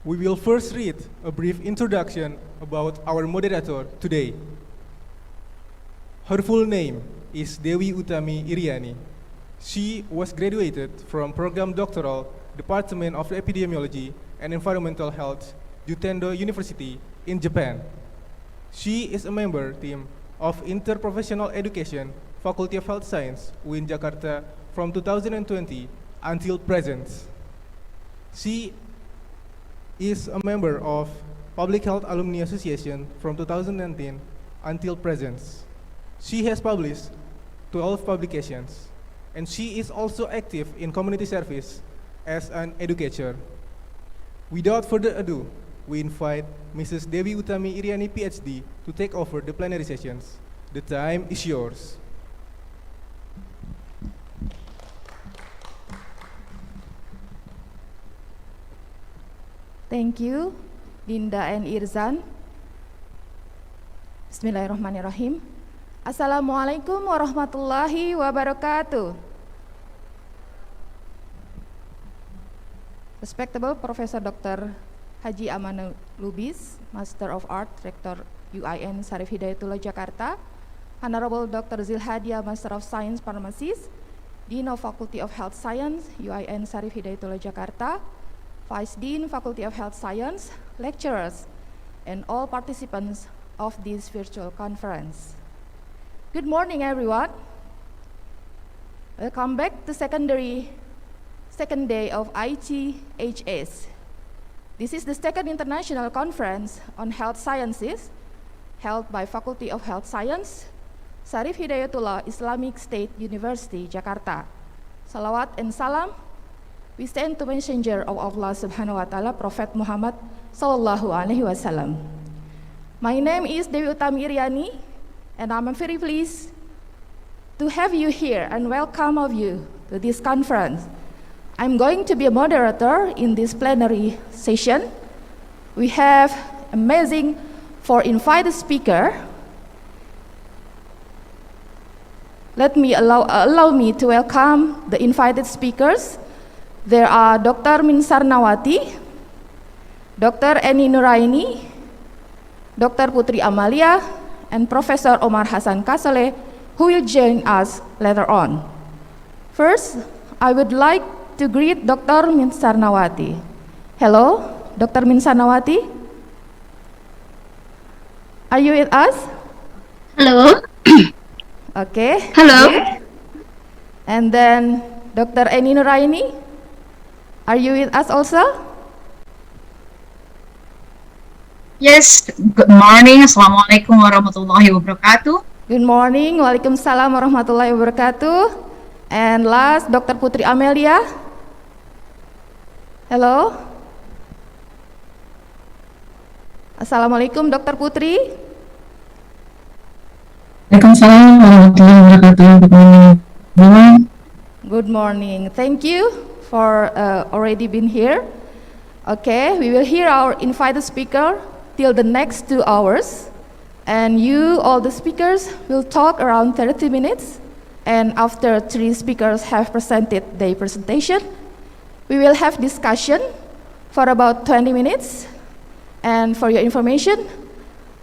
We will first read a brief introduction about our moderator today. Her full name is Dewi Utami Iriani. She was graduated from Program Doctoral, Department of Epidemiology and Environmental Health, Jutendo University in Japan. She is a member team of Interprofessional Education, Faculty of Health Science, UIN Jakarta from 2020 until present. She is a member of Public Health Alumni Association from 2019 until present. She has published 12 publications, and she is also active in community service as an educator. Without further ado, we invite Mrs. Dewi Utami Iriani, PhD, to take over the plenary sessions. The time is yours. Thank you, Dinda and Irzan. Bismillahirrahmanirrahim. Assalamualaikum warahmatullahi wabarakatuh. Respectable Professor Dr. Haji Amani Lubis, Master of Art, Rector UIN SYARIF Hidayatullah Jakarta, Honorable Dr. Zilhadia, Master of Science Pharmacist, Dean of Faculty of Health Science, UIN SYARIF Hidayatullah Jakarta, Vice Dean, Faculty of Health Science, lecturers, and all participants of this virtual conference. Good morning, everyone. Welcome back to second day of IGHS. This is the second international conference on health sciences held by Faculty of Health Science, SYARIF Hidayatullah Islamic State University, Jakarta. Salawat and salam we send to Messenger of Allah Subhanahu wa Ta'ala, Prophet Muhammad Sallallahu Alaihi Wasallam. My name is Dewi Utami Iriani, and I'm very pleased to have you here and welcome of you to this conference I'm going to be a moderator in this plenary session. We have amazing for invited speaker. Allow me to welcome the invited speakers. There are Dr. Min Sarnawati, Dr. Eni Nuraini, Dr. Putri Amalia, and Professor Omar Hasan Kasale, who will join us later on. First, I would like to greet Dr. Min Sarnawati. Hello, Dr. Min Sarnawati. Are you with us? Hello. Okay. Hello. Good. And then Dr. Eni Nuraini, are you with us also? Yes. Good morning. Assalamualaikum warahmatullahi wabarakatuh. Good morning. Waalaikumsalam warahmatullahi wabarakatuh. And last, Dr. Putri Amelia. Hello. Assalamualaikum, Dr. Putri. Waalaikumsalam warahmatullahi wabarakatuh. Good morning, everyone. Good morning. Thank you for already been here. Okay, we will hear our invited speaker till the next 2 hours. And you, all the speakers, will talk around 30 minutes. And after 3 speakers have presented their presentation, we will have discussion for about 20 minutes. And for your information,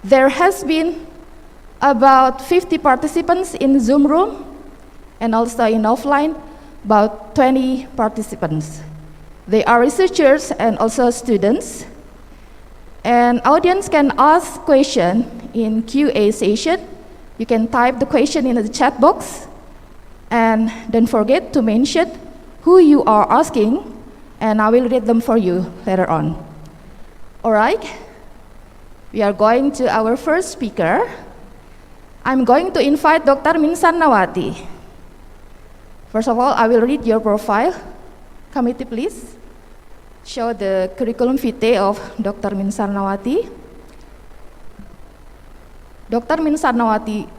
there has been about 50 participants in Zoom room, and also in offline, about 20 participants. They are researchers and also students. And audience can ask question in QA session. You can type the question in the chat box. And don't forget to mention who you are asking, and I will read them for you later on. All right, we are going to our first speaker. I'm going to invite Dr. Min Sarnawati. First of all, I will read your profile. Committee, please. Show the curriculum vitae of Dr. Min Sarnawati. Dr. Min Sarnawati,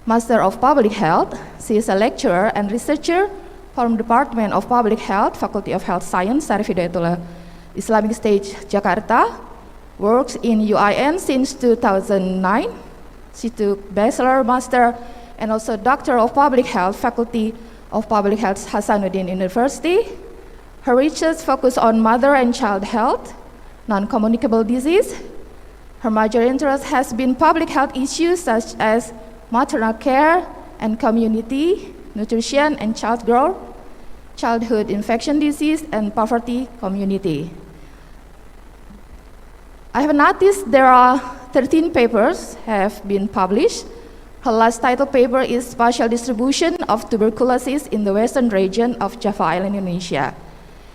Master of Public Health. She is a lecturer and researcher from Department of Public Health, Faculty of Health Science, SYARIF Hidayatullah, Islamic State, Jakarta. Works in UIN since 2009. She took Bachelor, Master, and also Doctor of Public Health, Faculty of Public Health, Hasanuddin University. Her research focus on mother and child health, non-communicable disease. Her major interest has been public health issues such as maternal care and community, nutrition and child growth, childhood infection disease, and poverty community. I have noticed there are 13 papers have been published. Her last title paper is Spatial Distribution of Tuberculosis in the Western Region of Java Island, Indonesia.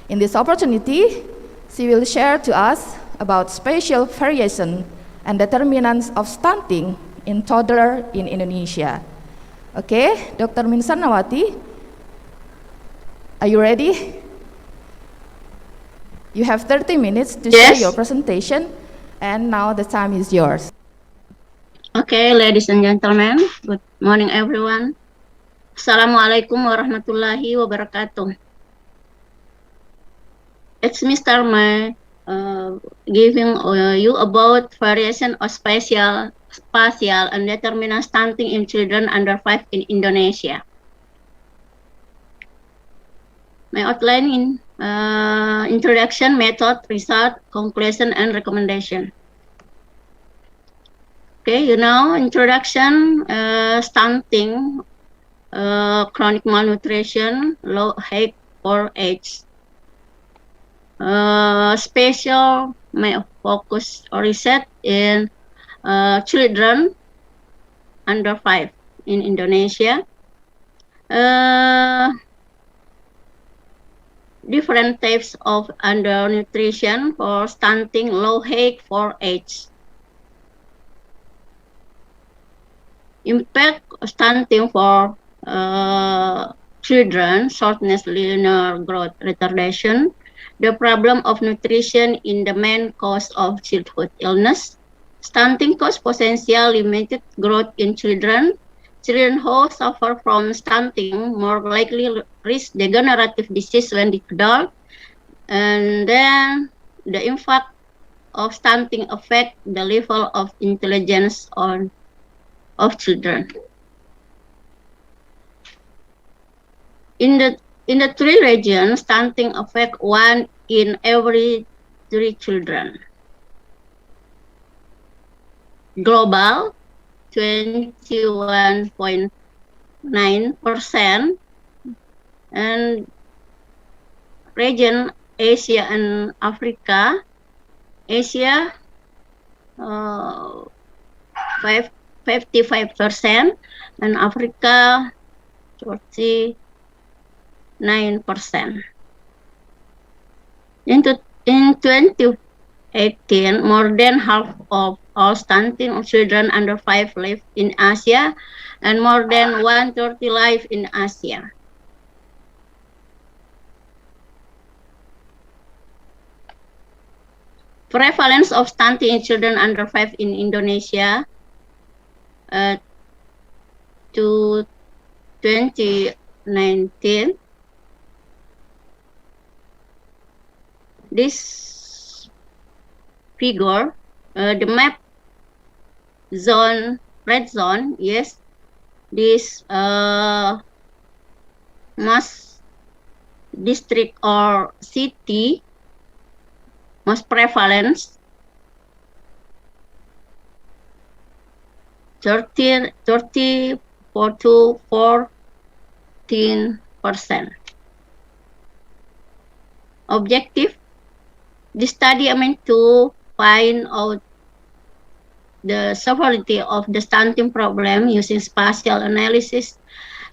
In this opportunity, she will share to us about spatial variation and determinants of stunting in toddler in Indonesia. Okay, Dr. Min Sarnawati, are you ready? You have 30 minutes to share your presentation, and now the time is yours. Okay, ladies and gentlemen, good morning, everyone. Assalamualaikum warahmatullahi wabarakatuh. It's Mr. Mai giving you about variation of spatial and determinant stunting in children under 5 in Indonesia. My outline in introduction, method, result, conclusion, and recommendation. Okay, introduction, stunting, chronic malnutrition, low height or age. Spatial may focus or research in children under 5 in Indonesia. Different types of undernutrition for stunting, low height for age. Impact stunting for children, shortness, linear growth retardation. The problem of nutrition in the main cause of childhood illness. Stunting cause potential limited growth in children. Children who suffer from stunting more likely risk degenerative disease when they adult, and then the impact of stunting affect the level of intelligence of children. In the three regions, stunting affect 1 in every 3 children. Global, 21.9%, and region Asia and Africa. Asia, 55%, and Africa, 39%. In 2018, more than half of all stunting children under 5 live in Asia, and more than 1/3 live in Asia. Prevalence of stunting in children under 5 in Indonesia to 2019. This figure, the map zone, red zone, yes, this most district or city, most prevalence, 14%. Objective, the study aimed to find out the severity of the stunting problem using spatial analysis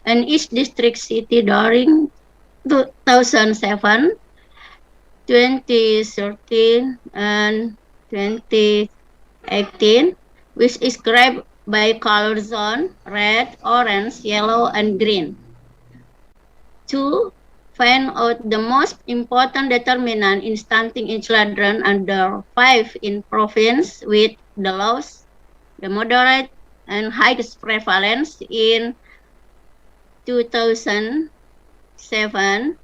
in each district city during 2007, 2013, and 2018, which is described by color zone, red, orange, yellow, and green. 2. Find out the most important determinant in stunting in children under 5 in province with the lowest, the moderate, and highest prevalence in 2007,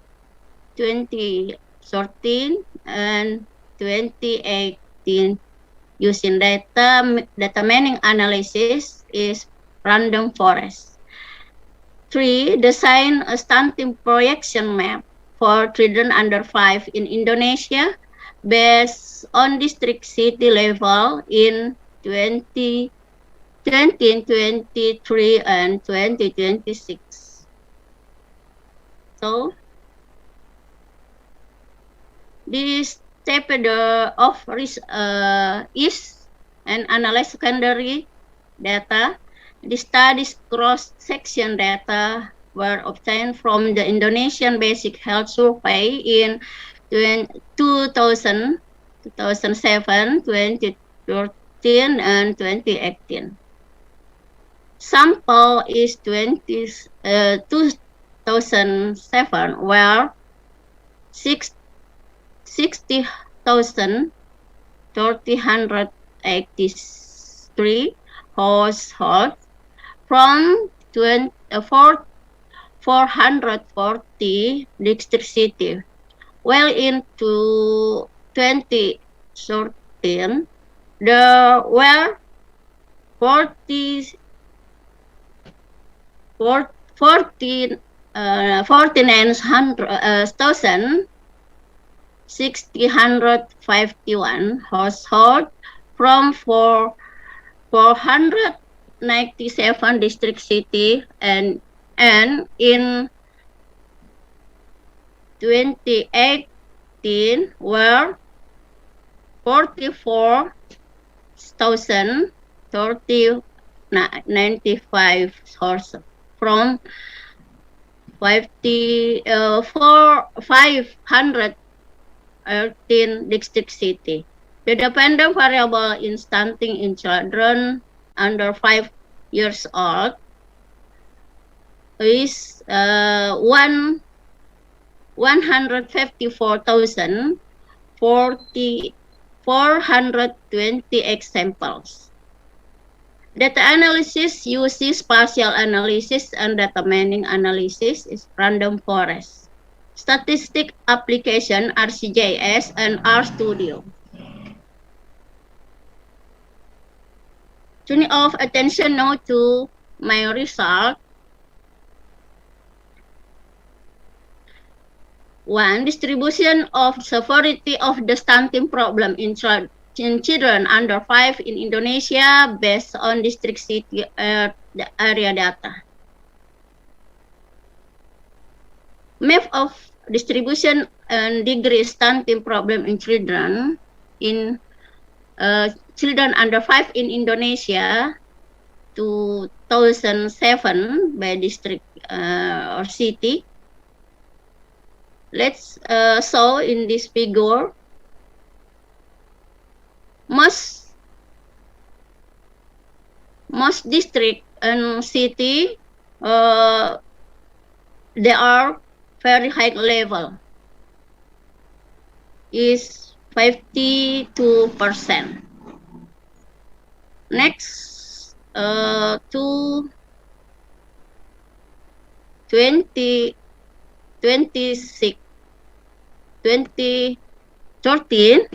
2013, and 2018 using data mining analysis is random forest. 3. Design a stunting projection map for children under 5 in Indonesia based on district city level in 2023 and 2026. So, this step of risk is and analyze secondary data. The study's cross-section data were obtained from the Indonesian Basic Health Survey in 2007, 2013, and 2018. Sample is 2007, where 60,383 households from 440 district cities. Well into 2013, there were 49,651 households from 497 district cities, and in 2018 were 44,095 horses from 518 district cities. The dependent variable in stunting in children under 5 years old is 154,420 examples. Data analysis uses spatial analysis and data mining analysis is random forest. Statistic application RCGIS and RStudio. Turning off attention now to my result. 1. Distribution of severity of the stunting problem in children under 5 in Indonesia based on district city area data. Map of distribution and degree stunting problem in children under 5 in Indonesia 2007 by district or city. Let's show in this figure. Most district and city they are very high level, is 52%. Next, to 2013,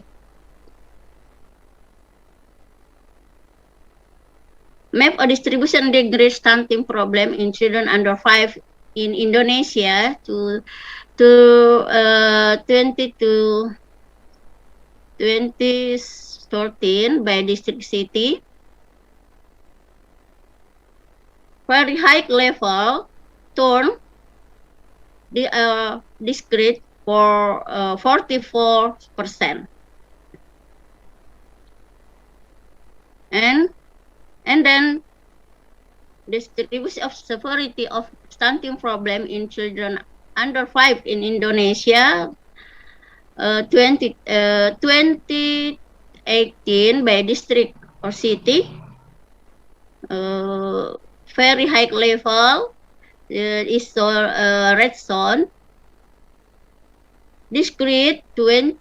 map a distribution degree stunting problem in children under 5 in Indonesia to 2013 by district city. Very high level turn discrete for 44%. And then distribution of severity of stunting problem in children under 5 in Indonesia 2018 by district or city. Very high level is red zone. Discrete 21%.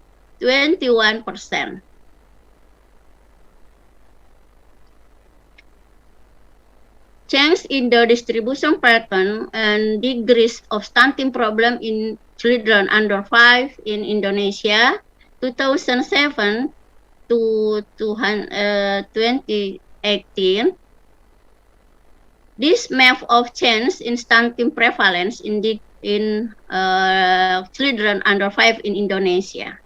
Change in the distribution pattern and degrees of stunting problem in children under 5 in Indonesia 2007 to 2018. This map of change in stunting prevalence in children under 5 in Indonesia.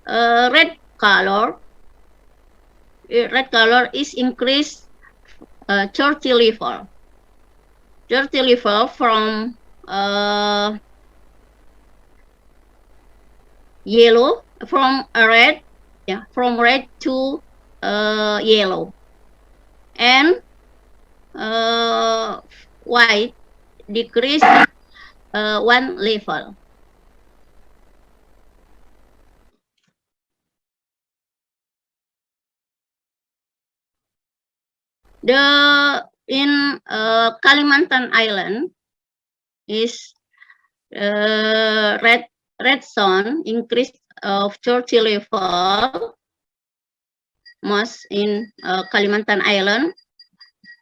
Red color is increased 30 level. 30 level from yellow, from red to yellow, and white decrease 1 level. In Kalimantan Island is red zone increase of 30 level most in Kalimantan Island.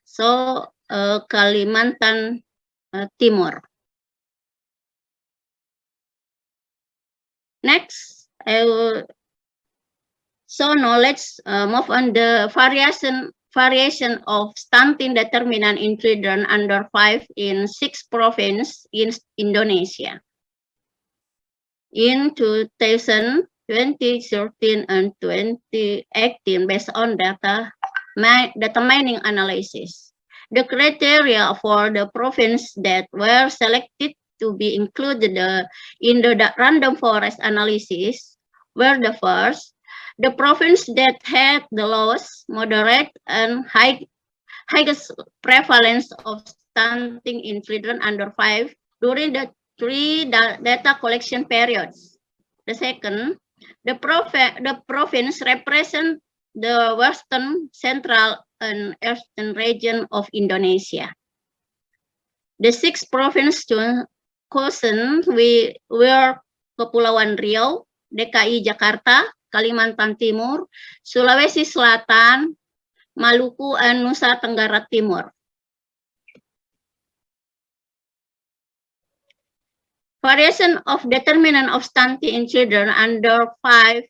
So Kalimantan Timur. Next, so now let's move on the variation of stunting determinant in children under 5 in 6 provinces in Indonesia. In 2000, 2013, and 2018, based on data mining analysis. The criteria for the province that were selected to be included in the random forest analysis were the first, the province that had the lowest, moderate, and highest prevalence of stunting in children under 5 during the 3 data collection periods. The second, the province represents the western, central, and eastern region of Indonesia. The 6 provinces chosen were Kepulauan Riau, DKI Jakarta, Kalimantan Timur, Sulawesi Selatan, Maluku, and Nusa Tenggara Timur. Variation of determinant of stunting in children under 5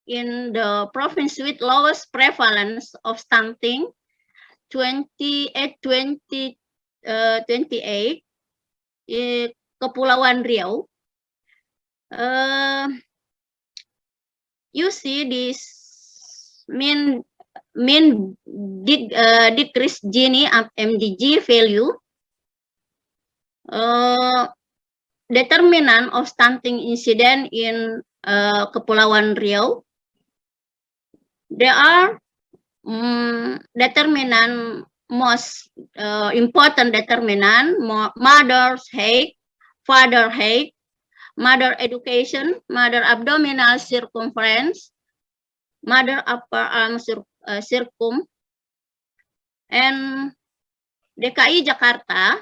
in the province with lowest prevalence of stunting 28, Kepulauan Riau. You see this mean decrease Gini MDG value. Determinant of stunting incident in Kepulauan Riau. There are determinant, most important determinant: mother's height, father height, mother education, mother abdominal circumference, mother upper arm circum, and DKI Jakarta,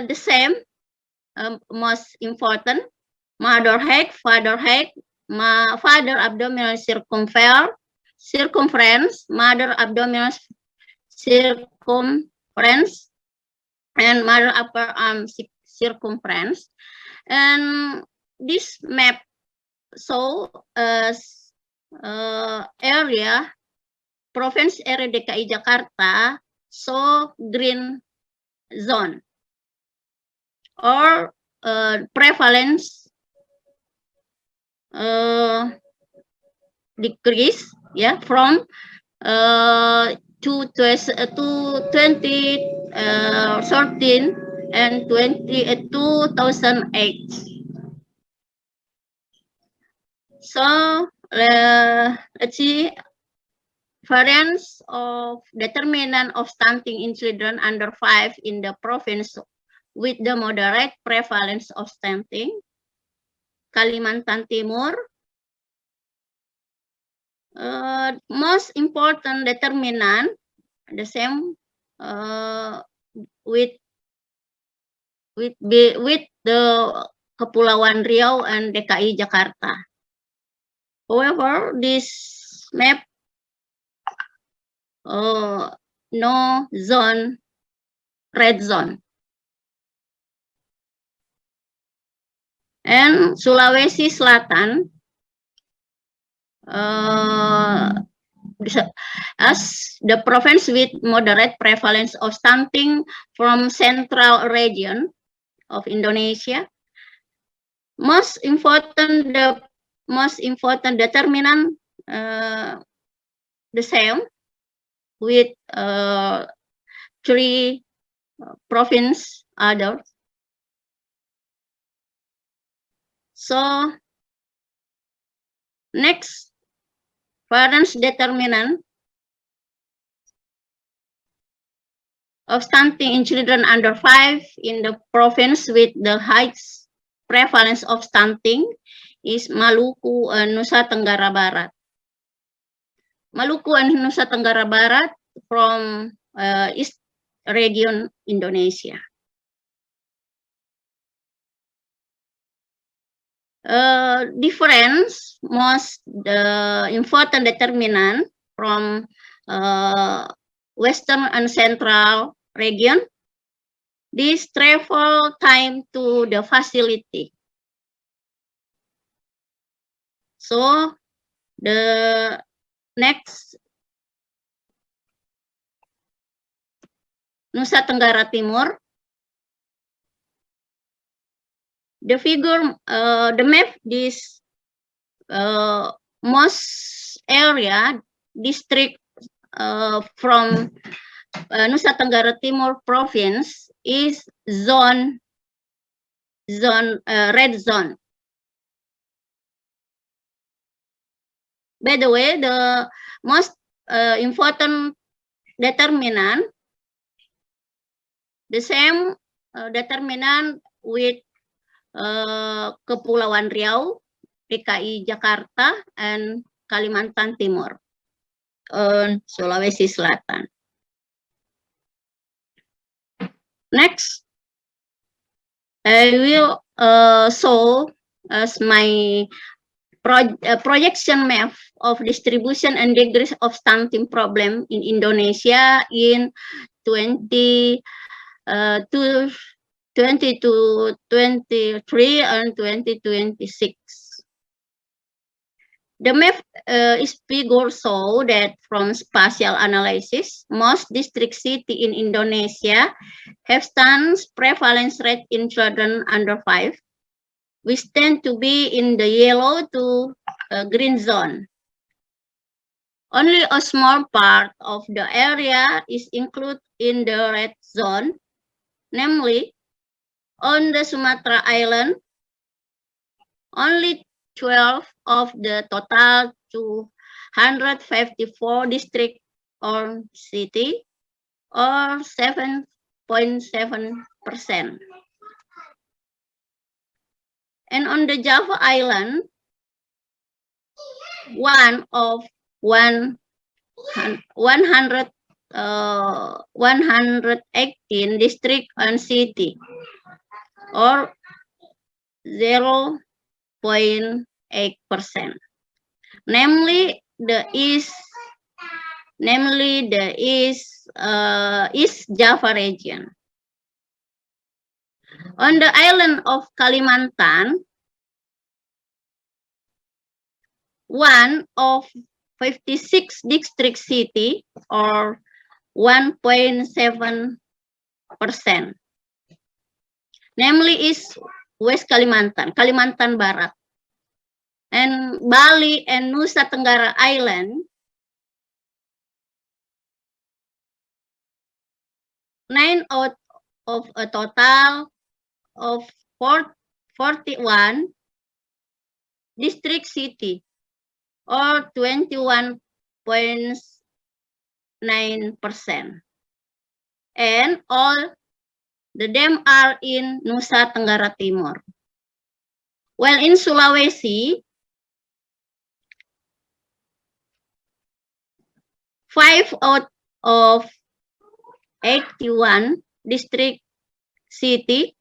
the same, most important: mother height, father height, father abdominal circumference, mother abdominal circumference, and mother upper arm circumference. And this map show area, province area DKI Jakarta, so green zone or prevalence decrease, yeah, from 2013 and 2008. So let's see variance of determinant of stunting in children under 5 in the province with the moderate prevalence of stunting. Kalimantan Timur. Most important determinant, the same with the Kepulauan Riau and DKI Jakarta. However, this map no zone, red zone. And Sulawesi Selatan, as the province with moderate prevalence of stunting from central region of Indonesia. Most important determinant, the same with 3 province others. So next, variance determinant of stunting in children under 5 in the province with the highest prevalence of stunting is Maluku and Nusa Tenggara Barat. Maluku and Nusa Tenggara Barat from East region Indonesia. Difference, most important determinant from Western and Central region. This travel time to the facility. So the next, Nusa Tenggara Timur. The figure, the map, this most area district from Nusa Tenggara Timur province is red zone. By the way, the most important determinant, the same determinant with Kepulauan Riau, DKI Jakarta, and Kalimantan Timur, Sulawesi Selatan. Next, I will show as my projection map of distribution and degrees of stunting problem in Indonesia in 2023 and 2026. The map is figure so that from spatial analysis, most district city in Indonesia have stunting prevalence rate in children under 5, which tend to be in the yellow to green zone. Only a small part of the area is included in the red zone, namely on the Sumatra Island, only 12 of the total 254 district or city, or 7.7%. And on the Java Island, 118 district and city, or 0.8%. Namely, the East Java region. On the island of Kalimantan, one of 56 district city, or 1.7%. Namely is West Kalimantan, Kalimantan Barat. And Bali and Nusa Tenggara Island, 9 out of a total of 41 district city, or 21.9%. And all the dam are in Nusa Tenggara Timur. While in Sulawesi, 5 out of 81 district city,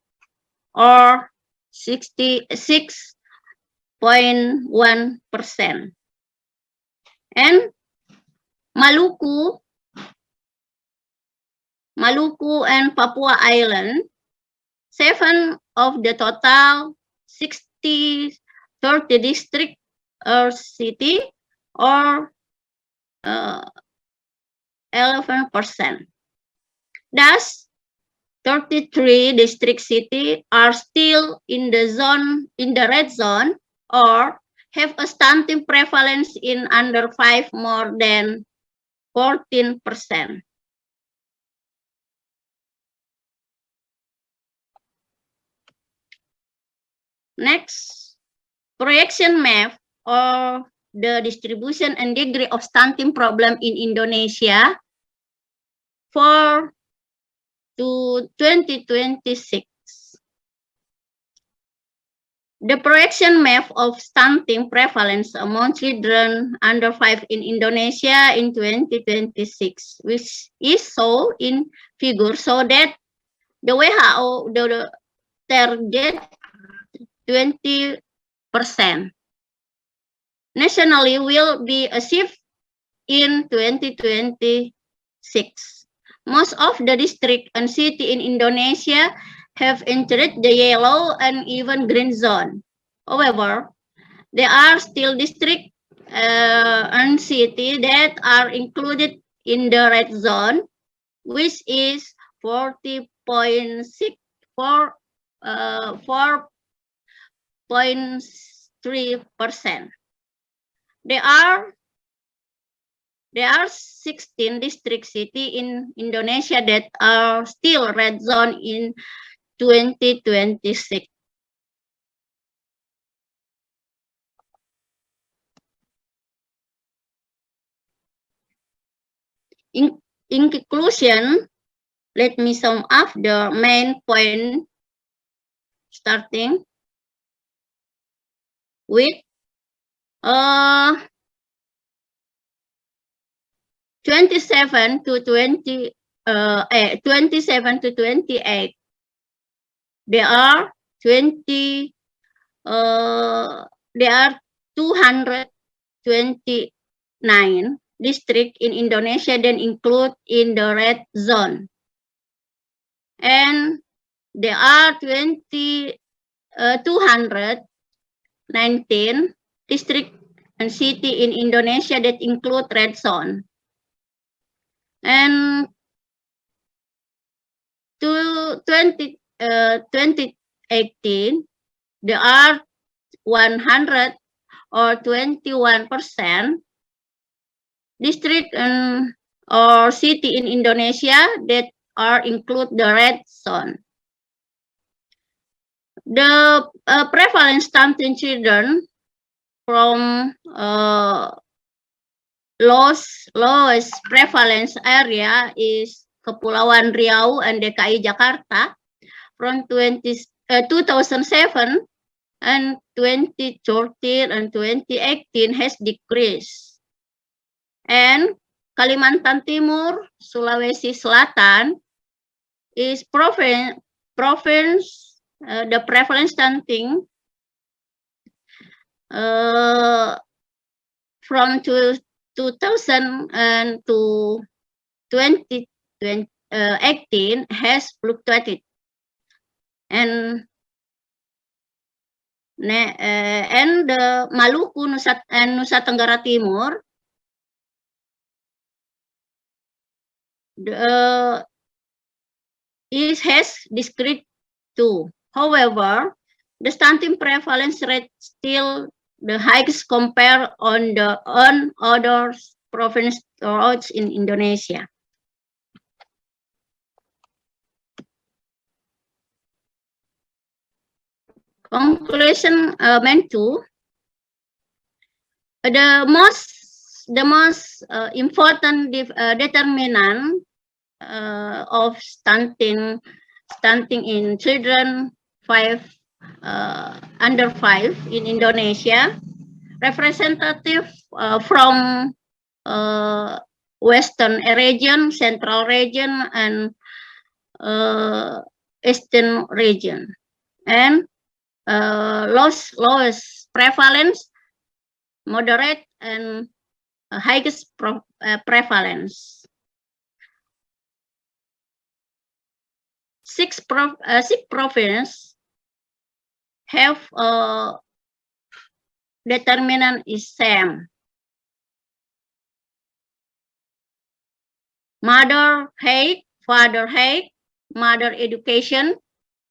or 66.1%. And Maluku and Papua Island, 7 of the total 30 district or city, or 11%. Thus, 33 district city are still in the red zone, or have a stunting prevalence in under 5 more than 14%. Next, projection map or the distribution and degree of stunting problem in Indonesia for 2026. The projection map of stunting prevalence among children under 5 in Indonesia in 2026, which is shown in figure, so that the WHO the target 20% nationally will be achieved in 2026. Most of the district and city in Indonesia have entered the yellow and even green zone. However, there are still district and city that are included in the red zone, which is 4.3%. There are 16 district city in Indonesia that are still red zone in 2026. In conclusion, let me sum up the main point, starting with 27 to 28. There are 229 districts in Indonesia that include in the red zone. And there are 219 districts and city in Indonesia that include red zone. And to 2018, there are 100 or 21% district or city in Indonesia that are include the red zone. The prevalence stunting children from lowest prevalence area is Kepulauan Riau and DKI Jakarta from 2007 and 2013 and 2018 has decreased. And Kalimantan Timur, Sulawesi Selatan is province the prevalence stunting from 2000 and to 2018 has fluctuated, and the Maluku Nusa Tenggara Timur has decreased too. However, the stunting prevalence rate still the highest compared on other provinces in Indonesia. Conclusion meant to the most important determinant of stunting in children under 5 in Indonesia, representative from Western region, Central region, and Eastern region, and lowest prevalence, moderate, and highest prevalence. Six provinces have determinant is same. Mother height, father height, mother education,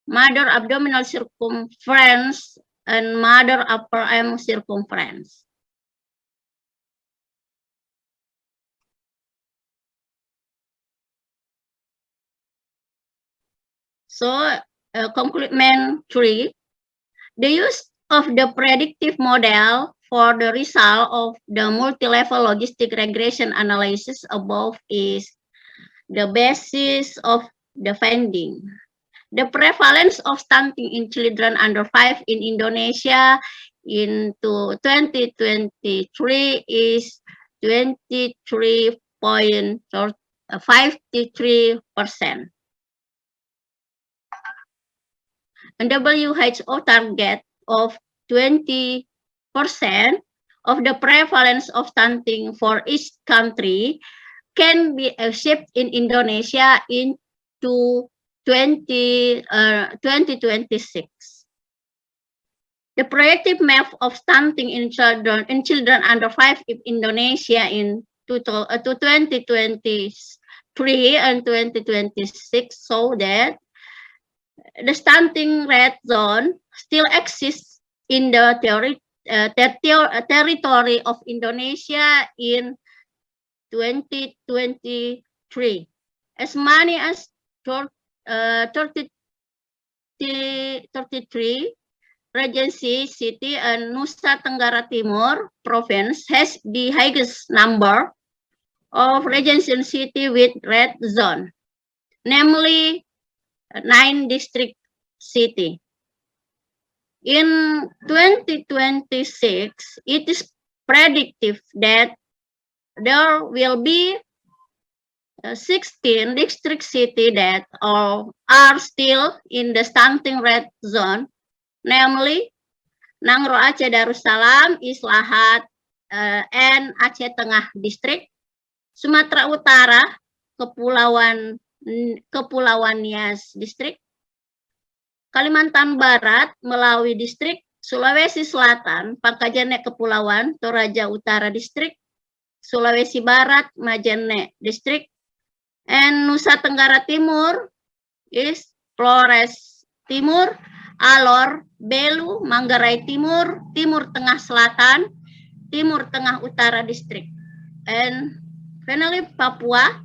mother abdominal circumference, and mother upper arm circumference. So, conclusion 3, the use of the predictive model for the result of the multi-level logistic regression analysis above is the basis of the finding. The prevalence of stunting in children under 5 in Indonesia in 2023 is 23.53%. And WHO target of 20% of the prevalence of stunting for each country can be achieved in Indonesia in 2026. The projected map of stunting in children under 5 in Indonesia in 2023 and 2026 show that the stunting red zone still exists in the territory of Indonesia in 2023. As many as 33 Regency City and Nusa Tenggara Timur province has the highest number of Regency City with red zone, namely 9 district city. In 2026, it is predictive that there will be 16 district city that are still in the stunting red zone, namely Nangro Aceh Darussalam, Islahat, and Aceh Tengah District, Sumatera Utara, Kepulauan Nias District, Kalimantan Barat melalui Distrik, Sulawesi Selatan, Pangkajene Kepulauan, Toraja Utara District, Sulawesi Barat, Majene District, and Nusa Tenggara Timur is Flores Timur, Alor, Belu, Manggarai Timur, Timur Tengah Selatan, Timur Tengah Utara District, and finally Papua,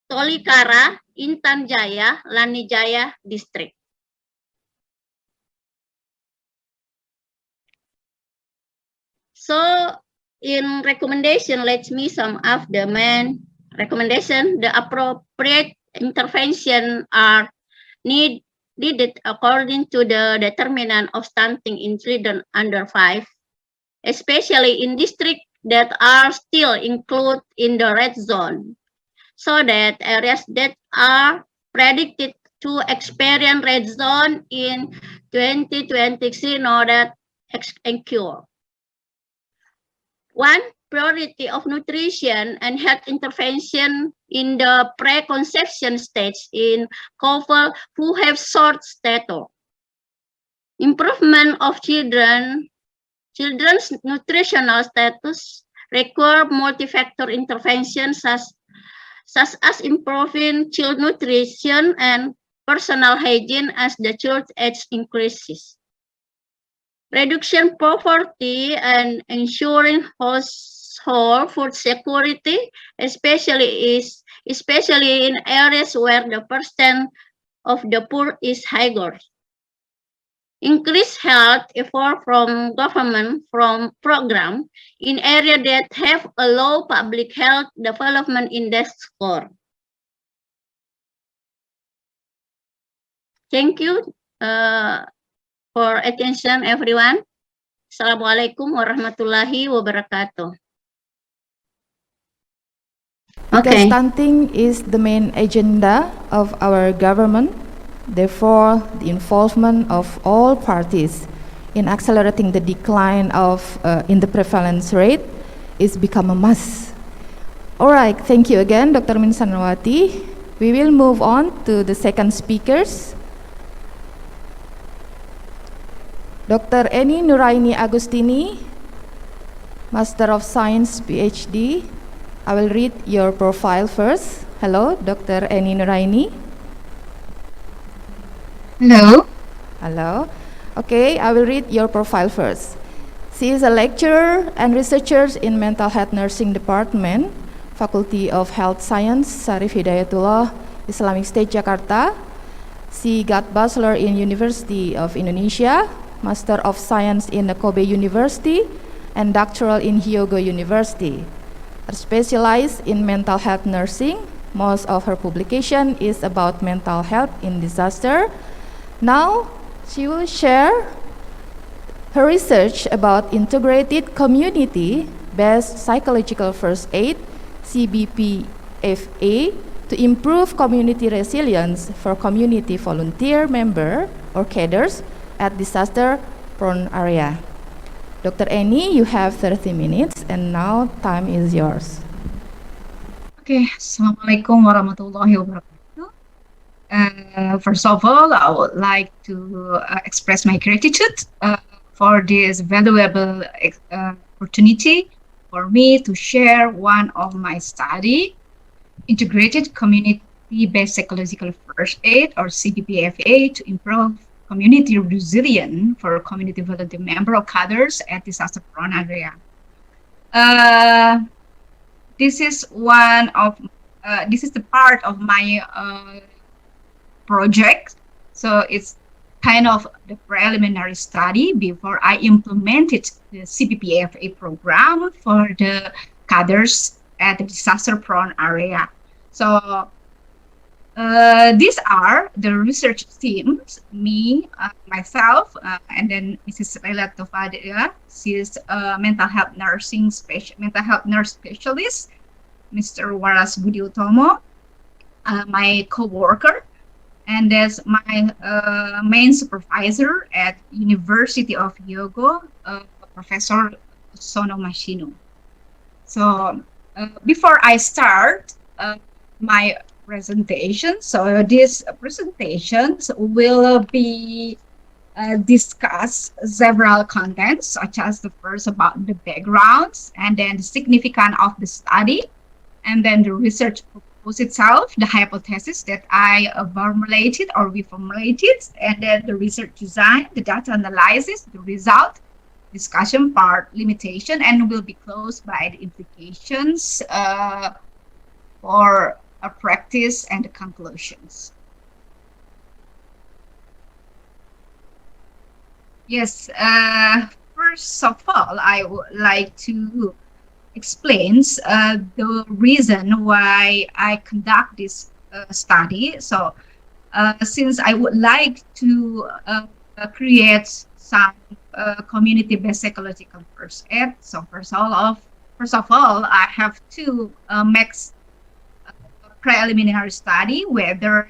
Tolikara, Intan Jaya, Lani Jaya District. So in recommendation, let me sum up the main recommendation. The appropriate intervention are needed according to the determinant of stunting in children under 5, especially in districts that are still included in the red zone, so that areas that are predicted to experience red zone in 2023 know that occur. One, priority of nutrition and health intervention in the preconception stage in couples who have short stature. Improvement of children's nutritional status require multi-factor interventions such as improving child nutrition and personal hygiene as the child's age increases. Reduction poverty and ensuring household food security, especially in areas where the percent of the poor is higher. Increase health effort from government program in areas that have a low public health development index score. Thank you for attention, everyone. Assalamualaikum warahmatullahi wabarakatuh. Because stunting is the main agenda of our government, therefore the involvement of all parties in accelerating the decline of in the prevalence rate is become a must. All right, thank you again, Dr. Min Sanawati. We will move on to the second speakers. Dr. Eni Nuraini Agustini, Master of Science, PhD. I will read your profile first. Hello, Dr. Eni Nuraini. Hello. Hello. Okay, I will read your profile first. She is a lecturer and researcher in Mental Health Nursing Department, Faculty of Health Science, SYARIF Hidayatullah, Islamic State, Jakarta. She got Bachelor in University of Indonesia, Master of Science in Kobe University, and Doctoral in Hyogo University. Her specialized in mental health nursing. Most of her publication is about mental health in disaster. Now, she will share her research about integrated community-based psychological first aid, CBPFA, to improve community resilience for community volunteer member or cadres at disaster-prone area. Dr. Eni, you have 30 minutes, and now time is yours. Okay, Assalamualaikum warahmatullahi wabarakatuh. First of all, I would like to express my gratitude for this valuable opportunity for me to share one of my study, Integrated Community-Based Psychological First Aid, or CBPFA, to improve community resilience for community volunteer member or cadres at disaster-prone area. This is the part of my project. So it's kind of the preliminary study before I implemented the CBPFA program for the cadres at the disaster-prone area. So these are the research teams, me, myself, and then Mrs. Laila Tofadia. She's a mental health nurse specialist. Mr. Waras Budi Utomo, my co-worker, and as my main supervisor at University of Hyogo, Professor Sono Mashino. So before I start my presentation, so these presentations will be discuss several contents, such as the first about the backgrounds, and then the significance of the study, and then the research proposal itself, the hypothesis that I formulated or we formulated, and then the research design, the data analysis, the result, discussion part, limitation, and will be closed by the implications for a practice and the conclusions. Yes, first of all, I would like to explain the reason why I conduct this study. So, since I would like to create some community-based psychological first aid, so first of all, I have to make preliminary study whether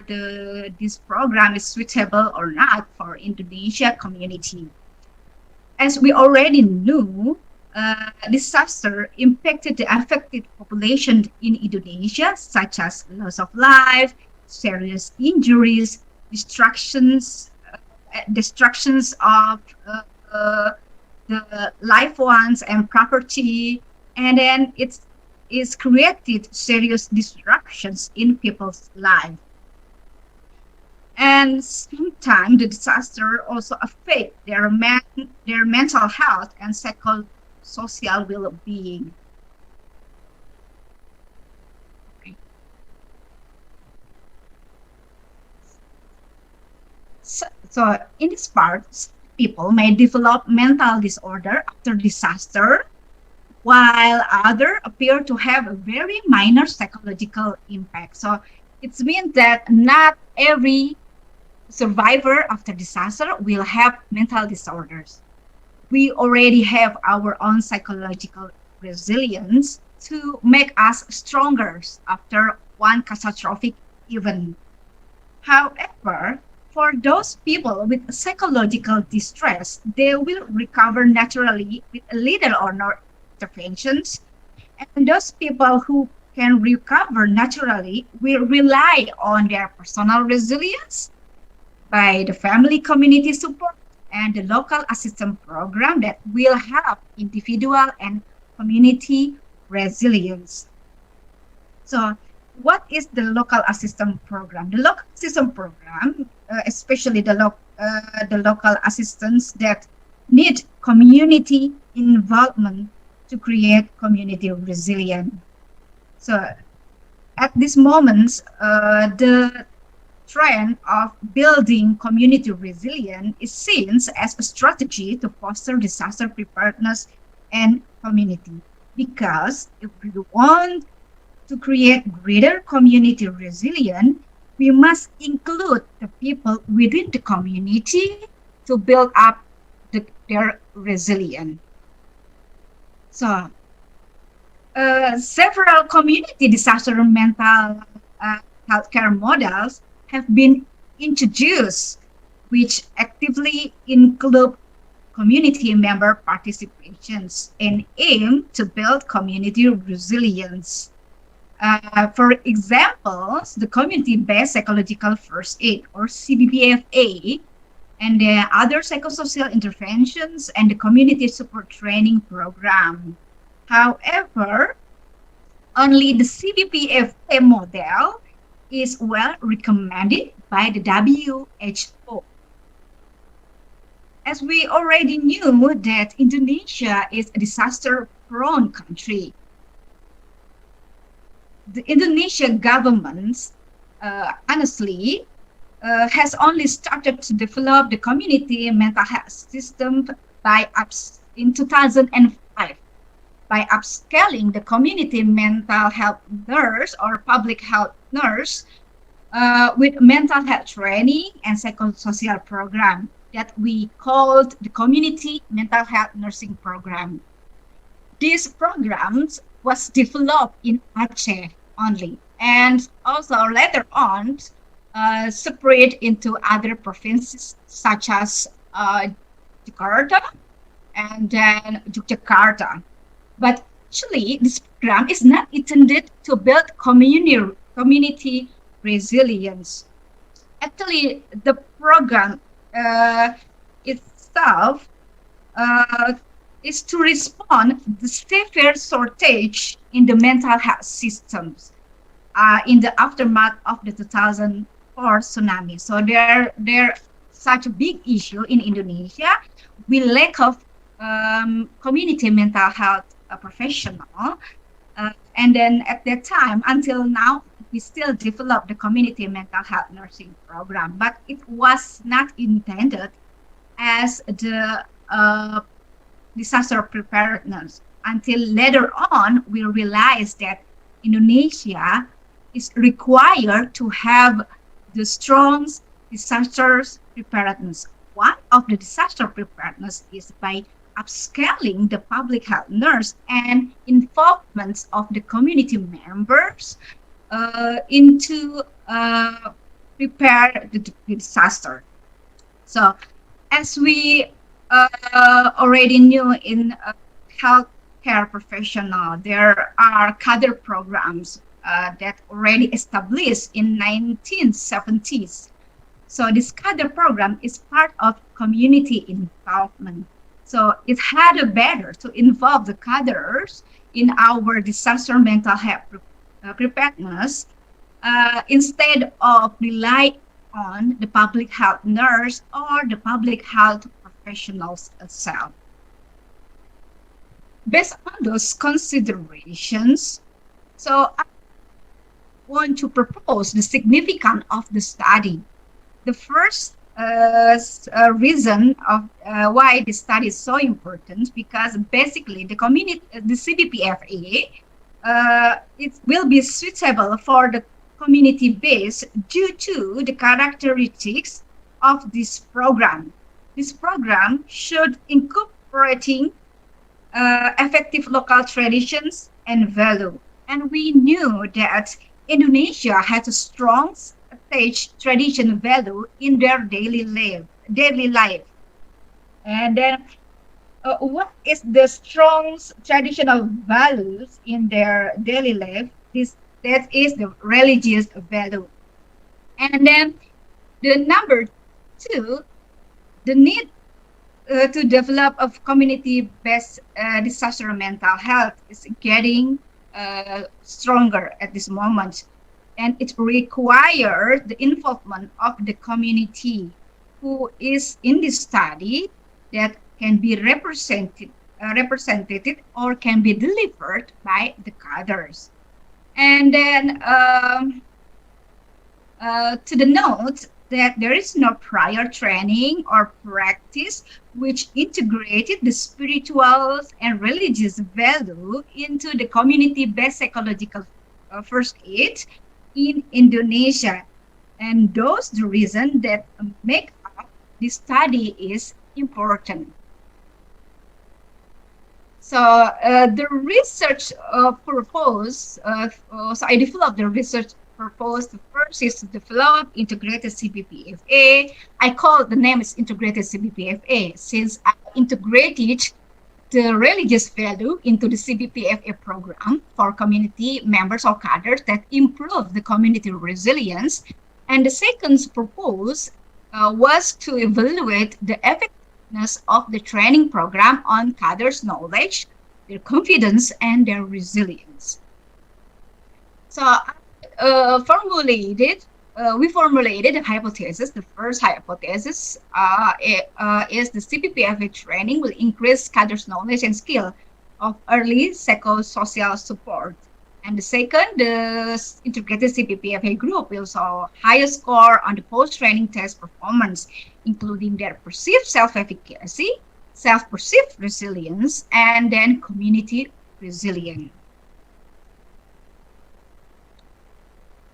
this program is suitable or not for Indonesia community. As we already knew, disaster impacted the affected population in Indonesia, such as loss of life, serious injuries, destructions of the life ones and property, and then it's created serious disruptions in people's lives. And sometimes the disaster also affect their mental health and social well-being. Okay. So in this part, people may develop mental disorder after disaster, while others appear to have a very minor psychological impact. So it means that not every survivor after disaster will have mental disorders. We already have our own psychological resilience to make us stronger after one catastrophic event. However, for those people with psychological distress, they will recover naturally with little or no interventions, and those people who can recover naturally will rely on their personal resilience by the family community support and the local assistance program that will help individual and community resilience. So what is the local assistance program? The local assistance program, especially the local assistance that need community involvement to create community resilience. So at this moment, the trend of building community resilience is seen as a strategy to foster disaster preparedness and community. Because if we want to create greater community resilience, we must include the people within the community to build up their resilience. So, several community disaster mental healthcare models have been introduced, which actively include community member participations and aim to build community resilience. For example, the community-based psychological first aid, or CBPFA, and the other psychosocial interventions and the community support training program. However, only the CBPFA model is well recommended by the WHO. As we already knew that Indonesia is a disaster-prone country, the Indonesian government, honestly, has only started to develop the community mental health system in 2005 by upscaling the community mental health nurse or public health nurse with mental health training and psychosocial program that we called the Community Mental Health Nursing Program. These programs was developed in Aceh only, and also later on spread into other provinces such as Jakarta and then Jakarta. But actually, this program is not intended to build community resilience. Actually, the program itself is to respond to the severe shortage in the mental health systems in the aftermath of the 2004 tsunami. So there such a big issue in Indonesia. We lack of community mental health professional. And then at that time, until now, we still develop the community mental health nursing program, but it was not intended as the disaster preparedness. Until later on, we realized that Indonesia is required to have the strong disaster preparedness. One of the disaster preparedness is by upscaling the public health nurse and involvement of the community members into prepare the disaster. So as we already knew in healthcare professional, there are cadre programs that already established in 1970s. So this cadre program is part of community involvement. So it had a better to involve the cadres in our disaster mental health preparedness instead of rely on the public health nurse or the public health professionals itself. Based on those considerations, so I want to propose the significance of the study. The first reason of why this study is so important, because basically the CBPFA, it will be suitable for the community base due to the characteristics of this program. This program should incorporating effective local traditions and value. And we knew that Indonesia has a strong tradition value in their daily life. And then what is the strong traditional values in their daily life? That is the religious value. And then the number two, the need to develop a community-based disaster mental health is getting stronger at this moment. And it requires the involvement of the community who is in this study that can be represented or can be delivered by the cadres. And then to the note that there is no prior training or practice which integrated the spiritual and religious value into the community-based psychological first aid in Indonesia. And those the reason that make up this study is important. So the research purpose, so I developed the research purpose. The first is to develop integrated CBPFA. I call the name is integrated CBPFA since I integrated the religious value into the CBPFA program for community members or cadres that improve the community resilience. And the second purpose was to evaluate the effectiveness of the training program on cadres' knowledge, their confidence, and their resilience. So we formulated a hypothesis. The first hypothesis is the CBPFA training will increase cadres' knowledge and skill of early psychosocial support. And the second, the integrated CBPFA group will show higher score on the post-training test performance, including their perceived self-efficacy, self-perceived resilience, and then community resilience.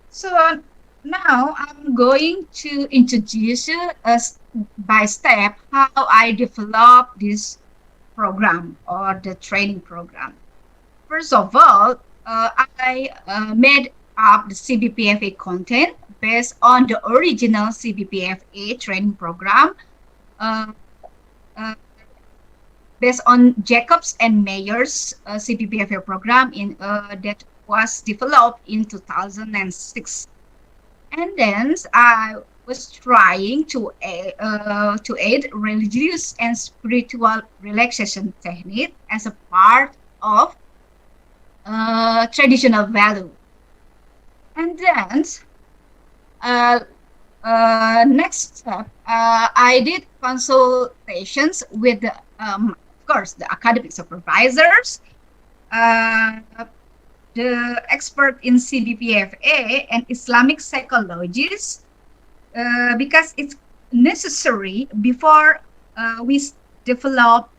So now I'm going to introduce you by step how I developed this program or the training program. First of all, I made up the CBPFA content based on the original CBPFA training program, based on Jacobs and Mayer's CBPFA program that was developed in 2006. And then I was trying to aid religious and spiritual relaxation technique as a part of traditional value. And then next step, I did consultations with the, of course, the academic supervisors, the expert in CBPFA and Islamic psychologists, because it's necessary before we develop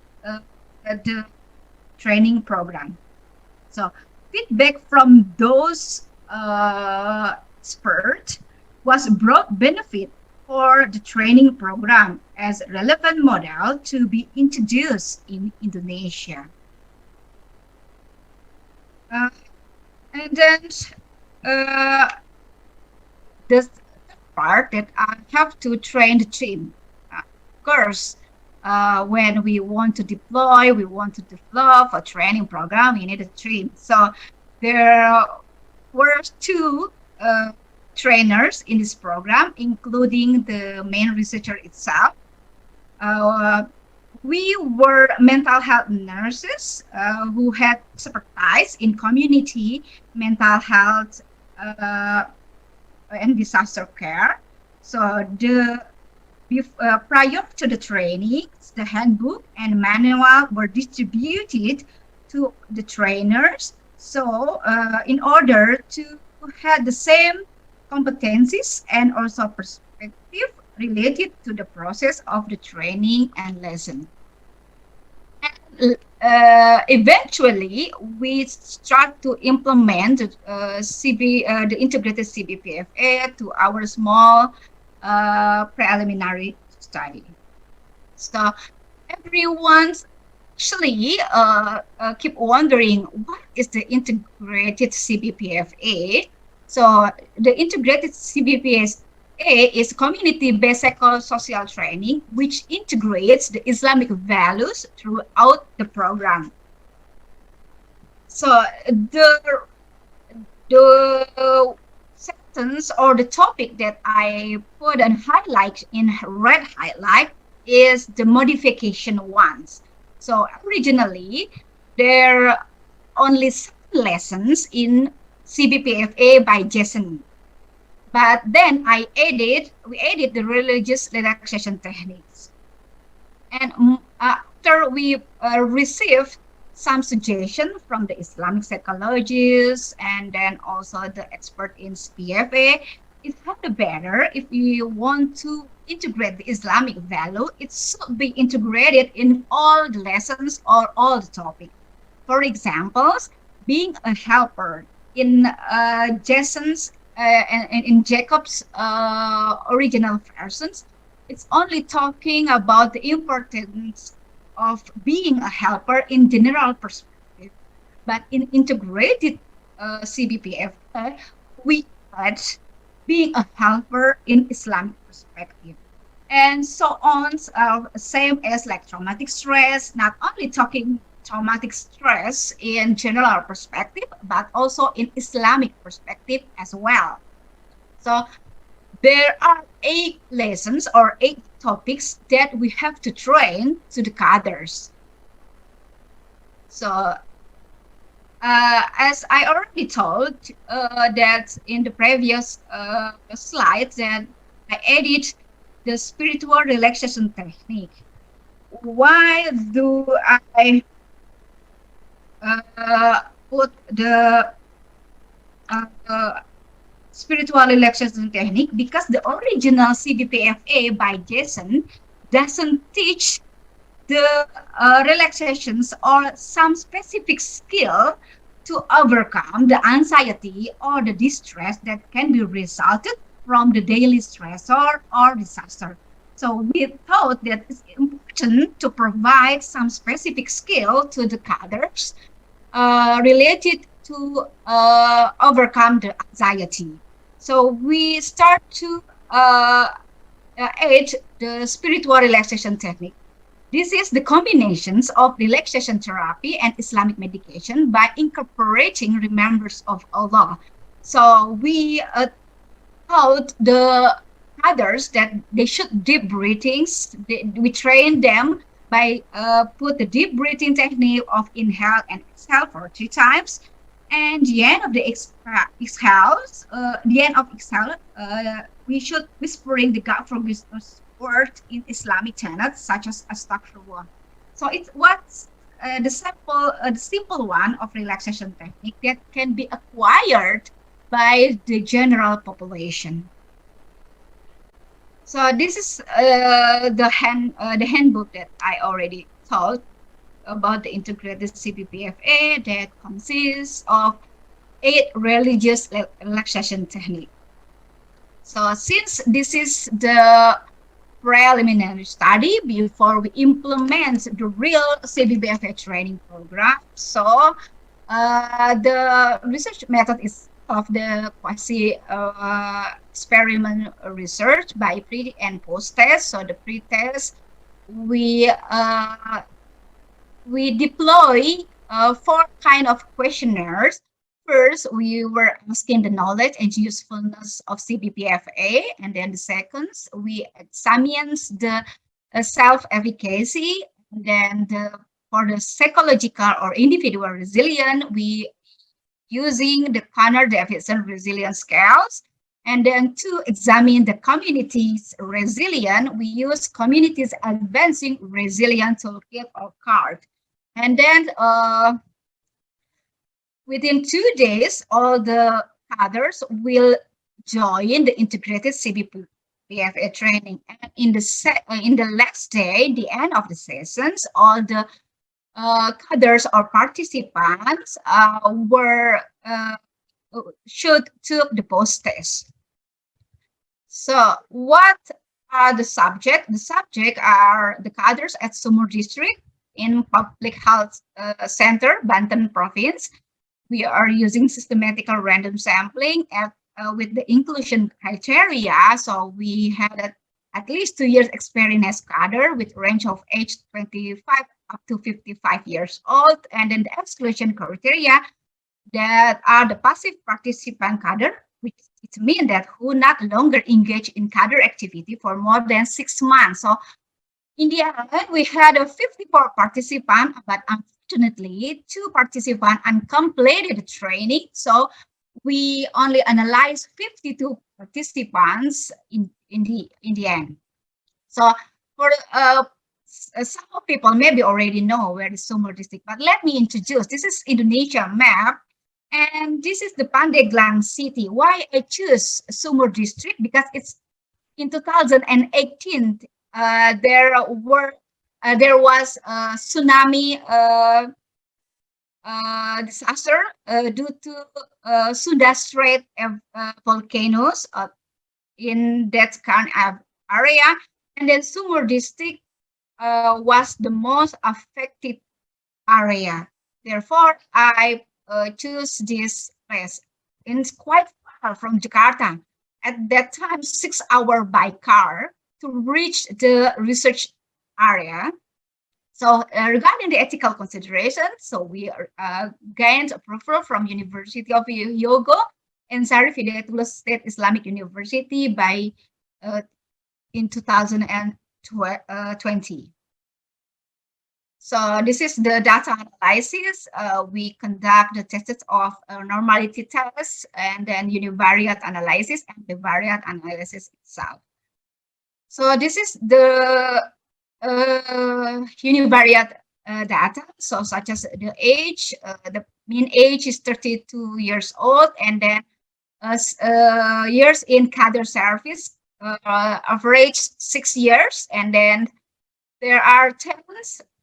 the training program. So feedback from those experts was broad benefit for the training program as a relevant model to be introduced in Indonesia. And then the part that I have to train the team. Of course, when we want to deploy, we want to develop a training program, we need a team. So there were two trainers in this program, including the main researcher itself. We were mental health nurses who had expertise in community mental health and disaster care. So prior to the trainings, the handbook and manual were distributed to the trainers. So in order to have the same competencies and also perspective related to the process of the training and lesson. And, eventually, we start to implement the integrated CBPFA to our small preliminary study. So everyone's actually keep wondering, what is the integrated CBPFA? So the integrated CBPFA is community-based psychosocial training, which integrates the Islamic values throughout the program. So the sentence or the topic that I put and highlight in red highlight is the modification ones. So originally, there are only 7 lessons in CBPFA by Jason. But then we added the religious relaxation techniques. And after we received some suggestion from the Islamic psychologists and then also the expert in CBPFA, it would be better if you want to integrate the Islamic value, it should be integrated in all the lessons or all the topics. For example, being a helper in Jason's and in Jacob's original versions, it's only talking about the importance of being a helper in general perspective. But in integrated CBPFA, we add being a helper in Islamic perspective. And so on, same as like traumatic stress, not only talking traumatic stress in general perspective, but also in Islamic perspective as well. So there are 8 lessons or 8 topics that we have to train to the cadres. So as I already told that in the previous slide, that I added the spiritual relaxation technique. Why do I put the spiritual relaxation technique? Because the original CBPFA by Jason doesn't teach the relaxations or some specific skill to overcome the anxiety or the distress that can be resulted from the daily stressor or disaster. So we thought that it's important to provide some specific skill to the cadres related to overcome the anxiety. So we start to aid the spiritual relaxation technique. This is the combinations of relaxation therapy and Islamic medication by incorporating remembrance of Allah. So we taught the others that they should deep breathings. We train them by put the deep breathing technique of inhale and exhale for 3 times. And the end of the exhales, we should whispering the God forgives us word in Islamic tenets such as astaghfirullah. So it's what's the simple one of relaxation technique that can be acquired by the general population. So this is the handbook that I already told about the integrated CBPFA that consists of 8 religious relaxation techniques. So since this is the preliminary study before we implement the real CBPFA training program, so the research method is of the quasi experiment research by pre and post test. So the pre-test we deploy 4 kind of questionnaires. First, we were asking the knowledge and usefulness of CBPFA, and then the second, we examine the self-efficacy. And then for the psychological or individual resilience, we using the Kanner Davidson resilience scales. And then to examine the community's resilience, we use communities advancing resilience toolkit or card. And then within 2 days, all the others will join the integrated CBPFA training. And in the last day, the end of the sessions, all the cadres or participants should took the post test. So what are the subject? The subject are the cadres at Sumur District in Public Health Center, Banten Province. We are using systematical random sampling with the inclusion criteria. So we had at least 2 years experience as cadre with range of age 25 up to 55 years old. And then the exclusion criteria that are the passive participant cadre, which it means that who not longer engage in cadre activity for more than 6 months. So in the end, we had a 54 participants, but unfortunately, 2 participants uncompleted training. So we only analyzed 52 participants in the end. So for some people maybe already know where the Sumur district, but let me introduce. This is Indonesia map, and this is the Pandeglang city. Why I choose Sumur district? Because it's in 2018. There was a tsunami disaster due to Sunda Strait volcanoes in that kind of area, and then Sumur district was the most affected area. Therefore, I choose this place. It's quite far from Jakarta. At that time, 6 hours by car to reach the research area. So regarding the ethical consideration, so we gained approval from University of Hyogo and SYARIF Hidayatullah State Islamic University by in 2020. So this is the data analysis. We conduct the tests of normality tests and then univariate analysis and the variate analysis itself. So this is the univariate data. So such as the age, the mean age is 32 years old, and then years in cadre service, average 6 years, and then there are 10.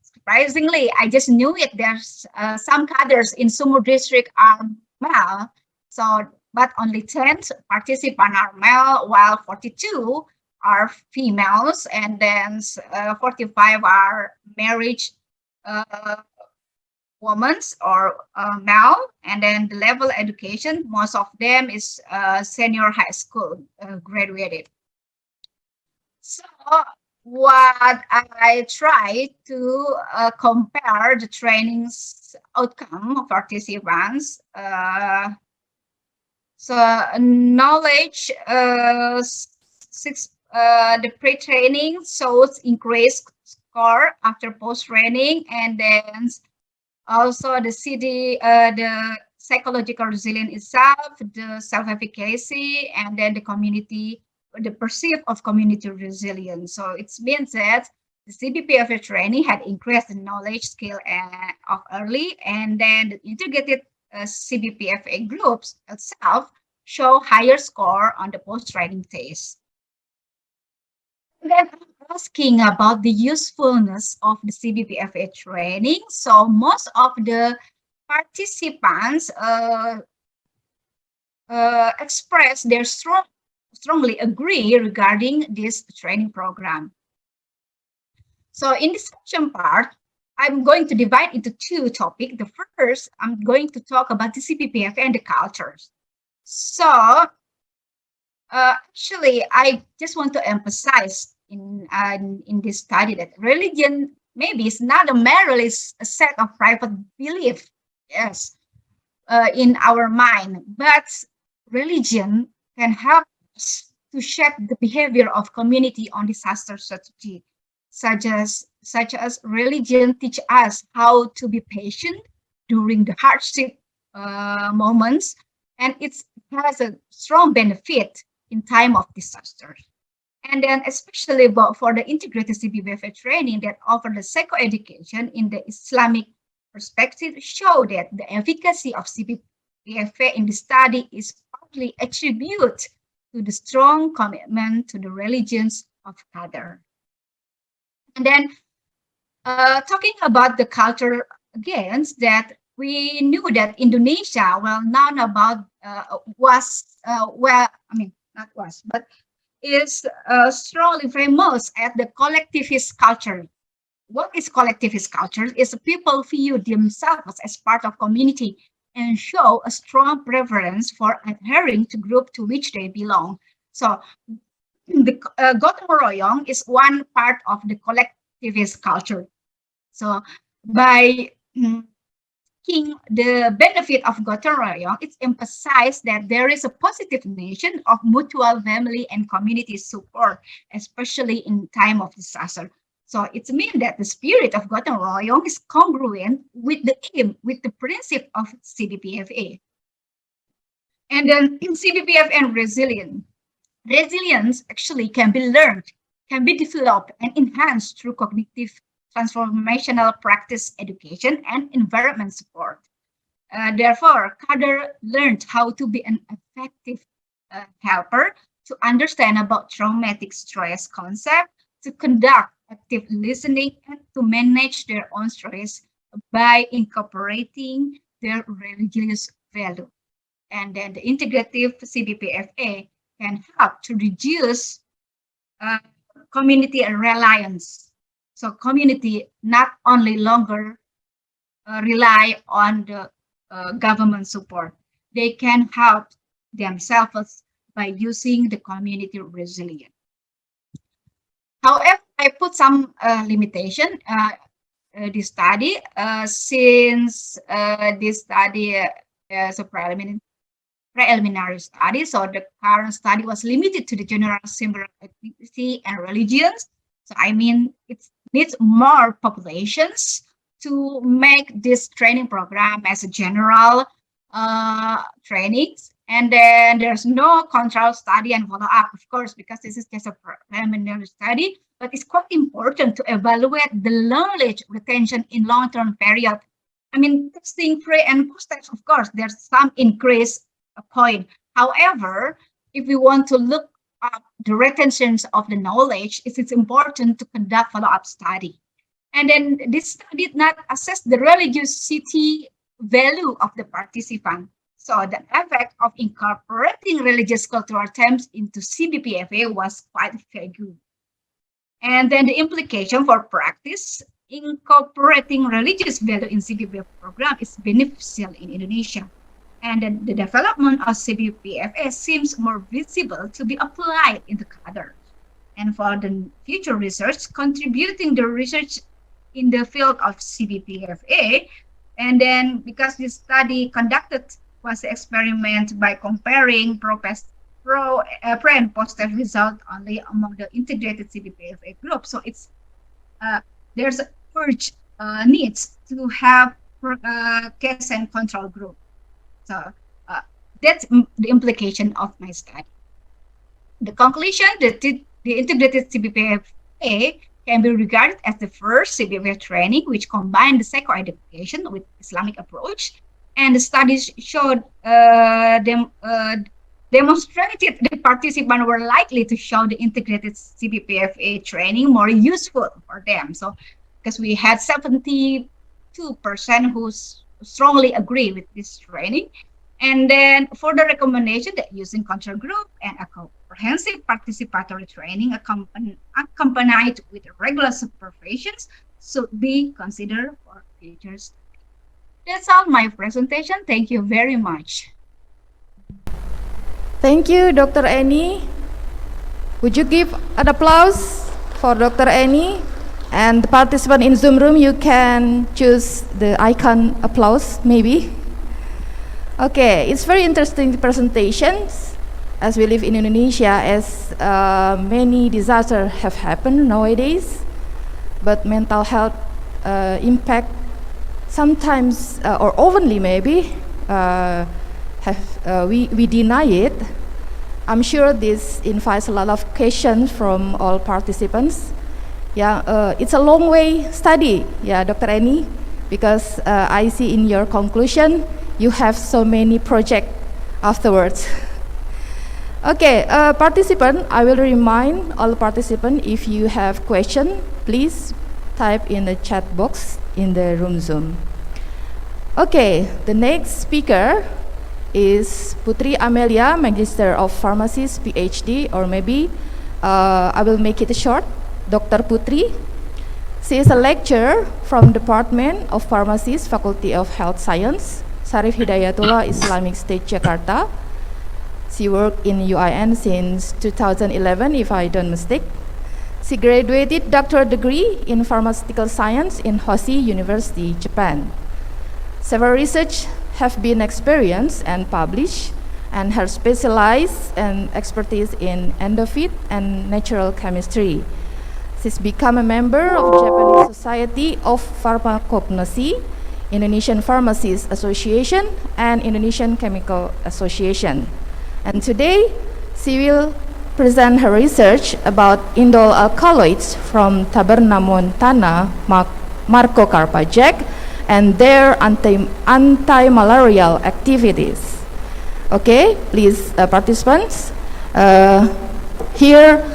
Surprisingly, I just knew it. There's some cadres in Sumur district are male, so but only 10 participants are male, while 42 are females, and then 45 are marriage women or male, and then the level education, most of them is senior high school graduated. So what I try to compare the training's outcome of participants. So knowledge, the pre-training shows increased score after post-training, and then also the the psychological resilience itself, the self-efficacy, and then the community, the perceive of community resilience. So it means that the CBPFA training had increased the knowledge skill of early, and then the integrated CBPFA groups itself show higher score on the post-training test. Then asking about the usefulness of the CBPFA training. So most of the participants express their strongly agree regarding this training program. So in this section part, I'm going to divide into two topics. The first, I'm going to talk about the CBPFA and the cultures. So actually, I just want to emphasize in this study that religion maybe is not merely a set of private belief, yes, in our mind, but religion can help us to shape the behavior of community on disaster strategy, such as religion teach us how to be patient during the hardship moments, and it has a strong benefit in time of disaster. And then especially for the integrated CBPFA training that offer the psychoeducation in the Islamic perspective, show that the efficacy of CBPFA in the study is partly attributed to the strong commitment to the religions of other. And then talking about the culture again, that we knew that Indonesia, well known about is strongly famous at the collectivist culture. What is collectivist culture? Is people view themselves as part of community and show a strong preference for adhering to group to which they belong. So the gotong royong is one part of the collectivist culture. So by the benefit of gotong royong, it's emphasized that there is a positive nation of mutual family and community support, especially in time of disaster. So it means that the spirit of gotong royong is congruent with the aim, with the principle of CBPFA. And then in CBPFA and resilience actually can be learned, can be developed and enhanced through cognitive transformational practice education and environment support. Therefore, Kader learned how to be an effective helper, to understand about traumatic stress concept, to conduct active listening, and to manage their own stress by incorporating their religious value. And then the integrative CBPFA can help to reduce community reliance. So community not only longer rely on the government support, they can help themselves by using the community resilience. However, I put some limitation this study since this study is a preliminary study, so the current study was limited to the general symbol ethnicity and religions. So I mean, it needs more populations to make this training program as a general trainings. And then there's no control study and follow up, of course, because this is just a preliminary study, but it's quite important to evaluate the knowledge retention in long-term period. I mean, testing pre and post-test, of course, there's some increase point. However, if we want to look up the retentions of the knowledge, it's important to conduct follow-up study. And then this study did not assess the religiosity value of the participant. So the effect of incorporating religious cultural terms into CBPFA was quite vague. And then the implication for practice incorporating religious value in CBPF program is beneficial in Indonesia. And the development of CBPFA seems more visible to be applied in the cadre. And for the future research, contributing the research in the field of CBPFA, and then because this study conducted was an experiment by comparing pre and post-test result only among the integrated CBPFA group. So it's there's a urge needs to have case and control group. So that's the implication of my study. The conclusion that the integrated CBPFA can be regarded as the first CBPF training which combined the psycho-education with Islamic approach, and the studies showed demonstrated the participants were likely to show the integrated CBPFA training more useful for them. So, because we had 72% who strongly agree with this training, and then for the recommendation that using control group and a comprehensive participatory training accompanied with regular supervisions should be considered for future study. That's all my presentation. Thank you very much. Thank you, Dr. Annie. Would you give an applause for Dr. Annie? And the participant in Zoom room, you can choose the icon applause, maybe. Okay, it's very interesting presentations as we live in Indonesia, as many disasters have happened nowadays, but mental health impact sometimes or oftenly maybe we deny it. I'm sure this invites a lot of questions from all participants. Yeah, it's a long way study, yeah, Dr. Annie, because I see in your conclusion you have so many projects afterwards. Okay, participant, I will remind all participants, if you have question, please type in the chat box in the room Zoom. Okay, the next speaker is Putri Amelia, Magister of Pharmacies, PhD, or maybe I will make it short, Dr. Putri. She is a lecturer from Department of Pharmacies, Faculty of Health Science, SYARIF Hidayatullah, Islamic State, Jakarta. She worked in UIN since 2011, if I don't mistake. She graduated doctoral degree in pharmaceutical science in Hoshi University, Japan. Several research have been experienced and published, and her specialized and expertise in endophyte and natural chemistry. She's become a member of Japanese Society of Pharmacognosy, Indonesian Pharmacists Association, and Indonesian Chemical Association. And today, she will present her research about indole alkaloids from Taberna Montana, Marcocarpa jack, and their anti-malarial activities. Okay, please, participants, hear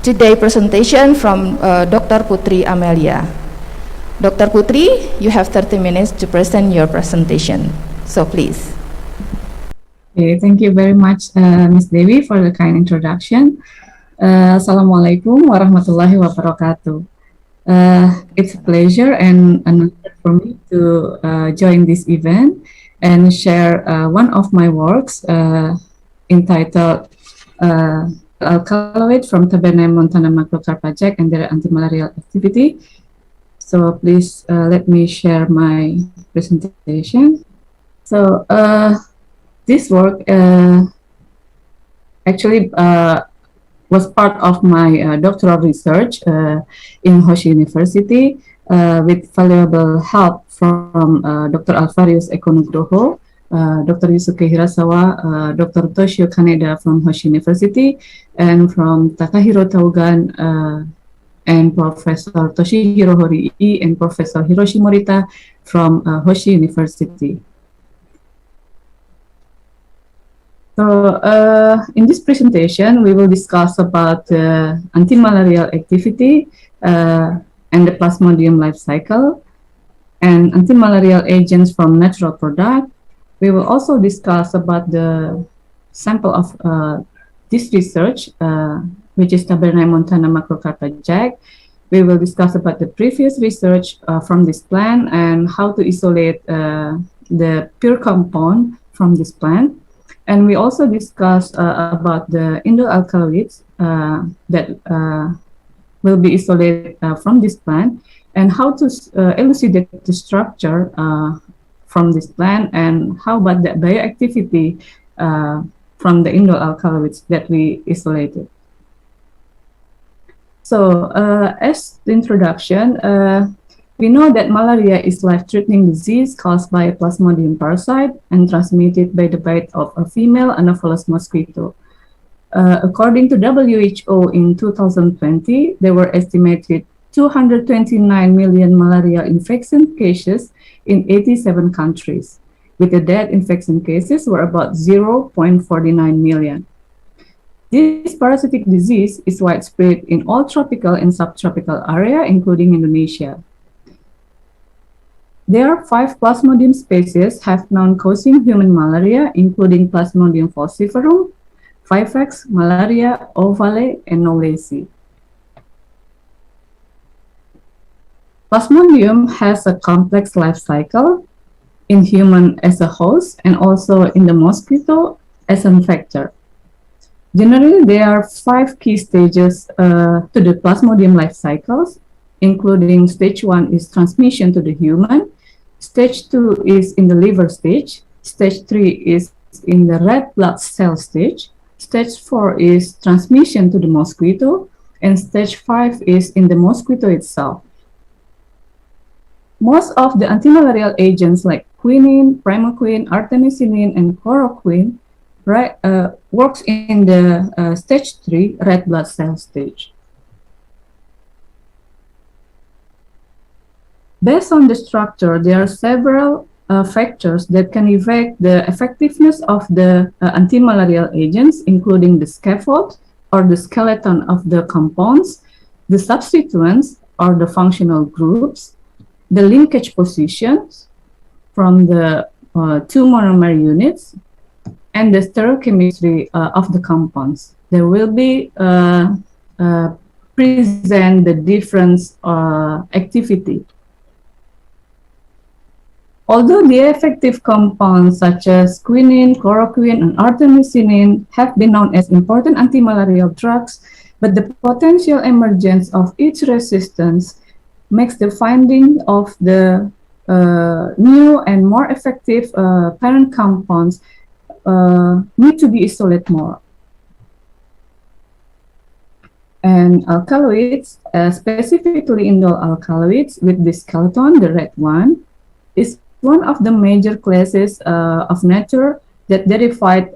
today presentation from Dr. Putri Amelia. Dr. Putri, you have 30 minutes to present your presentation. So please. Okay, thank you very much, Ms. Dewi, for the kind introduction. Assalamualaikum warahmatullahi wabarakatuh. It's a pleasure and an honor for me to join this event and share one of my works entitled Alkaloid from Taberna Montana Macrocarpa jack and their anti-malarial activity. So please let me share my presentation. So this work actually was part of my doctoral research in Hoshi University with valuable help from Dr. Alvarius Eko Nugroho, Dr. Yusuke Hirasawa, Dr. Toshio Kaneda from Hoshi University, and from Takahiro Taugan and Professor Toshihiro Horii and Professor Hiroshi Morita from Hoshi University. So in this presentation, we will discuss about anti-malarial activity and the Plasmodium life cycle and anti-malarial agents from natural product. We will also discuss about the sample of this research, which is Taberna Montana Macrocarpa jack, We will discuss about the previous research from this plan and how to isolate the pure compound from this plant. And we also discuss about the indole alkaloids that will be isolated from this plant, and how to elucidate the structure from this plant, and how about the bioactivity from the indole alkaloids that we isolated. So as the introduction, we know that malaria is life-threatening disease caused by a Plasmodium parasite and transmitted by the bite of a female Anopheles mosquito. According to WHO in 2020, there were estimated 229 million malaria infection cases in 87 countries, with the death infection cases were about 0.49 million. This parasitic disease is widespread in all tropical and subtropical area, including Indonesia. There are 5 Plasmodium species have known causing human malaria, including Plasmodium falciparum, FIKES, malaria, ovale, and knowlesi. Plasmodium has a complex life cycle in human as a host and also in the mosquito as an vector. Generally, there are 5 key stages to the Plasmodium life cycles, including stage 1 is transmission to the human, stage 2 is in the liver stage, stage 3 is in the red blood cell stage, stage 4 is transmission to the mosquito, and stage 5 is in the mosquito itself. Most of the antimalarial agents like quinine, primaquine, artemisinin, and chloroquine works in the stage 3 red blood cell stage. Based on the structure, there are several factors that can affect the effectiveness of the antimalarial agents, including the scaffold or the skeleton of the compounds, the substituents or the functional groups, the linkage positions from the 2 monomer units, and the stereochemistry of the compounds. There will be present the different activity. Although the effective compounds such as quinine, chloroquine, and artemisinin have been known as important antimalarial drugs, but the potential emergence of each resistance makes the finding of the new and more effective parent compounds need to be isolated more. And alkaloids, specifically indole alkaloids with the skeleton, the red one, is one of the major classes of nature that derived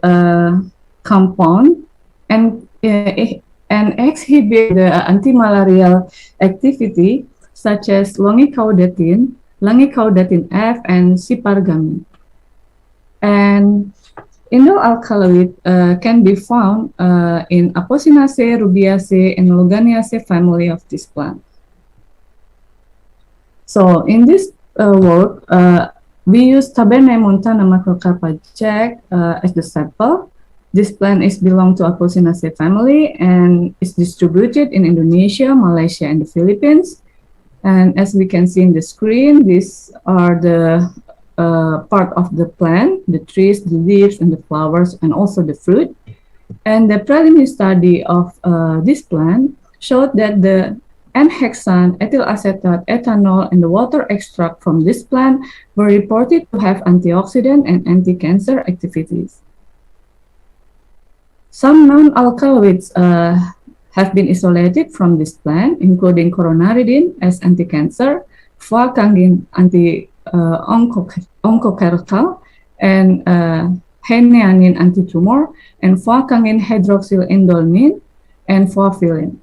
compound and exhibit the antimalarial activity such as longicaudatin, longicaudatin F, and sipargamin. And indole alkaloid can be found in Apocynaceae, Rubiaceae, and Loganiaceae family of this plant. So in this work, we use Tabernae montana macrocarpa Jack as the sample. This plant is belong to Apocynaceae family and is distributed in Indonesia, Malaysia, and the Philippines. And as we can see in the screen, these are the part of the plant, the trees, the leaves, and the flowers, and also the fruit. And the preliminary study of this plant showed that the N-hexane, ethyl acetate, ethanol, and the water extract from this plant were reported to have antioxidant and anti-cancer activities. Some non-alkaloids have been isolated from this plant, including coronaridin as anti-cancer, fuacangin anti-oncocercal, and heneanin anti-tumor, and fuacangin hydroxyindolenin, and fuafilin.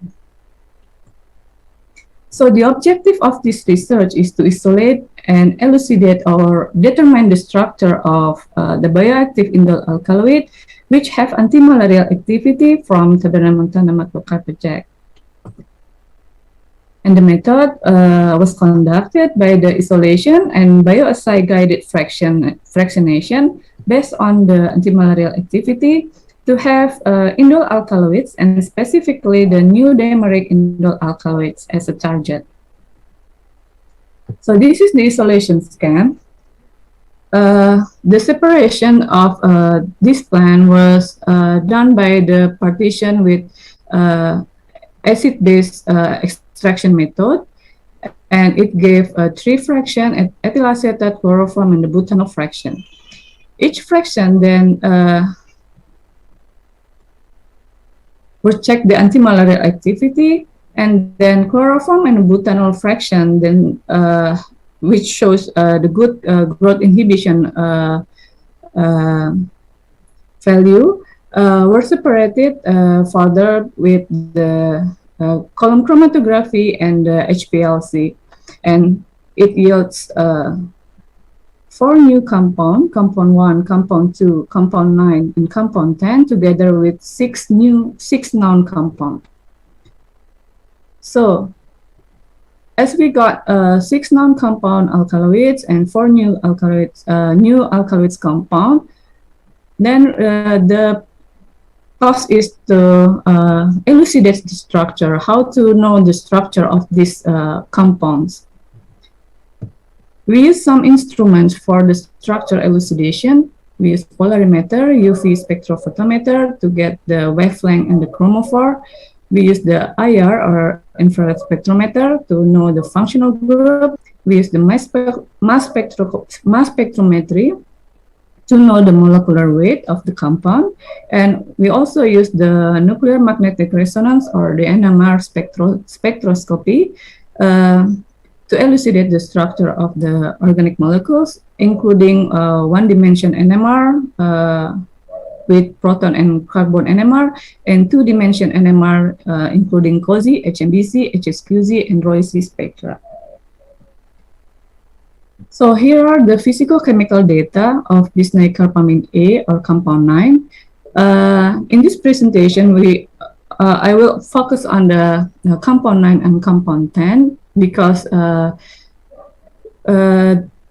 So the objective of this research is to isolate and elucidate or determine the structure of the bioactive indole alkaloid which have antimalarial activity from Tabernae montana macrocarpa Jack. And the method was conducted by the isolation and bioassay guided fractionation based on the antimalarial activity to have indole alkaloids and specifically the new dimeric indole alkaloids as a target. So this is the isolation scheme. The separation of this plant was done by the partition with acid-base extraction method, and it gave 3 fraction ethyl acetate, chloroform, and the butanol fraction. Each fraction then will check the antimalarial activity, and then chloroform and butanol fraction then which shows the good growth inhibition value were separated further with the column chromatography and HPLC, and it yields 4 new compound 1, compound 2, compound 9, and compound 10, together with 6 known compound. So as we got 6 non-compound alkaloids and 4 new alkaloids compound, then the task is to elucidate the structure, how to know the structure of these compounds. We use some instruments for the structure elucidation. We use polarimeter, UV spectrophotometer to get the wavelength and the chromophore. We use the IR or infrared spectrometer to know the functional group. We use the mass spectrometry to know the molecular weight of the compound. And we also use the nuclear magnetic resonance or the NMR spectroscopy to elucidate the structure of the organic molecules, including 1-dimension NMR with proton and carbon NMR, and 2-dimension NMR, including COSY, HMBC, HSQZ, and Roy-C spectra. So here are the physicochemical data of bisnicarpamine A or compound 9. In this presentation, I will focus on the compound 9 and compound 10 because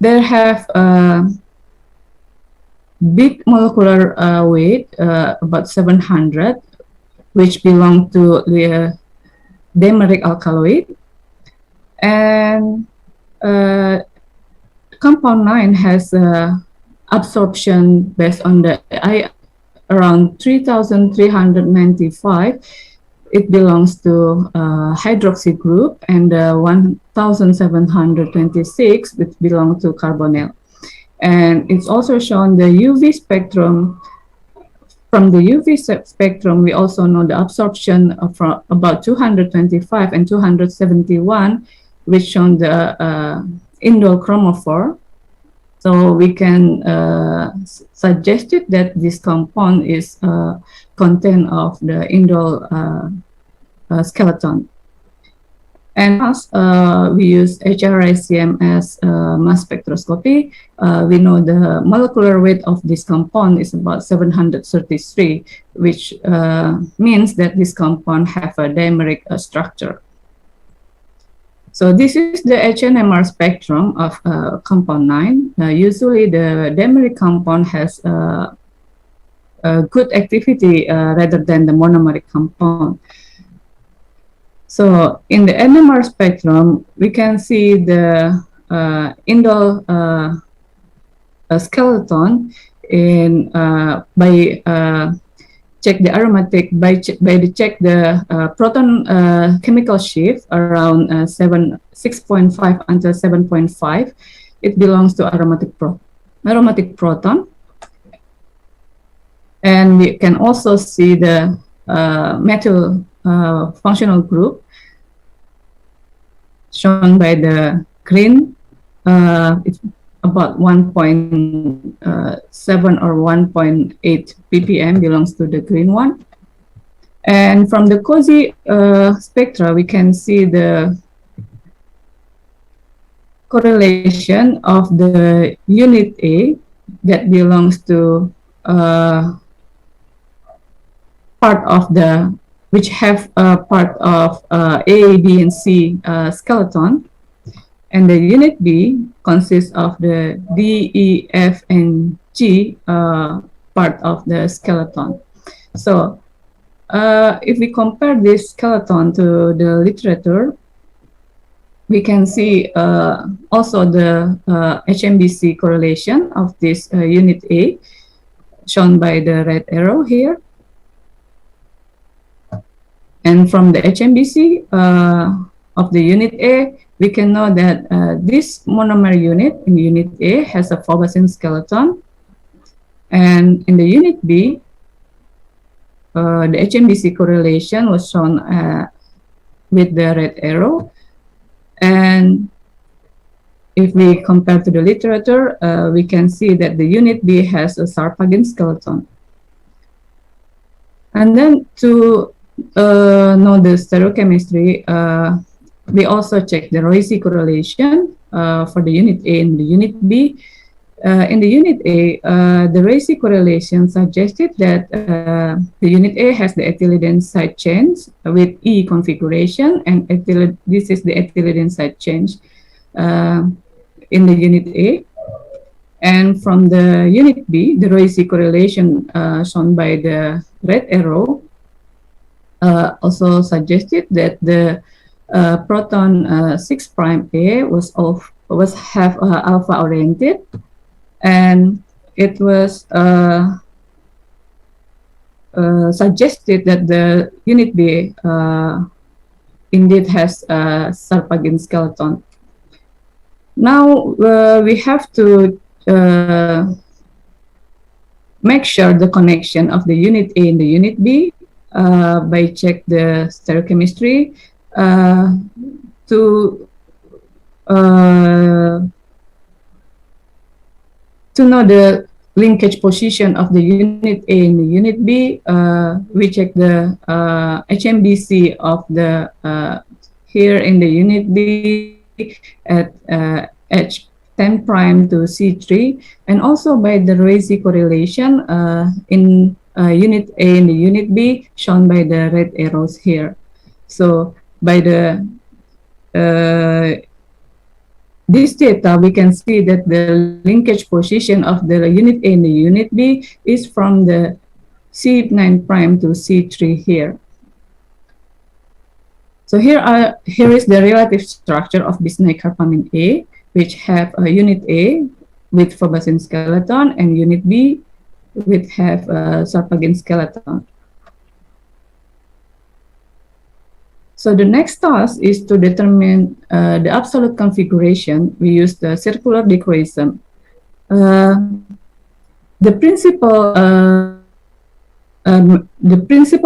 they have big molecular weight, about 700, which belong to the dimeric alkaloid. And compound 9 has absorption based on the around 3,395. It belongs to hydroxy group, and 1,726 which belong to carbonyl. And it's also shown the UV spectrum. From the UV spectrum, we also know the absorption of about 225 and 271, which shown the indole chromophore. So we can suggest it that this compound is content of the indole skeleton. And we use HRICM as mass spectroscopy. We know the molecular weight of this compound is about 733, which means that this compound have a dimeric structure. So this is the HNMR spectrum of compound 9. Usually the dimeric compound has a good activity rather than the monomeric compound. So in the NMR spectrum, we can see the indole skeleton in by check the aromatic check the proton chemical shift around 6.5 until 7.5. It belongs to aromatic proton, and we can also see the methyl functional group shown by the green. It's about 1.7 or 1.8 ppm belongs to the green one. And from the COSY spectra, we can see the correlation of the unit A that belongs to part of the, which have part of A, B, and C skeleton. And the unit B consists of the D, E, F, and G part of the skeleton. So if we compare this skeleton to the literature, we can see also the HMBC correlation of this unit A, shown by the red arrow here. And from the HMBC of the unit A, we can know that this monomer unit in unit A has a phobosine skeleton. And in the unit B, the HMBC correlation was shown with the red arrow. And if we compare to the literature, we can see that the unit B has a sarpagin skeleton. And then to know the stereochemistry, we also check the Roissy correlation for the unit A and the unit B. In the unit A, the Roissy correlation suggested that the unit A has the ethylidene side chains with E configuration, and this is the ethylidene side change in the unit A. And from the unit B, the Roissy correlation shown by the red arrow also suggested that the proton 6' A was have alpha oriented, and it was suggested that the unit B indeed has a sarpagin skeleton. Now we have to make sure the connection of the unit A and the unit B by check the stereochemistry to know the linkage position of the unit A and the unit B. We check the HMBC of the here in the unit B at H10' to C3, and also by the Roissy correlation in unit A and the unit B, shown by the red arrows here. So by the this data, we can see that the linkage position of the unit A and the unit B is from the C9' to C3 here. So here is the relative structure of bisneicarpamine A, which have a unit A with phobosine skeleton and unit B with have a sarpagin skeleton. So the next task is to determine the absolute configuration. We use the circular dichroism. The principal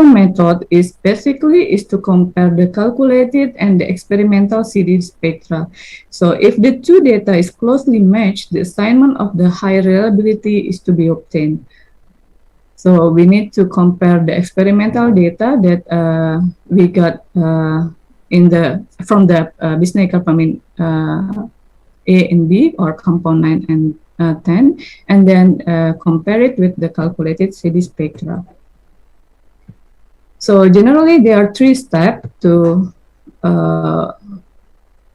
method is basically to compare the calculated and the experimental CD spectra. So if the two data is closely matched, the assignment of the high reliability is to be obtained. So we need to compare the experimental data that we got from the bisneicarpamine A and B, or compound 9 and 10, and then compare it with the calculated CD spectra. So generally, there are 3 steps to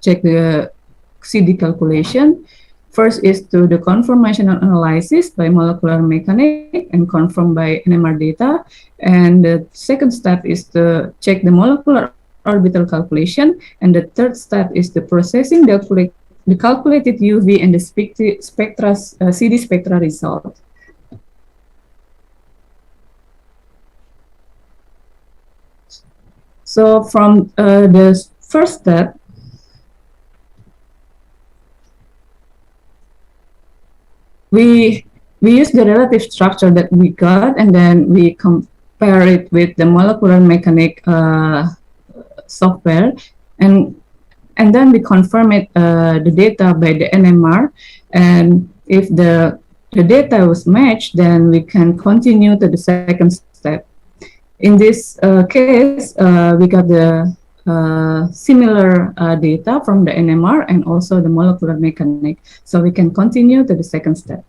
check the CD calculation. First is to the conformational analysis by molecular mechanics and confirmed by NMR data. And the second step is to check the molecular orbital calculation. And the third step is the processing the calculated UV and the CD spectra result. So from the first step, we use the relative structure that we got, and then we compare it with the molecular mechanic software, and then we confirm it the data by the NMR. And if the data was matched, then we can continue to the second step. In this case, we got the similar data from the NMR and also the molecular mechanic. So we can continue to the second step.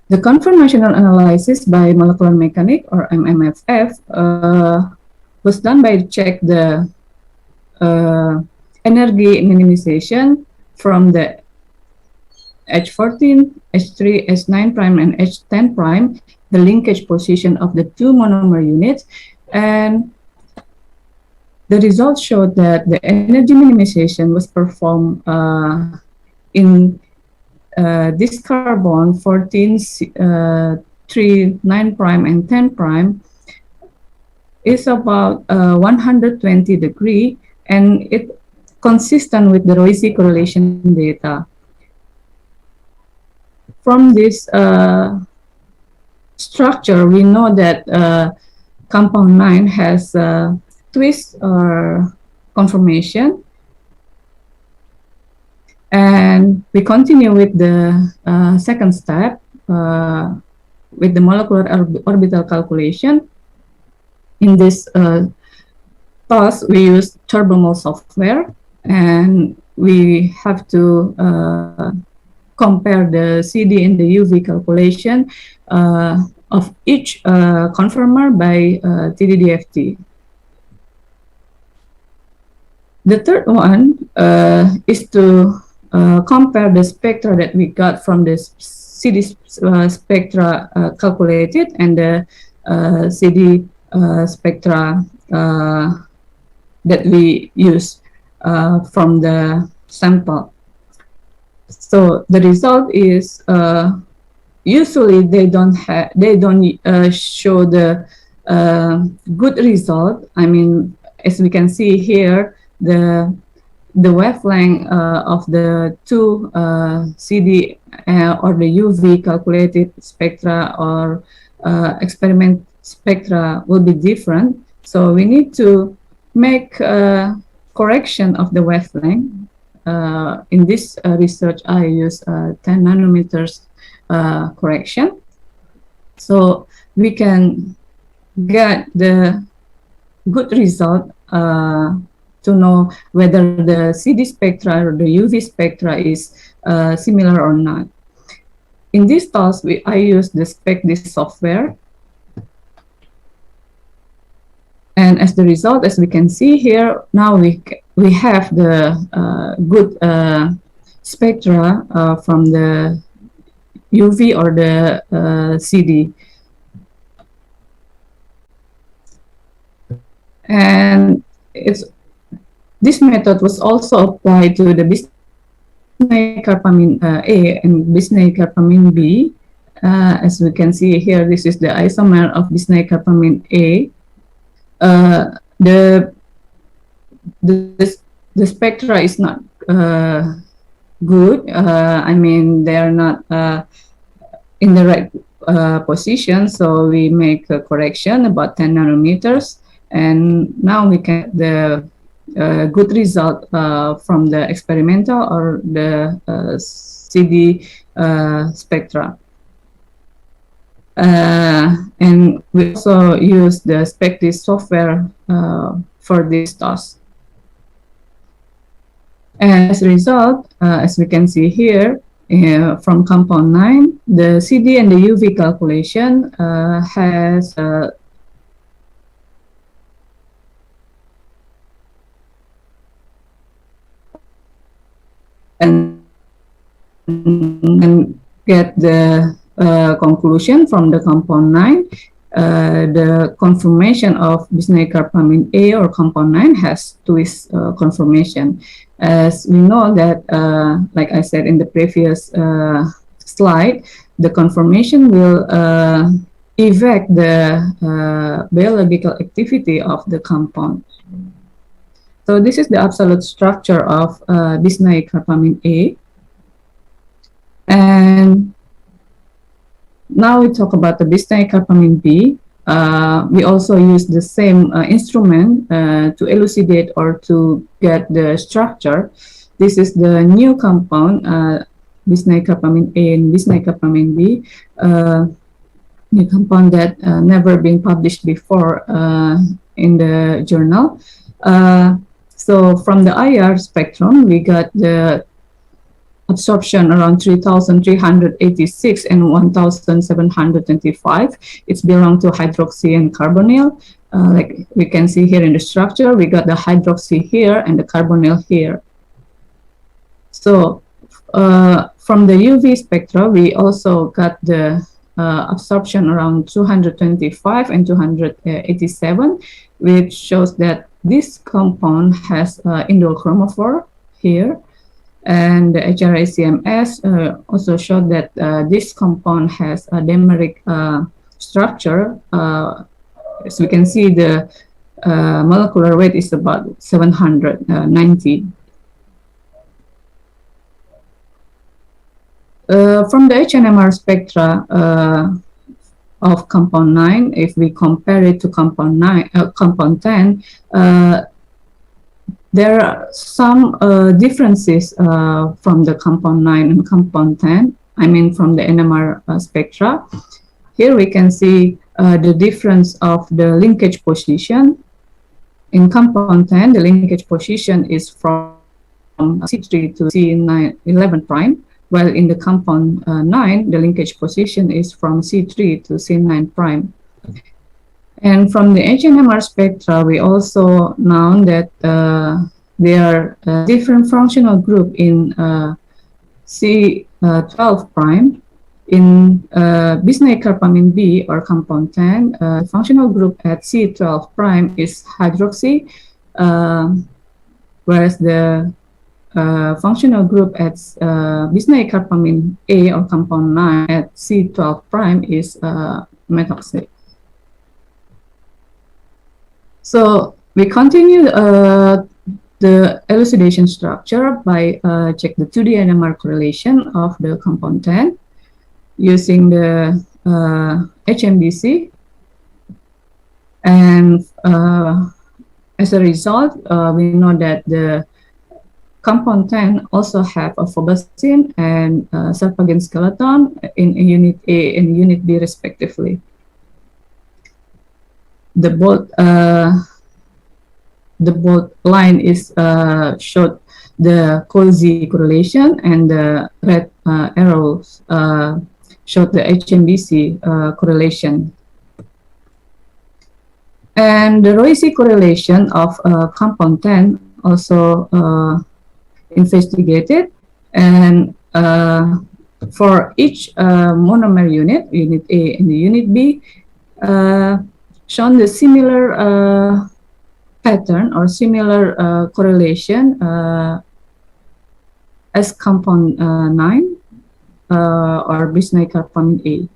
The conformational analysis by molecular mechanic, or MMFF, was done by check the energy minimization from the H14, H3, H9 prime, and H10 prime, the linkage position of the two monomer units. And the results showed that the energy minimization was performed in this carbon 14, 3, 9 prime, and 10 prime is about 120 degree, and it consistent with the Roissy correlation data. From this structure, we know that compound 9 has twist or conformation. And we continue with the second step with the molecular orbital calculation. In this task, we use TurboMol software, and we have to compare the CD and the UV calculation of each conformer by TDDFT. The third one is to compare the spectra that we got from the CD spectra calculated and the CD spectra that we use from the sample. So the result is usually they don't show the good result. I mean, as we can see here, the wavelength of the two CD or the UV calculated spectra or experiment spectra will be different. So we need to make a correction of the wavelength. In this research, I use 10 nanometers correction. So we can get the good result to know whether the CD spectra or the UV spectra is similar or not. In this task, I use the FIKES software. And as the result, as we can see here, now we have the good spectra from the UV or the CD. And this method was also applied to the bisneicarpamine A and bisneicarpamine B. As we can see here, this is the isomer of bisneicarpamine A. The spectra is not good. I mean, they are not in the right position, so we make a correction about 10 nanometers, and now we get the good result from the experimental or the CD spectra. And we also use the FIKES software for this task. And as a result, as we can see here, from compound 9, the CD and the UV calculation has and get the conclusion from the compound 9. The conformation of bisneicarpamine A or compound 9 has twist conformation. As we know that, like I said in the previous slide, the conformation will affect the biological activity of the compound. So this is the absolute structure of bisneicarpamine A. And now we talk about the bisneicarpamine B. We also use the same instrument to elucidate or to get the structure. This is the new compound, bisneicarpamine A and bisneicarpamine B, new compound that never been published before in the journal. So from the IR spectrum, we got the absorption around 3,386 and 1,725. It's belong to hydroxy and carbonyl. Like we can see here in the structure, we got the hydroxy here and the carbonyl here. So From the UV spectra, we also got the absorption around 225 and 287, which shows that this compound has indole chromophore here. And the HRICMS also showed that this compound has a dimeric structure. As we can see, the molecular weight is about 790. From the HNMR spectra of compound 9, if we compare it to compound 10, there are some differences from the compound 9 and compound 10, I mean from the NMR spectra. Here we can see the difference of the linkage position. In compound 10, the linkage position is from C3 to C11 prime, while in the compound 9, the linkage position is from C3 to C9 prime. And from the HNMR spectra, we also know that there are different functional group in C12 prime. In bisnacarbamine B or compound 10, the functional group at C12 prime is hydroxy, whereas the functional group at bisnacarbamine A or compound 9 at C12 prime is methoxy. So we continue the elucidation structure by check the 2D NMR correlation of the compound 10 using the HMBC, and as a result, we know that the compound 10 also have a phobosine and sarpagen skeleton in unit A and unit B respectively. The bold line is showed the cozy correlation, and the red arrows showed the HMBC correlation. And the Roissy correlation of compound 10 also investigated, and for each monomer unit, unit A and the unit B, shown the similar pattern or similar correlation as compound 9 or bisnacarbamine A.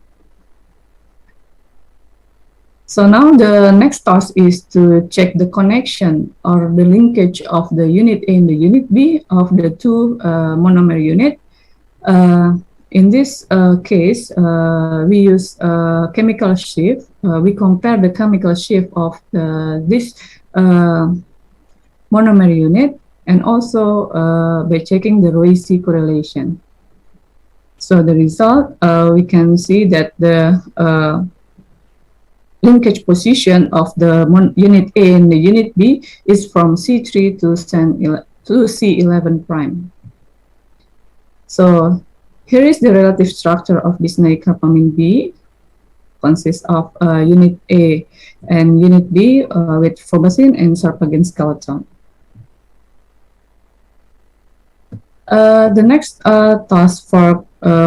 So now the next task is to check the connection or the linkage of the unit A and the unit B of the two monomer unit. In this case, we use chemical shift. We compare the chemical shift of this monomer unit, and also by checking the Roissy correlation. So the result, we can see that the linkage position of the unit A and the unit B is from C3 to C11 prime. So here is the relative structure of bisnacarbamine B. Consists of unit A and unit B with phobosine and sarpagen skeleton. The next task for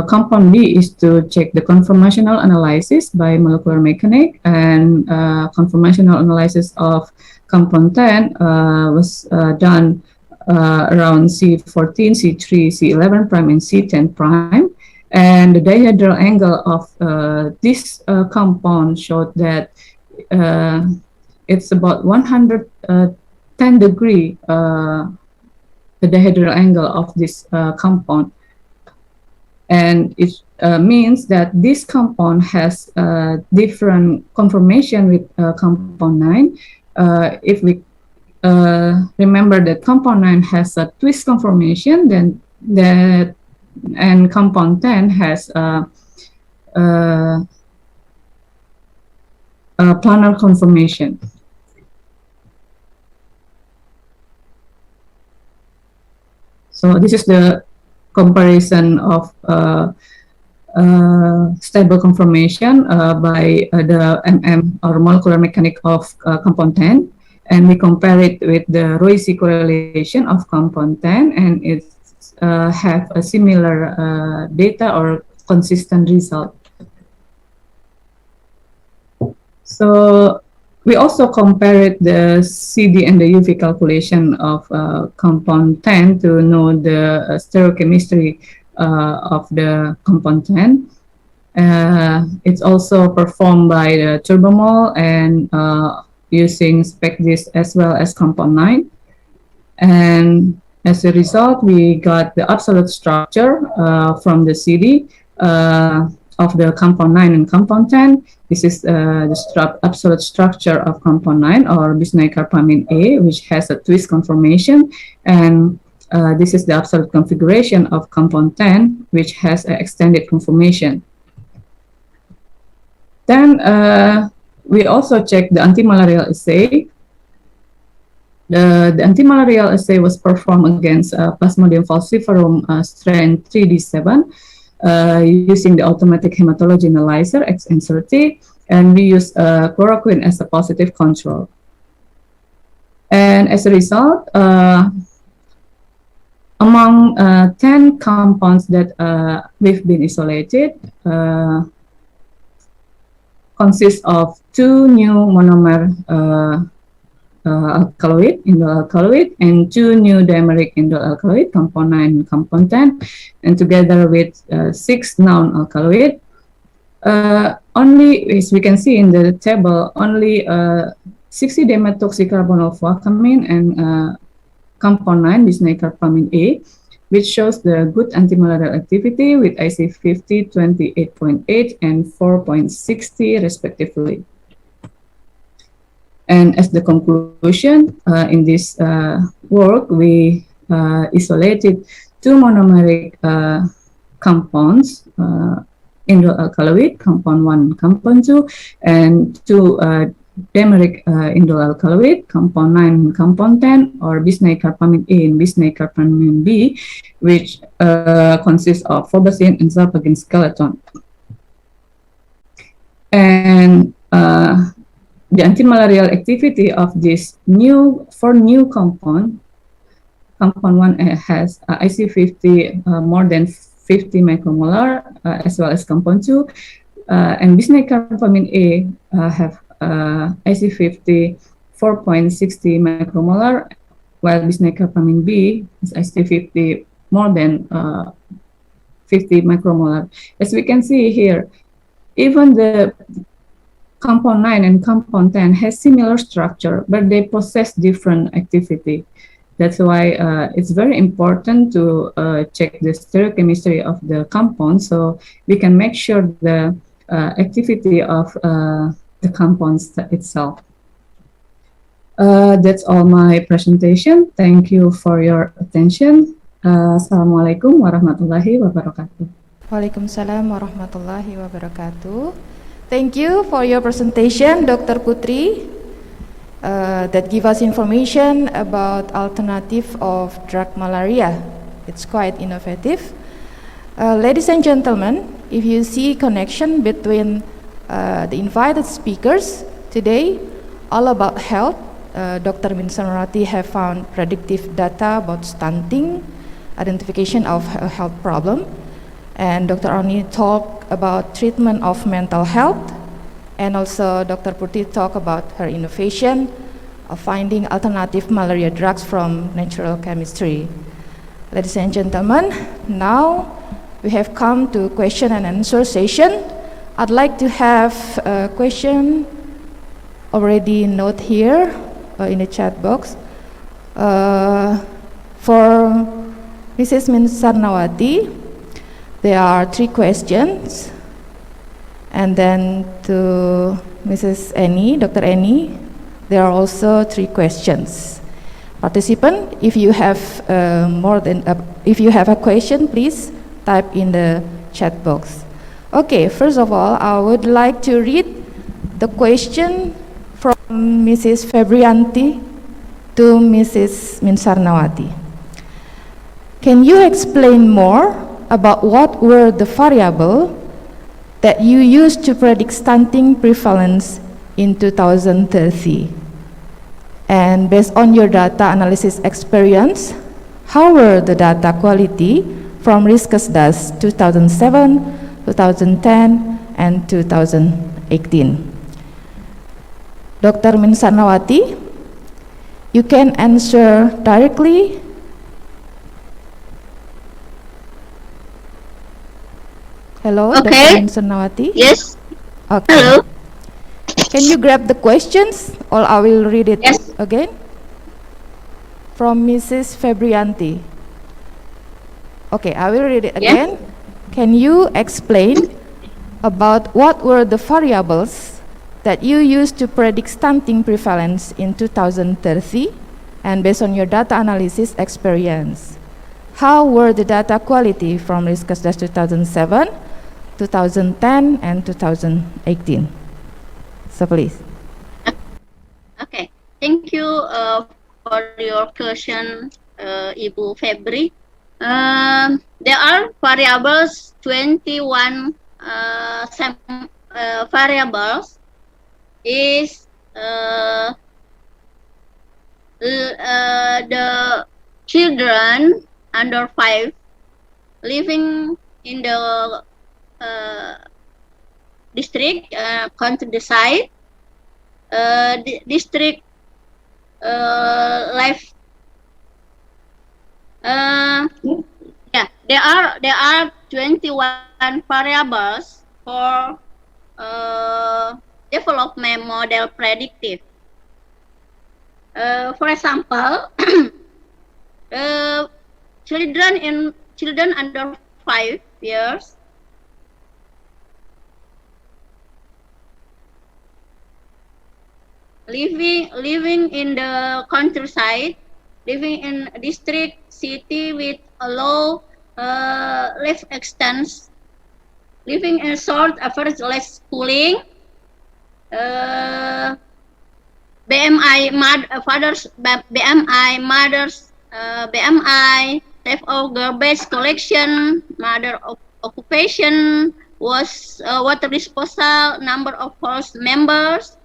compound B is to check the conformational analysis by molecular mechanics, and conformational analysis of compound 10 was done around C14, C3, C11 prime, and C10 prime. And the dihedral angle of this compound showed that it's about 110 degree, the dihedral angle of this compound. And it means that this compound has different conformation with compound 9. If we remember that compound 9 has a twist conformation, then that and compound 10 has a planar conformation. So this is the comparison of stable conformation by the MM or molecular mechanics of compound 10, and we compare it with the Roissy correlation of compound 10, and it's have a similar data or consistent result. So we also compared the CD and the UV calculation of compound 10 to know the stereochemistry of the compound 10. It's also performed by the turbomol and using SPECDIS as well as compound 9. And as a result, we got the absolute structure from the CD of the compound 9 and compound 10. This is the absolute structure of compound 9 or bisneicarpamine A, which has a twist conformation. And this is the absolute configuration of compound 10, which has an extended conformation. Then we also checked the antimalarial assay. The antimalarial assay was performed against Plasmodium falciparum strain 3D7 using the automatic hematology analyzer XN30, and we use chloroquine as a positive control. And as a result, among 10 compounds that we've been isolated, consists of 2 new monomer alkaloid, indole alkaloid, and 2 new dimeric indole alkaloid, compound 9 and compound 10, and together with 6 non-alkaloid. Only, as we can see in the table, only 60-dimetoxycarbonylfluorocarbamine and compound 9, bisneicarpamine A, which shows the good antimalarial activity with IC50 28.8 and 4.60 respectively. And as the conclusion, in this work, we isolated 2 monomeric compounds, indole alkaloid, compound 1 and compound 2, and 2 dimeric indole alkaloid, compound 9 and compound 10, or bisneicarpamine A and bisneicarpamine B, which consists of phobacin and zalpagin skeleton. And the antimalarial activity of this new compound, compound 1 has IC50 more than 50 micromolar, as well as compound 2, and bisneicarpamine A have IC50 4.60 micromolar, while bisneicarpamine B is IC50 more than 50 micromolar. As we can see here, even the compound 9 and compound 10 has similar structure, but they possess different activity. That's why it's very important to check the stereochemistry of the compound, so we can make sure the activity of the compounds itself. That's all my presentation. Thank you for your attention. Assalamualaikum warahmatullahi wabarakatuh. Waalaikumsalam warahmatullahi wabarakatuh. Thank you for your presentation, Dr. Putri, that give us information about alternative of drug malaria. It's quite innovative. Ladies and gentlemen, if you see connection between the invited speakers today, all about health, Dr. Minsanurati have found predictive data about stunting, identification of a health problem, and Dr. Arni talked about treatment of mental health, and also Dr. Putri talked about her innovation of finding alternative malaria drugs from natural chemistry. Ladies and gentlemen, now we have come to question and answer session. I'd like to have a question already note here in the chat box. For Mrs. Minsarnawati, there are 3 questions. And then to Mrs. Annie, Dr. Annie, there are also 3 questions. Participant, if you have if you have a question, please type in the chat box. Okay, first of all, I would like to read the question from Mrs. Febrianti to Mrs. Minsarnawati. Can you explain more about what were the variables that you used to predict stunting prevalence in 2030? And based on your data analysis experience, How were the data quality from Riskesdas 2007, 2010, and 2018? Dr. Min Sarnawati, you can answer directly. Hello, Okay. Dr. Min Sarnawati? Yes. Okay. Hello. Can you grab the questions or I will read it again? From Mrs. Febrianti. Okay, I will read it again. Can you explain about what were the variables that you used to predict stunting prevalence in 2030 and based on your data analysis experience? How were the data quality from Riskesdas 2007, 2010, and 2018? So please. Okay, thank you for your question, Ibu Febri. There are variables, 21 variables is the children under 5 living in the district, countryside, district life. Yeah, there are 21 variables for development model predictive. For example, children under 5 years living in the countryside, living in a district city with a low life extents, living in a short average life schooling, BMI fathers, BMI mothers, BMI leftover garbage collection, mother occupation, was water disposal, number of house members,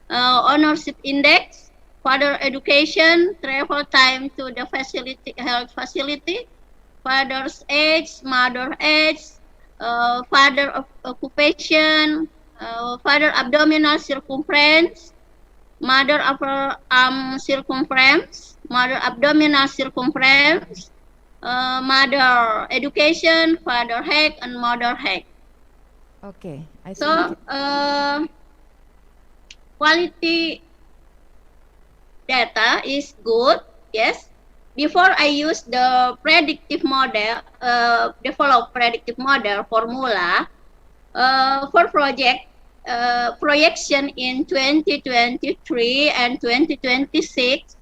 ownership index, father education, travel time to the facility, health facility, father's age, mother age, father of occupation, father abdominal circumference, mother upper arm circumference, mother abdominal circumference, mother education, father height, and mother height. Okay, I So, think quality data is good, yes. Before I use the predictive model, develop predictive model formula for project projection in 2023 and 2026,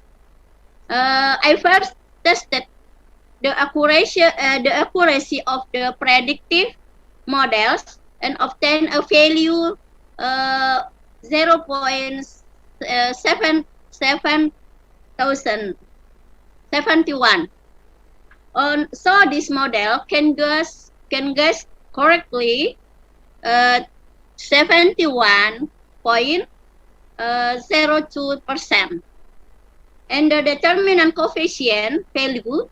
I first tested the accuracy of the predictive models and obtained a value 0.7771. So this model can guess correctly 71.02%, and the determinant coefficient value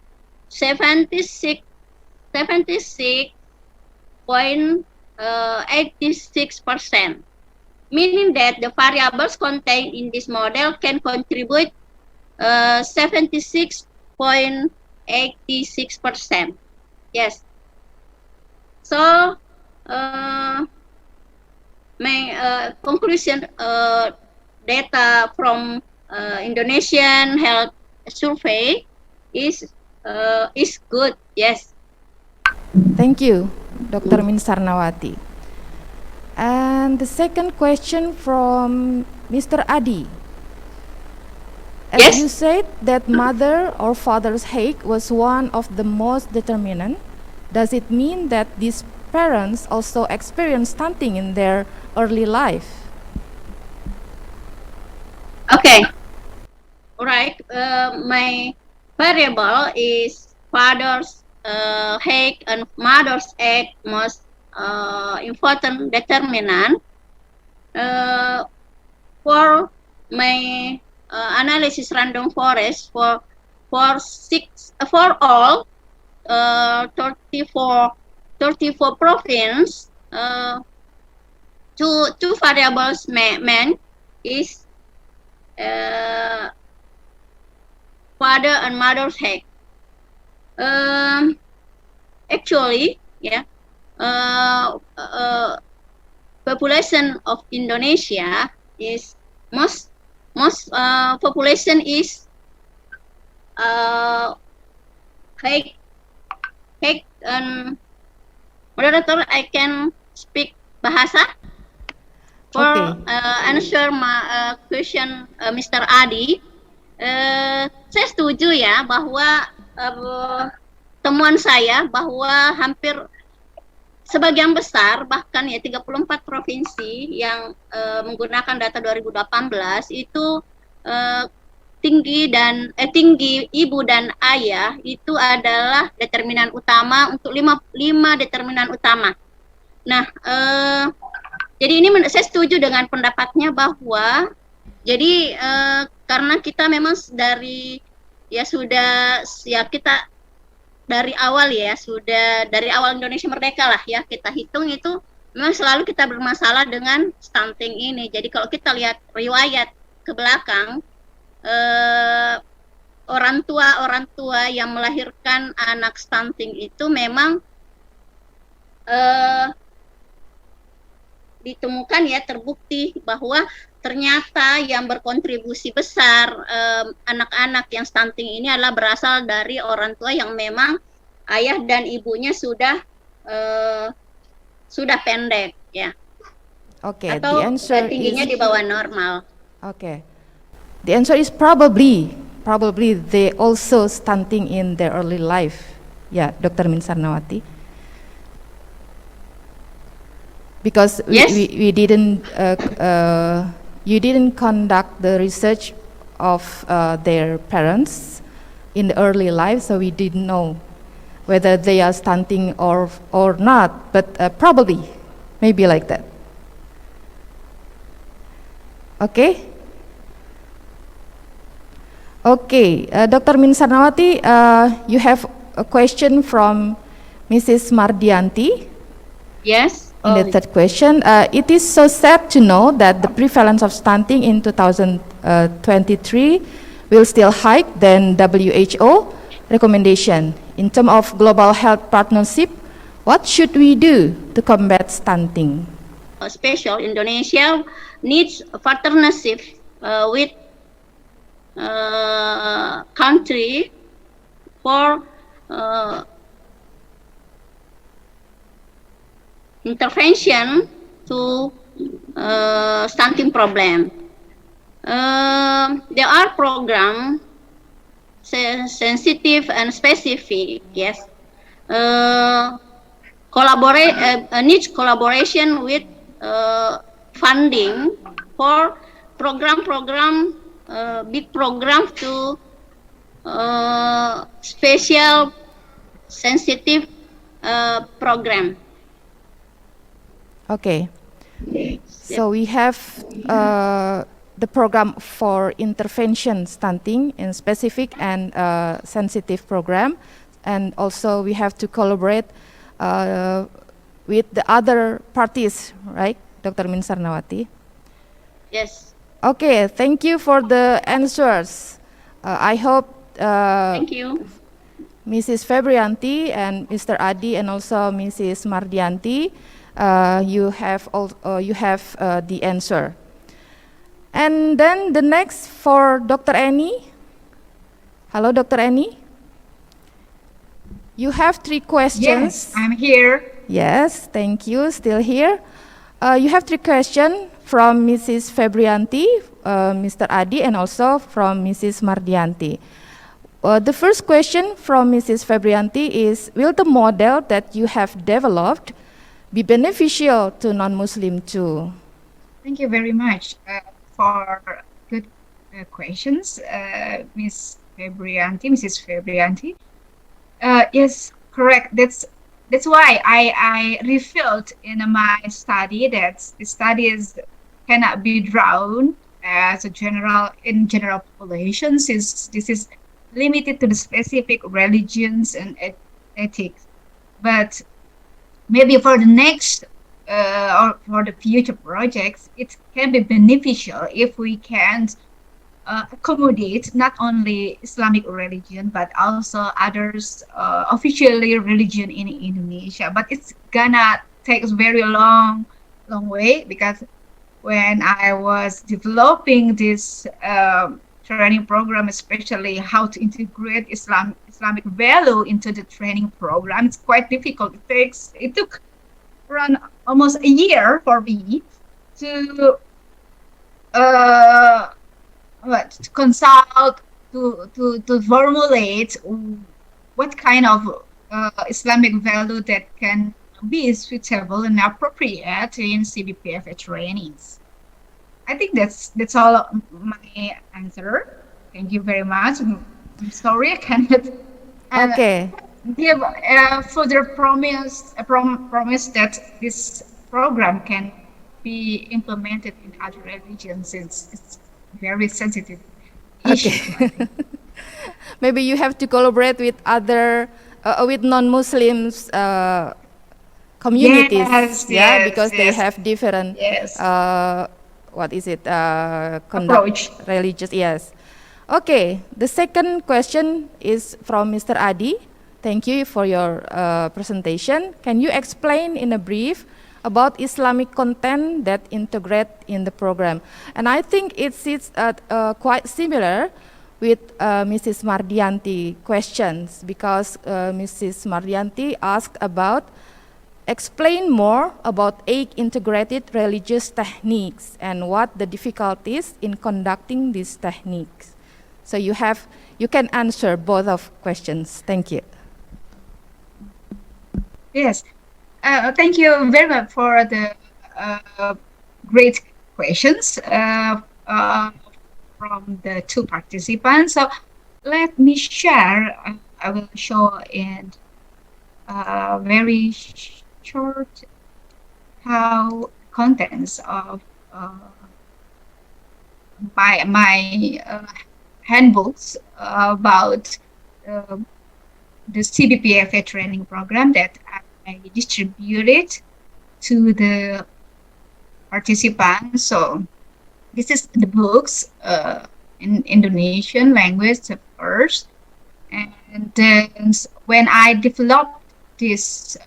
76.86%, meaning that the variables contained in this model can contribute 76.86%. Yes. So my conclusion, data from Indonesian health survey is good. Yes. thank you, Dr. Min Sarnawati. And the second question from Mr. Adi. As you said that mother or father's height was one of the most determinant, does it mean that these parents also experience stunting in their early life? Okay. All right. My variable is father's height and mother's age, most important determinant. For my analysis random forest for for all 34 province, two variables meant is father and mother's head. Actually, yeah, population of Indonesia is most population is high and moderator, I can speak bahasa for answer my question Mr. Adi. Saya setuju ya bahwa temuan saya bahwa hampir sebagian besar bahkan ya 34 provinsi yang menggunakan data 2018 itu tinggi ibu dan ayah itu adalah determinan utama untuk lima determinan utama. Nah, jadi ini saya setuju dengan pendapatnya bahwa jadi karena kita memang dari kita dari awal dari awal Indonesia merdeka lah ya, kita hitung itu memang selalu kita bermasalah dengan stunting ini. Jadi kalau kita lihat riwayat ke belakang, orang tua yang melahirkan anak stunting itu memang ditemukan ya, terbukti bahwa ternyata yang berkontribusi besar anak-anak yang stunting ini adalah berasal dari orang tua yang memang ayah dan ibunya sudah pendek ya. Atau tingginya di bawah normal. The answer is probably they also stunting in their early life. Ya, Dr. Min Sarnawati. Because we didn't you didn't conduct the research of their parents in the early life, so we didn't know whether they are stunting or not, but probably maybe like that. Okay, Dr. Min Sarnawati, you have a question from Mrs. Mardianti. Yes. In the third question, it is so sad to know that the prevalence of stunting in 2023 will still higher than WHO recommendation. In terms of global health partnership, what should we do to combat stunting? Special Indonesia needs a partnership with country for intervention to stunting problem. There are programs sensitive and specific. Yes, needs collaboration with funding for program big program to special sensitive program. So we have the program for intervention stunting in specific and sensitive program, and also we have to collaborate with the other parties, right, Dr. Min Sarnawati? Yes. Okay, thank you for the answers. I hope thank you, Mrs. Febrianti and Mr. Adi and also Mrs. Mardianti, you have the answer. And then the next for Dr. Annie. Hello, Dr. Annie. You have 3 questions. Yes, I'm here. Yes, thank you. Still here. You have 3 questions from Mrs. Febrianti, Mr. Adi, and also from Mrs. Mardianti. The first question from Mrs. Febrianti is, will the model that you have developed be beneficial to non-Muslim too? Thank you very much for good questions, Mrs. Febrianti. Yes, correct. That's why I revealed in my study that the studies cannot be drawn as a general population, since this is limited to the specific religions and ethics, but maybe for the next or for the future projects, it can be beneficial if we can accommodate not only Islamic religion but also others officially religion in Indonesia. But it's gonna take very long way, because when I was developing this training program, especially how to integrate Islamic value into the training program, it's quite difficult. It took around almost a year for me to to consult, to formulate what kind of Islamic value that can be suitable and appropriate in CBPFA trainings. I think that's all my answer. Thank you very much. I'm sorry I cannot give further promise that this program can be implemented in other religions. It's very sensitive issue. Maybe you have to collaborate with other with non-Muslims communities, because they have different approach. Religious, yes. Okay, the second question is from Mr. Adi. Thank you for your presentation. Can you explain in a brief about Islamic content that integrate in the program? And I think it's quite similar with Mrs. Mardianti questions, because Mrs. Mardianti asked about explain more about 8 integrated religious techniques and what the difficulties in conducting these techniques. So you can answer both of questions. Thank you. Yes, thank you very much for the great questions from the 2 participants. So let me share. I will show in very short how contents of my handbooks about the CBPFA training program that I distributed to the participants. So this is the books in Indonesian language first, and then when I developed this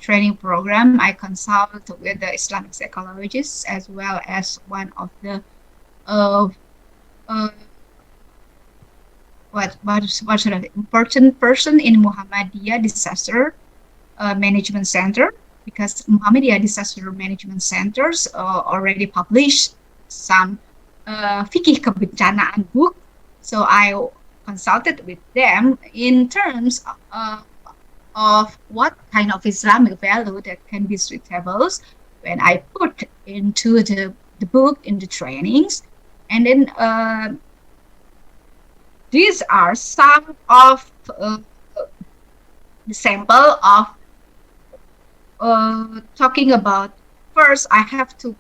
training program, I consulted with the Islamic psychologists as well as one of the important person in Muhammadiyah Disaster Management Center, because Muhammadiyah Disaster Management Centers already published some fikih kebencanaan book. So I consulted with them in terms of what kind of Islamic value that can be suitable when I put into the book in the trainings. And then these are some of the sample of talking about. First, I have to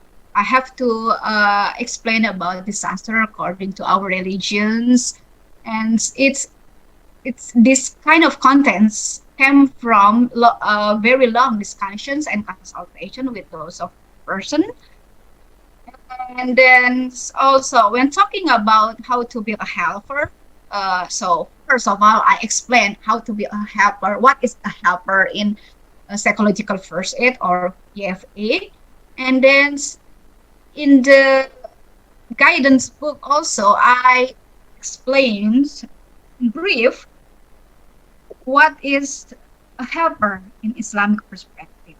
explain about disaster according to our religions, and it's this kind of contents came from very long discussions and consultation with those of person. And then also when talking about how to be a helper, so first of all, I explain how to be a helper. What is a helper in psychological first aid or PFA? And then in the guidance book also, I explained in brief what is a helper in Islamic perspective,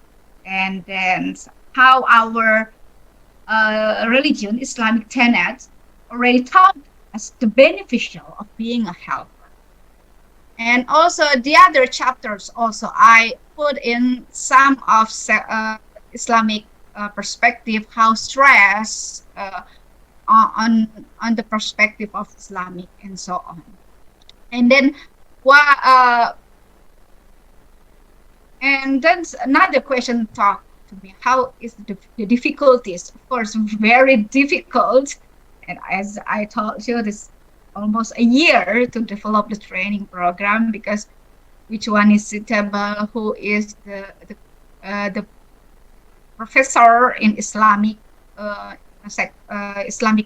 and then how our religion, Islamic tenets, already taught us the beneficial of being a helper. And also the other chapters also I put in some of Islamic perspective, how stress on the perspective of Islamic and so on. And then and then another question talked to me, how is the difficulties? Of course, very difficult. And as I told you, this almost a year to develop the training program, because which one is suitable, who is the professor in Islamic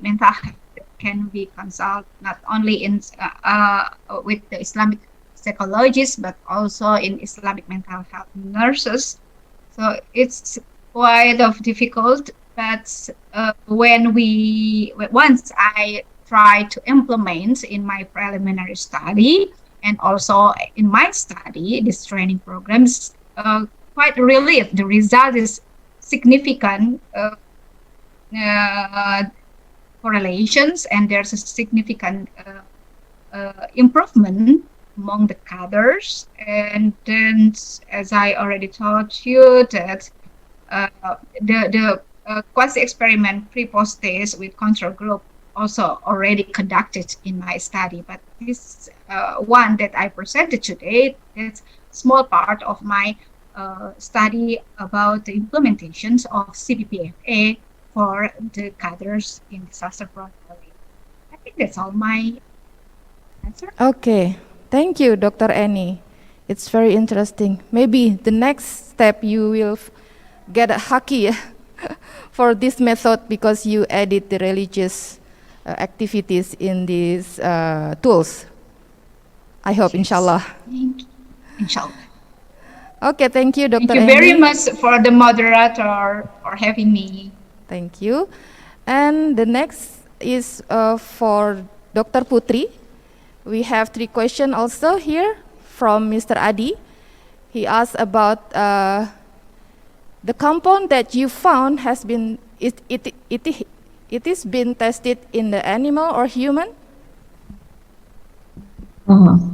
mental health that can be consulted not only in with the Islamic psychologists but also in Islamic mental health nurses. So it's quite of difficult, but once I try to implement in my preliminary study and also in my study, this training programs, quite relieved. The result is significant correlations, and there's a significant improvement among the cadres. And then, as I already told you, that the quasi-experiment pre-post test with control group also already conducted in my study. But this one that I presented today, that's small part of my study about the implementations of CPPFA for the cadres in disaster prone area. I think that's all my answer. Okay, thank you, Dr. Annie. It's very interesting. Maybe the next step you will get a hockey for this method because you added the religious activities in these tools. I hope, inshallah. Thank you. Inshallah. Okay, thank you, Dr. Thank you very much for the moderator for having me. Thank you. And the next is for Dr. Putri. We have 3 questions also here from Mr. Adi. He asked about the compound that you found has been, it is been tested in the animal or human?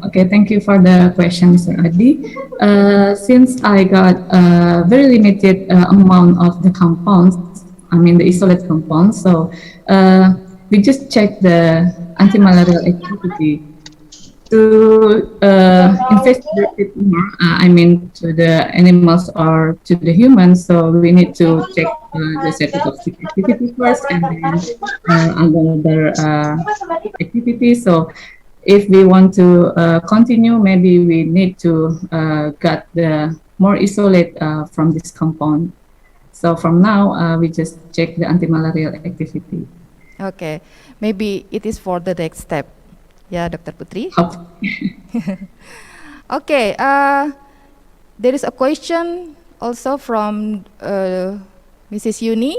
Okay, thank you for the question, Mr. Adi. Since I got a very limited amount of the compounds, I mean the isolate compounds, so we just check the antimalarial activity to investigate it more. I mean to the animals or to the humans, so we need to check the cytotoxic activity first and then other activities. So if we want to continue, maybe we need to get the more isolate from this compound. So from now, we just check the antimalarial activity. Okay, maybe it is for the next step. Yeah, Dr. Putri. Okay, there is a question also from Mrs. Yuni.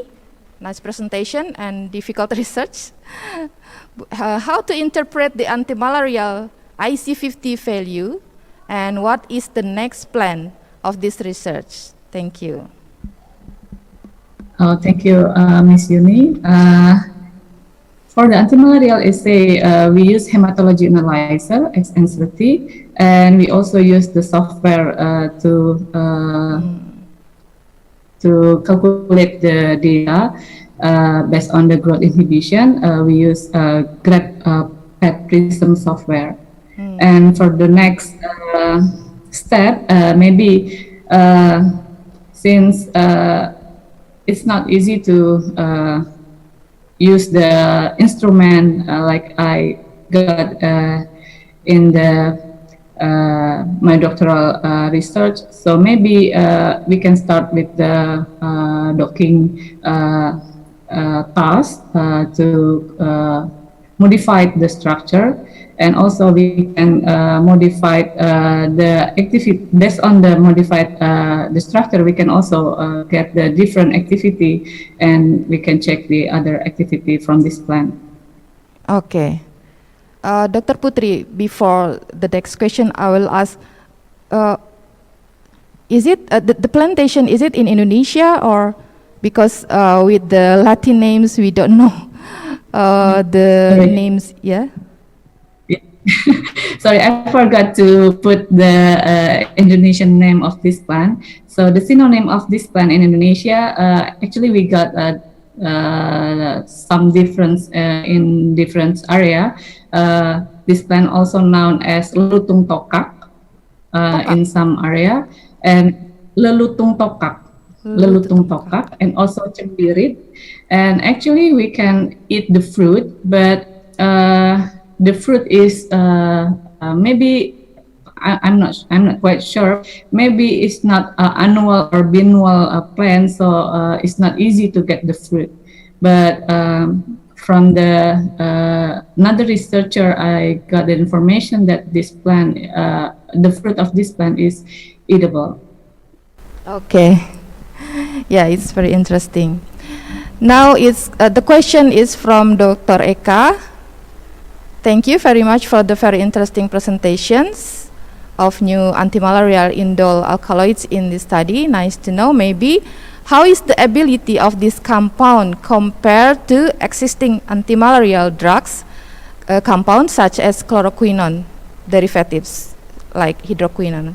Nice presentation and difficult research. How to interpret the antimalarial IC50 value and what is the next plan of this research? Thank you. Thank you, Ms. Yuni. For the antimalarial assay, we use hematology analyzer, XN30, and we also use the software to calculate the data based on the growth inhibition. We use PET Prism software. And for the next step, maybe since it's not easy to use the instrument like I got in the my doctoral research, so maybe we can start with the docking task to modify the structure, and also we can modify the activity based on the modified the structure. We can also get the different activity, and we can check the other activity from this plan. Okay. Dr. Putri, before the next question, I will ask, is it, the plantation, is it in Indonesia, or because with the Latin names, we don't know the names, yeah? Sorry, I forgot to put the Indonesian name of this plant. So the synonym of this plant in Indonesia, actually we got some difference in different area. This plant also known as lelutung tokak in some area, and lelutung tokak, and also cembirit. And actually we can eat the fruit, but the fruit is maybe I'm not quite sure. Maybe it's not annual or biennial plant, so it's not easy to get the fruit. But from the another researcher, I got the information that this plant, the fruit of this plant is edible. Okay. Yeah, it's very interesting. Now it's the question is from Dr. Eka. Thank you very much for the very interesting presentations of new antimalarial indole alkaloids in this study. Nice to know. Maybe how is the ability of this compound compared to existing antimalarial drugs compounds such as chloroquinone derivatives like hydroquinone?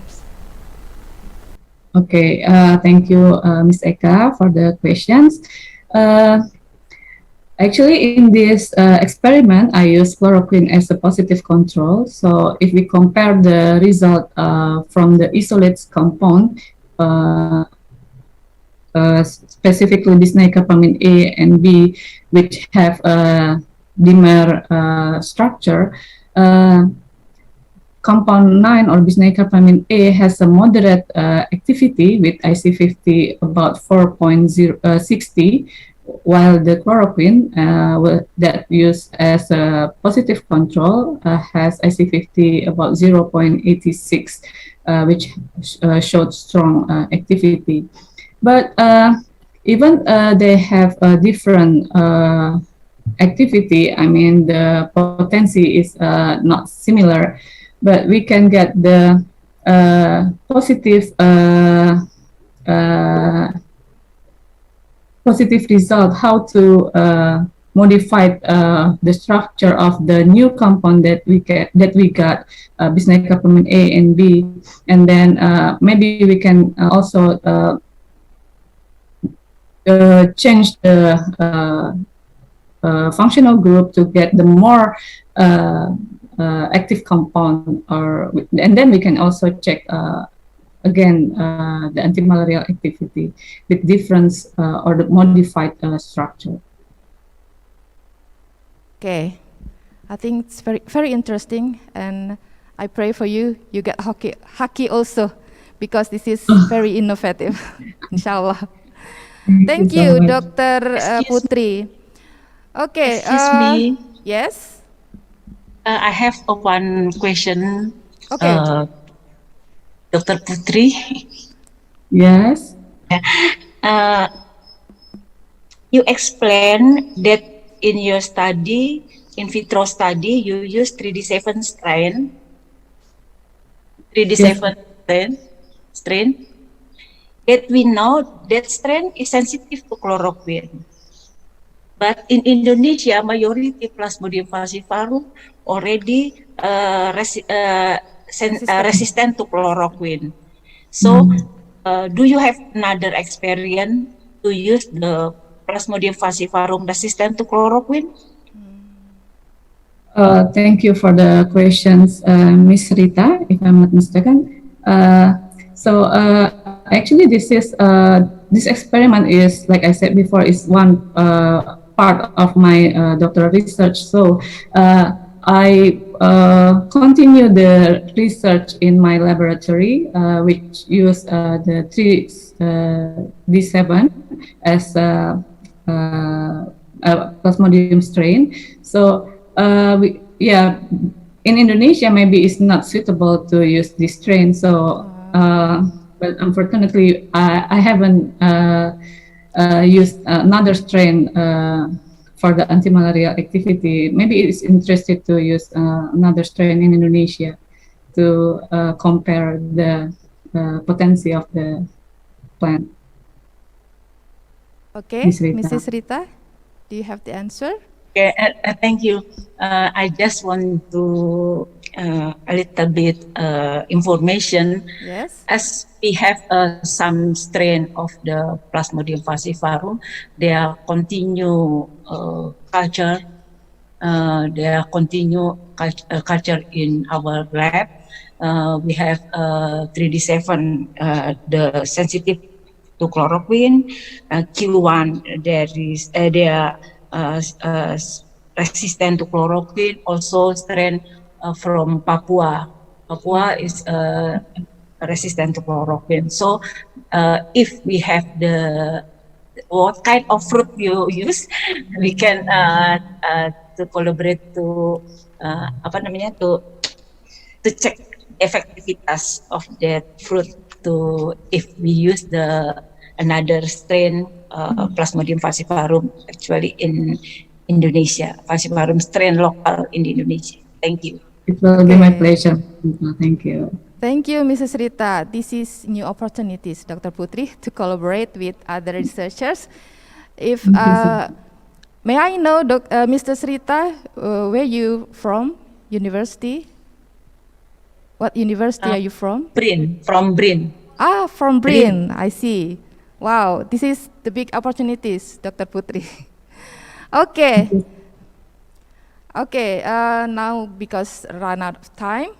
Okay, thank you, Ms. Eka, for the questions. Actually, in this experiment, I use chloroquine as a positive control. So if we compare the result from the isolates compound, specifically bisnecapamine A and B, which have a dimer structure, compound 9 or bisnecapamine A has a moderate activity with IC50 about 4.060, while the chloroquine that used as a positive control has IC50 about 0.86, which showed strong activity. But even they have a different activity, I mean the potency is not similar, but we can get the positive positive result, how to modify the structure of the new compound that we got, bisnecapamine A and B, and then maybe we can also change the functional group to get the more active compound, and then we can also check again the antimalarial activity with different or the modified structure. Okay, I think it's very interesting, and I pray for you. You get hockey also, because this is very innovative. Inshallah. Thank you, so Dr. Putri. Okay. Excuse me. Yes. I have one question. Okay. Dr. Putri. Yes. You explained that in your study, in vitro study, you use 3D7 strain. 3D7 strain. That we know that strain is sensitive to chloroquine. But in Indonesia, majority Plasmodium falciparum already resistant to chloroquine. So, do you have another experience to use the Plasmodium falciparum resistant to chloroquine? Thank you for the questions, Ms. Rita, if I'm not mistaken. Actually, this experiment is, like I said before, is one part of my doctoral research. So I continue the research in my laboratory, which use the 3D7 as a Plasmodium strain. So in Indonesia, maybe it's not suitable to use this strain. So, but unfortunately, I haven't used another strain for the antimalarial activity. Maybe it's interested to use another strain in Indonesia to compare the potency of the plant. Okay, Mrs. Rita, do you have the answer? Okay, thank you. I just want to a little bit information. Yes. As we have some strain of the Plasmodium falciparum, they are continue culture. They are continue culture in our lab. We have 3D7, the sensitive to chloroquine. Q1, there is resistant to chloroquine, also strain from Papua. Papua is resistant to chloroquine. So if we have the what kind of fruit you use, we can to collaborate to to check effectiveness of that fruit to if we use the another strain Plasmodium falciparum actually in Indonesia, falciparum strain local in Indonesia. Thank you. It will be my pleasure. Thank you. Thank you, Mrs. Rita. This is new opportunities, Dr. Putri, to collaborate with other researchers. If may I know, Mr. Rita, where you from? University? What university are you from? BRIN, from BRIN. Ah, from BRIN. I see. Wow, this is the big opportunities, Dr. Putri. Okay. Okay, now because run out of time,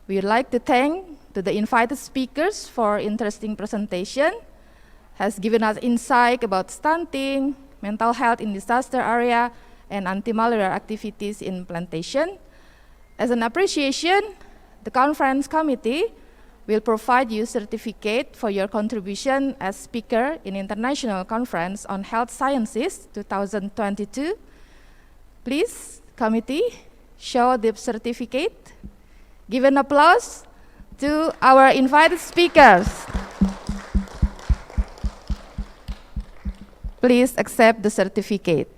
we would like to thank to the invited speakers for interesting presentation, has given us insight about stunting, mental health in disaster area, and anti-malarial activities in plantation. As an appreciation, the conference committee will provide you certificate for your contribution as speaker in International Conference on Health Sciences 2022. Please, committee, show the certificate. Give an applause to our invited speakers. Please accept the certificate.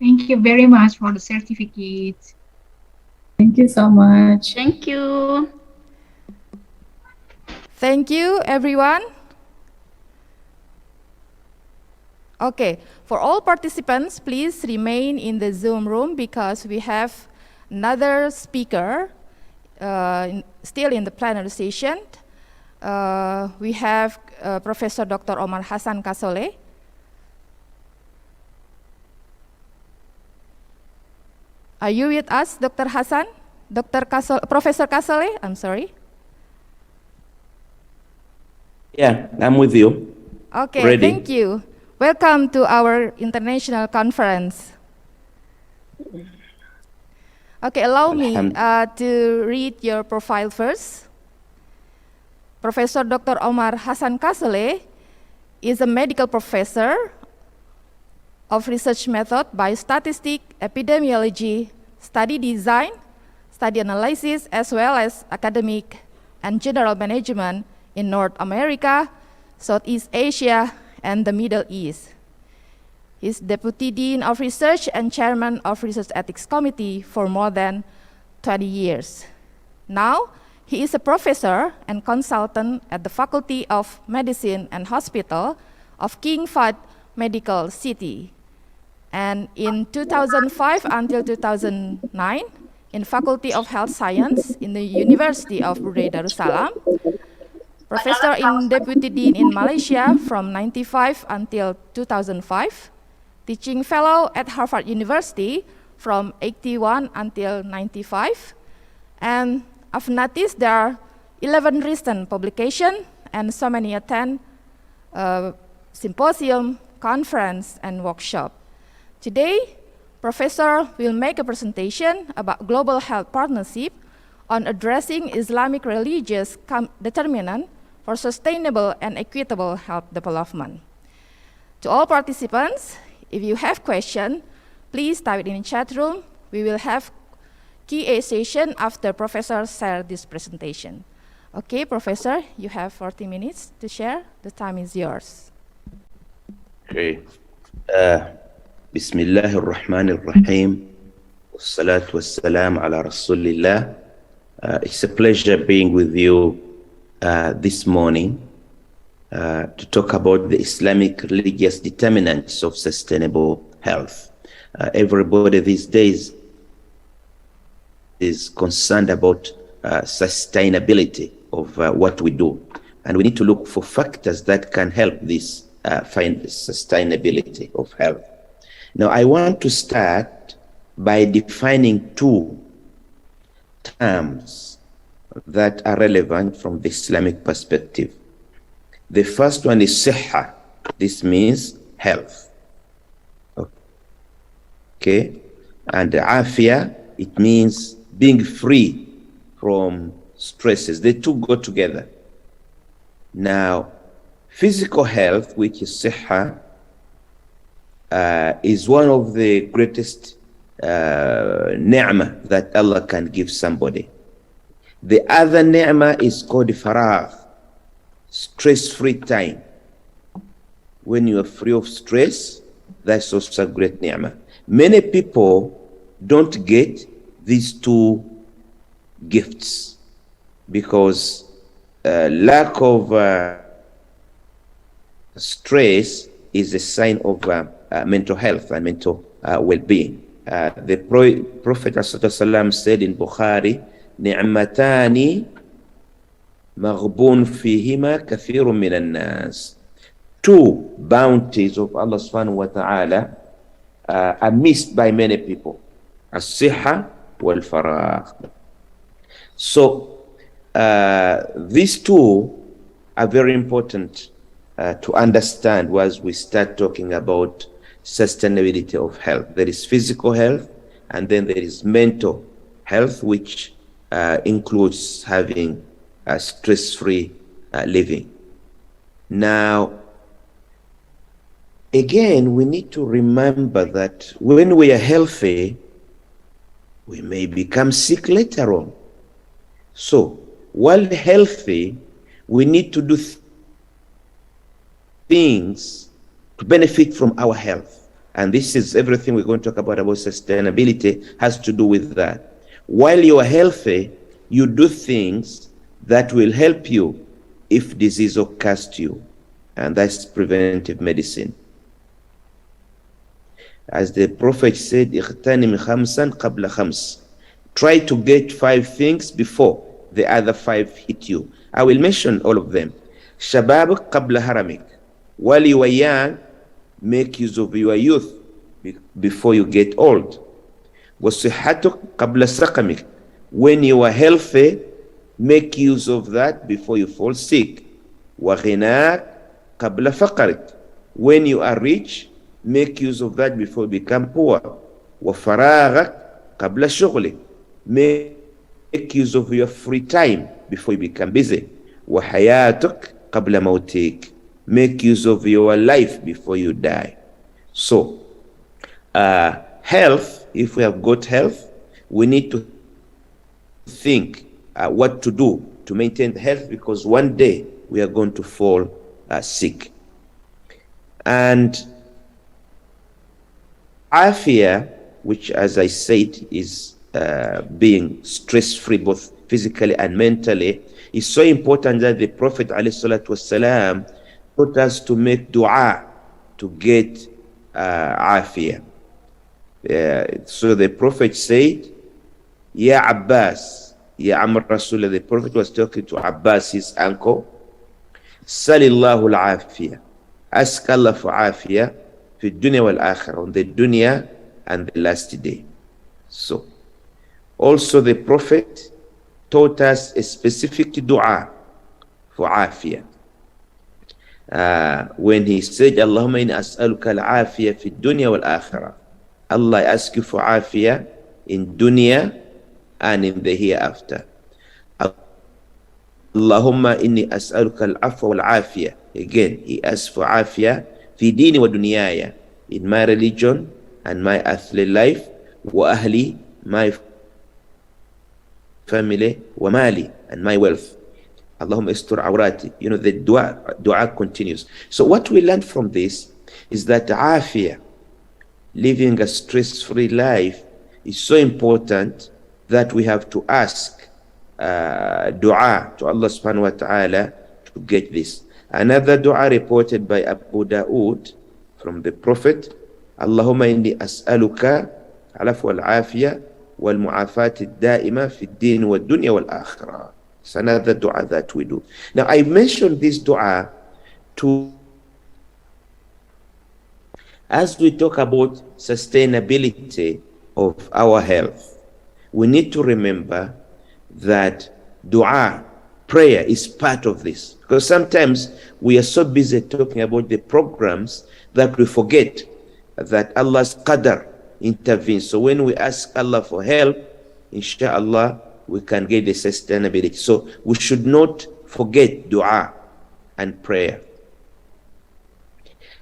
Thank you very much for the certificate. Thank you so much. Thank you. Thank you, everyone. Okay, for all participants, please remain in the Zoom room because we have another speaker still in the plenary session. We have Professor Dr. Omar Hassan Kasole. Are you with us, Dr. Hassan? Professor Kasole, I'm sorry. Yeah, I'm with you. Okay, Ready. Thank you. Welcome to our international conference. Okay, allow me to read your profile first. Professor Dr. Omar Hassan Kasole is a medical professor of research method by statistics, epidemiology, study design, study analysis, as well as academic and general management in North America, Southeast Asia, and the Middle East. He's Deputy Dean of Research and Chairman of Research Ethics Committee for more than 20 years. Now, he is a professor and consultant at the Faculty of Medicine and Hospital of King Fahd Medical City. And in 2005 until 2009, in Faculty of Health Science in the University of Brunei Darussalam, Professor in Deputy Dean in Malaysia from 95 until 2005, Teaching Fellow at Harvard University from 81 until 95, and I've noticed there are 11 recent publications and so many attend symposium, conference, and workshop. Today, Professor will make a presentation about global health partnership on addressing Islamic religious determinant for sustainable and equitable health development. To all participants, if you have questions, please type it in the chat room. We will have Q&A session after Professor shares this presentation. Okay, Professor, you have 40 minutes to share. The time is yours. Okay. Bismillahirrahmanirrahim. Wassalatu wassalam ala Rasulillah. It's a pleasure being with you this morning to talk about the Islamic religious determinants of sustainable health. Everybody these days is concerned about sustainability of what we do, and we need to look for factors that can help this find sustainability of health. Now, I want to start by defining two terms that are relevant from the Islamic perspective. The first one is siha. This means health. Okay? And afia, it means being free from stresses. The two go together. Now, physical health, which is siha, is one of the greatest ni'mah that Allah can give somebody. The other ni'mah is called faragh, stress-free time. When you are free of stress, that's also a great ni'mah. Many people don't get these two gifts because lack of stress is a sign of mental health and mental well-being. The Prophet ﷺ said in Bukhari, "Ni'matani maghbun fihima kathirun minan nas." Two bounties of Allah subhanahu wa ta'ala are missed by many people. As-siha wal-faragh. So these two are very important to understand as we start talking about sustainability of health. There is physical health, and then there is mental health, which includes having a stress-free living. Now, again, we need to remember that when we are healthy, we may become sick later on. So, while healthy, we need to do things to benefit from our health. And this is everything we're going to talk about sustainability has to do with that. While you are healthy, you do things that will help you if disease occurs to you. And that's preventive medicine. As the Prophet said, "Ightanim khamsan qabla khams." Try to get 5 things before the other 5 hit you. I will mention all of them. Shababak qabla haramik. While you are young, make use of your youth before you get old. Wasihatuk qabla saqamik. When you are healthy, make use of that before you fall sick. Wa ghinak qabla faqarik. When you are rich, make use of that before you become poor. Wa faraghak qabla shughlik. Make use of your free time before you become busy. Wa hayatuk qabla mautik. Make use of your life before you die. So, health, if we have got health, we need to think what to do to maintain the health, because one day we are going to fall sick. And afia, which, as I said, is being stress-free both physically and mentally, is so important that the Prophet ﷺ taught us to make dua to get afia. So the Prophet said, "Ya Abbas, Ya Amr Rasulullah," the Prophet was talking to Abbas, his uncle, "Salillahu al-afiyah." Ask Allah for afiyah fi dunya wal akhirah, on the dunya and the last day. So, also the Prophet taught us a specific dua for afiyah. When he said, "Allahumma inni as'aluka al-afiyah fi dunya wal akhirah." Allah, I ask you for afiyah in dunya and in the hereafter. Allahumma inni as'aluka al-afwa wal-afiyah. Again, he asked for afiyah fi dini wa dunyaya, in my religion and my earthly life, wa ahli, my family, wa mali, and my wealth. Allahumma istur awrati. You know, the dua continues. So what we learn from this is that afiyah, living a stress-free life, is so important that we have to ask dua to Allah subhanahu wa ta'ala to get this. Another dua reported by Abu Dawood from the Prophet, "Allahumma inni as'aluka al-afwa wal-afiyah wal-mu'afati ad-da'ima fi ad-din wa ad-dunya wal-akhirah." It's another dua that we do. Now, I mentioned this dua to, as we talk about sustainability of our health, we need to remember that dua, prayer, is part of this. Because sometimes we are so busy talking about the programs that we forget that Allah's qadar intervenes. So when we ask Allah for help, inshallah, we can get the sustainability. So we should not forget dua and prayer.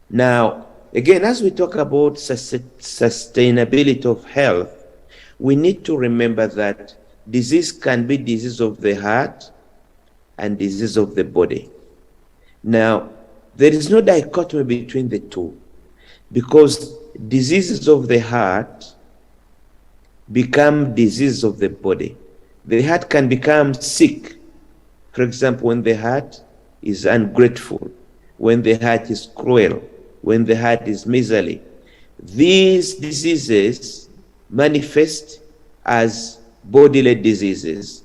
Now, again, as we talk about sustainability of health, we need to remember that disease can be disease of the heart and disease of the body. Now, there is no dichotomy between the two, because diseases of the heart become disease of the body. The heart can become sick. For example, when the heart is ungrateful, when the heart is cruel, when the heart is miserly. These diseases manifest as bodily diseases.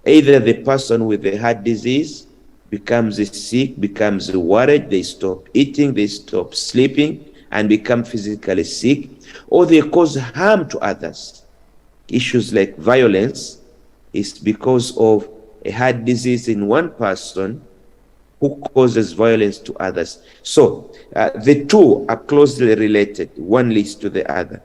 Either the person with the heart disease becomes sick, becomes worried, they stop eating, they stop sleeping, and become physically sick, or they cause harm to others. Issues like violence is because of a heart disease in one person who causes violence to others. So the two are closely related. One leads to the other.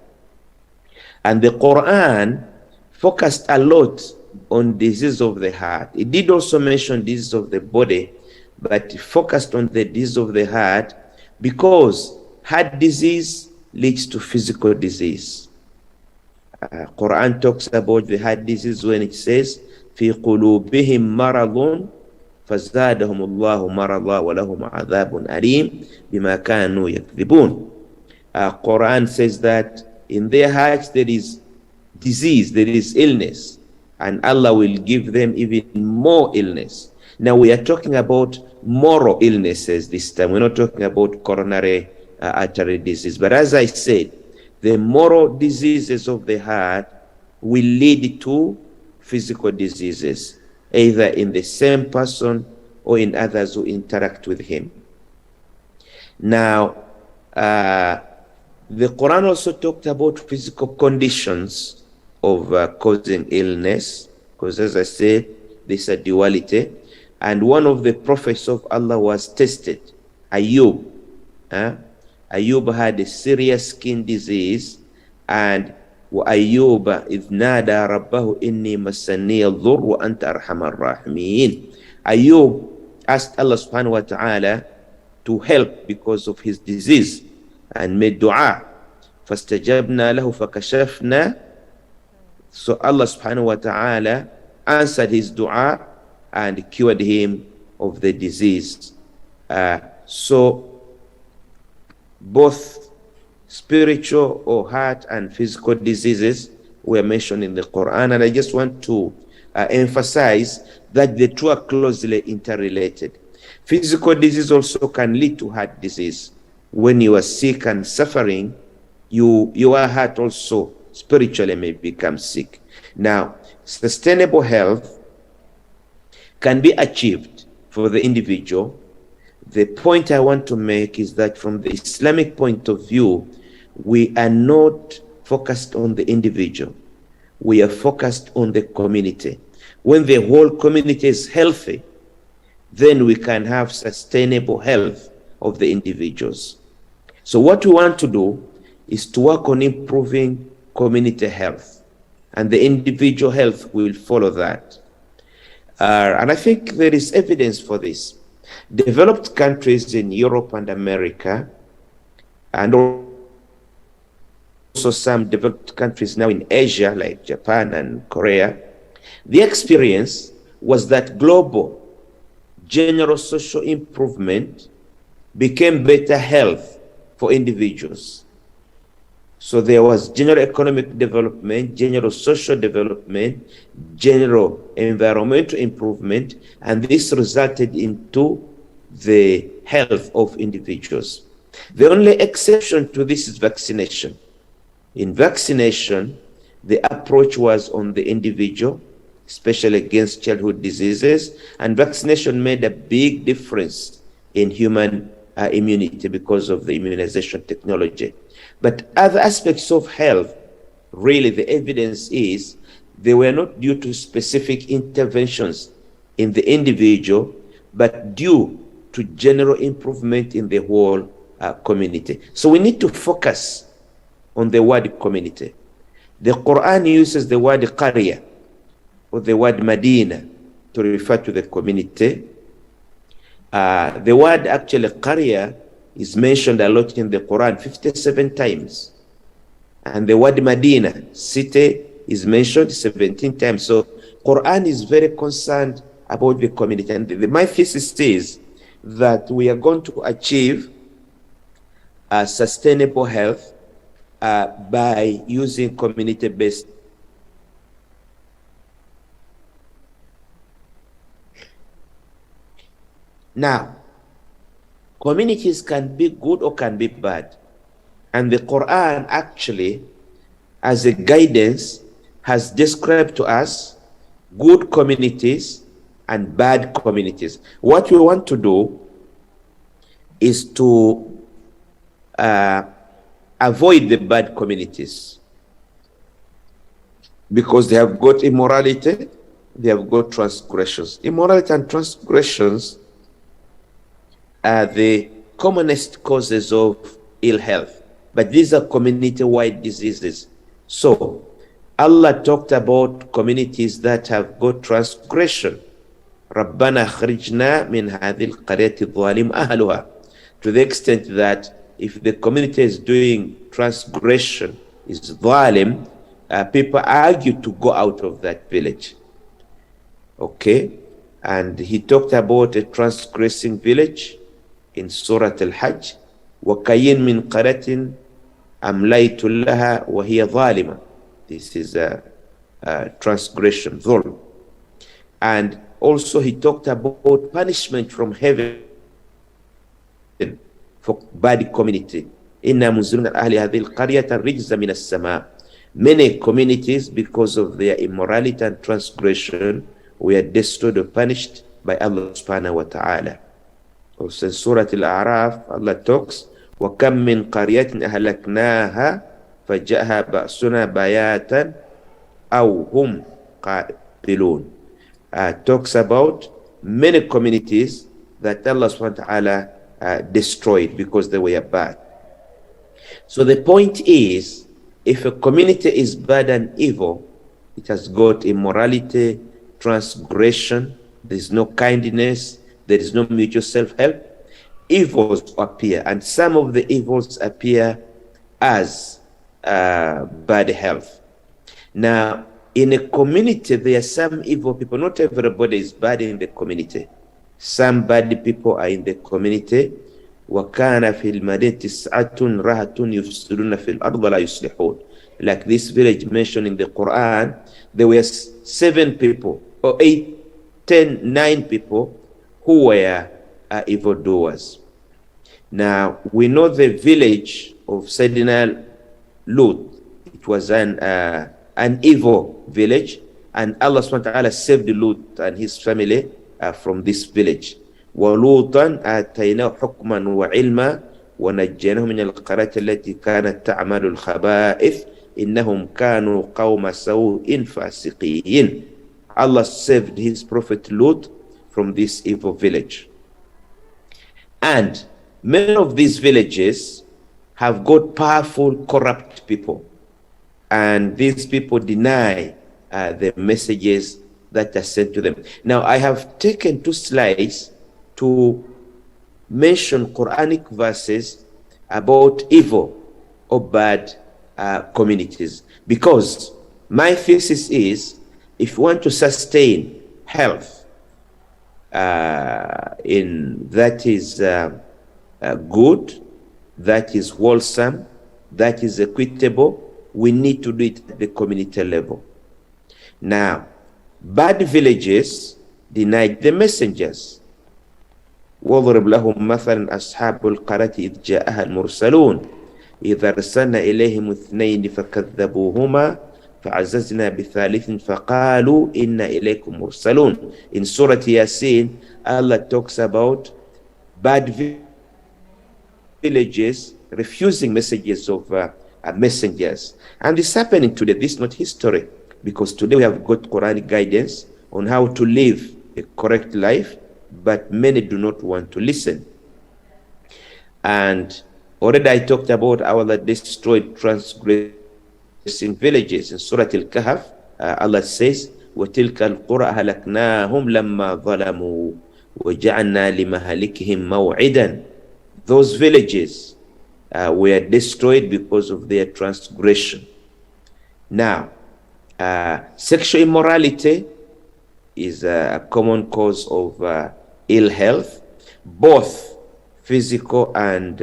And the Quran focused a lot on disease of the heart. It did also mention disease of the body, but it focused on the disease of the heart because heart disease leads to physical disease. Quran talks about the heart disease when it says, في قلوبهم مرض فزادهم الله مرضا ولهم عذاب أليم بما كانوا يكذبون. Quran says that in their hearts there is disease, there is illness, and Allah will give them even more illness. Now we are talking about moral illnesses this time. We're not talking about coronary artery disease. But as I said, the moral diseases of the heart will lead to physical diseases, either in the same person or in others who interact with him. Now, the Quran also talked about physical conditions of causing illness, because as I said, there's a duality. And one of the prophets of Allah was tested, Ayub. Ayub had a serious skin disease, and وَأَيُّوبَ إِذْ نَادَى رَبَّهُ إِنِّي مَسَّنِّيَ الضُّرُّ وَأَنْتَ أَرْحَمَ الرَّاحِمِينَ. Ayub asked Allah subhanahu wa ta'ala to help because of his disease and made dua. فَاسْتَجَبْنَا لَهُ فَكَشَفْنَا. So Allah subhanahu wa ta'ala answered his dua and cured him of the disease. So both spiritual or heart and physical diseases were mentioned in the Quran, and I just want to emphasize that the two are closely interrelated. Physical disease also can lead to heart disease. When you are sick and suffering, your heart also spiritually may become sick. Now, sustainable health can be achieved for the individual. The point I want to make is that from the Islamic point of view, we are not focused on the individual. We are focused on the community. When the whole community is healthy, then we can have sustainable health of the individuals. So what we want to do is to work on improving community health, and the individual health will follow that. And I think there is evidence for this. Developed countries in Europe and America, and also some developed countries now in Asia, like Japan and Korea, the experience was that global general social improvement became better health for individuals. So there was general economic development, general social development, general environmental improvement, and this resulted into the health of individuals. The only exception to this is vaccination. In vaccination, the approach was on the individual, especially against childhood diseases, and vaccination made a big difference in human immunity because of the immunization technology. But other aspects of health, really the evidence is They were not due to specific interventions in the individual, but due to general improvement in the whole community. So we need to focus on the word community. The Quran uses the word qarya or the word Medina to refer to the community. The word actually qarya is mentioned a lot in the Quran, 57 times. And the word Medina, city, is mentioned 17 times. So Quran is very concerned about the community. And my thesis is that we are going to achieve sustainable health by using community-based. Now, communities can be good or can be bad. And the Quran actually, as a guidance, has described to us good communities and bad communities. What we want to do is to avoid the bad communities, because they have got immorality, they have got transgressions. Immorality and transgressions are the commonest causes of ill health, but these are community-wide diseases. So Allah talked about communities that have got transgression. رَبَّنَا خَرِجْنَا مِنْ هَذِي الْقَرْيَةِ الظَّالِمِ أَهْلُهَا, to the extent that if the community is doing transgression, is zalim, people argue to go out of that village. Okay? And he talked about a transgressing village in Surah Al-Hajj. وَكَيِّن مِّن قَرَةٍ أَمْلَيْتُ لَهَا وَهِيَ ظَالِمَةٌ. This is a transgression, dhulm. And also he talked about punishment from heaven for bad community. إِنَّا مُنزِلُونَ أَهْلِ هَذِهِ الْقَرْيَةَ الرِّجْزَ مِنَ السَّمَاءِ. Many communities, because of their immorality and transgression, were destroyed or punished by Allah subhanahu wa ta'ala. Also in Surah Al-A'raf, Allah talks, وَكَمْ مِنْ قَرْيَةٍ أَهْلَكْنَاهَا فَجَاءَهَا بَأْسُنَا بَيَاتًا أَوْ هُمْ قَائِلُونَ. Talks about many communities that Allah subhanahu wa ta'ala destroyed because they were bad. So the point is, if a community is bad and evil, it has got immorality, transgression, there is no kindness, there is no mutual self-help, evils appear, and some of the evils appear as bad health. Now, in a community, there are some evil people. Not everybody is bad in the community. Some bad people are in the community. وَكَانَ فِي الْمَدِينَةِ تِسْعَةٌ رَهَةٌ يُفْسِدُونَ فِي الْأَرْضِ وَلَا يُصْلِحُونَ. Like this village mentioned in the Quran, there were 7 people, or 8, 10, 9 people who were evildoers. Now, we know the village of Sayyidina Lut. It was an evil village, and Allah subhanahu wa ta'ala saved Lut and his family from this village. وَلُوطًا آتَيْنَاهُ حُكْمًا وَعِلْمًا وَنَجَّيْنَاهُ مِنَ الْقَرْيَةِ الَّتِي كَانَتْ تَعْمَلُ الْخَبَائِثَ إِنَّهُمْ كَانُوا قَوْمَ سَوْءٍ فَاسِقِينَ. Allah saved his prophet Lut from this evil village. And many of these villages have got powerful, corrupt people. And these people deny the messages that are sent to them. Now, I have taken 2 slides to mention Quranic verses about evil or bad communities. Because my thesis is, if you want to sustain health in that is good, that is wholesome, that is equitable, we need to do it at the community level. Now, bad villages denied the messengers. وَضْرِبْ لَهُمْ مَثَلًا أَصْحَابُ الْقَرَةِ إِذْ جَاءَهَا الْمُرْسَلُونَ إِذَا أَرْسَلْنَا إِلَيْهِمُ اثْنَيْنِ فَكَذَّبُوهُمَا فَعَزَّزْنَا بِثَالِثٍ فَقَالُوا إِنَّا إِلَيْكُمْ مُرْسَلُونَ. In Surah Yasin, Allah talks about bad villages refusing messages of messengers. And this is happening today. This is not history. because today we have got Quranic guidance on how to live a correct life, but many do not want to listen. And already I talked about how Allah destroyed transgressing villages. In Surah Al-Kahf, Allah says, وَتِلْكَ الْقُرَى أَهْلَكْنَاهُمْ لَمَّا ظَلَمُوا وَجَعَلْنَا لِمَهَلِكِهِمْ مَوْعِدًا. Those villages were destroyed because of their transgression. Now, sexual immorality is a common cause of ill health, both physical and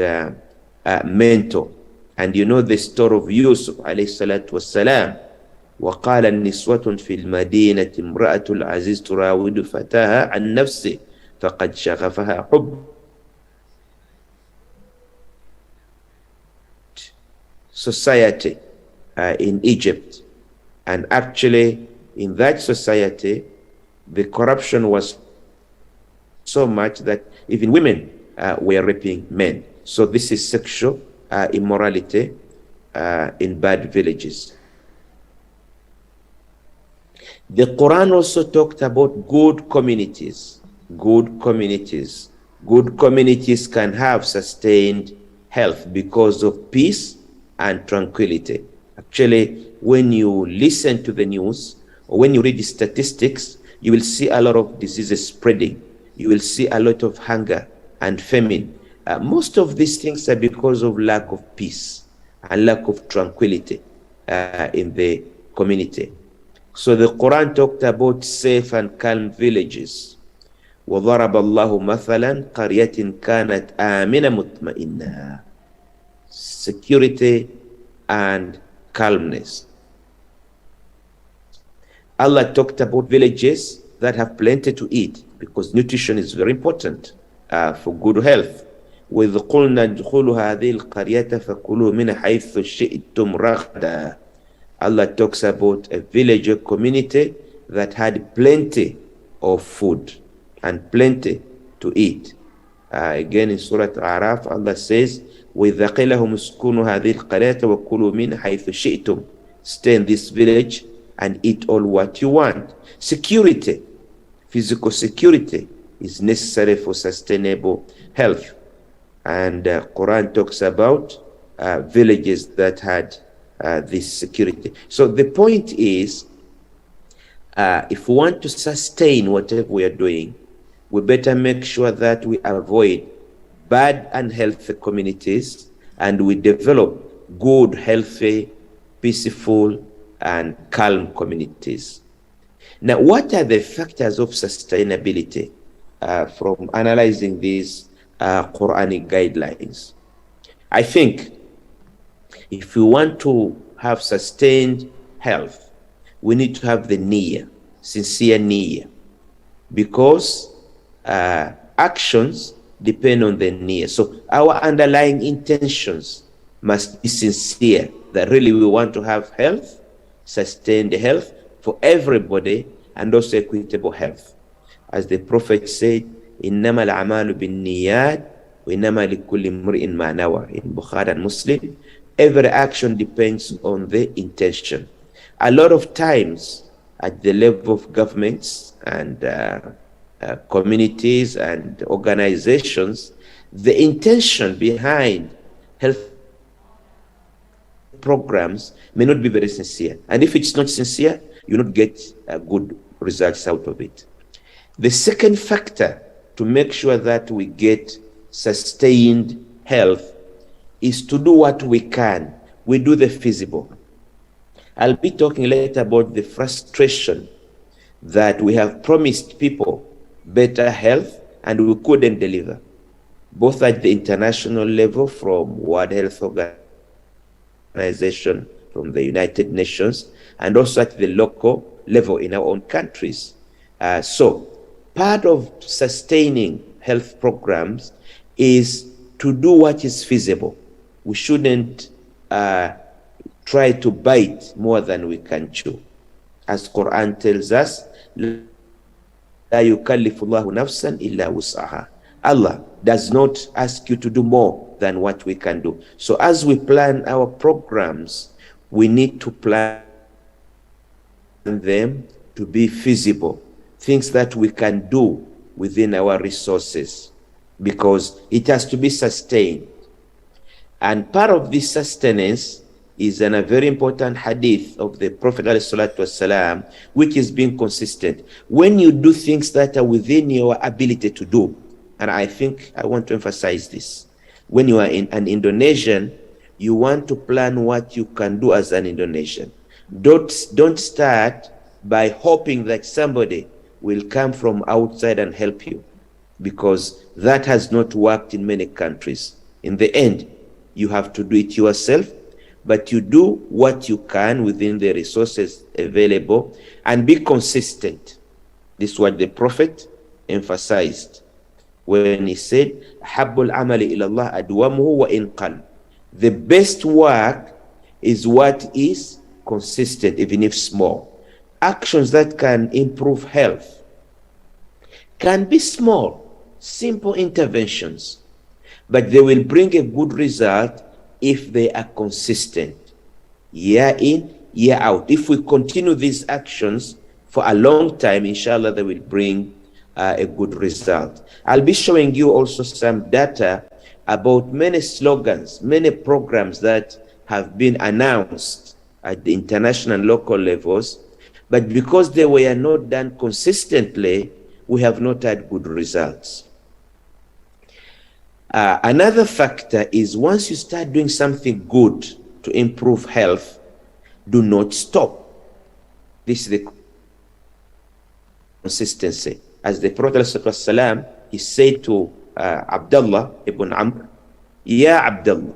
mental. And you know the story of Yusuf alayhi salatu wassalam. وقال النسوة في المدينة امرأة العزيز تراود فتاها عن نفسه فقد شغفها حب. Society in Egypt, and actually in that society the corruption was so much that even women were raping men. So this is sexual immorality in bad villages. The Quran also talked about good communities. Good communities. Good communities can have sustained health because of peace and tranquility. Actually, when you listen to the news or when you read the statistics, you will see a lot of diseases spreading. You will see a lot of hunger and famine. Most of these things are because of lack of peace and lack of tranquility in the community. So the Quran talked about safe and calm villages. وَضَرَبَ اللَّهُ مَثَلًا قَرْيَةٍ كَانَتْ آمِنَ مُطْمَئِنَّةً. Security and calmness. Allah talked about villages that have plenty to eat, because nutrition is very important for good health. وَإِذْ قُلْنَا ادْخُلُوا هَذِهِ الْقَرْيَةَ فَكُلُوا مِنْ حَيْثُ شِئْتُمْ رَغَدًا. Allah talks about a village or community that had plenty of food and plenty to eat. Again in Surah Al-A'raf, Allah says, وَإِذَا قِيلَ لَهُمُ اسْكُنُوا هَذِهِ الْقَرْيَةَ وَكُلُوا مِنْ حَيْثُ شِئْتُمْ. Stay in this village and eat all what you want. Security, physical security is necessary for sustainable health. And Quran talks about villages that had this security. So the point is, if we want to sustain whatever we are doing, we better make sure that we avoid bad and healthy communities and we develop good, healthy, peaceful, and calm communities. Now, what are the factors of sustainability from analyzing these Quranic guidelines? I think if we want to have sustained health, we need to have the niyyah, sincere niyyah, because actions depend on the niyyah. So our underlying intentions must be sincere, that really we want to have health, sustained health for everybody, and also equitable health. As the Prophet said, إِنَّمَا الْأَعْمَالُ بِالنِّيَّاتِ وَإِنَّمَا لِكُلِّ امْرِئٍ مَا نَوَى. In Bukhari and Muslim, every action depends on the intention. A lot of times at the level of governments and communities and organizations, the intention behind health programs may not be very sincere. And if it's not sincere, you not get good results out of it. The second factor to make sure that we get sustained health is to do what we can. We do the feasible. I'll be talking later about the frustration that we have promised people better health and we couldn't deliver, both at the international level from World Health Organization, from the United Nations, and also at the local level in our own countries. So part of sustaining health programs is to do what is feasible. We shouldn't try to bite more than we can chew. As Quran tells us, لا يكلف الله نفسا إلا وسعها. Allah does not ask you to do more than what we can do. So as we plan our programs, we need to plan them to be feasible, things that we can do within our resources, because it has to be sustained. And part of this sustenance is a very important hadith of the Prophet ﷺ, which is being consistent. When you do things that are within your ability to do, and I think I want to emphasize this, when you are in an Indonesian, you want to plan what you can do as an Indonesian. Don't start by hoping that somebody will come from outside and help you, because that has not worked in many countries. In the end, you have to do it yourself, but you do what you can within the resources available and be consistent. This is what the Prophet emphasized when he said, "Habbul amali ilallah adwamuhu wa in qal." The best work is what is consistent, even if small. Actions that can improve health can be small, simple interventions, but they will bring a good result if they are consistent, year in, year out. If we continue these actions for a long time, inshallah, they will bring a good result. I'll be showing you also some data about many slogans, many programs that have been announced at the international and local levels, but because they were not done consistently, we have not had good results. Another factor is, once you start doing something good to improve health, do not stop. This is the consistency. As the Prophet ﷺ, he said to Abdullah ibn Amr, "Ya Abdullah,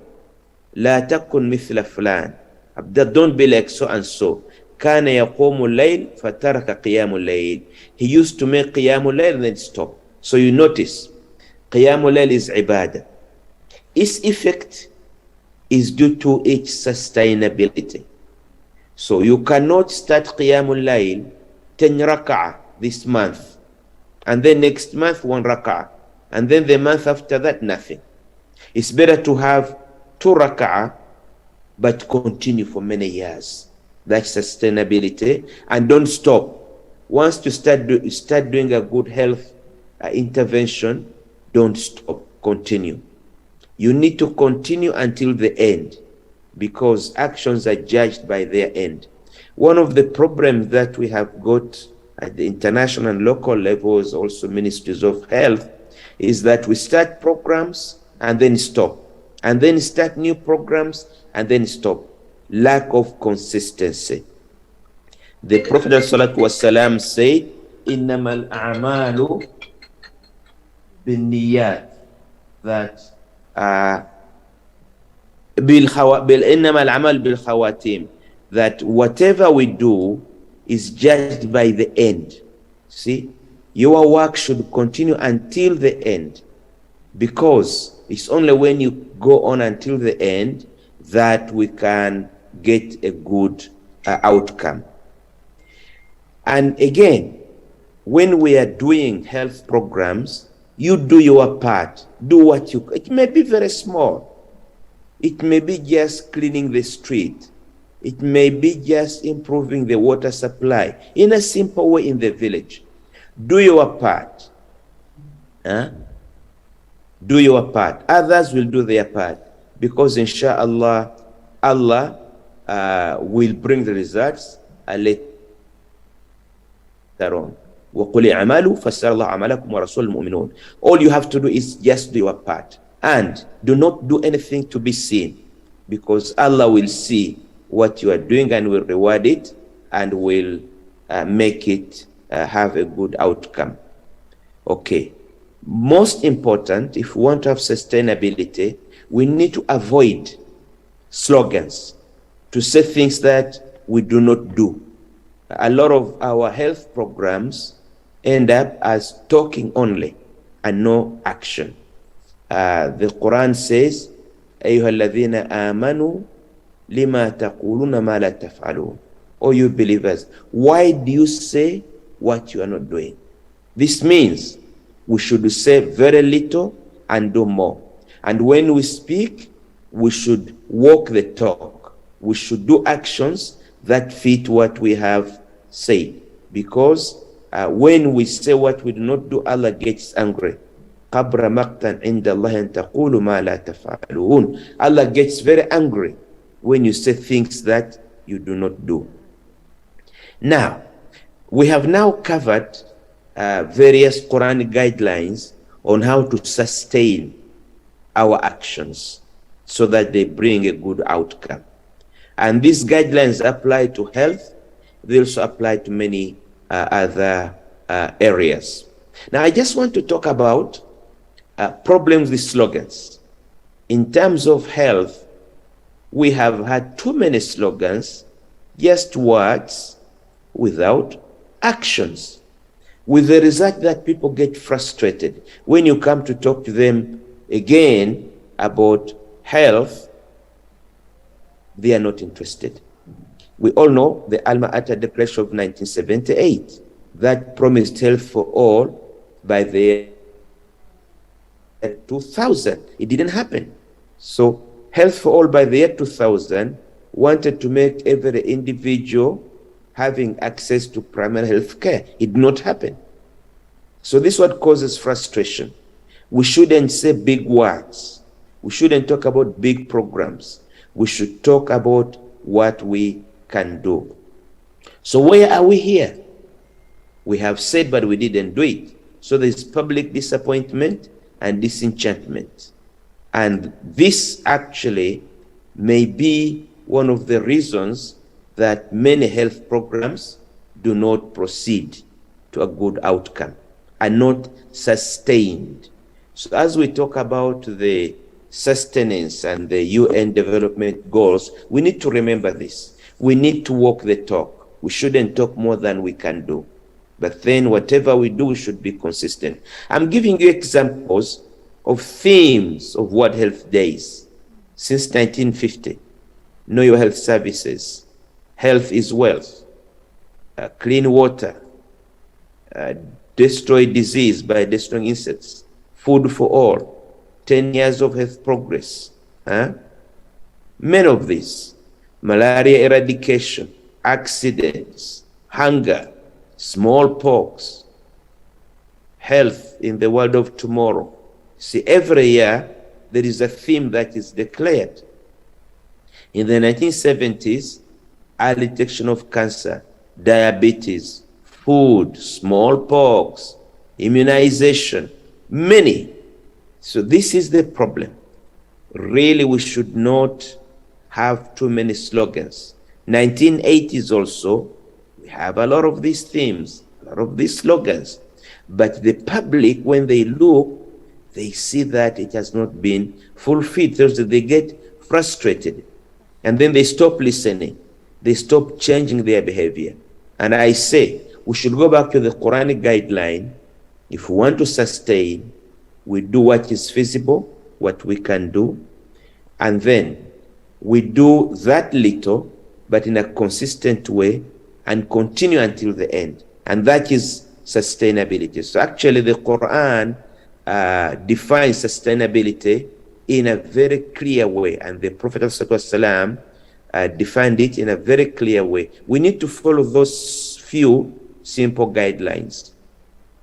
la takun mithla fulan." Abdullah, don't be like so and so. Kana yaqumu al-layl fataraka qiyamu al-layl. He used to make qiyamu al-layl and then stop. So you notice, qiyamu al-layl is ibadah. Its effect is due to its sustainability. So you cannot start qiyamu al-layl 10 rak'ah this month, and then next month 1 rak'ah, and then the month after that nothing. It's better to have 2 rak'ah but continue for many years. That's sustainability, and don't stop. Once you start doing a good health intervention, don't stop, continue. You need to continue until the end, because actions are judged by their end. One of the problems that we have got at the international and local levels, also ministries of health, is that we start programs and then stop, and then start new programs and then stop. Lack of consistency. The Prophet ﷺ said, "Innamal a'malu binniyat," that innamal a'mal bil khawatim, that whatever we do is judged by the end. See, your work should continue until the end, because it's only when you go on until the end that we can get a good outcome. And again, when we are doing health programs, you do your part. Do what you, it may be very small. It may be just cleaning the street. It may be just improving the water supply in a simple way in the village. Do your part. Do your part. Others will do their part, because inshallah, Allah will bring the results later on. وَقُلِ اعْمَلُوا فَسَّرَ اللَّهُ عَمَلَكُمْ وَرَسُولُ الْمُؤْمِنُونَ. All you have to do is just do your part, and do not do anything to be seen, because Allah will see what you are doing and will reward it and will make it have a good outcome. Okay. Most important, if we want to have sustainability, we need to avoid slogans, to say things that we do not do. A lot of our health programs end up as talking only and no action. The Quran says, أَيُّهَا الَّذِينَ آمَنُوا لِمَا تَقُولُونَ مَا لَا تَفْعَلُونَ. O you believers, why do you say what you are not doing? This means we should say very little and do more. And when we speak, we should walk the talk. We should do actions that fit what we have said, because when we say what we do not do, Allah gets angry. Allah gets very angry when you say things that you do not do. Now, we have now covered various Quranic guidelines on how to sustain our actions so that they bring a good outcome. And these guidelines apply to health. They also apply to many other areas. Now, I just want to talk about problems with slogans. In terms of health, we have had too many slogans, just words without actions, with the result that people get frustrated. When you come to talk to them again about health, they are not interested. We all know the Alma Ata Declaration of 1978 that promised health for all by the year 2000. It didn't happen. So health for all by the year 2000 wanted to make every individual having access to primary health care. It did not happen. So this is what causes frustration. We shouldn't say big words. We shouldn't talk about big programs. We should talk about what we can do. So where are we here? We have said, but we didn't do it. So there's public disappointment and disenchantment. And this actually may be one of the reasons that many health programs do not proceed to a good outcome, are not sustained. So as we talk about the sustenance and the UN development goals, we need to remember this. We need to walk the talk. We shouldn't talk more than we can do. But then whatever we do, we should be consistent. I'm giving you examples of themes of World Health Days since 1950. Know your health services. Health is wealth. Clean water. Destroy disease by destroying insects. Food for all. 10 years of health progress. Many of these. Malaria eradication. Accidents. Hunger. Smallpox. Health in the world of tomorrow. See, every year there is a theme that is declared. In the 1970s, early detection of cancer, diabetes, food, smallpox, immunization, many. So this is the problem. Really, we should not have too many slogans. 1980s also, we have a lot of these themes, a lot of these slogans. But the public, when they look, they see that it has not been fulfilled. So they get frustrated. And then they stop listening. They stop changing their behavior. And I say, we should go back to the Quranic guideline. If we want to sustain, we do what is feasible, what we can do. And then we do that little, but in a consistent way, and continue until the end. And that is sustainability. So actually the Quran defines sustainability in a very clear way, and the Prophet ﷺ defined it in a very clear way. We need to follow those few simple guidelines.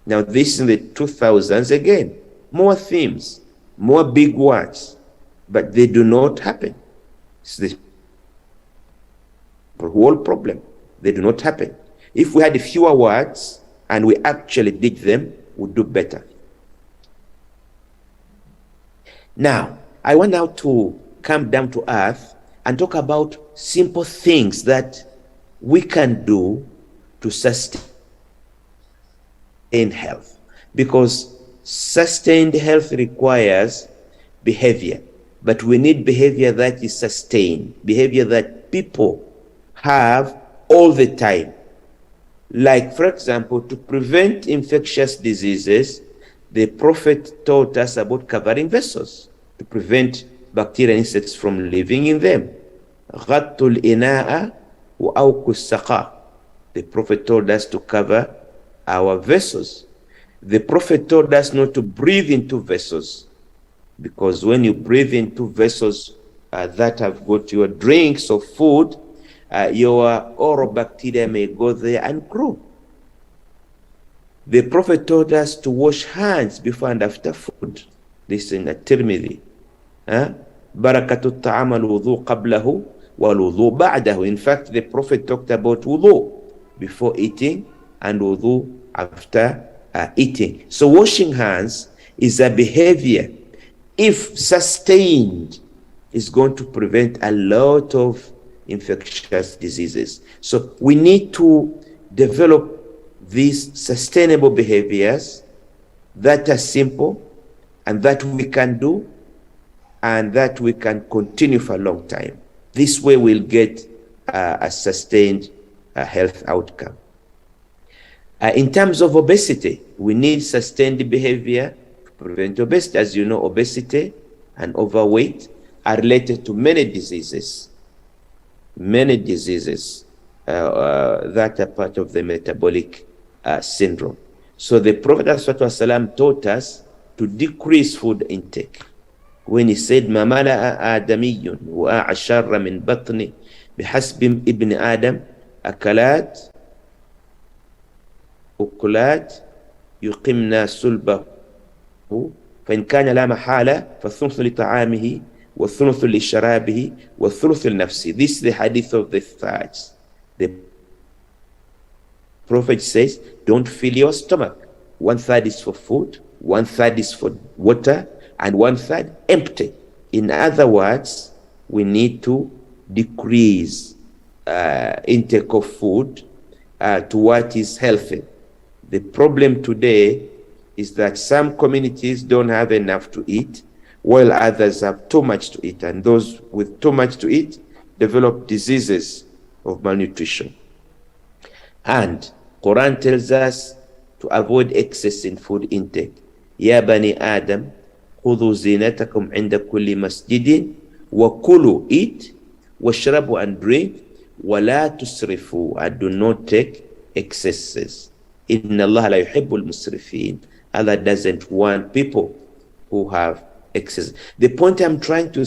Now this in the 2000s, again, more themes, more big words, but they do not happen. It's the whole problem. They do not happen. If we had fewer words and we actually did them, we'd do better. Now, I want now to come down to earth and talk about simple things that we can do to sustain health. Because sustained health requires behavior, but we need behavior that is sustained, behavior that people have all the time. Like, for example, to prevent infectious diseases, the Prophet taught us about covering vessels to prevent bacteria and insects from living in them. غَطُّ الْإِنَاءَ وَأَوْكُ السَّقَى. The Prophet told us to cover our vessels. The Prophet told us not to breathe into vessels, because when you breathe into vessels that have got your drinks or food, your oral bacteria may go there and grow. The Prophet taught us to wash hands before and after food. This in At-Tirmidhi. Barakatu ta'am al-wudu qablahu wal-wudu ba'dahu. In fact, the Prophet talked about wudu before eating and wudu after eating. So washing hands is a behavior, if sustained, is going to prevent a lot of infectious diseases. So we need to develop these sustainable behaviors that are simple and that we can do and that we can continue for a long time. This way we'll get a sustained health outcome. In terms of obesity, we need sustained behavior to prevent obesity. As you know, obesity and overweight are related to many diseases that are part of the metabolic syndrome. So the Prophet ﷺ taught us to decrease food intake when he said, "Ma mala'a adamiyyun wa a'sharra min batni bihasbi ibn Adam akalat ukulat yuqimna sulbahu فإن كان لا محالة فالثلث لطعامه والثلث لشرابه والثلث لنفسه." This is the hadith of the thirds. The Prophet says, don't fill your stomach. 1/3 is for food, 1/3 is for water, and 1/3 empty. In other words, we need to decrease intake of food to what is healthy. The problem today is that some communities don't have enough to eat, while others have too much to eat, and those with too much to eat develop diseases of malnutrition. And Quran tells us to avoid excess in food intake. Ya bani Adam, khudhu zinatakum inda kulli masjidin wa kulu, eat, washrabu, and drink, wa la tusrifu, and do not take excesses. Inna Allah la yuhibbul musrifin. Allah doesn't want people who have excess. The point I'm trying to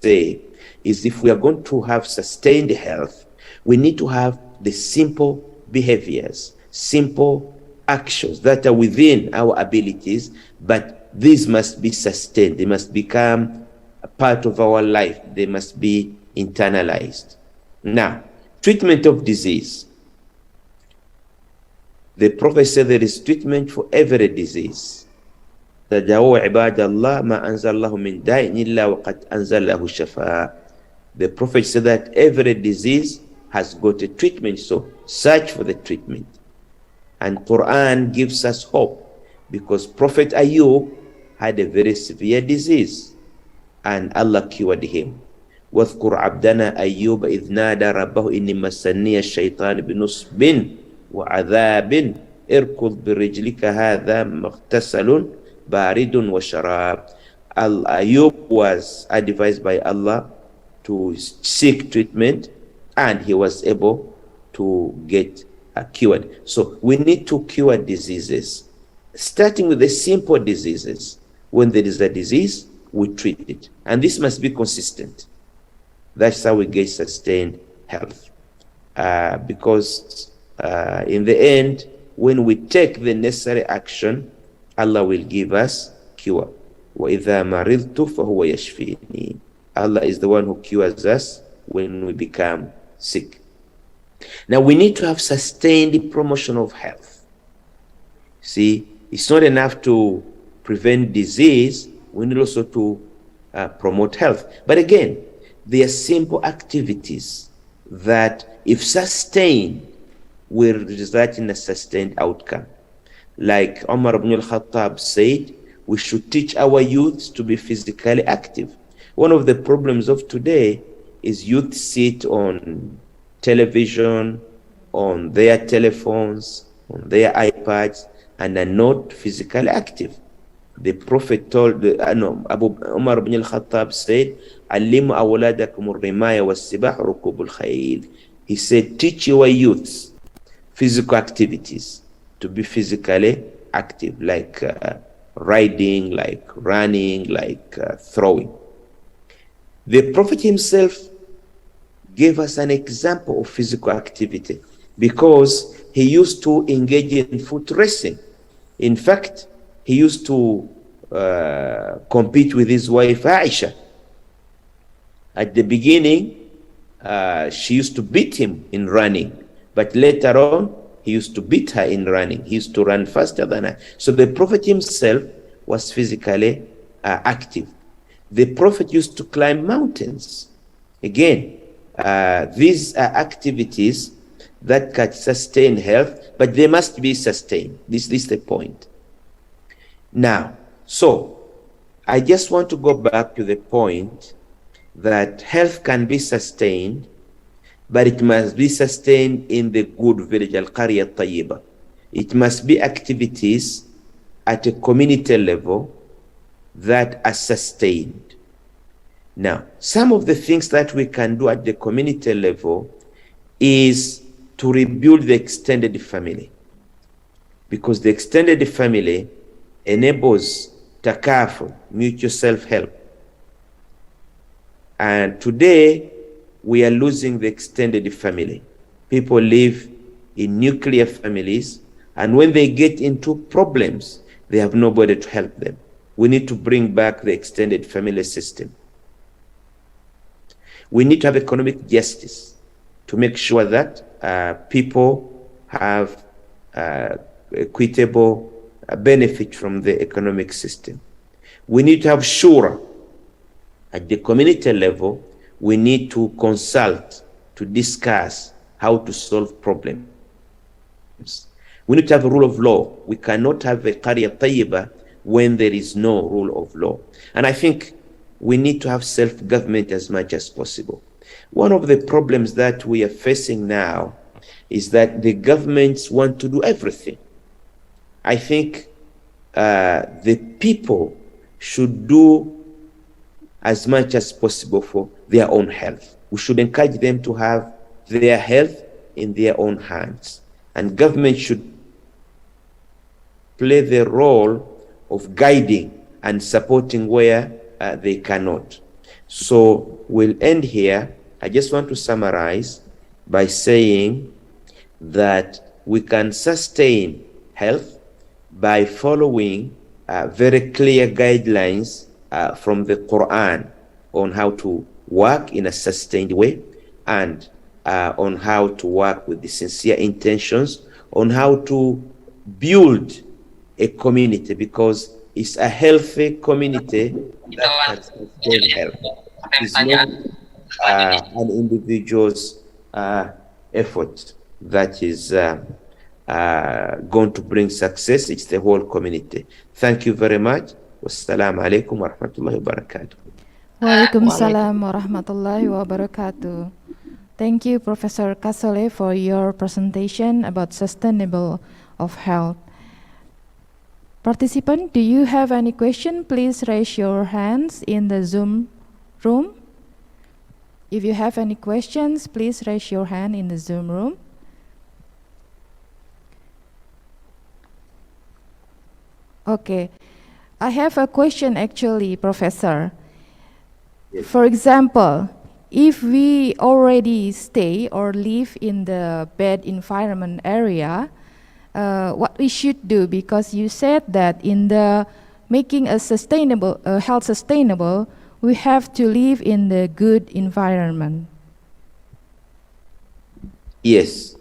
say is, if we are going to have sustained health, we need to have the simple behaviors, simple actions that are within our abilities, but these must be sustained. They must become a part of our life. They must be internalized. Now, treatment of disease. The Prophet said there is treatment for every disease. تدعوا عباد الله ما أنزل الله من داء إلا وقد أنزل له شفاء. The Prophet said that every disease has got a treatment, so search for the treatment. And Quran gives us hope, because Prophet Ayub had a very severe disease and Allah cured him. واذكر عبدنا أيوب إذ نادى ربه إني مسني الشيطان بنصب وعذاب اركض برجلك هذا مغتسل بارد وشراب. Ayub was advised by Allah to seek treatment, and he was able to get cured. So we need to cure diseases, starting with the simple diseases. When there is a disease, we treat it, and this must be consistent. That's how we get sustained health, because in the end, when we take the necessary action, Allah will give us cure. وَإِذَا مَرِضْتُ فَهُوَ يَشْفِينِي. Allah is the one who cures us when we become sick. Now we need to have sustained promotion of health. See, it's not enough to prevent disease, we need also to promote health. But again, they are simple activities that, if sustained, will result in a sustained outcome. Like Umar ibn al-Khattab said, we should teach our youth to be physically active. One of the problems of today is youth sit on television, on their telephones, on their iPads, and are not physically active. The Prophet told, Umar ibn al-Khattab said, "Allimu awladakum ar-rimaya was-sibah rukubul khayl." He said, teach your youths physical activities, to be physically active, like riding, like running, like throwing. The Prophet himself gave us an example of physical activity because he used to engage in foot racing. In fact, he used to compete with his wife Aisha. At the beginning, she used to beat him in running, but later on, he used to beat her in running. He used to run faster than her. So the Prophet himself was physically active. The Prophet used to climb mountains. Again, these are activities that can sustain health, but they must be sustained. This is the point. Now, so I just want to go back to the point that health can be sustained, but it must be sustained in the good village, al-Qarya al-Tayyiba. It must be activities at a community level that are sustained. Now, some of the things that we can do at the community level is to rebuild the extended family, because the extended family enables takaful, mutual self-help. And today, we are losing the extended family. People live in nuclear families, and when they get into problems, they have nobody to help them. We need to bring back the extended family system. We need to have economic justice to make sure that people have equitable benefit from the economic system. We need to have shura. At the community level, we need to consult, to discuss how to solve problems. We need to have a rule of law. We cannot have a Qarya Tayyiba when there is no rule of law. And I think we need to have self-government as much as possible. One of the problems that we are facing now is that the governments want to do everything. I think the people should do as much as possible for their own health. We should encourage them to have their health in their own hands. And government should play the role of guiding and supporting where they cannot. So we'll end here. I just want to summarize by saying that we can sustain health by following very clear guidelines from the Quran on how to work in a sustained way, and on how to work with the sincere intentions, on how to build a community, because it's a healthy community that can sustain health. It's not an individual's effort that is going to bring success. It's the whole community. Thank you very much. Wassalamu alaikum wa rahmatullahi wa barakatuh. Waalaikumsalam warahmatullahi wabarakatuh. Thank you, Professor Kasole, for your presentation about sustainable of health. Participant, do you have any question? Please raise your hands in the Zoom room. If you have any questions, please raise your hand in the Zoom room. Okay, I have a question actually, Professor. Yes. For example, if we already stay or live in the bad environment area, what we should do, because you said that in the making a sustainable, health sustainable, we have to live in the good environment. Yes.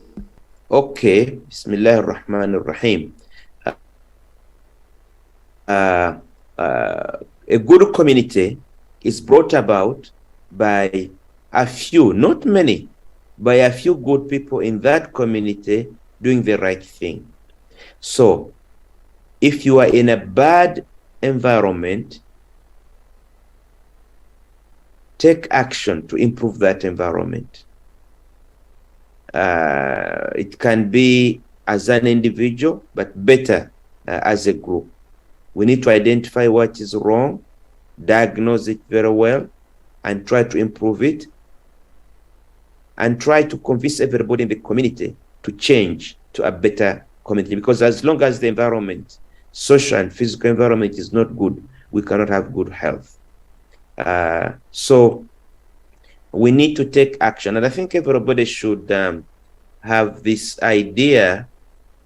Okay. Bismillah ar-Rahman ar-Rahim. A good community is brought about by a few, not many, by a few good people in that community doing the right thing. So, if you are in a bad environment, take action to improve that environment. It can be as an individual, but better as a group. We need to identify what is wrong, diagnose it very well, and try to improve it, and try to convince everybody in the community to change to a better community. Because as long as the environment, social and physical environment is not good, we cannot have good health. So we need to take action. And I think everybody should have this idea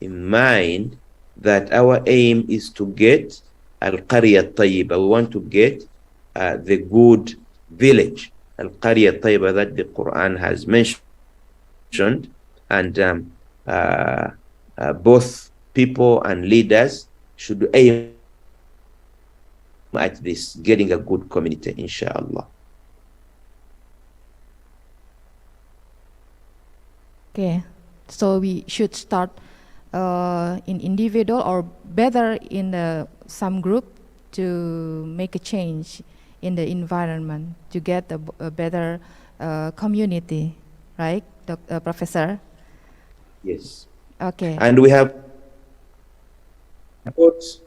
in mind that our aim is to get Al-Qarya Tayyiba. We want to get the good village, Al-Qarya Tayyiba, that the Quran has mentioned. And both people and leaders should aim at this, getting a good community, inshallah. Okay, so we should start in individual or better in some group to make a change in the environment to get a better community, right, Professor? Yes. Okay. And we have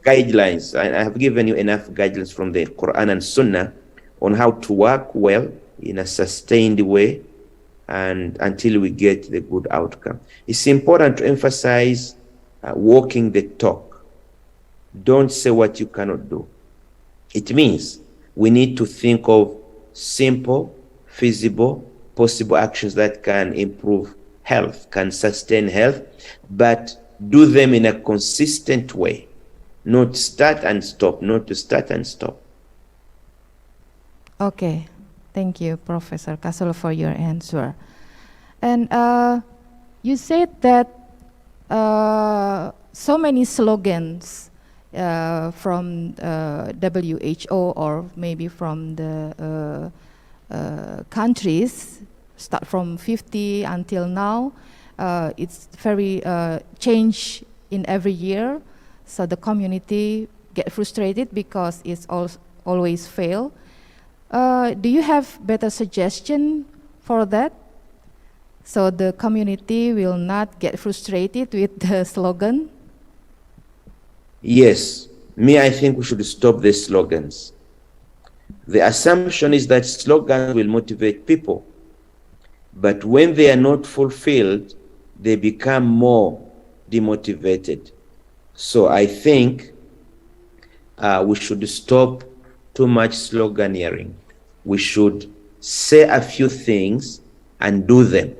guidelines, and I have given you enough guidelines from the Quran and Sunnah on how to work well in a sustained way and until we get the good outcome. It's important to emphasize walking the talk. Don't say what you cannot do. It means we need to think of simple, feasible, possible actions that can improve health, can sustain health, but do them in a consistent way. Not start and stop, not to start and stop. Okay, thank you, Professor Castle, for your answer. And you said that so many slogans from WHO or maybe from the countries, start from 50 until now, it's very change in every year. So the community get frustrated because it's always fail. Do you have better suggestion for that? So the community will not get frustrated with the slogan? Yes, I think we should stop the slogans. The assumption is that slogans will motivate people, but when they are not fulfilled, they become more demotivated. So I think we should stop too much sloganeering. We should say a few things and do them,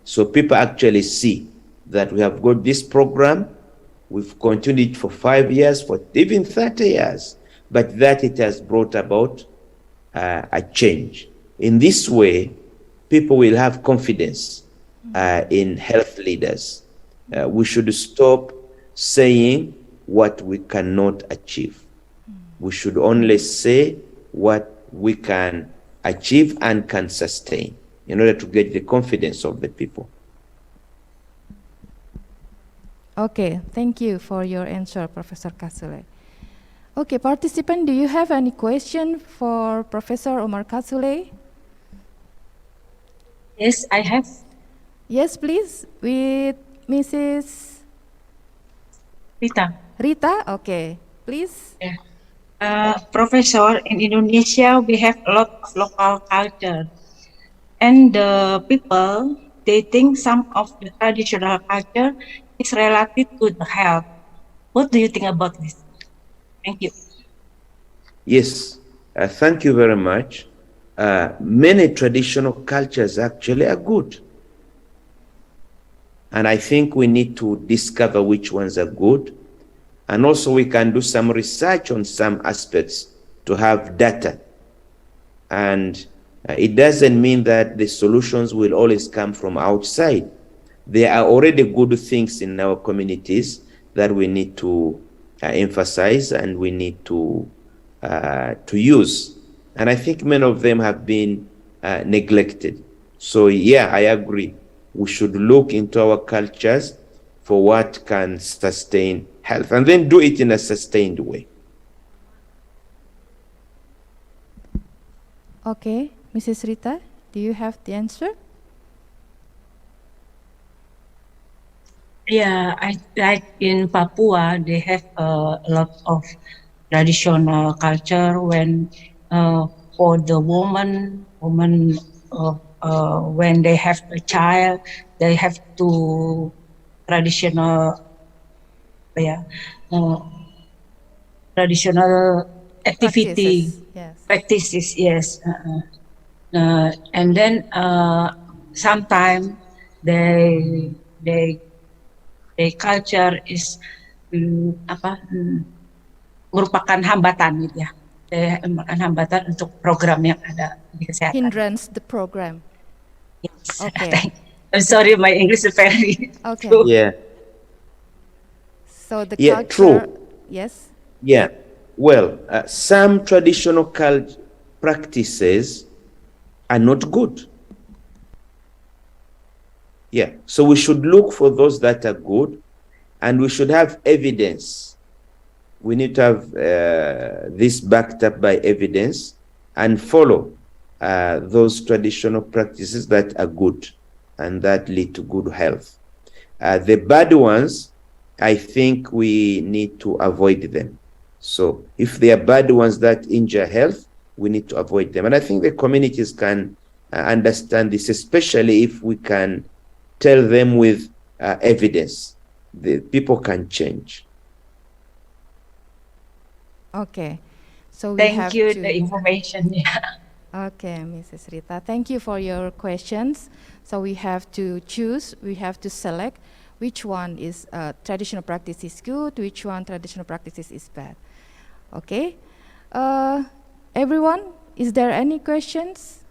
so people actually see that we have got this program, we've continued for 5 years, for even 30 years, but that it has brought about a change. In this way, people will have confidence in health leaders. We should stop saying what we cannot achieve. We should only say what we can achieve and can sustain in order to get the confidence of the people. Okay, thank you for your answer, Professor Kasule. Okay, participant, do you have any question for Professor Omar Kasule? Yes, I have. Yes, please, with Mrs. Rita. Rita, okay, please. Yeah. Professor, in Indonesia, we have a lot of local culture. And the people, they think some of the traditional culture is related to the health. What do you think about this? Thank you. Yes, thank you very much. Many traditional cultures actually are good. And I think we need to discover which ones are good. And also we can do some research on some aspects to have data. And it doesn't mean that the solutions will always come from outside. There are already good things in our communities that we need to emphasize and we need to use. And I think many of them have been neglected. So yeah, I agree. We should look into our cultures for what can sustain health and then do it in a sustained way. Okay, Mrs. Rita, do you have the answer? Yeah, like in Papua, they have a lot of traditional culture when for the woman when they have a child, they have to traditional traditional activity Practices, yes. practices. Yes. And then sometimes they they they culture is merupakan hambatan gitu ya. Merupakan hambatan untuk program yang ada di kesehatan. Hindrance the program. Yes. Okay. I'm sorry, my English is very Okay. true. Yeah. So the Yeah, culture, true. yes. Yeah. Well, some traditional practices are not good. Yeah. So we should look for those that are good, and we should have evidence. We need to have this backed up by evidence and follow those traditional practices that are good and that lead to good health. The bad ones, I think we need to avoid them. So if they are bad ones that injure health, we need to avoid them. And I think the communities can understand this, especially if we can tell them with evidence. The people can change. Okay. So we Thank have you to... the information. Yeah. Okay, Mrs. Rita, thank you for your questions. So we have to choose, we have to select which one is traditional practice is good, which one traditional practices is bad. Okay, everyone, is there any questions?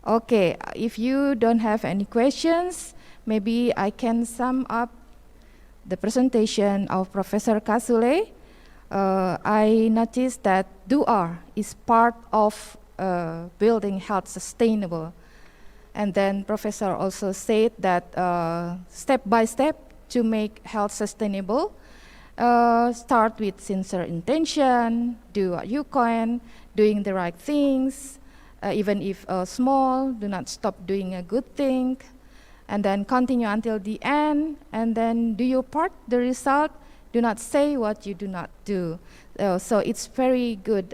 Okay, if you don't have any questions, maybe I can sum up the presentation of Professor Kasule. I noticed that dua is part of building health sustainable. And then Professor also said that step by step to make health sustainable, start with sincere intention, do what you can, doing the right things, even if small, do not stop doing a good thing, and then continue until the end, and then do your part, the result, do not say what you do not do. So it's very good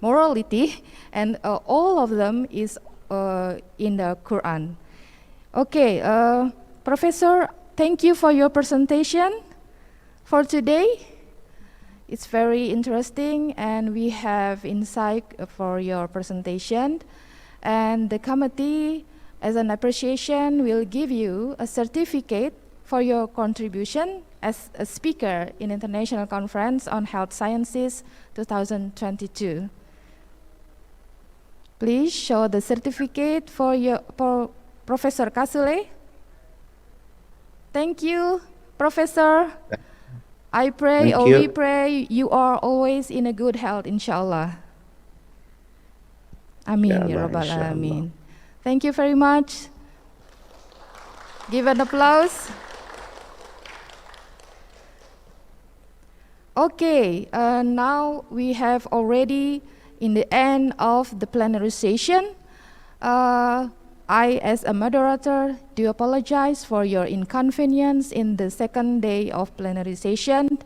morality, and all of them is in the Quran. Okay, Professor, thank you for your presentation for today. It's very interesting, and we have insight for your presentation. And the committee, as an appreciation, will give you a certificate for your contribution as a speaker in International Conference on Health Sciences 2022. Please show the certificate for Professor Kasule. Thank you, Professor. I pray, Thank or you. we pray, you are always in a good health, inshallah. Amin, ya Rabbal Alamin. Thank you very much. Give an applause. Okay, now we have already in the end of the plenary session. I, as a moderator, do apologize for your inconvenience in the second day of plenary session.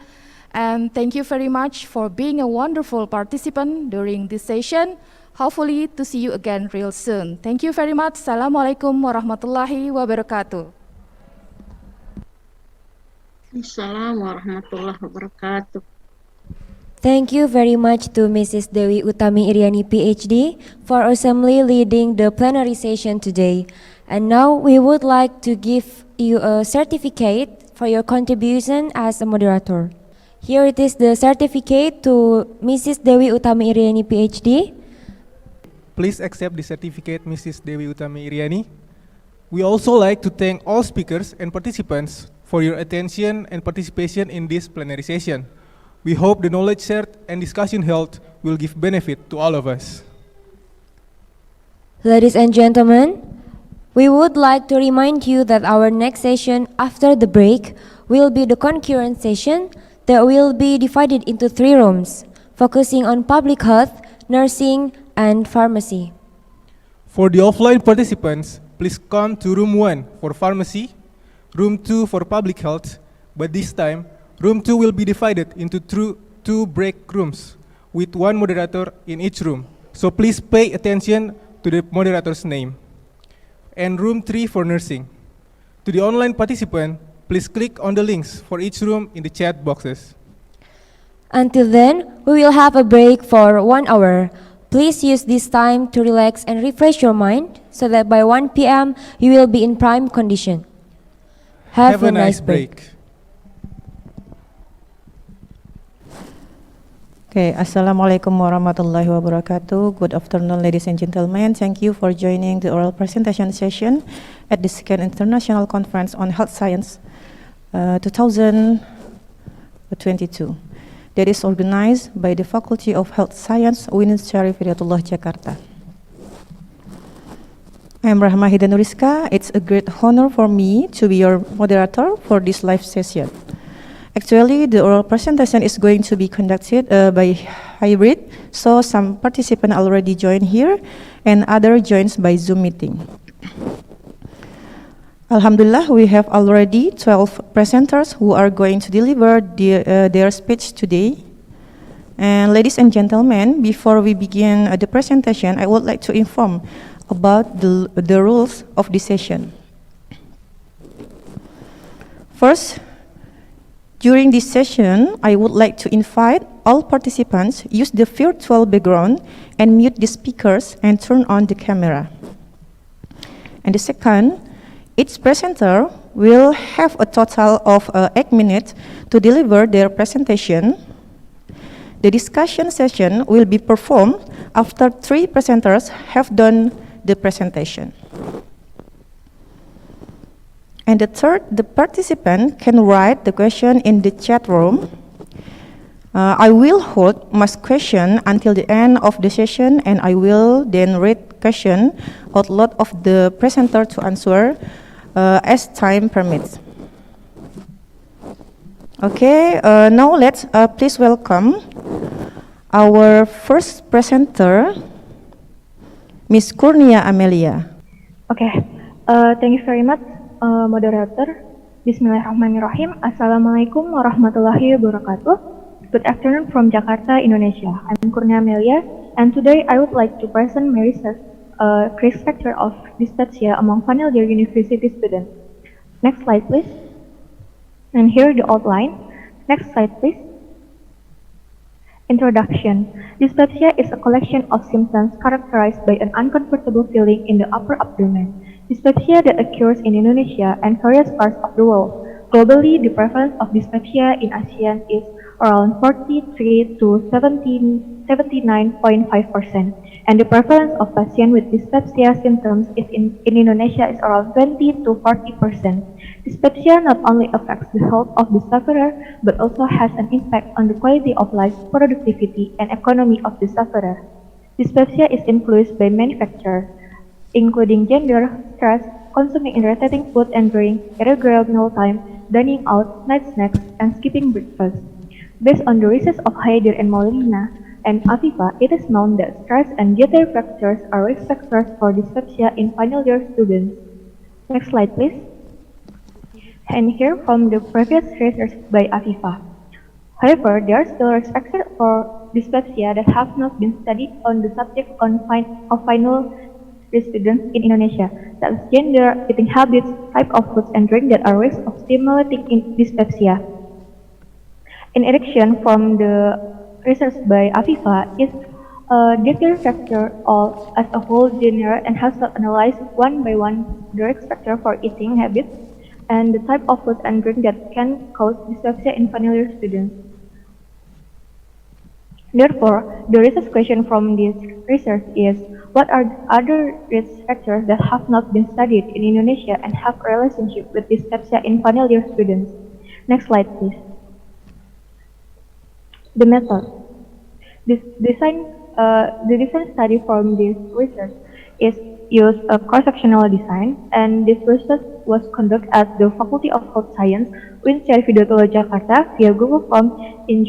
And thank you very much for being a wonderful participant during this session. Hopefully to see you again real soon. Thank you very much. Assalamualaikum warahmatullahi wabarakatuh. Assalamualaikum warahmatullahi wabarakatuh. Thank you very much to Mrs. Dewi Utami Iriani, PhD, for awesomely leading the plenary session today. And now we would like to give you a certificate for your contribution as a moderator. Here it is, the certificate to Mrs. Dewi Utami Iriani, PhD. Please accept the certificate, Mrs. Dewi Utami Iriani. We also like to thank all speakers and participants for your attention and participation in this plenary session. We hope the knowledge shared and discussion held will give benefit to all of us. Ladies and gentlemen, we would like to remind you that our next session after the break will be the concurrent session that will be divided into 3 rooms, focusing on public health, nursing, and pharmacy. For the offline participants, please come to room 1 for pharmacy, room 2 for public health, but this time, room 2 will be divided into 2 break rooms with 1 moderator in each room. So please pay attention to the moderator's name. And room 3 for nursing. To the online participant, please click on the links for each room in the chat boxes. Until then, we will have a break for 1 hour. Please use this time to relax and refresh your mind so that by 1 p.m. you will be in prime condition. Have a nice break. Okay, Assalamualaikum warahmatullahi wabarakatuh. Good afternoon, ladies and gentlemen. Thank you for joining the oral presentation session at the second International Conference on Health Science 2022. That is organized by the Faculty of Health Science, SYARIF, HIDAYATULLAH, Jakarta. I am Rahma Hidanuriska. It's a great honor for me to be your moderator for this live session. Actually, the oral presentation is going to be conducted by hybrid, so some participants already joined here and other joins by Zoom meeting. Alhamdulillah, we have already 12 presenters who are going to deliver their speech today. And ladies and gentlemen, before we begin the presentation, I would like to inform about the rules of this session. First, during this session, I would like to invite all participants use the virtual background and mute the speakers and turn on the camera. And the second, each presenter will have a total of 8 minutes to deliver their presentation. The discussion session will be performed after 3 presenters have done the presentation. And the third, the participant can write the question in the chat room. I will hold my question until the end of the session, and I will then read question out loud of the presenter to answer as time permits. Okay, now let's please welcome our first presenter, Miss Kurnia Amelia. Okay, thank you very much. Moderator, Bismillahirrahmanirrahim. Assalamualaikum warahmatullahi wabarakatuh. Good afternoon from Jakarta, Indonesia. I'm Kurnia Amelia, and today I would like to present my research, risk factor of dyspepsia among final year university students. Next slide, please. And here the outline. Next slide, please. Introduction. Dyspepsia is a collection of symptoms characterized by an uncomfortable feeling in the upper abdomen. Dyspepsia that occurs in Indonesia and various parts of the world. Globally, the prevalence of dyspepsia in ASEAN is around 43 to 79.5%, and the prevalence of patients with dyspepsia symptoms in Indonesia is around 20 to 40%. Dyspepsia not only affects the health of the sufferer, but also has an impact on the quality of life, productivity, and economy of the sufferer. Dyspepsia is influenced by many factors, including gender, stress, consuming irritating food and drink, irregular meal time, dining out, night snacks, and skipping breakfast. Based on the research of Haider and Molina and Afifa, it is known that stress and dietary factors are risk factors for dyspepsia in final year students. Next slide, please. And here from the previous research by Afifa. However, there are still risk factors for dyspepsia that have not been studied on the subject of final students in Indonesia, such as gender, eating habits, type of foods and drink that are risk of stimulating in dyspepsia. In addition, from the research by Afifa, is a dietary factor as a whole genre and has not analyzed one by one the risk factor for eating habits and the type of food and drink that can cause dyspepsia in final year students. Therefore, the research question from this research is, what are other risk factors that have not been studied in Indonesia and have a relationship with dyspepsia in final year students? Next slide, please. The method. The design study from this research is use a cross-sectional design, and this research was conducted at the Faculty of Health Science, SYARIF, HIDAYATULLAH, Jakarta via Google Form in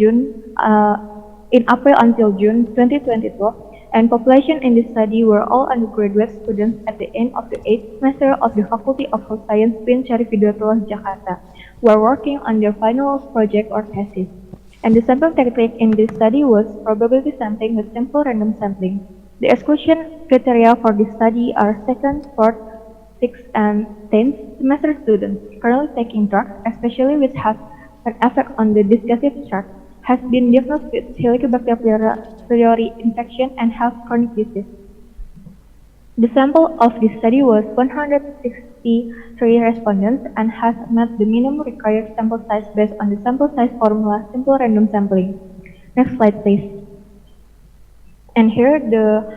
April until June 2022, and population in this study were all undergraduate students at the end of the 8th semester of the Faculty of Health Science, SYARIF, HIDAYATULLAH, Jakarta, who are working on their final project or thesis. And the sample technique in this study was probability sampling with simple random sampling. The exclusion criteria for this study are 2nd, 4th, 6th, and 10th semester students currently taking drugs, especially which have an effect on the digestive tract, has been diagnosed with Helicobacter pylori infection and has chronic disease. The sample of this study was 163 respondents and has met the minimum required sample size based on the sample size formula simple random sampling. Next slide, please. And here the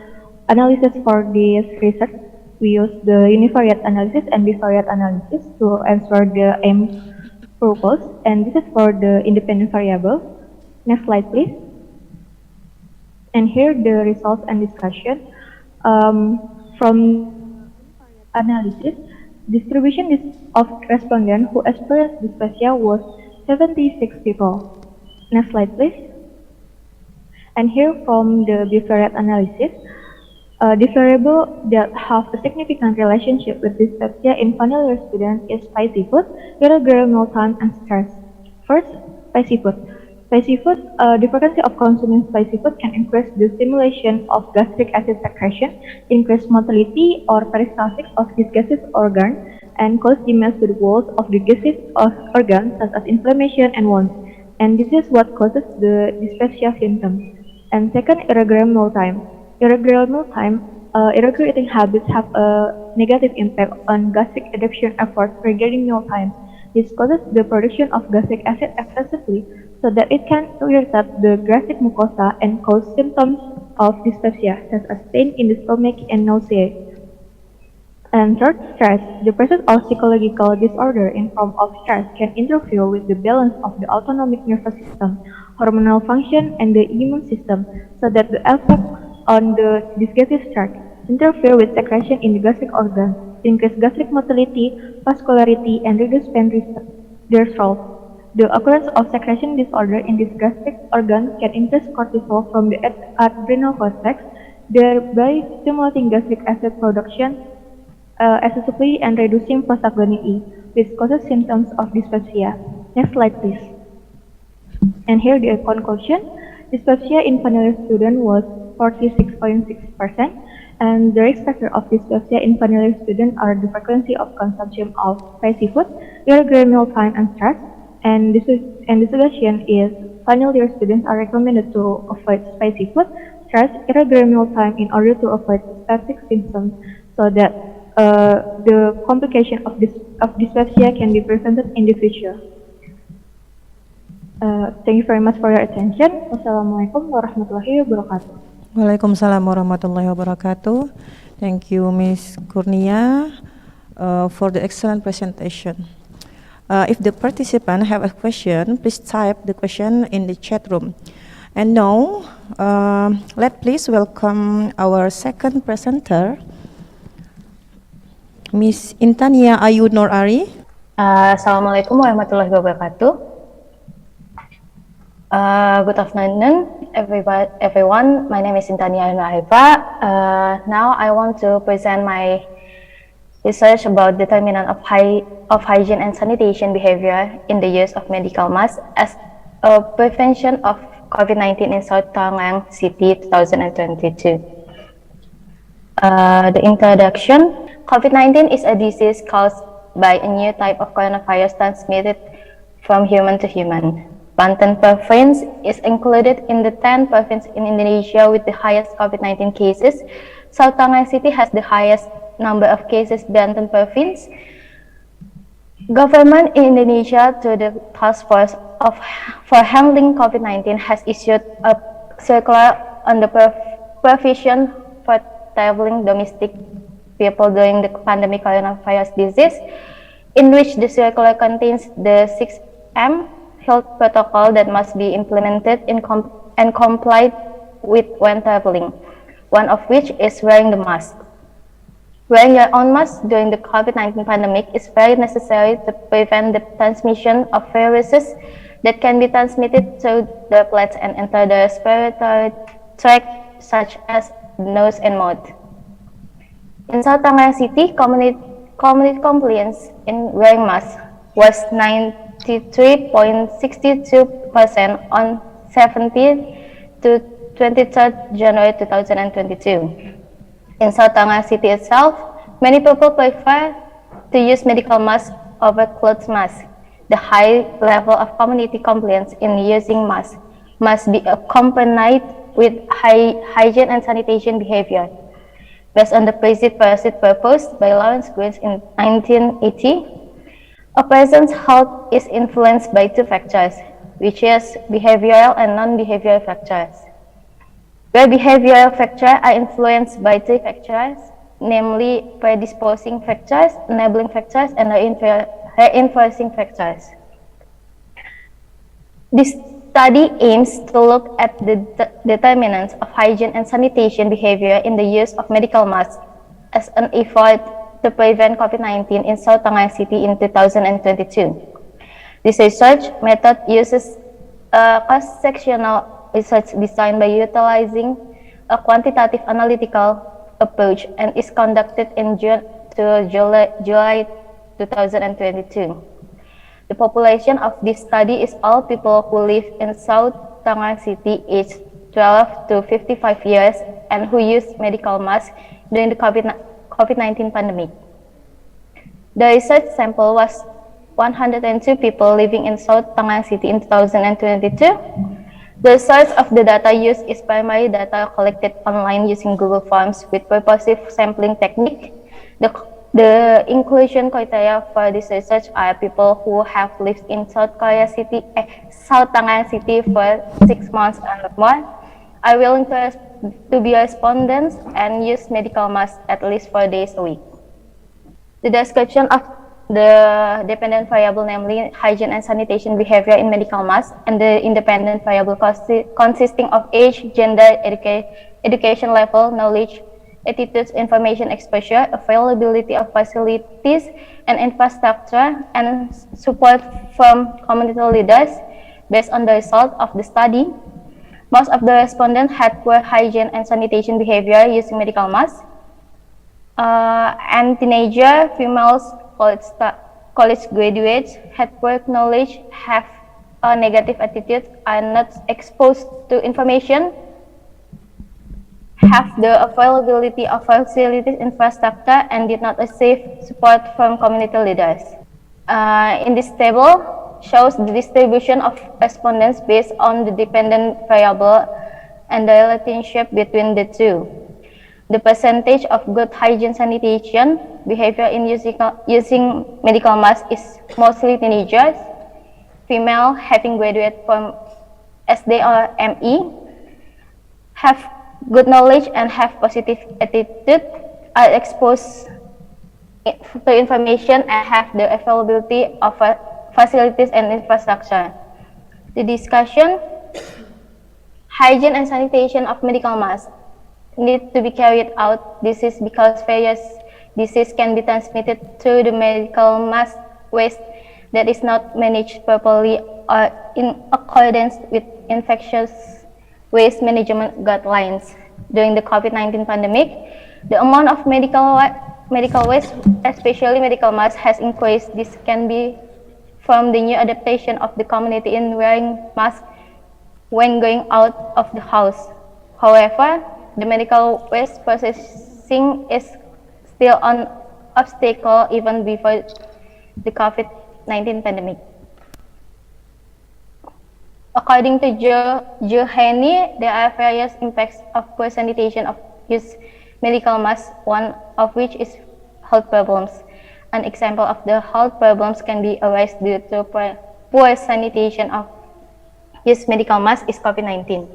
analysis for this research, we use the univariate analysis and bivariate analysis to answer the aim purpose, and this is for the independent variable. Next slide, please. And here the results and discussion. From analysis, distribution of respondents who experienced dysphagia was 76 people. Next slide, please. And here from the bivariate analysis, the variable that have a significant relationship with dysphagia in final year students is spicy food, irregular meal time, and stress. First, spicy food. Spicy food, the frequency of consuming spicy food can increase the stimulation of gastric acid secretion, increase motility or peristalsis of this gaseous organ, and cause damage to the walls of the gaseous organ such as inflammation and wounds. And this is what causes the dysphagia symptoms. And second, irregular meal time. Irregular meal time, irregular eating habits have a negative impact on gastric adaptation efforts regarding meal times. This causes the production of gastric acid excessively, so that it can irritate the gastric mucosa and cause symptoms of dysphagia, such as pain in the stomach and nausea. And third, stress. The presence of psychological disorder in form of stress can interfere with the balance of the autonomic nervous system, hormonal function, and the immune system, so that the effect on the digestive tract interfere with secretion in the gastric organs, increase gastric motility, vascularity, and reduce pain threshold. The occurrence of secretion disorder in this gastric organ can increase cortisol from the adrenal cortex, thereby stimulating gastric acid production excessively and reducing prostaglandin E, which causes symptoms of dysphagia. Next slide, please. And here the conclusion. Dysphagia in final year student was 46.6%, and the risk factor of dysphagia in final year student are the frequency of consumption of spicy food, irregular meal time, and stress. And the suggestion is final year students are recommended to avoid spicy food, stress, irregular meal time in order to avoid spastic symptoms, so that the complication of dysphagia can be prevented in the future. Thank you very much for your attention. Wassalamualaikum warahmatullahi wabarakatuh. Waalaikumsalam warahmatullahi wabarakatuh. Thank you, Ms. Kurnia, for the excellent presentation. If the participant have a question, please type the question in the chat room. And now, let's please welcome our second presenter, Ms. Intania Ayu Nur Ari. Assalamualaikum warahmatullahi wabarakatuh. Good afternoon, everyone. My name is Intania Ayu Nur Ari. Now I want to present my research about determinant of hygiene and sanitation behavior in the use of medical masks as a prevention of COVID-19 in South Tangerang City 2022. The introduction. COVID-19 is a disease caused by a new type of coronavirus transmitted from human to human. Banten province is included in the 10 provinces in Indonesia with the highest COVID-19 cases. South Tangerang City has the highest number of cases Banten province. Government in Indonesia, through the task force for handling COVID-19, has issued a circular on the provision for traveling domestic people during the pandemic coronavirus disease, in which the circular contains the 6M health protocol that must be implemented and complied with when traveling, one of which is wearing the mask. Wearing your own mask during the COVID-19 pandemic is very necessary to prevent the transmission of viruses that can be transmitted through droplets and enter the respiratory tract, such as nose and mouth. In South Tangerang City, community compliance in wearing masks was 93.62% on 17th to 23rd January 2022. In South Tangerang City itself, many people prefer to use medical masks over cloth masks. The high level of community compliance in using masks must be accompanied with hygiene and sanitation behavior. Based on the principle proposed by Lawrence Green in 1980, a person's health is influenced by two factors, which is behavioral and non-behavioral factors. Where behavioral factors are influenced by three factors, namely predisposing factors, enabling factors, and reinforcing factors. This study aims to look at the determinants of hygiene and sanitation behavior in the use of medical masks as an effort to prevent COVID-19 in South Tangerang City in 2022. This research method uses a cross-sectional research designed by utilizing a quantitative analytical approach and is conducted in June to July 2022. The population of this study is all people who live in South Tangerang City aged 12 to 55 years and who use medical masks during the COVID-19 pandemic. The research sample was 102 people living in South Tangerang City in 2022. The source of the data used is primary data collected online using Google Forms with purposive sampling technique. The inclusion criteria for this research are people who have lived in South Tangerang City for 6 months and more, are willing to be respondents, and use medical masks at least 4 days a week. The description of the dependent variable, namely hygiene and sanitation behavior in medical masks, and the independent variable consisting of age, gender, education level, knowledge, attitudes, information exposure, availability of facilities and infrastructure, and support from community leaders. Based on the result of the study, most of the respondents had poor hygiene and sanitation behavior using medical masks. And teenager, females, college graduates had poor knowledge, have a negative attitude, are not exposed to information, have the availability of facilities, infrastructure, and did not receive support from community leaders. In this table shows the distribution of respondents based on the dependent variable and the relationship between the two. The percentage of good hygiene sanitation behavior in using medical masks is mostly teenagers, female having graduated from SD or ME, have good knowledge and have positive attitude, are exposed to information and have the availability of facilities and infrastructure. The discussion, hygiene and sanitation of medical masks need to be carried out. This is because various diseases can be transmitted through the medical mask waste that is not managed properly or in accordance with infectious waste management guidelines. During the COVID-19 pandemic, the amount of medical waste, especially medical masks, has increased. This can be from the new adaptation of the community in wearing masks when going out of the house. However, the medical waste processing is still an obstacle even before the COVID-19 pandemic. According to Johani, there are various impacts of poor sanitation of used medical masks, one of which is health problems. An example of the health problems can be arise due to poor sanitation of used medical masks is COVID-19.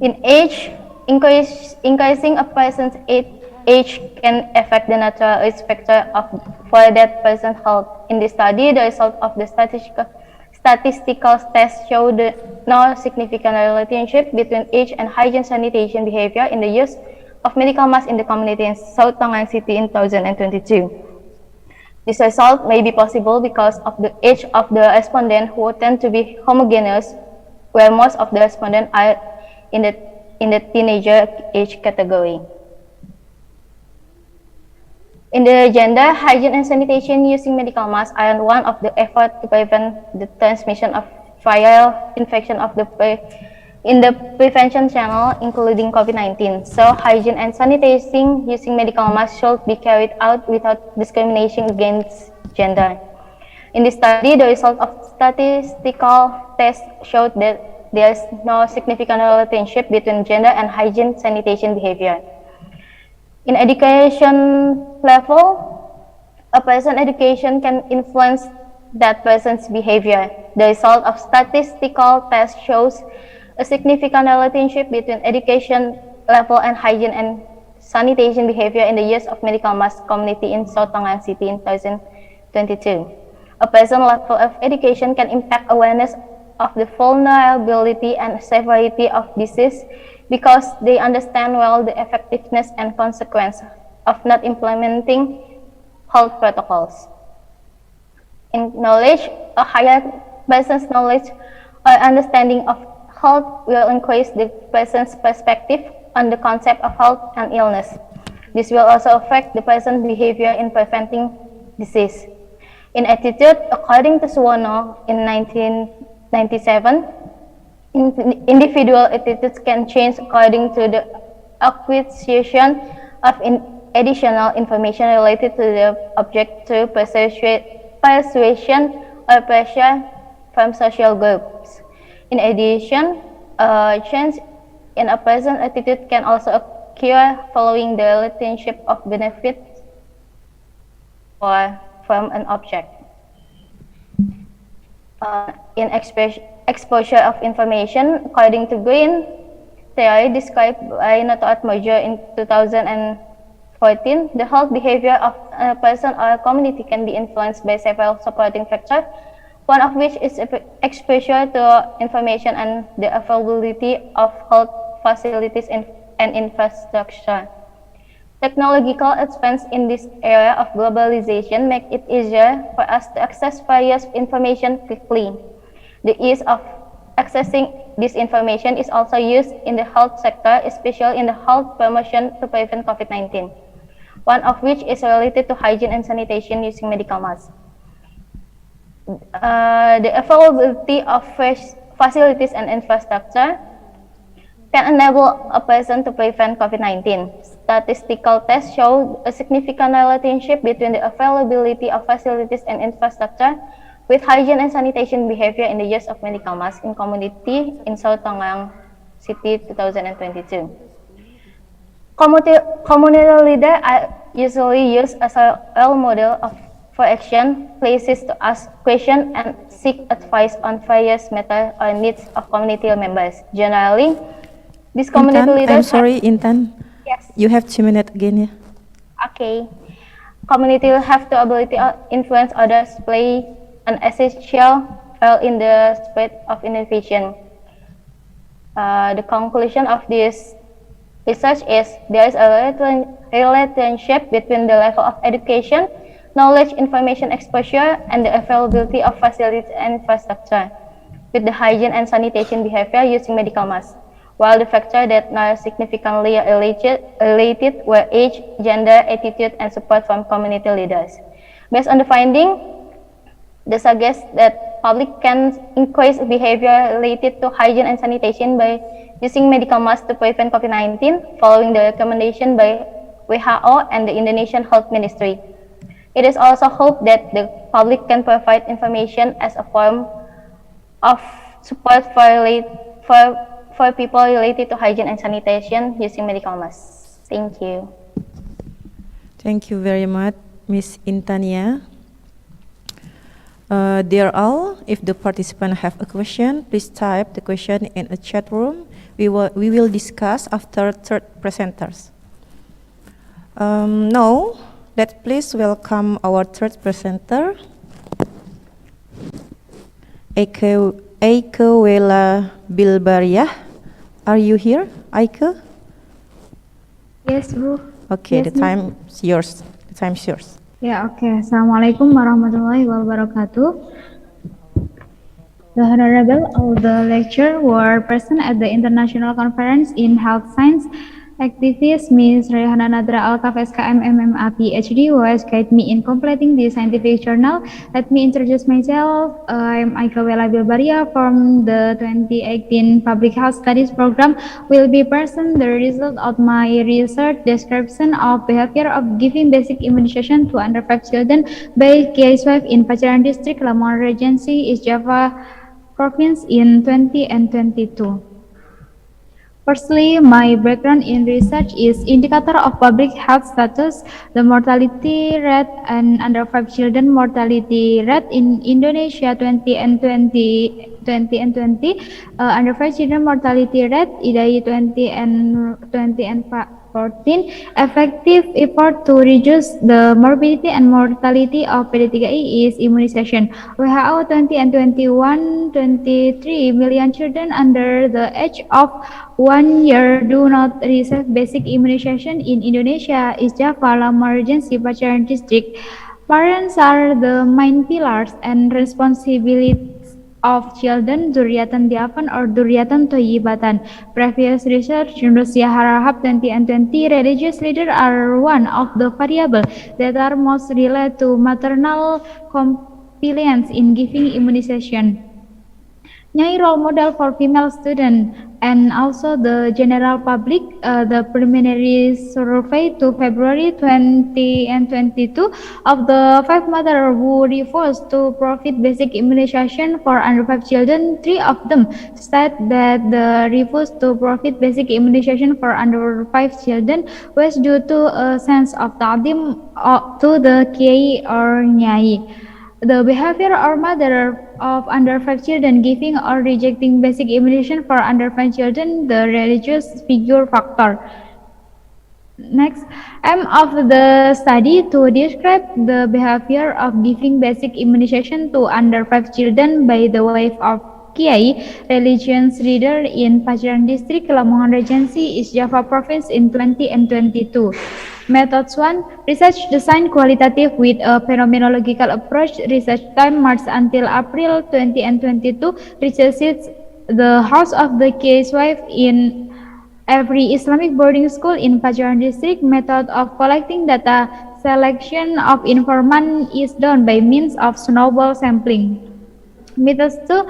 In age, increasing a person's age can affect the natural risk factor for that person's health. In this study, the result of the statistical tests show no significant relationship between age and hygiene sanitation behavior in the use of medical masks in the community in South Tangerang City in 2022. This result may be possible because of the age of the respondent, who tend to be homogeneous, where most of the respondents are in the teenager age category. In the gender, hygiene and sanitation using medical masks are one of the efforts to prevent the transmission of viral infection in the prevention channel, including COVID-19. So, hygiene and sanitation using medical masks should be carried out without discrimination against gender. In this study, the result of statistical tests showed that there is no significant relationship between gender and hygiene sanitation behavior. In education level, a person's education can influence that person's behavior. The result of statistical test shows a significant relationship between education level and hygiene and sanitation behavior in the use of medical mask community in South Tangerang City in 2022. A person's level of education can impact awareness of the vulnerability and severity of disease because they understand well the effectiveness and consequence of not implementing health protocols. In knowledge, a higher person's knowledge or understanding of health will increase the person's perspective on the concept of health and illness. This will also affect the person's behavior in preventing disease. In attitude, according to Suwono in 1997, individual attitudes can change according to the acquisition of additional information related to the object through persuasion or pressure from social groups. In addition, a change in a person's attitude can also occur following the relationship of benefits or from an object. In exposure of information, according to Green theory described by Noto Atmojo in 2014, the health behavior of a person or a community can be influenced by several supporting factors, one of which is exposure to information and the availability of health facilities and infrastructure. Technological advance in this area of globalization make it easier for us to access various information quickly. The ease of accessing this information is also used in the health sector, especially in the health promotion to prevent COVID-19, one of which is related to hygiene and sanitation using medical masks. The availability of facilities and infrastructure can enable a person to prevent COVID-19. Statistical tests show a significant relationship between the availability of facilities and infrastructure with hygiene and sanitation behavior in the use of medical masks in community in South Tangerang City 2022. Community leaders are usually used as a role model for action, places to ask questions and seek advice on various matters or needs of community members. Generally, these community Intan, leaders. I'm sorry, Intan. Yes. You have 2 minutes again. Yeah. Okay. Community have the ability to influence others, play an essential role in the spread of innovation. The conclusion of this research is there is a relationship between the level of education, knowledge, information exposure, and the availability of facilities and infrastructure with the hygiene and sanitation behavior using medical masks. While the factors that are significantly related were age, gender, attitude, and support from community leaders. Based on the finding, they suggest that public can increase behavior related to hygiene and sanitation by using medical masks to prevent COVID-19, following the recommendation by WHO and the Indonesian Health Ministry. It is also hoped that the public can provide information as a form of support for people related to hygiene and sanitation using medical masks. Thank you. Thank you very much, Ms. Intania. Dear all, if the participants have a question, please type the question in a chat room. We will discuss after third presenters. Now, let's please welcome our third presenter, Eike Wela Bilbariah. Are you here, Eike? Yes, Bu. Okay, yes, the time is yours. The time is yours. Yeah, okay. Assalamualaikum warahmatullahi wabarakatuh. The Honorable, all the lecturers were present at the International Conference in Health Science Activist Ms. Rehana Nadra Alkaf SKM MMA PhD who has guided me in completing this scientific journal. Let me introduce myself. I'm Aika Wela Bilbaria from the 2018 Public Health Studies program. Will be present the result of my research description of behavior of giving basic immunization to under 5 children by KSWF in Paciran District, Lamongan Regency, East Java Province in 20 and 22. Firstly, my background in research is indicator of public health status, the mortality rate and under 5 children mortality rate in Indonesia 20 under 5 children mortality rate IDAI 20 and 14 effective effort to reduce the morbidity and mortality of PD3I is immunization. WHO 20 and 21 23 million children under the age of 1 year do not receive basic immunization in Indonesia, East Java, Lamongan Regency, Paciran District. Parents are the main pillars and responsibilities of children Duriatan Diafan or Duriatan Toyibatan. Previous research Rusia Harahap 20 and 20 religious leaders are one of the variables that are most related to maternal compliance in giving immunization. Nyai role model for female student and also the general public. The preliminary survey to February 20 and 22 of the 5 mothers who refused to provide basic immunization for under 5 children, 3 of them state that the refuse to provide basic immunization for under 5 children was due to a sense of ta'dim to the kiai or nyai. The behavior or mother of under 5 children giving or rejecting basic immunization for under 5 children, the religious figure factor. Next, aim of the study to describe the behavior of giving basic immunization to under 5 children by the wife of Kiai, religious leader in Paciran District, Lamongan Regency, East Java Province in 20 and 22. Methods 1. Research design qualitative with a phenomenological approach. Research time March until April 20 and 22. Research the house of the case wife in every Islamic boarding school in Paciran District. Method of collecting data. Selection of informant is done by means of snowball sampling. Methods 2.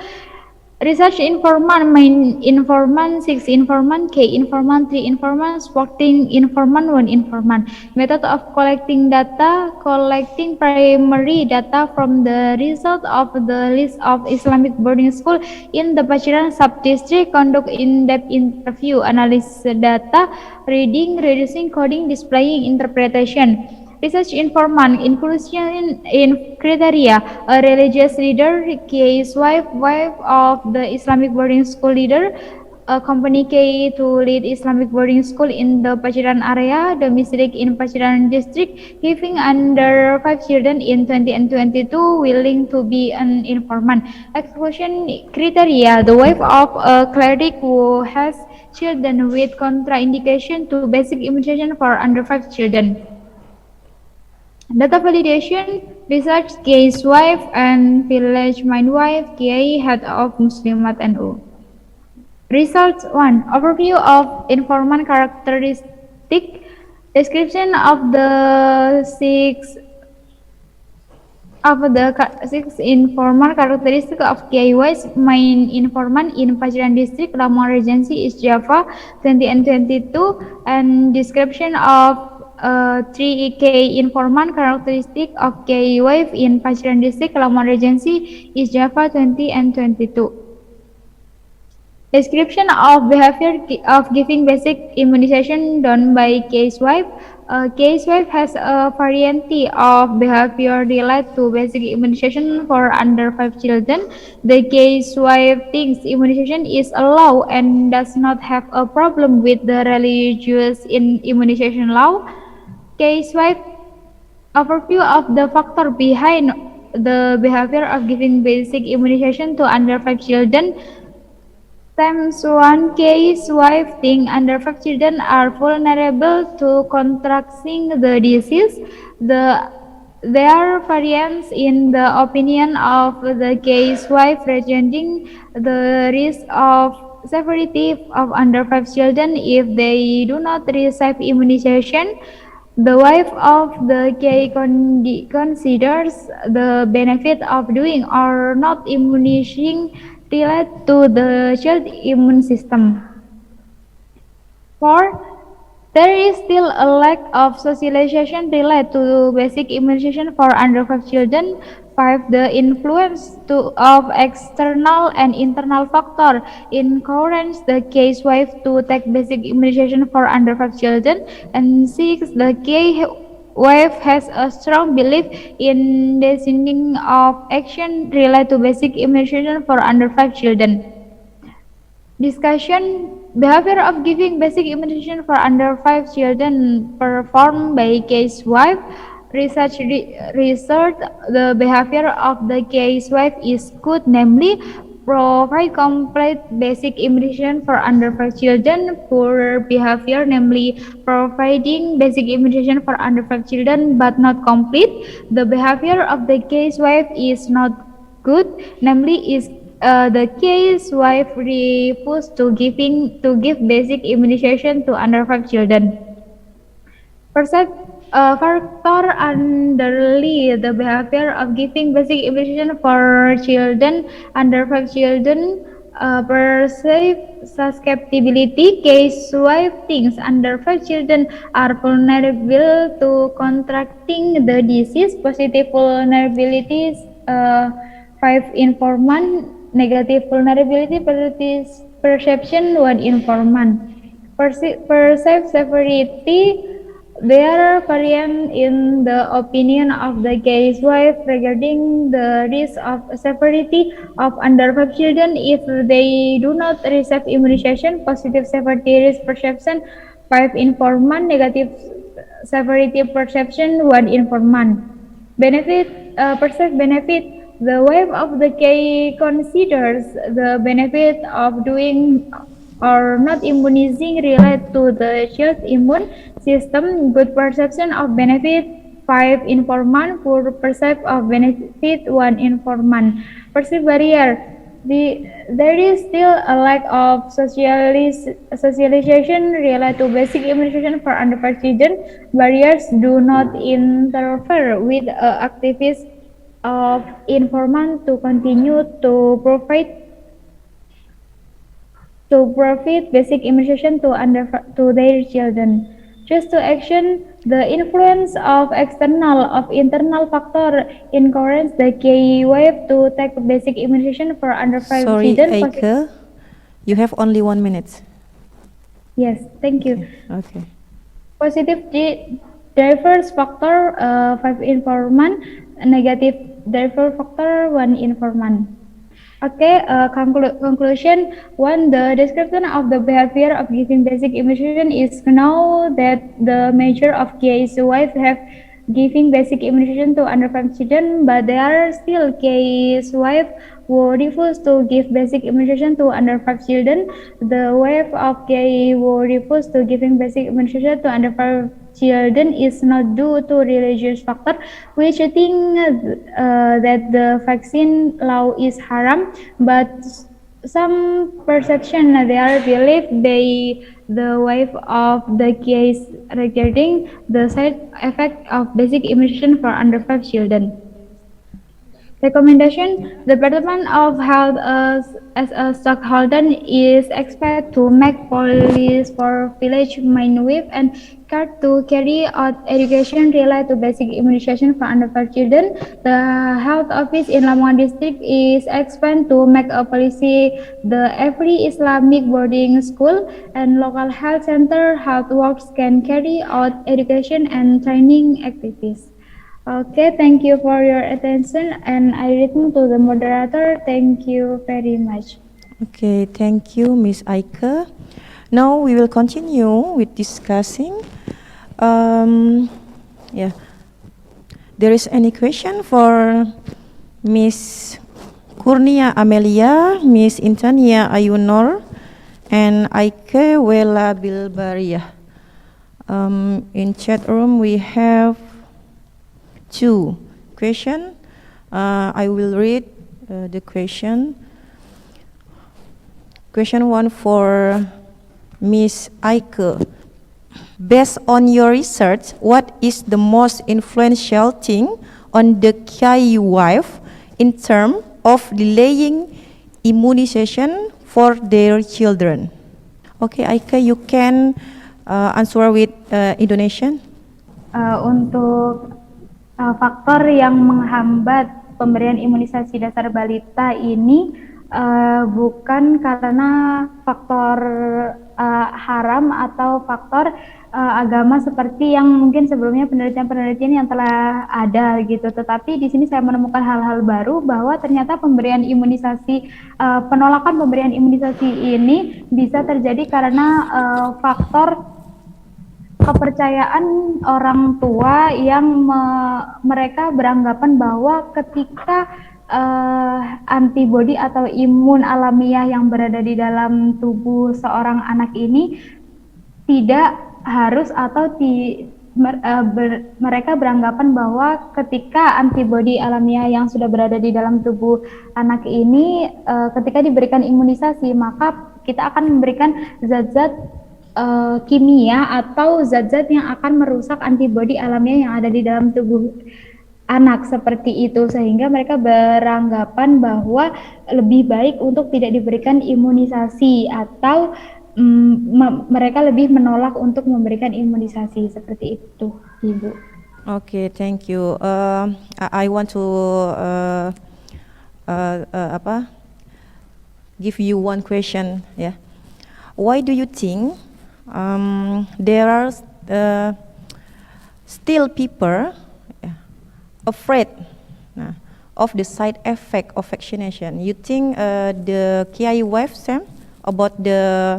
Research informant, main informant, 6 informant, K informant, 3 informant, sporting informant, 1 informant. Method of collecting data, collecting primary data from the result of the list of Islamic boarding school in the Paciran sub-district, conduct in-depth interview, analysis data, reading, reducing, coding, displaying, interpretation. Research informant, inclusion in criteria, a religious leader, case wife of the Islamic boarding school leader, a company K to lead Islamic boarding school in the Paciran area, domicile in Paciran district, giving under 5 children in 20 and 22, willing to be an informant. Exclusion criteria, the wife of a cleric who has children with contraindication to basic immunization for under 5 children. Data validation, research case wife and village midwife, Kiai head of Muslimat NU. Results 1. Overview of informant characteristic, description of the six informant characteristic of KIYs, main informant in Paciran District, Lamongan Regency, East Java, 20 and 22, and description of 3K informant characteristic of KIY in Paciran District, Lamongan Regency, East Java, 20 and 22. Description of behavior of giving basic immunization done by case wife. Case wife has a variety of behavior related to basic immunization for under 5 children. The case wife thinks immunization is allowed and does not have a problem with the religious immunization law. Case wife overview of the factor behind the behavior of giving basic immunization to under 5 children. Times 1 case wife think under 5 children are vulnerable to contracting the disease. The There are variants in the opinion of the case wife regarding the risk of severity of under 5 children if they do not receive immunization. The wife of the case considers the benefit of doing or not immunizing related to the child immune system. 4. There is still a lack of socialization related to basic immunization for under 5 children. 5. The influence of external and internal factor encourages the case wife to take basic immunization for under 5 children. And 6. The case wife has a strong belief in designing of action related to basic immunization for under 5 children. Discussion: behavior of giving basic immunization for under 5 children performed by case wife. Research the behavior of the case wife is good, namely provide complete basic immunization for under 5 children. Poor behavior, namely providing basic immunization for under 5 children but not complete. The behavior of the case wife is not good, namely is the case wife refused to give basic immunization to under 5 children. Factor underlie the behavior of giving basic immunization for children under 5 children. Perceived susceptibility. Case wife thinks under 5 children are vulnerable to contracting the disease. Positive vulnerabilities. 5 informant. Negative vulnerability perception. 1 informant. Perceived severity. There are variants in the opinion of the case wife regarding the risk of severity of under 5 children if they do not receive immunization. Positive severity risk perception. 5 informant. Negative severity perception. 1 informant. Perceived benefit. The wife of the case considers the benefit of doing or not immunizing related to the child's immune system. Good perception of benefit. 5 informant. Poor perception of benefit. 1 informant. Perceived barrier. There is still a lack of socialization related to basic immunization for under 5 children. Barriers do not interfere with activities of informant to continue to provide basic immunization to their children. Just to action, the influence of external of internal factor encourages the key wife to take basic immunization for under 5 Sorry, children. Eike, you have only 1 minute. Yes, thank you. Okay. Positive diverse factor. 5 informant. Negative diverse factor. 1 informant. Okay, conclusion. 1. The description of the behavior of giving basic immunization is now that the measure of case wife have giving basic immunization to under 5 children, but there are still case wife who refuse to give basic immunization to under 5 children. The wife of case who refuse to giving basic immunization to under 5 children is not due to religious factor, which I think that the vaccine law is haram, but some perception they are believe the wife of the case regarding the side effect of basic immunization for under 5 children. Recommendation: the Department of Health as a stockholder is expected to make policies for village midwife and care to carry out education related to basic immunization for under 5 children. The health office in Lamongan district is expected to make a policy the every Islamic boarding school and local health center health works can carry out education and training activities. Okay, thank you for your attention, and I return to the moderator. Thank you very much. Okay, thank you, Miss Eike. Now we will continue with discussing. There is any question for Miss Kurnia Amelia, Miss Intania Ayunor, and Eike Wela Bilbaria. In chat room we have two questions. I will read the question. Question 1 for Miss Aike. Based on your research, what is the most influential thing on the Kiai wife in terms of delaying immunization for their children? Okay, Aike, you can answer with Indonesian. Untuk faktor yang menghambat pemberian imunisasi dasar balita ini bukan karena faktor haram atau faktor agama seperti yang mungkin sebelumnya penelitian-penelitian yang telah ada gitu. Tetapi di sini saya menemukan hal-hal baru bahwa ternyata pemberian imunisasi, penolakan pemberian imunisasi ini bisa terjadi karena faktor kepercayaan orang tua yang mereka beranggapan bahwa ketika antibodi atau imun alamiah yang berada di dalam tubuh seorang anak ini tidak harus atau mereka beranggapan bahwa ketika antibodi alamiah yang sudah berada di dalam tubuh anak ini ketika diberikan imunisasi maka kita akan memberikan zat-zat kimia atau zat-zat yang akan merusak antibodi alamiah yang ada di dalam tubuh anak seperti itu, sehingga mereka beranggapan bahwa lebih baik untuk tidak diberikan imunisasi atau mereka lebih menolak untuk memberikan imunisasi seperti itu, Ibu. Okay, thank you. I want to give you one question. Yeah, why do you think there are still people afraid of the side effect of vaccination? You think the Kiai wife Sam about the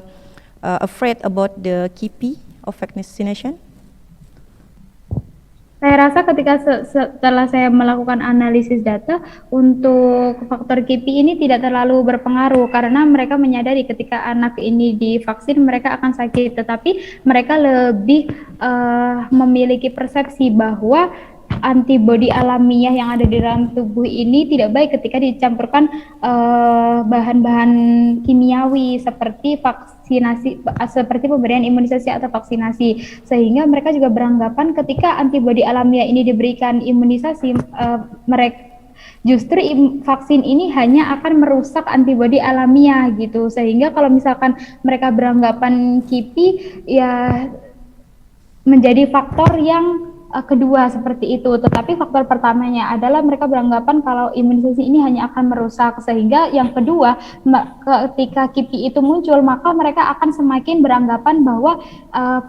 afraid about the KIPI of vaccination? Saya rasa ketika setelah saya melakukan analisis data untuk faktor KIPI ini tidak terlalu berpengaruh karena mereka menyadari ketika anak ini divaksin mereka akan sakit, tetapi mereka lebih memiliki persepsi bahwa antibodi alamiah yang ada di dalam tubuh ini tidak baik ketika dicampurkan bahan-bahan kimiawi seperti vaksinasi, seperti pemberian imunisasi atau vaksinasi, sehingga mereka juga beranggapan ketika antibodi alamiah ini diberikan imunisasi mereka justru vaksin ini hanya akan merusak antibodi alamiah gitu, sehingga kalau misalkan mereka beranggapan KIPI ya menjadi faktor yang kedua seperti itu. Tetapi faktor pertamanya adalah mereka beranggapan kalau imunisasi ini hanya akan merusak, sehingga yang kedua ketika KIPI itu muncul maka mereka akan semakin beranggapan bahwa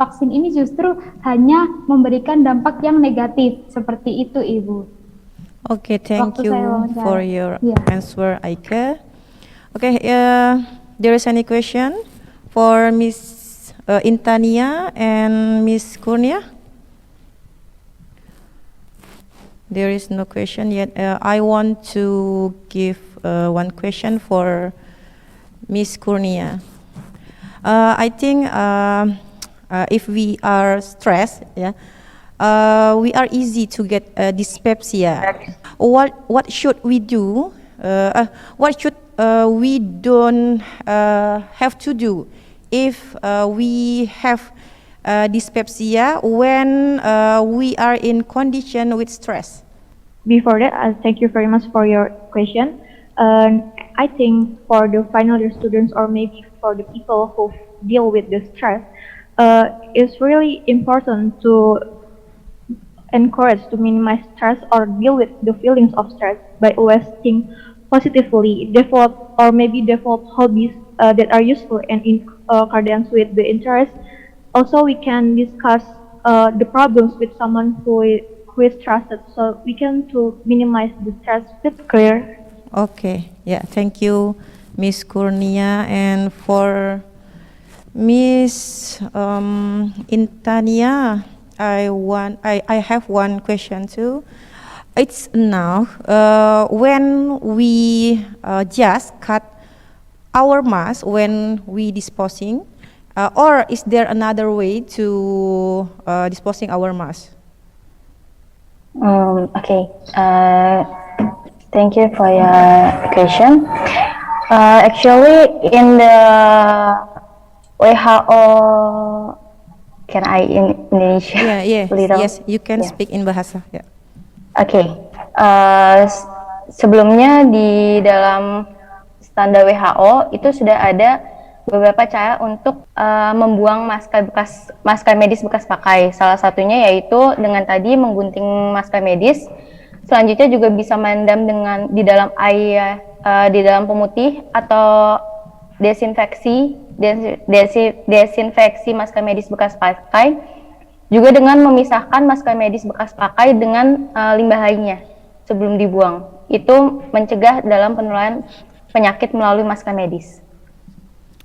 vaksin ini justru hanya memberikan dampak yang negatif seperti itu, Ibu. Okay, thank you for your answer, Aike. Okay, there is any question for Miss Intania and Miss Kurnia? There is no question yet. I want to give one question for Miss Kurnia. I think if we are stressed, we are easy to get dyspepsia. What should we do? What should we don't have to do if we have dyspepsia when we are in condition with stress? Before that, thank you very much for your question. I think for the final year students or maybe for the people who deal with the stress, it's really important to encourage to minimize stress or deal with the feelings of stress by always think positively, develop hobbies that are useful and in accordance with the interest. Also, we can discuss the problems with someone who is trusted, so we can to minimize the stress. It's clear. Okay, yeah, thank you, Miss Kurnia, and for Miss Intania, I have one question too. It's now when we just cut our mask when we disposing. Or is there another way to disposing our mask? Okay. Thank you for your question. Actually, in the WHO, can I in Indonesia Yeah, yes, little? yes, you can Yeah. speak in bahasa. Yeah. Oke, sebelumnya di dalam standar WHO itu sudah ada beberapa cara untuk membuang masker medis bekas pakai. Salah satunya yaitu dengan tadi menggunting masker medis. Selanjutnya juga bisa merendam dengan di dalam air, di dalam pemutih atau desinfeksi masker medis bekas pakai. Juga dengan memisahkan masker medis bekas pakai dengan limbah lainnya sebelum dibuang. Itu mencegah dalam penularan penyakit melalui masker medis.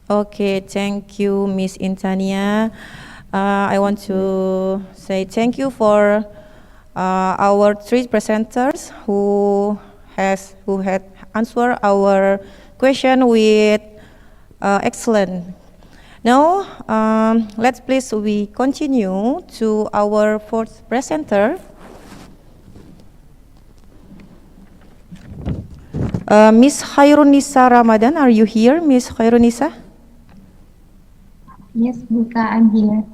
Okay, thank you, Miss Intania. I want to say thank you for our three presenters who had answered our question with excellent. Now, let's please we continue to our fourth presenter. Miss Khairunisa Ramadan, are you here, Miss Khairunisa? Yes, Buka, I'm here.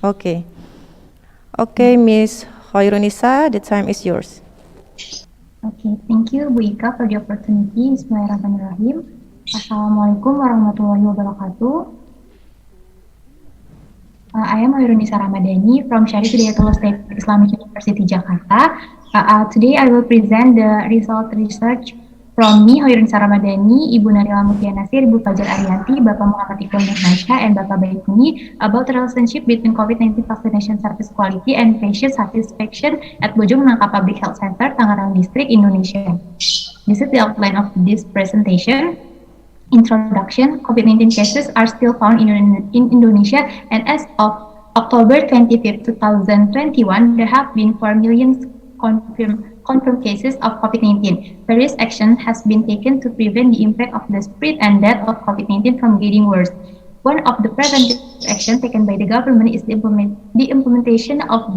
Okay. Okay, Miss Khairunisa, the time is yours. Okay, thank you Bu Ika for the opportunity. Bismillahirrahmanirrahim. Assalamualaikum warahmatullahi wabarakatuh. I am Khairunisa Ramadhani from SYARIF Hidayatullah State Islamic University Jakarta. Today I will present the result research from me, Khairunisa Ramadhani, Ibu Narila Mutia Nasir, Ibu Fajar Arianti, Bapak Muhammad Iqbal Nurmansyah, and Bapak Baikuni about the relationship between COVID-19 vaccination service quality and patient satisfaction at Bojong Nangka Public Health Center, Tangerang District, Indonesia. This is the outline of this presentation. Introduction: COVID-19 cases are still found in Indonesia, and as of October 25, 2021, there have been 4 million confirmed cases of COVID-19. Various action has been taken to prevent the impact of the spread and death of COVID-19 from getting worse. One of the preventive actions taken by the government is the implementation of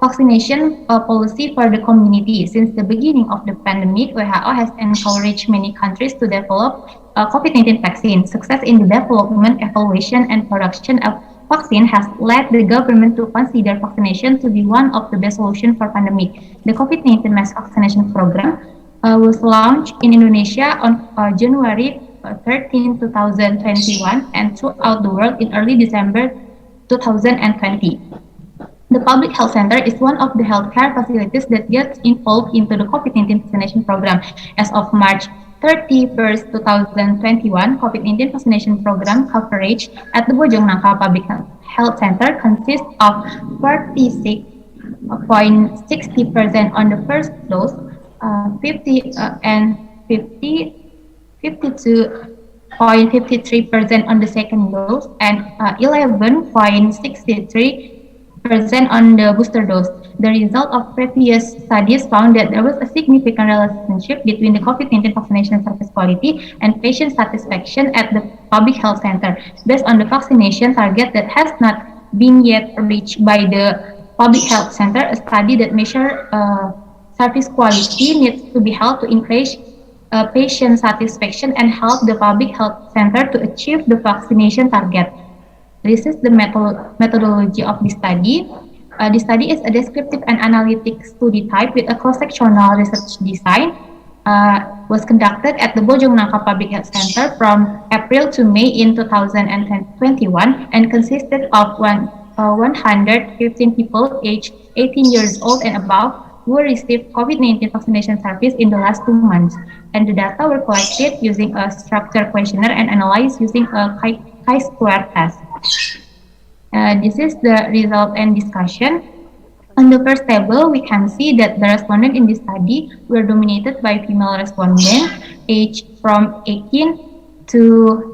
vaccination policy for the community. Since the beginning of the pandemic, WHO has encouraged many countries to develop COVID-19 vaccine. Success in the development, evaluation, and production of vaccine has led the government to consider vaccination to be one of the best solutions for pandemic. The COVID-19 mass vaccination program was launched in Indonesia on January 13, 2021, and throughout the world in early December 2020. The public health center is one of the healthcare facilities that gets involved into the COVID-19 vaccination program. As of March 31st, 2021, COVID-19 vaccination program coverage at the Bojong Nangka Public Health Center consists of 46.60% on the first dose, 52.53% on the second dose, and 11.63% on the booster dose. The result of previous studies found that there was a significant relationship between the COVID-19 vaccination service quality and patient satisfaction at the public health center. Based on the vaccination target that has not been yet reached by the public health center, a study that measures service quality needs to be held to increase patient satisfaction and help the public health center to achieve the vaccination target. This is the methodology of the study. The study is a descriptive and analytic study type with a cross-sectional research design. Was conducted at the Bojong Nangka Public Health Center from April to May in 2021 and consisted of 115 people aged 18 years old and above who received COVID-19 vaccination service in the last 2 months. And the data were collected using a structured questionnaire and analyzed using a chi-square test. This is the result and discussion. On the first table, we can see that the respondents in this study were dominated by female respondents aged from 18 to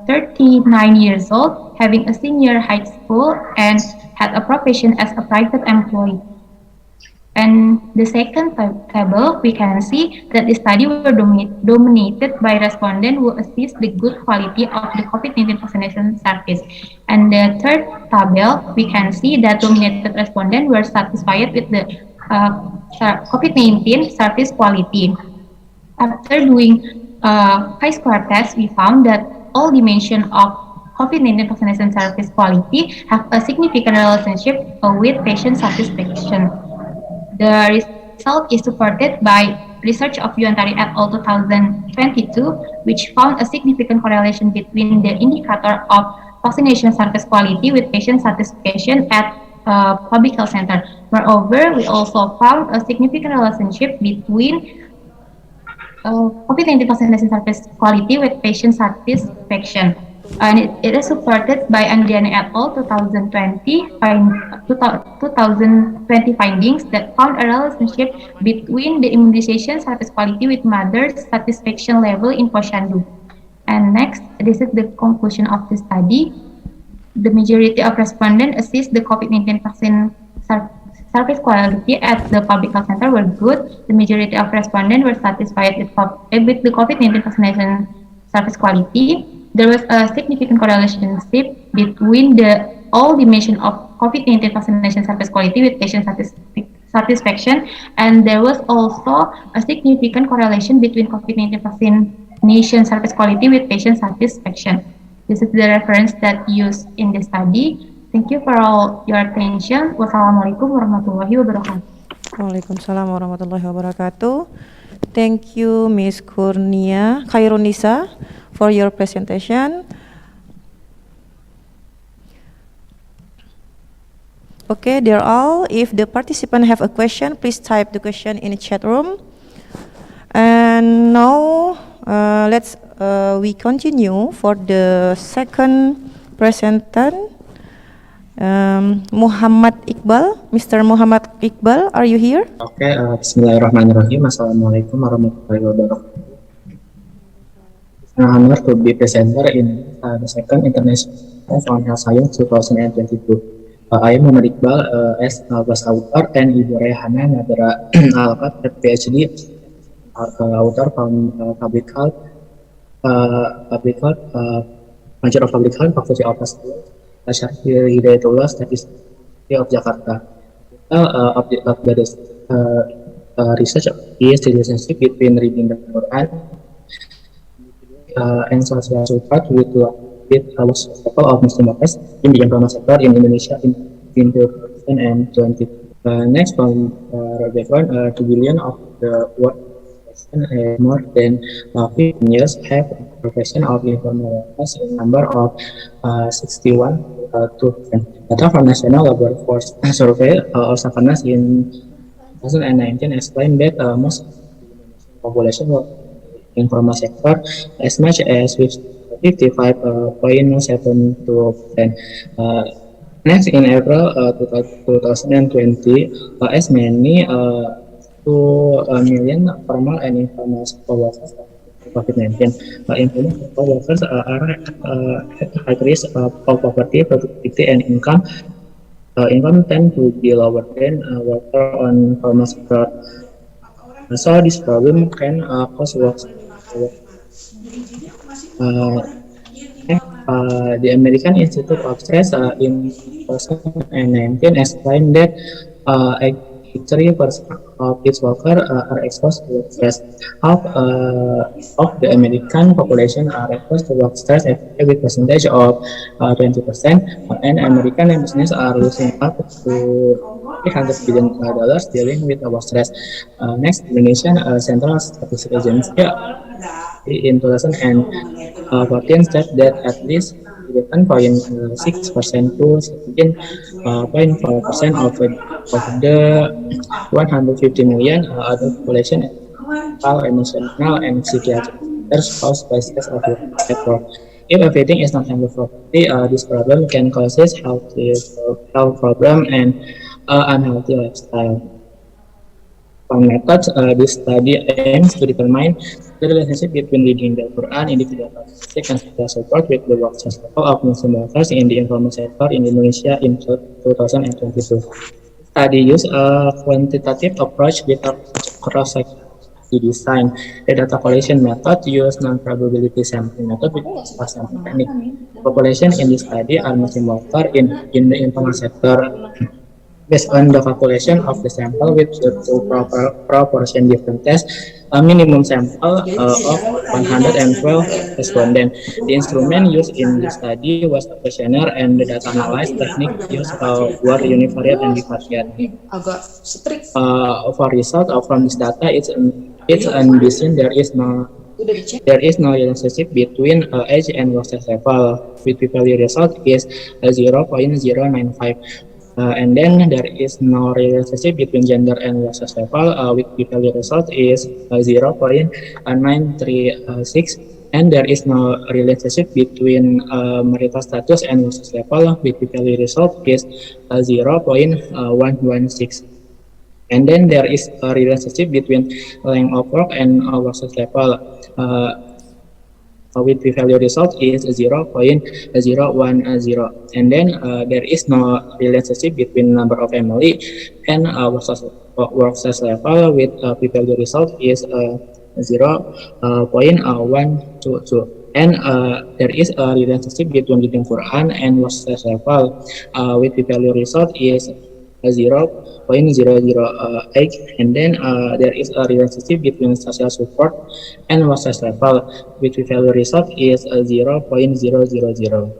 39 years old, having a senior high school and had a profession as a private employee. And the second table, we can see that the study were dominated by respondents who assess the good quality of the COVID-19 vaccination service. And the third table, we can see that dominated respondents were satisfied with the COVID-19 service quality. After doing chi-square test, we found that all dimensions of COVID-19 vaccination service quality have a significant relationship with patient satisfaction. The result is supported by research of Yuantari et al. 2022, which found a significant correlation between the indicator of vaccination service quality with patient satisfaction at public health center. Moreover, we also found a significant relationship between COVID-19 vaccination service quality with patient satisfaction. And it is supported by Andriani et al. 2020 findings that found a relationship between the immunization service quality with mother's satisfaction level in Posyandu. And next, this is the conclusion of the study. The majority of respondents assessed the COVID-19 vaccine service quality at the public health center were good. The majority of respondents were satisfied with the COVID-19 vaccination service quality. There was a significant correlation between all dimensions of COVID-19 vaccination service quality with patient satisfaction, and there was also a significant correlation between COVID-19 vaccination service quality with patient satisfaction. This is the reference that used in the study. Thank you for all your attention. Wassalamualaikum warahmatullahi wabarakatuh. Waalaikumsalam warahmatullahi wabarakatuh. Thank you, Ms. Khairunisa, for your presentation. Okay, dear all, if the participants have a question, please type the question in the chat room. And now, we continue for the second presentant. Muhammad Iqbal, Mr. Muhammad Iqbal, are you here? Okay, Bismillahirrahmanirrahim. Assalamualaikum warahmatullahi wabarakatuh. I'm honored to be presenter in the second International on Health Science 2022. I am Muhammad Iqbal as was author, and Ibu Rehana Nadra Alfat, PhD, author from Public Health, Major of Public Health, Faculty of Science, SYARIF HIDAYATULLAH, University of Jakarta. Of the research is the relationship between reading the Quran and social support with our circle of Muslim workers in the informal sector in Indonesia in 2020. Next, from background, 2 billion of the world more than 15 years have a profession of informal workers in number of 61 to data from National Labor Force Survey also Sakarnas in 2019 explained that most population work in informal sector as much as 55.72%. Next, in April 2020, as many 2 million formal and informal workers COVID-19. Informal workers are at high risk of poverty, productivity, and income. Income tend to be lower than worker on formal sector. So this problem can cause the American Institute of Stress in 2019 explained that 83% of its workers are exposed to work stress. Half of the American population are exposed to work stress at a percentage of 20%, and American businesses are losing up to $300 billion dealing with work stress. Next, Indonesian Central Statistics Agency in 2014 said that at least 11.6% to 17.4% of the 150 million adult population are emotional and psychiatric caused by stress of work. If everything is not handled properly, this problem can cause health problem and unhealthy lifestyle. One method, this study aims to determine the relationship between reading the Quran, individual statistics, and social support with the work level of Muslim workers in the informal sector in Indonesia in 2022. study use a quantitative approach with a cross-sectional design. The data collection method use non-probability sampling method with fast sample technique. Population in this study are Muslim worker in the informal sector. Based on the calculation of the sample with the two proper proportion different tests, a minimum sample of 112 respondents. The instrument used in the study was a questionnaire, and the data analysis technique used were univariate and bivariate. For result from this data, it's envisioned there is no relationship between age and success level. With p-value result is 0.095. And then there is no relationship between gender and success level. With p-value result is 0.936, and there is no relationship between marital status and success level. With p-value result is 0.116. And then there is a relationship between length of work and success level. With p-value result is 0.010, and then there is no relationship between number of family and work success level. With p-value result is 0.122, and there is a relationship between reading Quran and work success level. With p-value result is 0.008, and then there is a relationship between social support and success level, which value result is 0.000.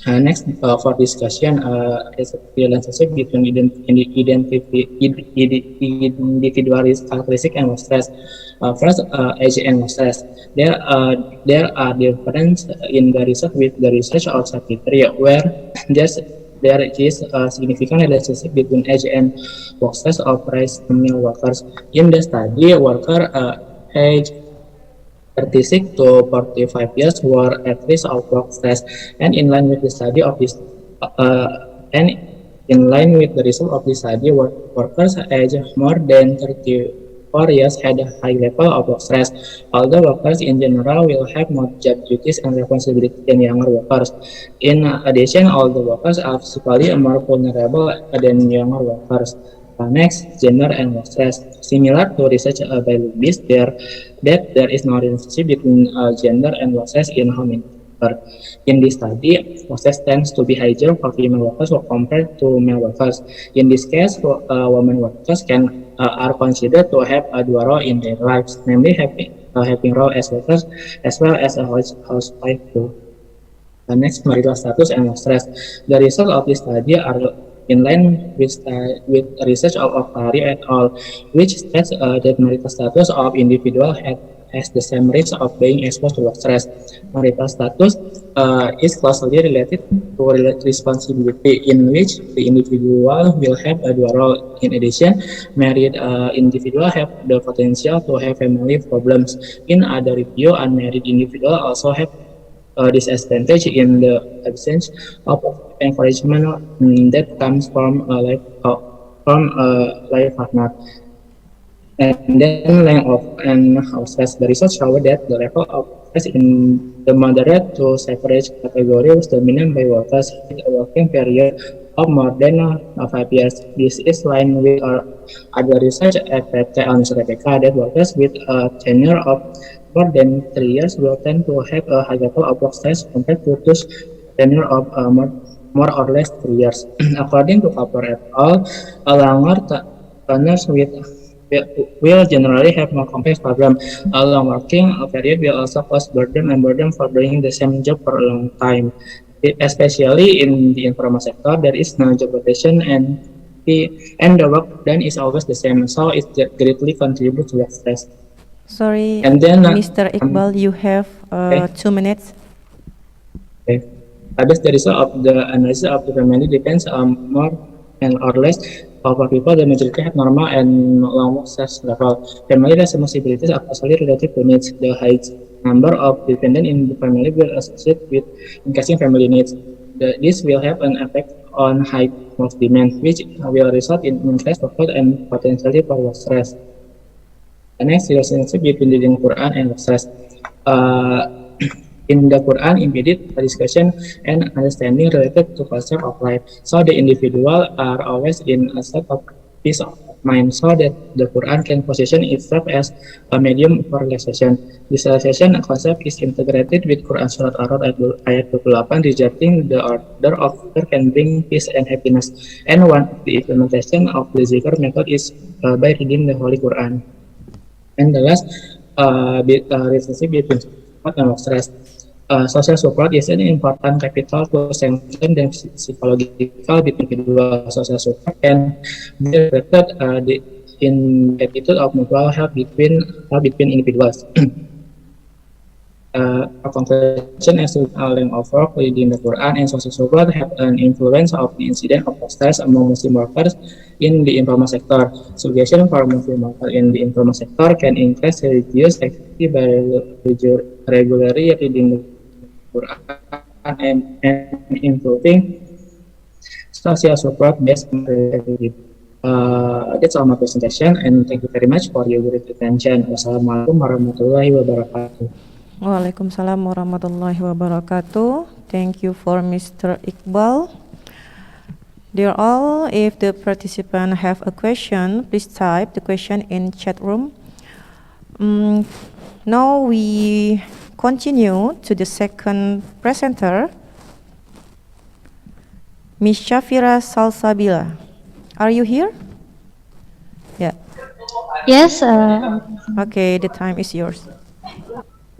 Next, for discussion, is a relationship between individualist characteristic and stress. First, age and stress. There are differences in the research with the research of Secretary, where there is a significant relationship between age and work stress of raised male workers. In the study, worker age 36 to 45 years were at risk of work stress, and in line with the study of this, and in line with the result of the study, workers aged more than 34 years had a high level of work stress. Although workers in general will have more job duties and responsibilities than younger workers. In addition, older workers are physically more vulnerable than younger workers. Next, gender and work stress. Similar to research by Lubis, there is no relationship between gender and work stress in human. In this study, work stress tends to be higher for female workers compared to male workers. In this case, women workers are considered to have a dual role in their lives, namely having role as workers as well as a housewife too. Next, marital status and stress. The result of this study are in line with research of Okari et al., which states that marital status of individual has the same risk of being exposed to work stress. Marital status is closely related to responsibility, in which the individual will have a dual role. In addition, married individuals have the potential to have family problems. In other review, unmarried individuals also have disadvantage in the absence of encouragement that comes from a life partner. And then length of stress. The research showed that the level of stress in the moderate to severe category was dominated by workers with a working period of more than 5 years. This is line with other research at PT on Rebecca that workers with a tenure of more than 3 years will tend to have a high level of work stress compared to those tenure of more or less 3 years. According to Kapor et al., longer tenures will generally have more complex problem. A long working period will also cause burden for doing the same job for a long time. Especially in the informal sector, there is no job rotation and the work done is always the same, so it greatly contributes to work stress. Sorry, And then, Mr. Iqbal, you have 2 minutes. Okay. Based the result of the analysis of the family depends more and or less for people. The majority have normal and long work stress level. Family responsibilities are closely related to needs. The high number of dependents in the family will associate with increasing family needs. This will have an effect on high work demand, which will result in increased workload and potentially for work stress. The next relationship between reading Quran and work stress. In the Quran, embedded discussion and understanding related to culture of life. So the individual are always in a state of peace of mind, so that the Quran can position itself as a medium for relaxation. This relaxation concept is integrated with Quran Surat Ar-Ra'd ayat 28 rejecting the order of zikr can bring peace and happiness. And one of the implementation of the zikr method is by reading the Holy Quran. And the last relationship between support and work stress. Social support is an important capital to strengthen the psychological between individual. Social support can be reflected in attitude of mutual help between individuals. A conclusion as to of work within the Quran and social support have an influence of the incident of stress among Muslim workers in the informal sector. Suggestion for Muslim workers in the informal sector can increase religious activity by regularly reading the Quran and improving social support based on activity. That's all my presentation, and thank you very much for your great attention. Wassalamualaikum warahmatullahi wabarakatuh. Waalaikumsalam warahmatullahi wabarakatuh. Thank you for Mr. Iqbal. Dear all, if the participant have a question, please type the question in chat room. Now we continue to the second presenter, Ms. Shafira Salsabila. Are you here? Yeah. Yes. Okay, the time is yours.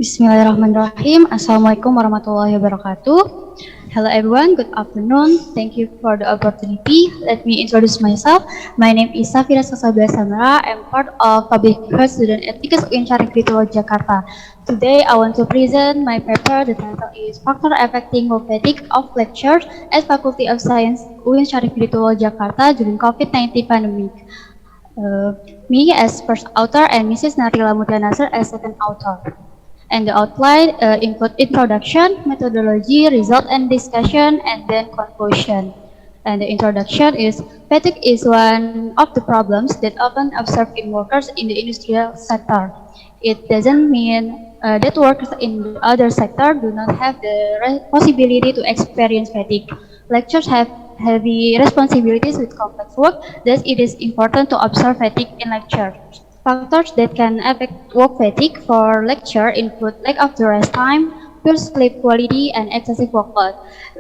Bismillahirrahmanirrahim. Assalamualaikum warahmatullahi wabarakatuh. Hello everyone, good afternoon. Thank you for the opportunity. Let me introduce myself. My name is Safira Sasabila Samara. I'm part of Public Health Student at FIKES UIN Syarif Hidayatullah Jakarta. Today I want to present my paper. The title is Factor Affecting Work Fatigue of Lectures at Faculty of Science UIN Syarif Hidayatullah Jakarta during COVID-19 pandemic. Me as first author and Mrs. Narila Mutia Nasser as second author. And the outline include introduction, methodology, result and discussion, and then conclusion. And the introduction is, fatigue is one of the problems that often observed in workers in the industrial sector. It doesn't mean that workers in the other sector do not have the possibility to experience fatigue. Lecturers have heavy responsibilities with complex work, thus it is important to observe fatigue in lecture. Factors that can affect work fatigue for lecture include lack of the rest time, poor sleep quality, and excessive workload.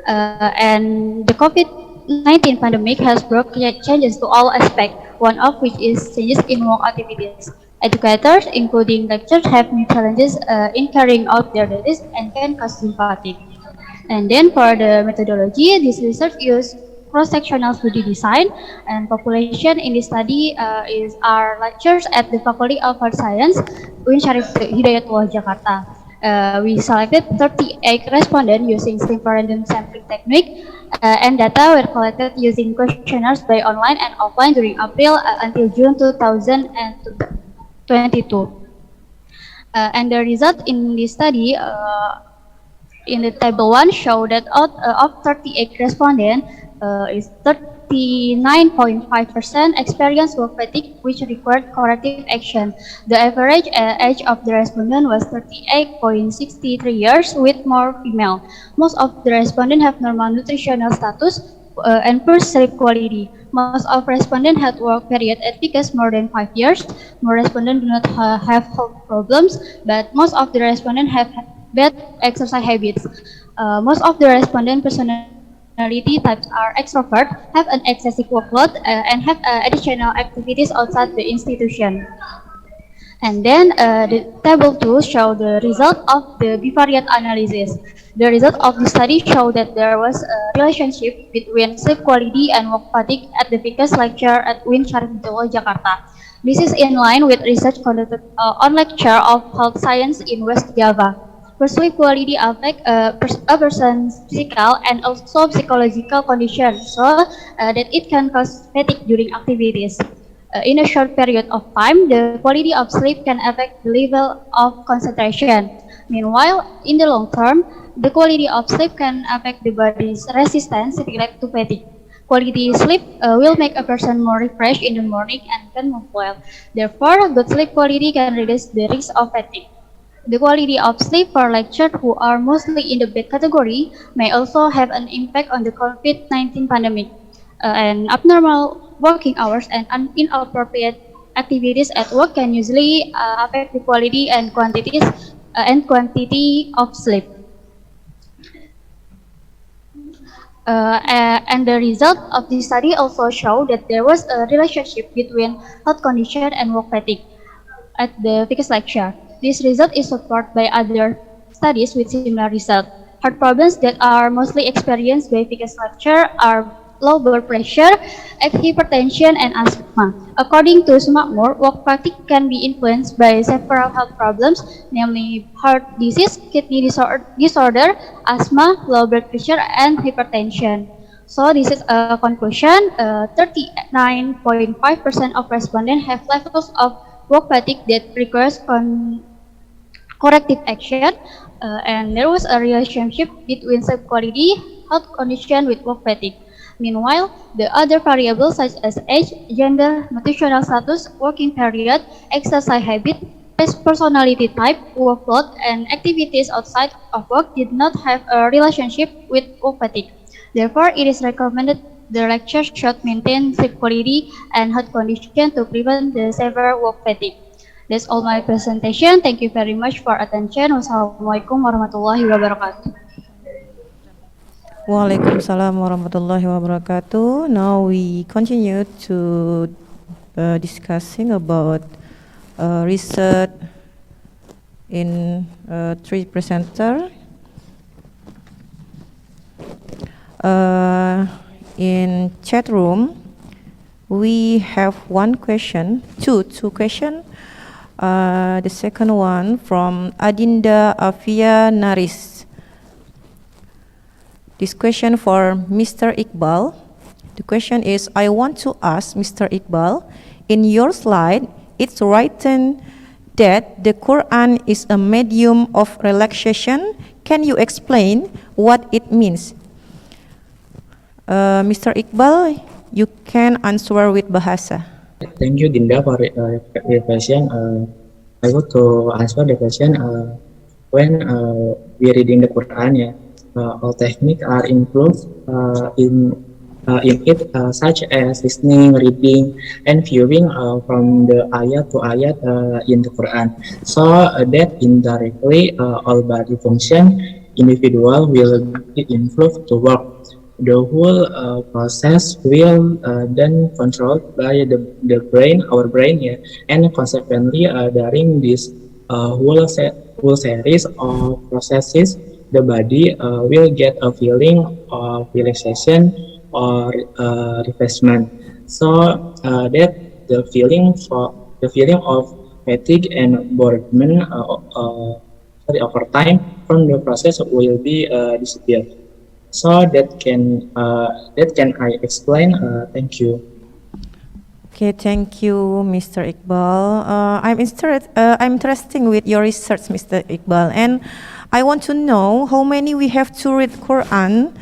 And the COVID-19 pandemic has brought changes to all aspects, one of which is changes in work activities. Educators, including lecturers, have new challenges in carrying out their duties and can cause fatigue. And then for the methodology, this research uses cross-sectional study design, and population in this study is our lecturers at the Faculty of Health Science, UIN Syarif Hidayatullah Jakarta. We selected 38 respondents using simple random sampling technique, and data were collected using questionnaires by online and offline during April until June 2022. And the result in this study in the table 1 show that out of 38 respondents, is 39.5% experienced work fatigue, which required corrective action. The average age of the respondent was 38.63 years, with more female. Most of the respondents have normal nutritional status and poor sleep quality. Most of respondents had work period at FIKES more than 5 years. More respondents do not have health problems, but most of the respondents have bad exercise habits. Most of the respondent personality types are extrovert, have an excessive workload, and have additional activities outside the institution. And then the table 2 show the result of the bivariate analysis. The result of the study showed that there was a relationship between sleep quality and work fatigue at the FIKES lecture at UIN Syarif Hidayatullah Jakarta. This is in line with research conducted on lecture of health science in West Java. Poor sleep quality affect a person's physical and also psychological condition, so that it can cause fatigue during activities. In a short period of time, the quality of sleep can affect the level of concentration. Meanwhile, in the long term, the quality of sleep can affect the body's resistance related to fatigue. Quality sleep will make a person more refreshed in the morning and can move well. Therefore, good sleep quality can reduce the risk of fatigue. The quality of sleep for lecturers who are mostly in the bed category may also have an impact on the COVID-19 pandemic. And abnormal working hours and inappropriate activities at work can usually affect the quality and quantity of sleep. And the result of this study also showed that there was a relationship between health condition and work fatigue at the FIKES lecture. This result is supported by other studies with similar results. Heart problems that are mostly experienced by FIKES lecture are low blood pressure, hypertension, and asthma. According to Sumakmur, work fatigue can be influenced by several health problems, namely heart disease, kidney disorder, asthma, low blood pressure, and hypertension. So this is a conclusion. 39.5% of respondents have levels of work fatigue that requires corrective action, and there was a relationship between sleep quality, health condition with work fatigue. Meanwhile, the other variables such as age, gender, nutritional status, working period, exercise habit, personality type, workload, and activities outside of work did not have a relationship with work fatigue. Therefore, it is recommended the lecture should maintain sleep quality and health condition to prevent the severe work fatigue. That's all my presentation. Thank you very much for attention. Wassalamualaikum warahmatullahi wabarakatuh. Waalaikumsalam warahmatullahi wabarakatuh. Now we continue to discussing about research in three presenter. In chat room, we have one question, two questions. The second one from Adinda Afia Naris. This question for Mr. Iqbal. The question is, I want to ask Mr. Iqbal, in your slide, it's written that the Quran is a medium of relaxation. Can you explain what it means? Mr. Iqbal, you can answer with bahasa. Thank you, Dinda, for your question. I want to answer the question. When we reading the Quran, all techniques are included in it, such as listening, reading, and viewing from the ayat to ayat in the Quran. So that indirectly all body function individual will be influenced to work. The whole process will then controlled by the brain, our brain, and consequently during this whole series of processes, the body will get a feeling of relaxation or refreshment. So that the feeling of fatigue and boredom over time from the process will be disappear. So that can I explain. Thank you. Okay, thank you, Mr. Iqbal. I'm interested with your research, Mr. Iqbal, and I want to know how many we have to read Quran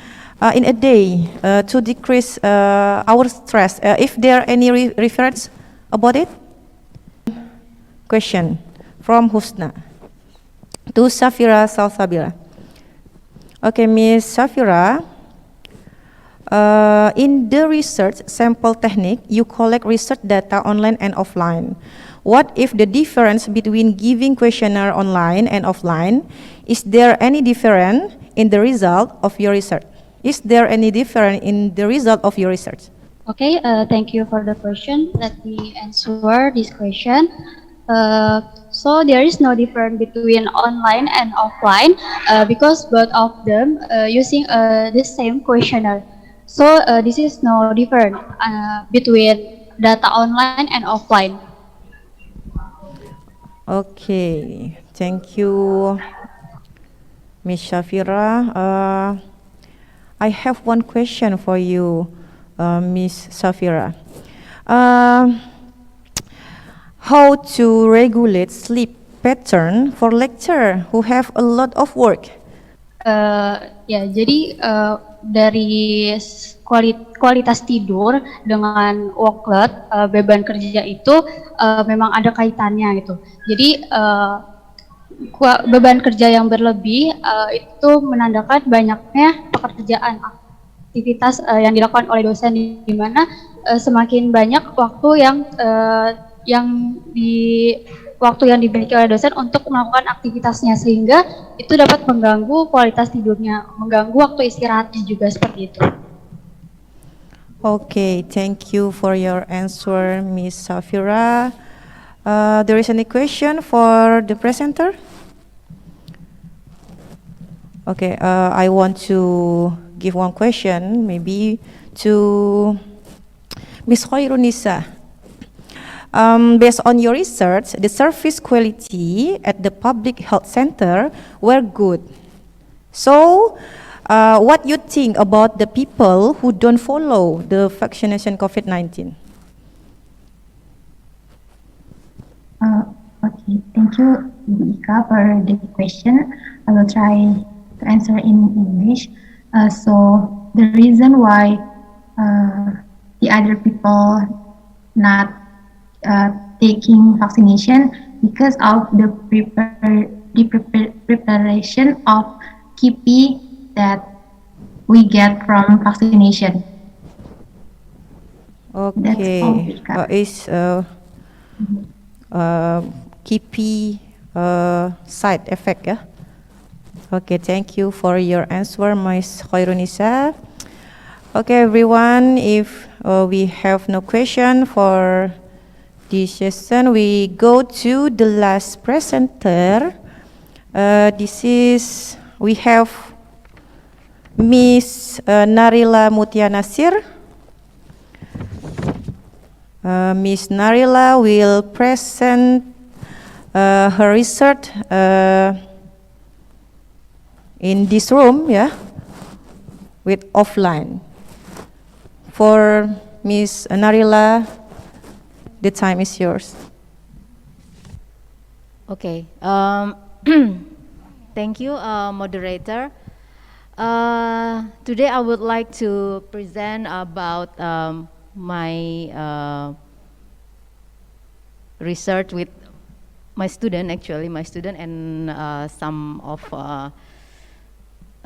in a day to decrease our stress. If there are any reference about it. Question from Husna to Safira Salsabila. Okay, Ms. Safira, in the research sample technique, you collect research data online and offline. What if the difference between giving questionnaire online and offline? Is there any difference in the result of your research? Is there any difference in the result of your research? Okay, thank you for the question. Let me answer this question. So there is no difference between online and offline because both of them using the same questionnaire. So this is no different between data online and offline. Okay, thank you, Ms. Shafira. I have one question for you, Ms. Shafira. How to regulate sleep pattern for lecturer who have a lot of work? Ya, jadi dari kualitas tidur dengan workload beban kerja itu memang ada kaitannya gitu. Jadi beban kerja yang berlebih itu menandakan banyaknya pekerjaan aktivitas yang dilakukan oleh dosen, di mana semakin banyak waktu yang dimiliki oleh dosen untuk melakukan aktivitasnya, sehingga itu dapat mengganggu kualitas tidurnya, mengganggu waktu istirahatnya juga, seperti itu. Okay, thank you for your answer, Miss Safira. There is any question for the presenter? Okay, I want to give one question, maybe to Ms. Khairunisa. Based on your research, the service quality at the public health center were good. So, what you think about the people who don't follow the vaccination COVID-19? Okay, thank you, Ika, for the question. I will try to answer in English. So the reason why the other people not taking vaccination because of the preparation of KIPI that we get from vaccination. Okay, is KIPI side effect, yeah? Okay, thank you for your answer, Ms. Khairunisa. Okay, everyone, if we have no question for this session, we go to the last presenter. We have Miss Narila Mutia Nasir. Miss Narila will present her research in this room, yeah, with offline. For Miss Narila, the time is yours. Okay. Thank you, moderator. Today I would like to present about my research with my student, and some of a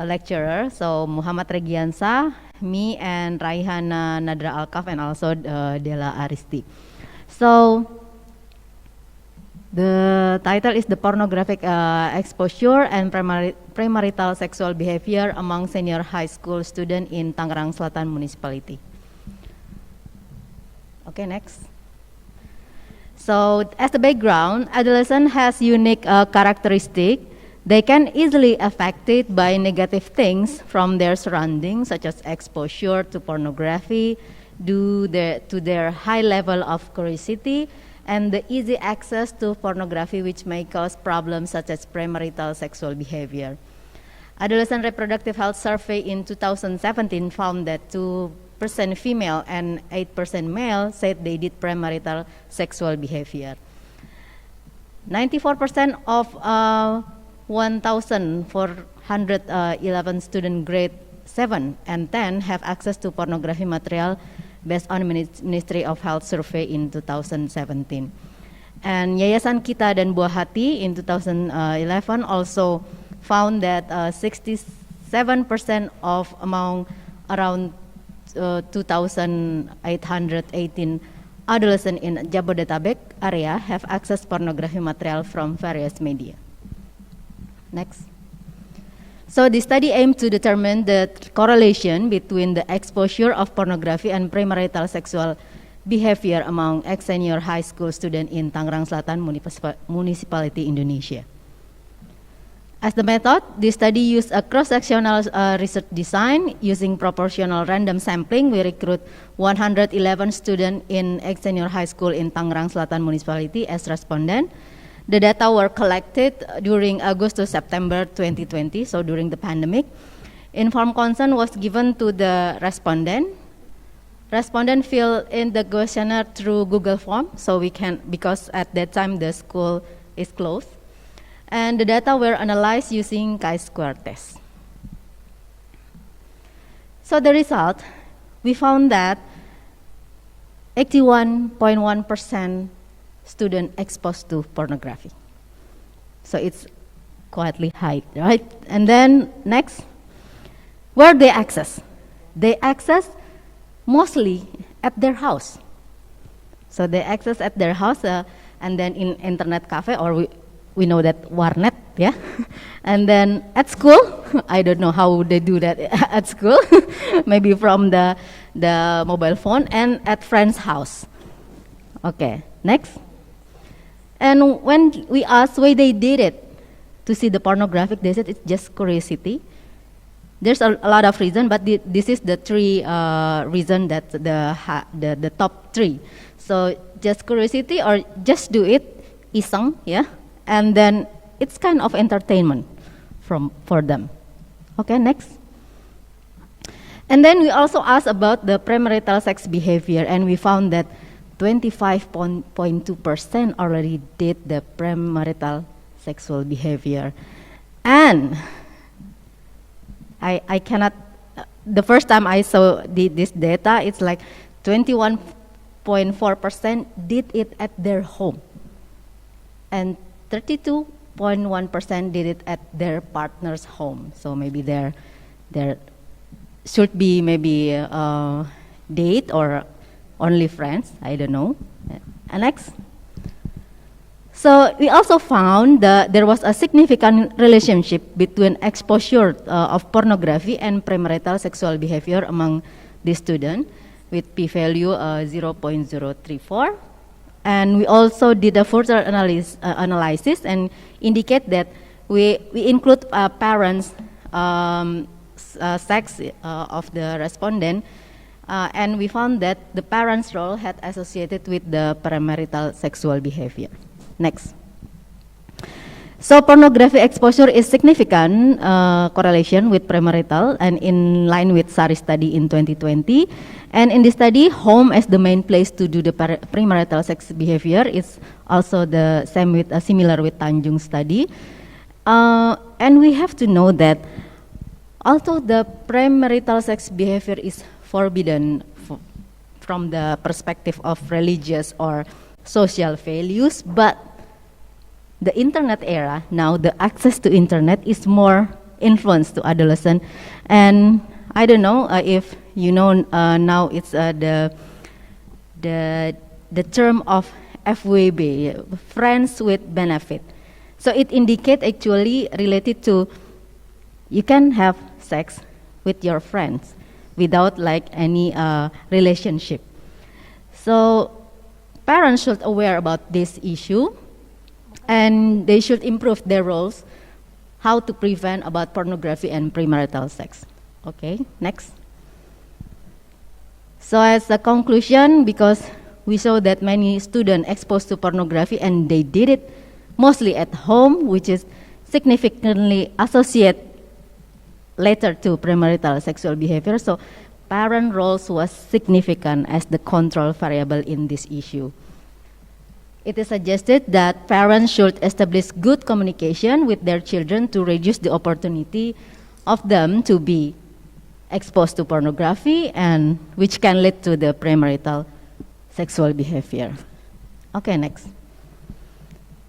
lecturer. So Muhammad Regiansa, me, and Raihana Nadra Alkaf, and also Dela Aristi. So the title is the pornographic exposure and premarital sexual behavior among senior high school students in Tangerang Selatan Municipality. Okay, next. So as the background, adolescent has unique characteristic. They can easily affected by negative things from their surroundings, such as exposure to pornography, due to their high level of curiosity, and the easy access to pornography, which may cause problems such as premarital sexual behavior. Adolescent Reproductive Health Survey in 2017 found that 2% female and 8% male said they did premarital sexual behavior. 94% of 1,411 students grade 7 and 10 have access to pornography material based on Ministry of Health survey in 2017. And Yayasan Kita dan Buah Hati in 2011 also found that 67% of among around 2,818 adolescents in Jabodetabek area have access pornography material from various media. Next. So the study aimed to determine the correlation between the exposure of pornography and premarital sexual behavior among ex-senior high school students in Tangerang Selatan Municipality, Indonesia. As the method, the study used a cross-sectional research design using proportional random sampling. We recruit 111 students in ex-senior high school in Tangerang Selatan Municipality as respondent. The data were collected during August to September 2020, so during the pandemic. Informed consent was given to the respondent. Respondent filled in the questionnaire through Google Form, so we can, because at that time the school is closed. And the data were analyzed using chi-square test. So the result, we found that 81.1% student exposed to pornography. So it's quietly hide, right? And then next, where they access? They access mostly at their house. So they access at their house and then in internet cafe, or we know that warnet, yeah? And then at school, I don't know how they do that at school, maybe from the mobile phone, and at friend's house. Okay, next. And when we asked why they did it, to see the pornographic, they said it's just curiosity. There's a lot of reasons, but this is the three reasons that the top three. So just curiosity or just do it, iseng, yeah, and then it's kind of entertainment for them. Okay, next. And then we also asked about the premarital sex behavior, and we found that 25.2% already did the premarital sexual behavior. And I cannot, the first time I saw this data, it's like 21.4% did it at their home. And 32.1% did it at their partner's home. So maybe there should be maybe a date or only friends, I don't know. Next. So we also found that there was a significant relationship between exposure of pornography and premarital sexual behavior among the students with p-value 0.034. And we also did a further analysis and indicate that we include parents' sex of the respondent, and we found that the parents' role had associated with the premarital sexual behavior. Next. So pornography exposure is significant correlation with premarital and in line with SYARIF study in 2020. And in this study, home as the main place to do the premarital sex behavior is also the same with similar with Tanjung study. And we have to know that although the premarital sex behavior is forbidden from the perspective of religious or social values, but the internet era, now the access to internet is more influenced to adolescent. And I don't know if you know now it's the term of FWB, friends with benefit. So it indicates actually related to you can have sex with your friends without like any relationship. So parents should aware about this issue, and they should improve their roles, how to prevent about pornography and premarital sex. Okay, next. So as a conclusion, because we saw that many students exposed to pornography and they did it mostly at home, which is significantly associated later to premarital sexual behavior. So parent roles was significant as the control variable in this issue. It is suggested that parents should establish good communication with their children to reduce the opportunity of them to be exposed to pornography, and which can lead to the premarital sexual behavior. Okay, next.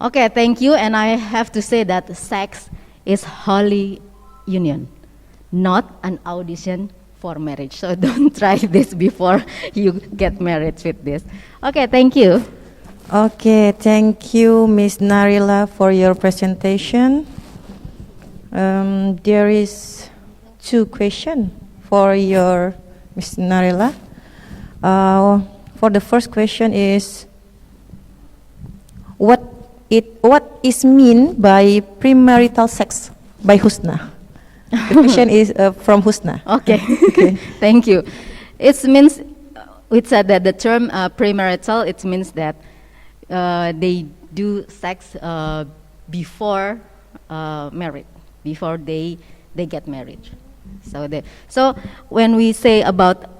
Okay, thank you. And I have to say that sex is holy union, not an audition for marriage. So don't try this before you get married with this. Okay, thank you. Okay, thank you, Ms. Narila, for your presentation. There is 2 questions for your Ms. Narila. For the first question is, what is mean by premarital sex by Husna? The question is from Husna. Okay, okay. Thank you. It means, we said that the term premarital, it means that they do sex before married, before they get married. So when we say about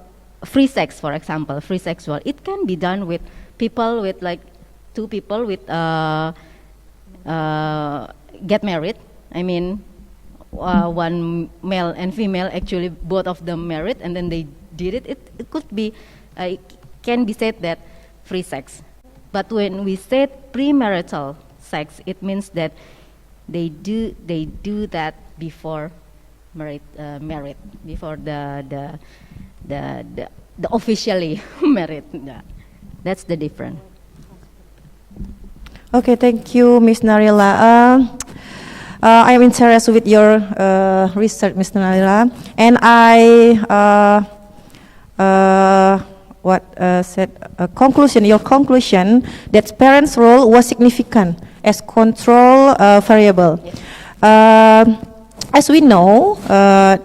free sex, for example, free sexual, it can be done with people with like 2 people with get married. I mean, one male and female, actually both of them married, and then they did it. It could be, it can be said that free sex. But when we say premarital sex, it means that they do that before married, before the officially married. Yeah. That's the difference. Okay, thank you, Ms. Narila. I am interested with your research, Ms. Narila, and your conclusion that parents' role was significant as control variable. Yes. As we know,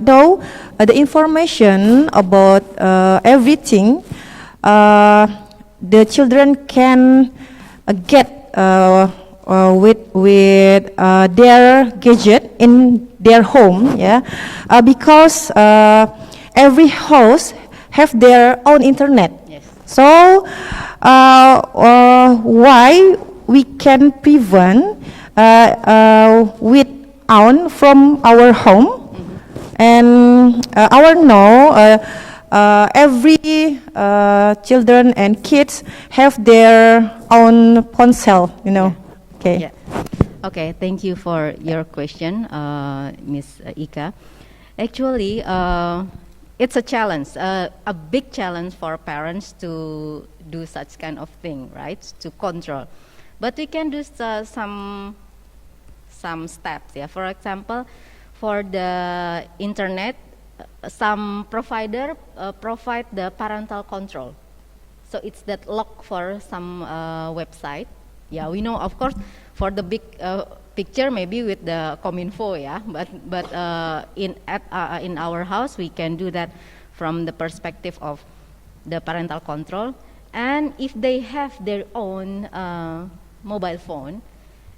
though the information about everything the children can get with their gadget in their home, yeah, because every house have their own internet. Yes. So why we can prevent with from our home, and our know every children and kids have their own phone cell, you know. Yeah. Okay. Yeah. Okay, thank you for your question, Ms. Ika. Actually, it's a challenge, a big challenge for parents to do such kind of thing, right? To control. But we can do some steps. Yeah. For example, for the internet, some provider provide the parental control. So it's that lock for some website. Yeah, we know, of course, for the big picture maybe with the Kominfo, yeah. But in our house we can do that from the perspective of the parental control. And if they have their own mobile phone,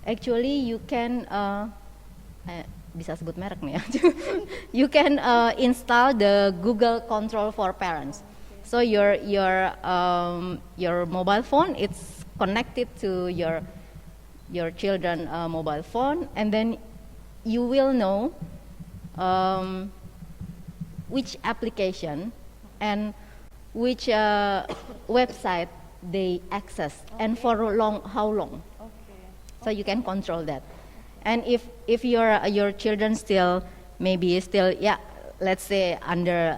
actually you can bisa sebut merek nih ya. You can install the Google Control for Parents. So your mobile phone, it's connected to your children mobile phone, and then you will know which application and which website they access, and for how long. So you can control that. And if your children still yeah, let's say under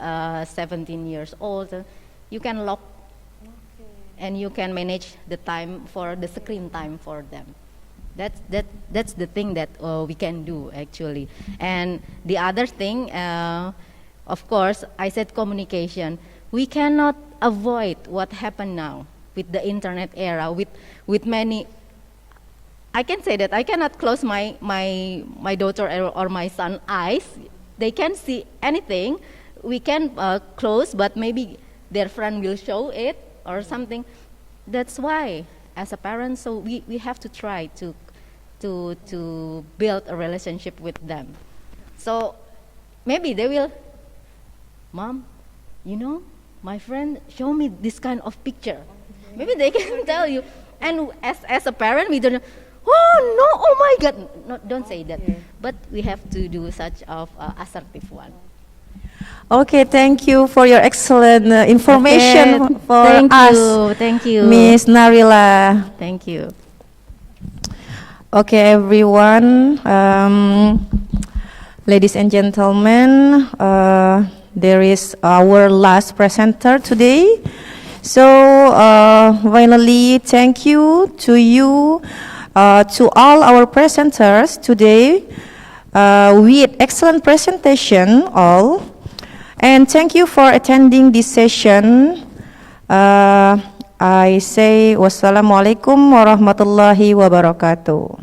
17 years old, you can lock, and you can manage the time for the screen time for them. That's the thing that we can do actually. And the other thing, of course, I said communication. We cannot avoid what happened now with the internet era, with many. I can say that I cannot close my daughter or my son's eyes. They can't see anything. We can close, but maybe their friend will show it or something. That's why, as a parent, so we have to try to build a relationship with them. So maybe they will, Mom, you know, my friend show me this kind of picture. Maybe they can tell you. And as a parent, we don't. Oh no! Oh my God! No, don't say that. But we have to do such of assertive one. Okay, thank you for your excellent information for us. Thank you, Miss Narila. Thank you. Okay, everyone, ladies and gentlemen, there is our last presenter today. So finally, thank you to you. To all our presenters today, with excellent presentation all, and thank you for attending this session. I say wassalamualaikum warahmatullahi wabarakatuh.